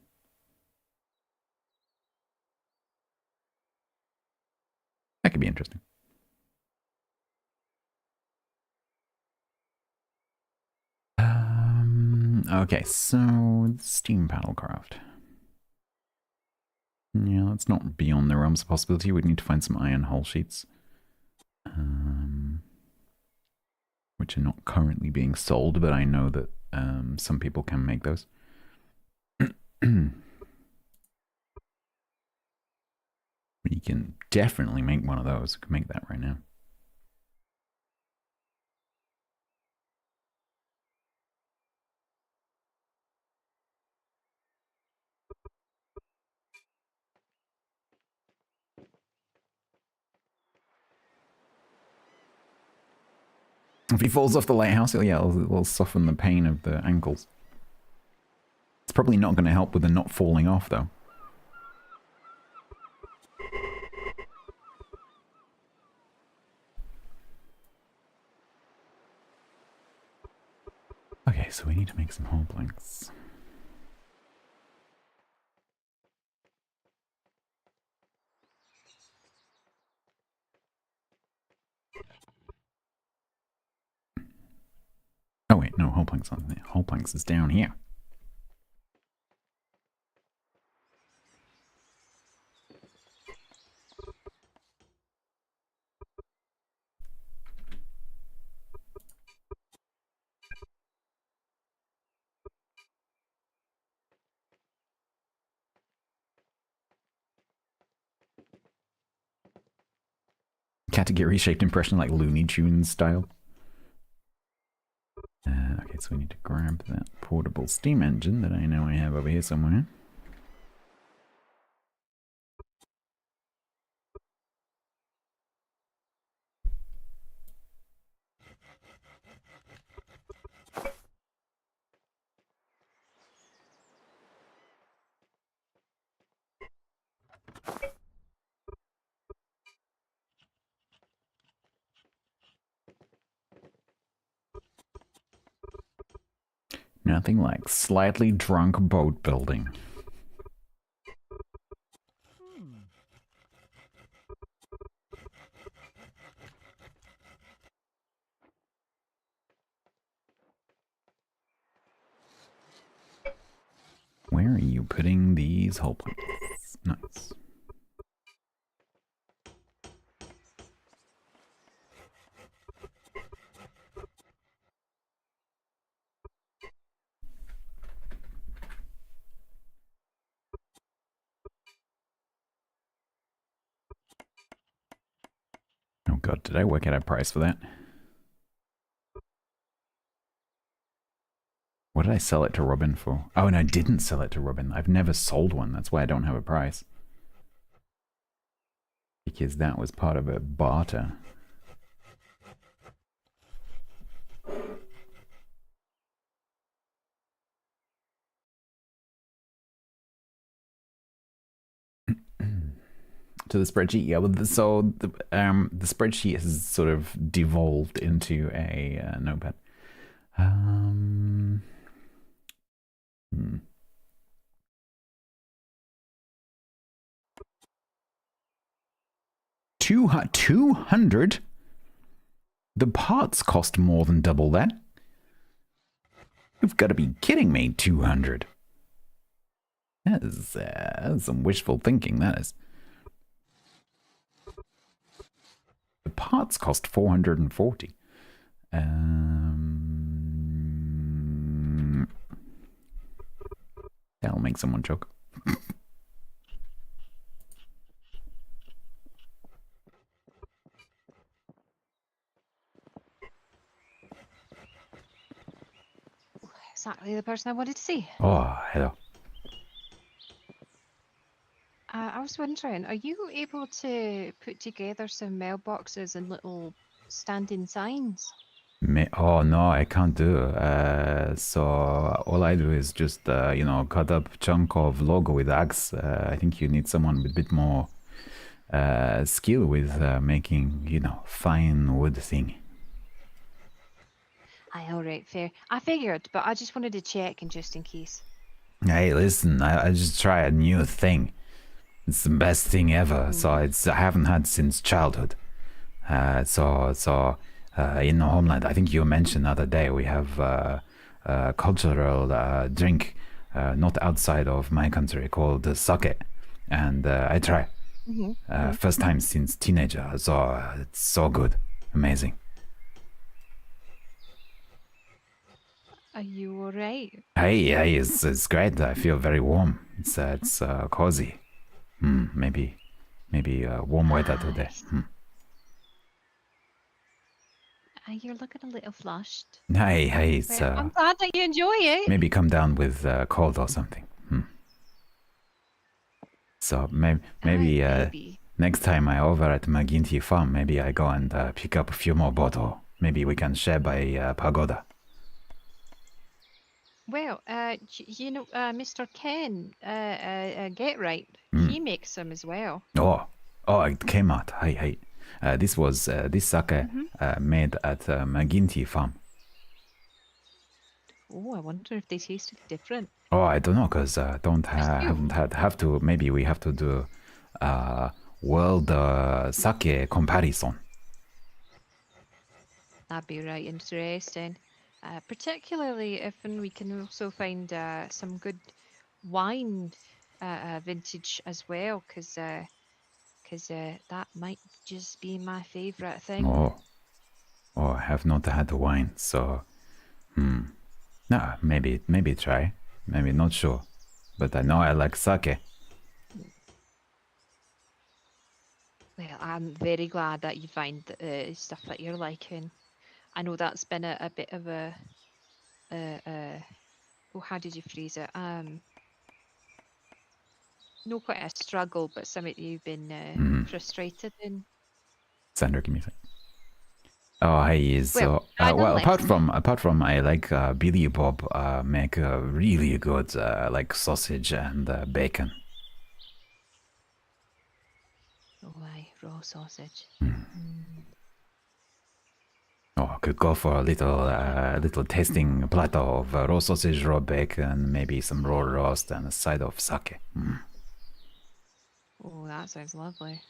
could be interesting. Okay, so steam paddlecraft. Yeah, that's not beyond the realms of possibility. We'd need to find some iron hull sheets. Which are not currently being sold, but I know that some people can make those. You can definitely make one of those. You can make that right now. If he falls off the lighthouse, it'll soften the pain of the ankles. It's probably not going to help with the not falling off, though. Okay, so we need to make some hull planks. Oh wait, no, hull planks on there. Hull planks is down here. Katagiri shaped impression like Looney Tunes style. Okay, so we need to grab that portable steam engine that I know I have over here somewhere. Nothing like slightly drunk boat building. Where are you putting these hull planks? Nice. Oh god, did I work out a price for that? What did I sell it to Robin for? Oh, and I didn't sell it to Robin. I've never sold one. That's why I don't have a price. Because that was part of a barter. To the spreadsheet, yeah. Well, so the spreadsheet has sort of devolved into a notepad. 200? The parts cost more than double that. You've got to be kidding me, 200. That is some wishful thinking, that is. The parts cost 440. That'll make someone choke. Exactly the person I wanted to see. Oh, hello. I was wondering, are you able to put together some mailboxes and little standing signs? Oh no, I can't do. So all I do is just cut up chunk of logo with axe. I think you need someone with a bit more skill with making fine wood thing. Aye, all right, fair. I figured, but I just wanted to check and just in case. Hey, listen, I just try a new thing. It's the best thing ever. So I haven't had since childhood. In the homeland, I think you mentioned the other day, we have a cultural drink not outside of my country called sake, and I try. First time since teenager, so it's so good, amazing. Are you alright? Hey, it's great. I feel very warm. It's cozy. Maybe warm weather today. You're looking a little flushed. Hey, it's Well, I'm glad that you enjoy it. maybe come down with cold or something. So maybe maybe. Next time I over at McGinty Farm, maybe I go and pick up a few more bottles. Maybe we can share by pagoda. Well, you know, Mr. Ken, Get Right, he makes them as well. Oh, it came out. Hey. This was this sake made at McGinty Farm. Oh, I wonder if they tasted different. Oh, I don't know, cause maybe we have to do world sake comparison. That'd be right interesting. Particularly if we can also find some good wine vintage as well, because that might just be my favorite thing. Oh, I have not had wine, so no, maybe try, maybe not sure, but I know I like sake. Well, I'm very glad that you find stuff that you're liking. I know that's been a bit of a how did you phrase it? No, quite a struggle, but something you've been frustrated in. Sandra, give me a sec. Oh, hey, so well, apart from I like Billy Bob make a really good like sausage and bacon. Oh, aye, raw sausage. Oh, I could go for a little tasting platter of raw sausage, raw bacon, maybe some raw roast, and a side of sake. Oh, that sounds lovely.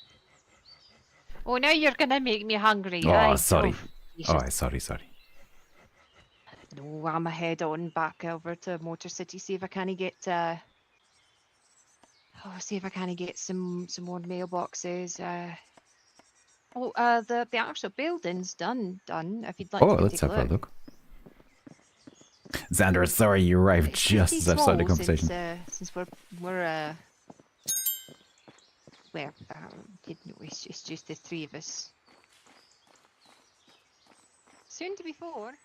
Oh, now you're gonna make me hungry. Oh, Aye, sorry. Jesus. Sorry. No, I'm a head on back over to Motor City. See if I can get some more mailboxes. The actual building's done. If you'd like to go Let's take a have a look. look. Xander, sorry you arrived It's just pretty as I've started the small conversation. since we're well, it's just the three of us. Soon to be four.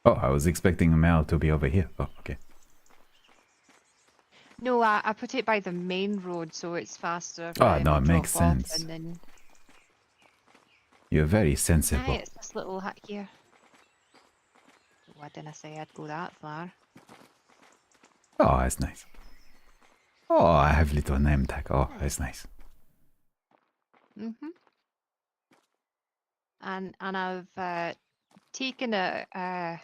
Oh, I was expecting Mel to be over here. Oh, okay. No, I put it by the main road, so it's faster. Oh, no, it makes drop off sense. And then You're very sensible. it's this little hut here. Why didn't I say I'd go that far? Oh, that's nice. Oh, I have little name tag. Oh, that's nice. And I've taken a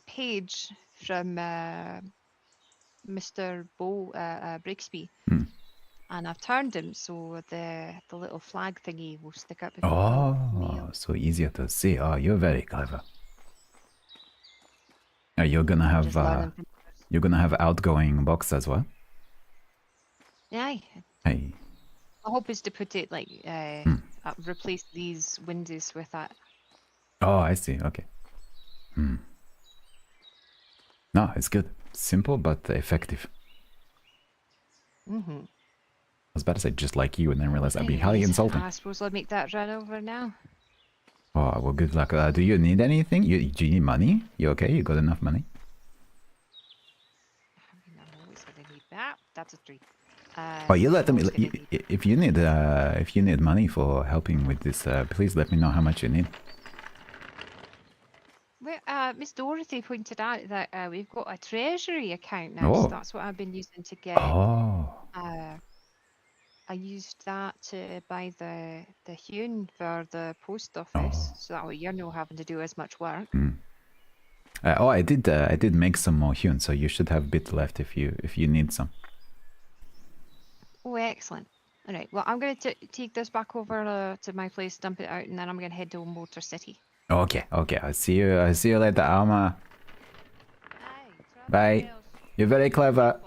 page from Mr. Bo Brixby, and I've turned him so the little flag thingy will stick up. If you want mail. Oh, so easier to see. Oh, you're very clever. You're gonna have outgoing box as well. Aye. Hey. I hope is to put it like replace these windows with that. Oh, I see. Okay. No, it's good. Simple but effective. I was about to say just like you, and then realized I'd be highly insulting. I suppose I'll make that run over now. Oh, well, good luck. Do you need anything? Do you need money? You okay? You got enough money? I'm always gonna need that. That's a treat. Oh, you let them. If you need money for helping with this, please let me know how much you need. Well, Miss Dorothy pointed out that we've got a treasury account now, so that's what I've been using to get. I used that to buy the hewn for the post office, so that way you're not having to do as much work. Oh, I did make some more hewn, so you should have a bit left if you need some. Oh, excellent. All right. Well, I'm going to take this back over to my place, dump it out, and then I'm going to head to Motor City. Okay. I see you later, Alma. Bye. You're very clever.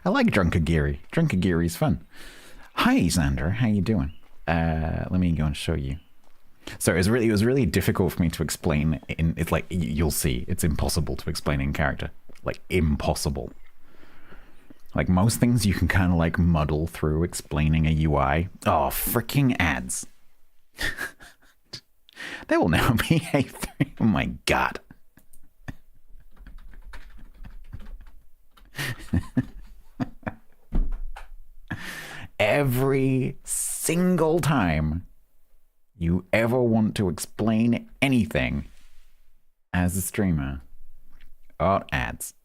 I like Drunkagiri. Drunkagiri's fun. Hi, Xander. How you doing? Let me go and show you. So it was really difficult for me to explain it's like, you'll see, it's impossible to explain in character. Like, impossible. Like, most things you can kind of like muddle through explaining a UI. Oh, freaking ads. There will now be a 3. Oh my god. Every single time you ever want to explain anything as a streamer, ads.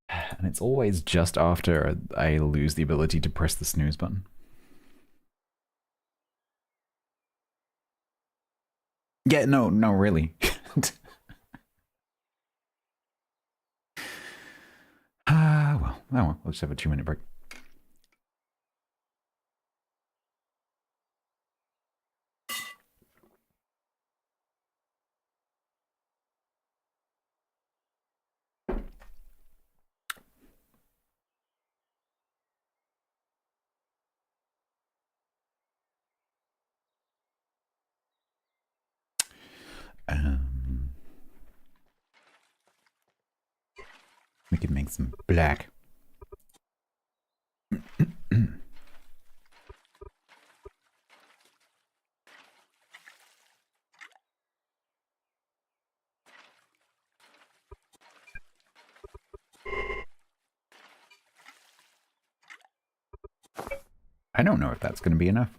And it's always just after I lose the ability to press the snooze button. Yeah, no, really. Well, let's have a 2-minute break. We could make some black. I don't know if that's going to be enough.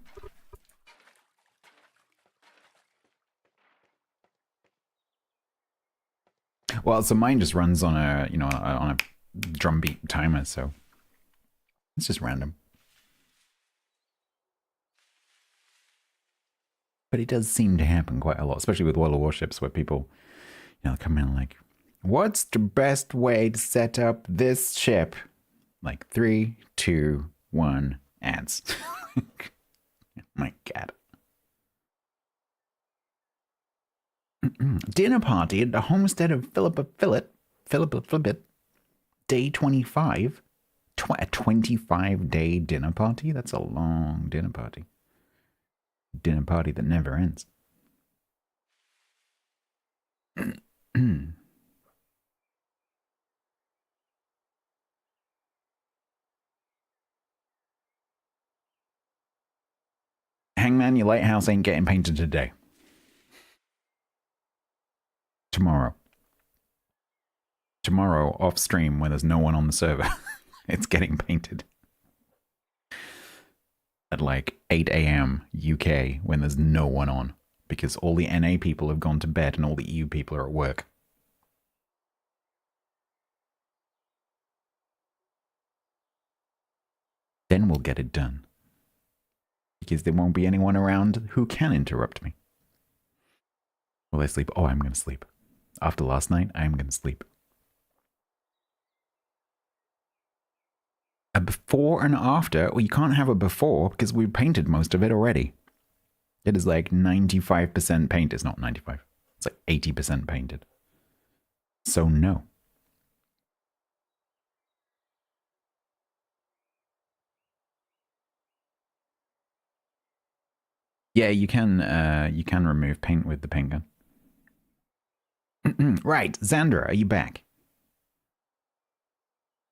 Well, so mine just runs on a, on a drum beat timer, so it's just random. But it does seem to happen quite a lot, especially with World of Warships, where people, come in like, what's the best way to set up this ship? Like 3, 2, 1, ads. My god. Dinner party at the homestead of Philippa Phillip, day 25. A 25-day dinner party? That's a long dinner party. Dinner party that never ends. Hangman, your lighthouse ain't getting painted today. Tomorrow, off stream, when there's no one on the server, it's getting painted. At like 8 AM UK, when there's no one on, because all the NA people have gone to bed and all the EU people are at work. Then we'll get it done. Because there won't be anyone around who can interrupt me. Will I sleep? Oh, I'm going to sleep. After last night, I am going to sleep. A before and after? Well, you can't have a before because we painted most of it already. It is like 95% paint. It's not 95. It's like 80% painted. So no. Yeah, you can remove paint with the paint gun. Right, Xander, are you back?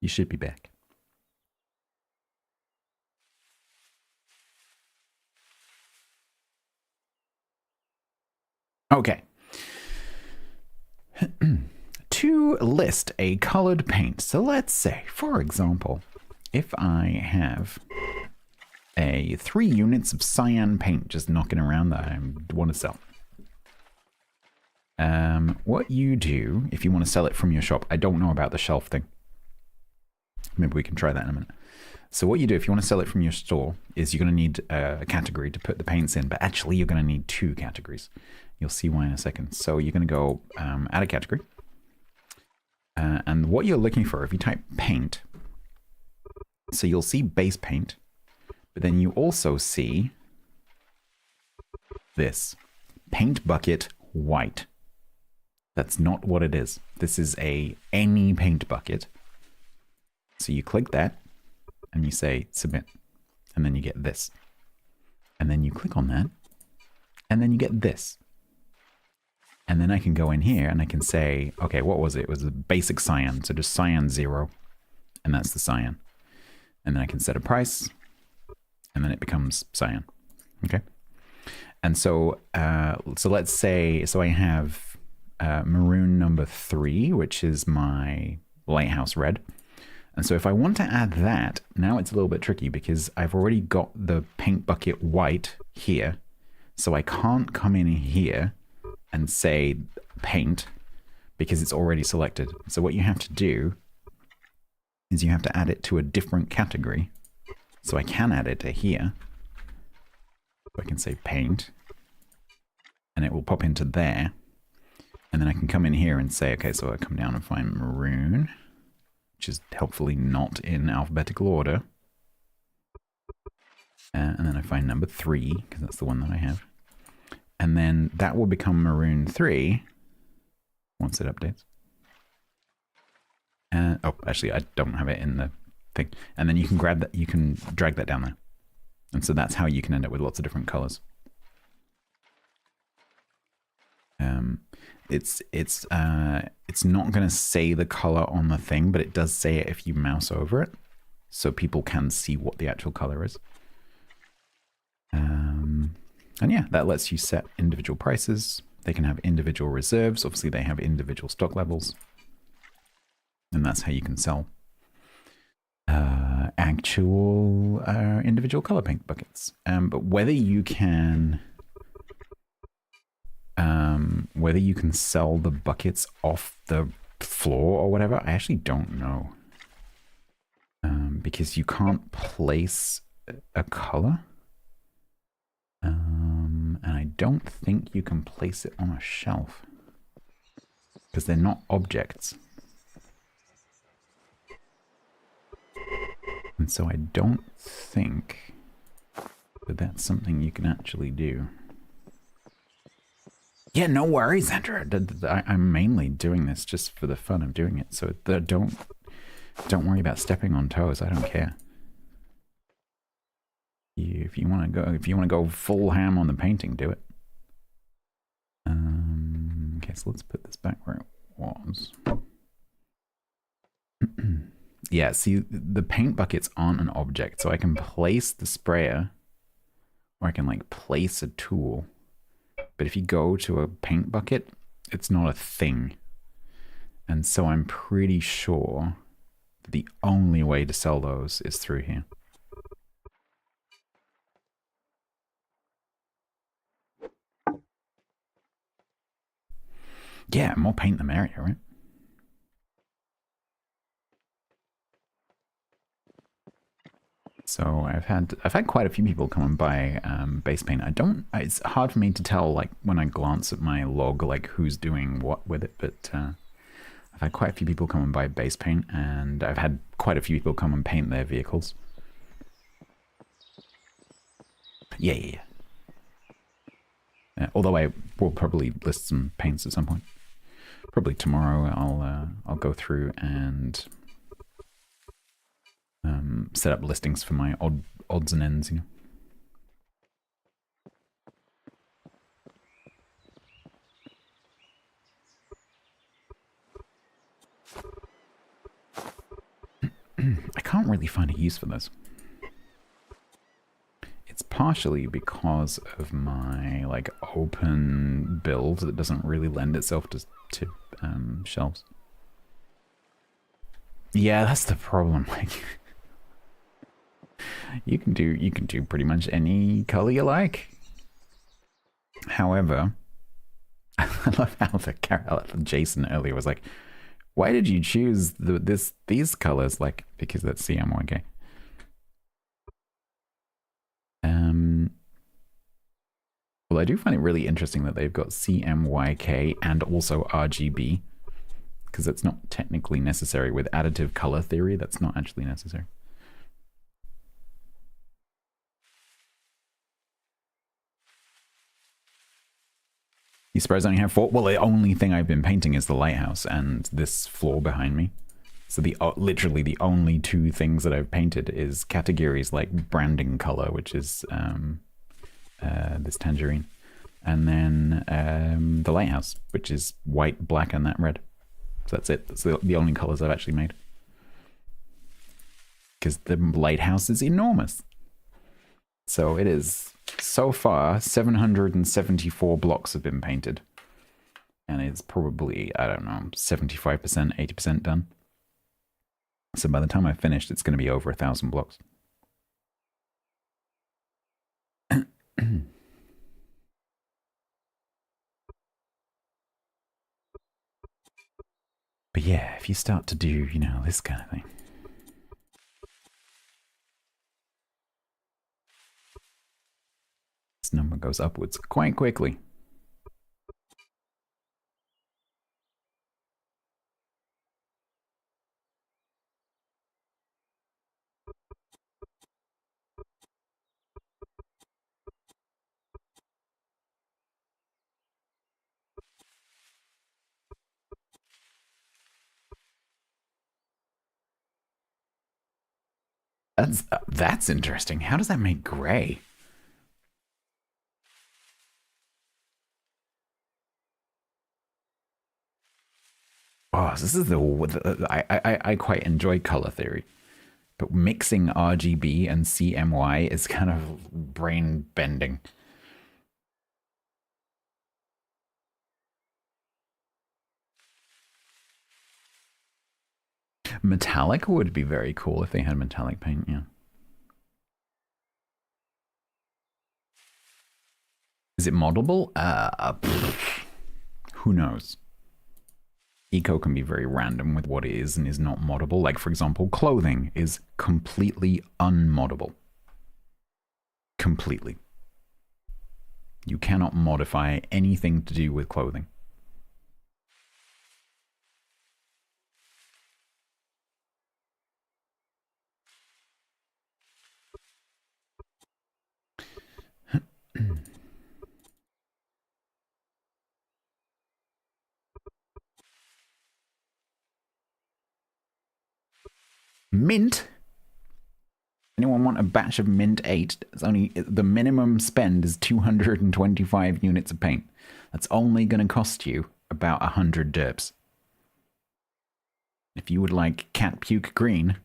You should be back. Okay. To list a colored paint. So let's say, for example, if I have 3 units of cyan paint just knocking around that I want to sell. What you do, if you want to sell it from your shop, I don't know about the shelf thing. Maybe we can try that in a minute. So what you do if you want to sell it from your store is you're going to need a category to put the paints in, but actually you're going to need 2 categories. You'll see why in a second. So you're going to go add a category. And what you're looking for, if you type paint, so you'll see base paint, but then you also see this, paint bucket white. That's not what it is. This is any paint bucket. So you click that and you say submit, and then you get this. And then you click on that, and then you get this. And then I can go in here and I can say, okay, what was it? It was a basic cyan. So just cyan 0, and that's the cyan. And then I can set a price, and then it becomes cyan. Okay. And so, so let's say, so I have maroon number 3, which is my lighthouse red. And so if I want to add that, now it's a little bit tricky because I've already got the paint bucket white here. So I can't come in here and say paint because it's already selected. So what you have to do is you have to add it to a different category. So I can add it to here. So I can say paint, and it will pop into there. And then I can come in here and say, okay, so I come down and find maroon, which is helpfully not in alphabetical order. And then I find number 3, because that's the one that I have. And then that will become maroon 3 once it updates. Oh, actually, I don't have it in the thing. And then you can grab that, you can drag that down there. And so that's how you can end up with lots of different colors. It's not going to say the color on the thing, but it does say it if you mouse over it, so people can see what the actual color is. And yeah, that lets you set individual prices. They can have individual reserves. Obviously, they have individual stock levels. And that's how you can sell actual individual color paint buckets. But whether you can sell the buckets off the floor or whatever, I actually don't know. Because you can't place a color. And I don't think you can place it on a shelf because they're not objects. And so I don't think that that's something you can actually do. Yeah, no worries, Andrew. I'm mainly doing this just for the fun of doing it. So don't worry about stepping on toes. I don't care. If you want to go full ham on the painting, do it. Okay, so let's put this back where it was. Yeah, see, the paint buckets aren't an object, so I can place the sprayer, or I can like place a tool. But if you go to a paint bucket, it's not a thing. And so I'm pretty sure that the only way to sell those is through here. Yeah, more paint the merrier, right? So I've had quite a few people come and buy base paint. It's hard for me to tell, like, when I glance at my log, like, who's doing what with it, but I've had quite a few people come and buy base paint, and I've had quite a few people come and paint their vehicles. Yeah. Although I will probably list some paints at some point. Probably tomorrow I'll go through and set up listings for my odds and ends, you know. I can't really find a use for this. It's partially because of my like open build that doesn't really lend itself to shelves. Yeah, that's the problem. Like, you can do pretty much any color you like. However, I love how Jason earlier was like, "Why did you choose these colors?" Like, because that's CMYK. I do find it really interesting that they've got CMYK and also RGB, because it's not technically necessary with additive color theory. That's not actually necessary. You suppose I only have 4? Well, the only thing I've been painting is the lighthouse and this floor behind me. So the literally the only 2 things that I've painted is Katagiri's like branding color, which is this tangerine, and then the lighthouse, which is white, black, and that red. So that's it. That's the only colors I've actually made. Because the lighthouse is enormous. So it is, so far, 774 blocks have been painted. And it's probably, I don't know, 75%, 80% done. So by the time I've finished, it's going to be over 1,000 blocks. But yeah, if you start to do, you know, this kind of thing. This number goes upwards quite quickly. That's interesting. How does that make gray? Oh, this is I quite enjoy color theory, but mixing RGB and CMY is kind of brain bending. Metallic would be very cool if they had metallic paint, yeah. Is it moddable? Who knows? Eco can be very random with what it is and is not moddable. Like, for example, clothing is completely unmoddable. Completely. You cannot modify anything to do with clothing. Mint? Anyone want a batch of mint 8? It's only, the minimum spend is 225 units of paint. That's only going to cost you about 100 derps. If you would like cat puke green,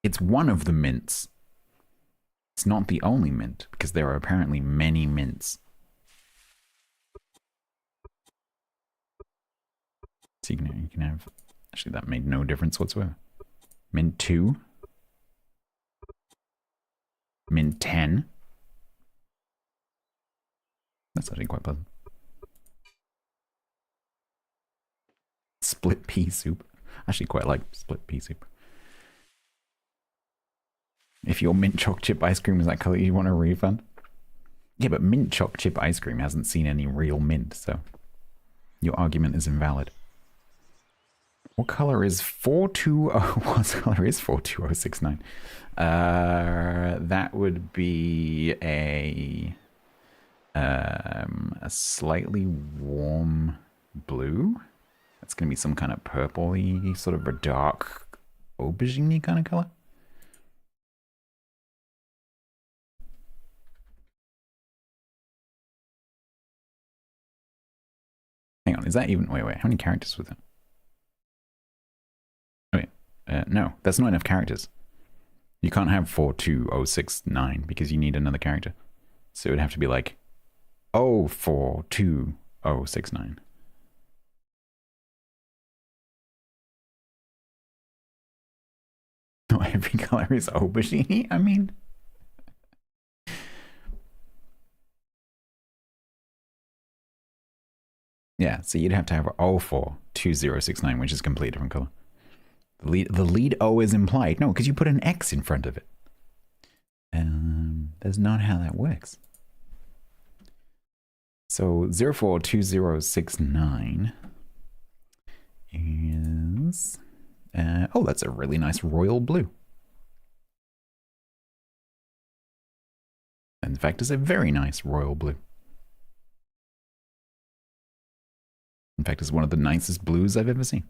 it's one of the mints. It's not the only mint, because there are apparently many mints. So you can have... Actually, that made no difference whatsoever. Mint 2. Mint 10. That's actually quite pleasant. Split pea soup. I actually quite like split pea soup. If your mint choc chip ice cream is that color, you want a refund? Yeah, but mint choc chip ice cream hasn't seen any real mint, so your argument is invalid. What color is 420? What color is 42069? That would be a slightly warm blue. That's gonna be some kind of purpley, sort of a dark aubergine-y kind of color. Hang on, is that even? Wait, how many characters was it? No, that's not enough characters. You can't have 42069 because you need another character. So it would have to be like 042069. Not every color is aubergine. I mean, yeah. So you'd have to have 042069, which is a completely different color. The lead O is implied. No, because you put an X in front of it. That's not how that works. So 042069 is... oh, that's a really nice royal blue. In fact, it's a very nice royal blue. In fact, it's one of the nicest blues I've ever seen.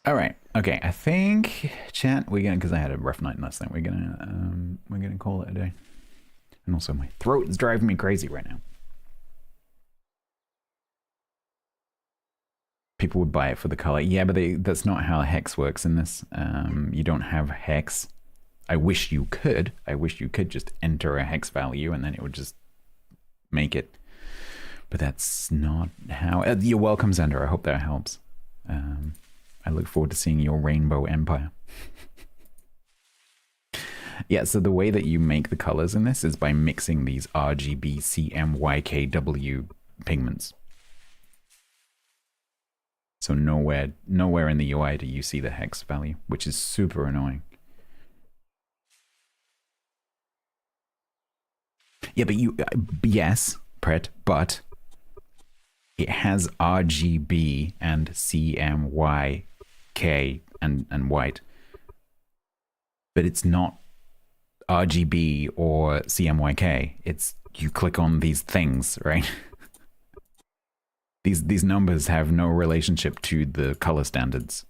All right. Okay. I think, chat, we're gonna, because I had a rough night last night. We're gonna call it a day. And also, my throat is driving me crazy right now. People would buy it for the color. Yeah, but that's not how hex works in this. You don't have hex. I wish you could. I wish you could just enter a hex value and then it would just make it. But that's not how. You're welcome, Xander. I hope that helps. I look forward to seeing your rainbow empire. Yeah, so the way that you make the colors in this is by mixing these RGB, CMYKW pigments. So nowhere in the UI do you see the hex value, which is super annoying. Yeah, but yes, Pret, but it has RGB and CMYK and white, but it's not RGB or CMYK. It's, you click on these things, right? These numbers have no relationship to the color standards.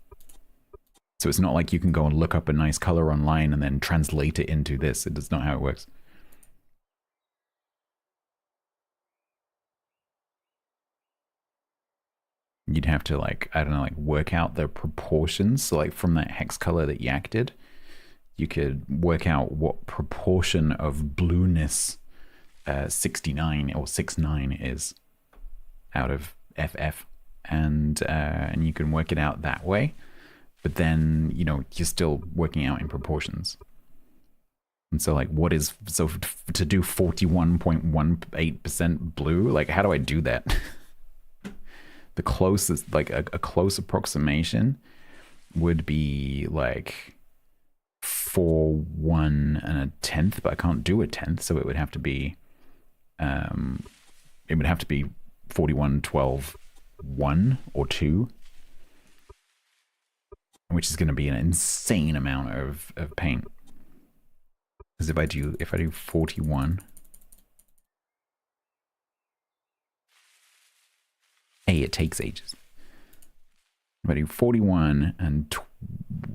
So it's not like you can go and look up a nice color online and then translate it into this. It does not how it works. You'd have to, like, I don't know, like work out the proportions. So like from that hex color that Yak did, you could work out what proportion of blueness 69 or 69 is out of FF, and you can work it out that way. But then, you know, you're still working out in proportions. And so, like, what is, so to do 41.18% blue, like, how do I do that? The closest, like, a close approximation would be like 4, 1 and a tenth, but I can't do a tenth, so it would have to be 41, 12, 1 or 2, which is going to be an insane amount of paint. Because if I do 41, it takes ages. If I do 41 and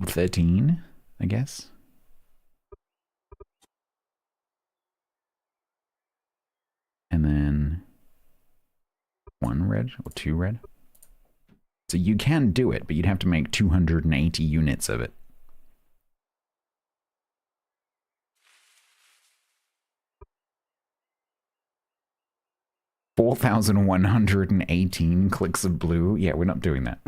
13, I guess. And then 1 red or 2 red. So you can do it, but you'd have to make 280 units of it. $4,118 clicks of blue. Yeah, we're not doing that.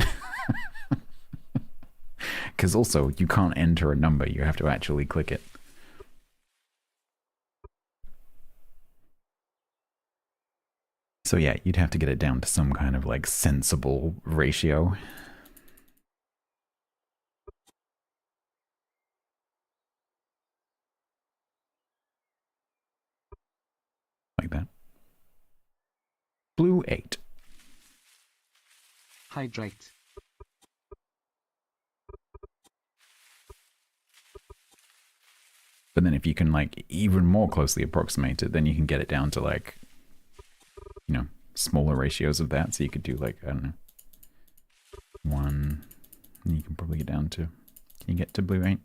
Because also, you can't enter a number. You have to actually click it. So yeah, you'd have to get it down to some kind of like sensible ratio. Like that. Blue 8. Hydrate. But then if you can like even more closely approximate it, then you can get it down to like, you know, smaller ratios of that. So you could do like, I don't know, 1, and you can probably get down to, can you get to blue 8?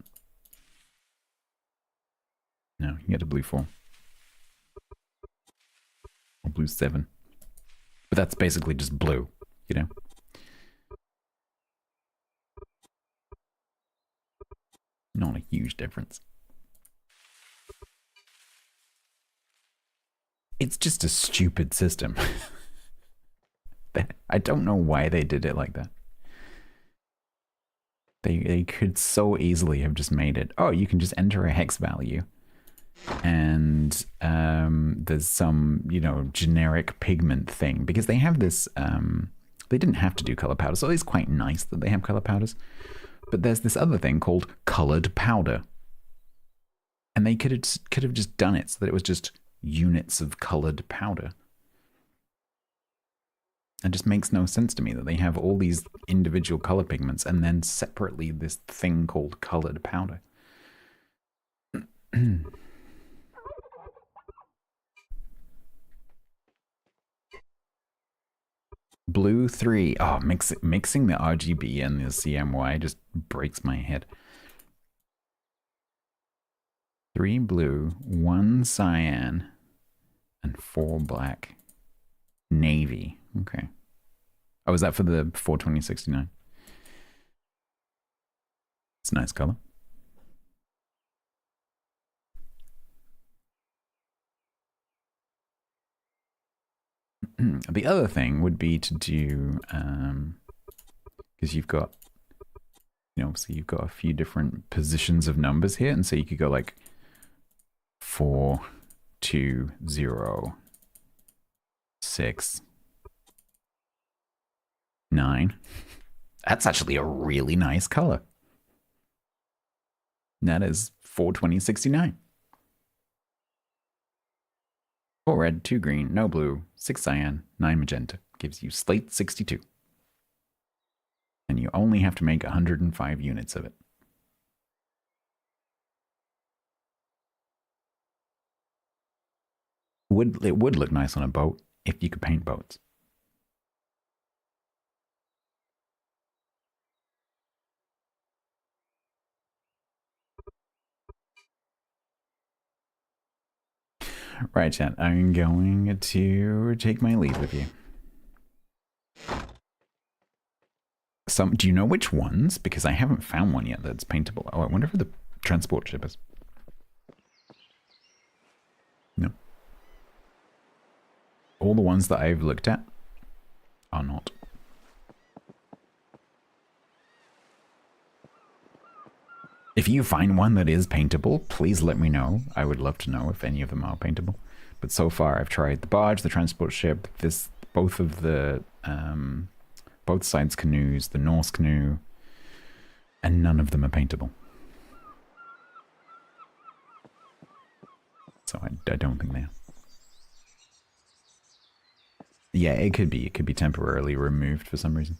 No, you can get to blue 4. Or blue 7. But that's basically just blue, you know? Not a huge difference. It's just a stupid system. I don't know why they did it like that. They could so easily have just made it, oh, you can just enter a hex value and there's some, you know, generic pigment thing, because they have this, they didn't have to do color powder, so it's quite nice that they have color powders. But there's this other thing called colored powder. And they could have just done it so that it was just units of colored powder. It just makes no sense to me that they have all these individual color pigments and then separately this thing called colored powder. Blue 3. Oh, mixing the RGB and the CMY just breaks my head. 3 blue, 1 cyan, and 4 black. Navy. Okay. Oh, is that for the 42069? It's a nice color. The other thing would be to do, because you've got, you know, obviously you've got a few different positions of numbers here, and so you could go like 4, 2, 0, 6, 9. That's actually a really nice color. That is 42069. 4 red, 2 green, no blue, 6 cyan, 9 magenta. Gives you slate 62. And you only have to make 105 units of it. It would look nice on a boat if you could paint boats. Right, chat. I'm going to take my leave with you. Do you know which ones? Because I haven't found one yet that's paintable. Oh, I wonder if the transport ship is. No. All the ones that I've looked at are not. If you find one that is paintable, please let me know. I would love to know if any of them are paintable. But so far, I've tried the barge, the transport ship, both of the, both sides canoes, the Norse canoe, and none of them are paintable. So I don't think they are. Yeah, it could be. It could be temporarily removed for some reason.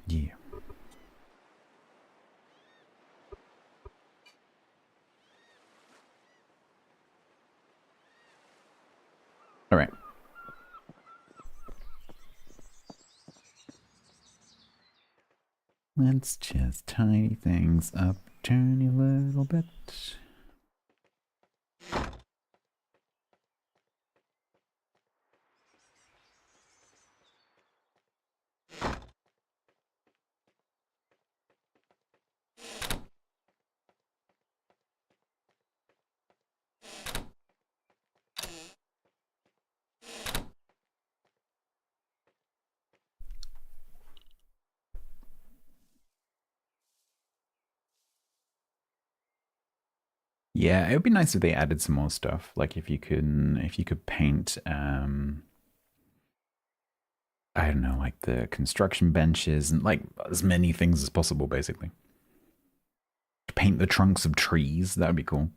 Yeah. All right. Let's just tidy things up, turn a little bit. Yeah, it would be nice if they added some more stuff. Like if you could paint, I don't know, like the construction benches and like as many things as possible, basically. Paint the trunks of trees, that would be cool.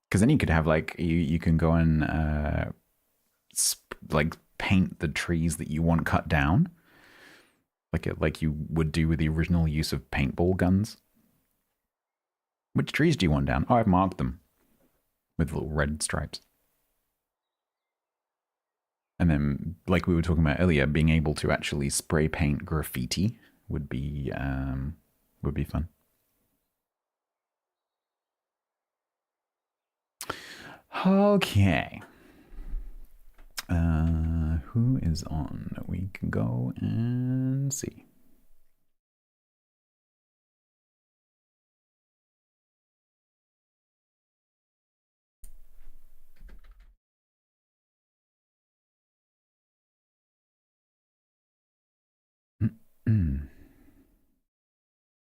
Because then you could have like you can go and like paint the trees that you want cut down, like you would do with the original use of paintball guns. Which trees do you want down? Oh, I've marked them with little red stripes. And then, like we were talking about earlier, being able to actually spray paint graffiti would be fun. Okay. Who is on? We can go and see.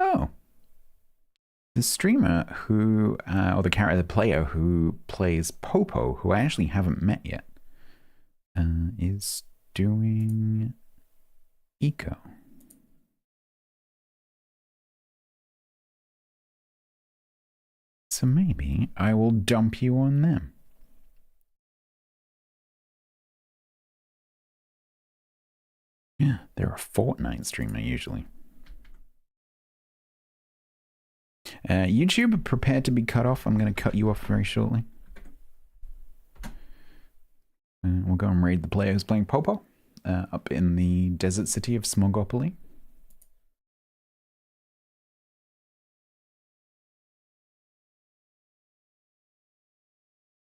Oh. The streamer who, or the player who plays Popo, who I actually haven't met yet, is doing Eco. So maybe I will dump you on them. Yeah, they're a Fortnite streamer usually. YouTube, prepare to be cut off. I'm going to cut you off very shortly. We'll go and raid the player who's playing Popo up in the desert city of Smogopoly.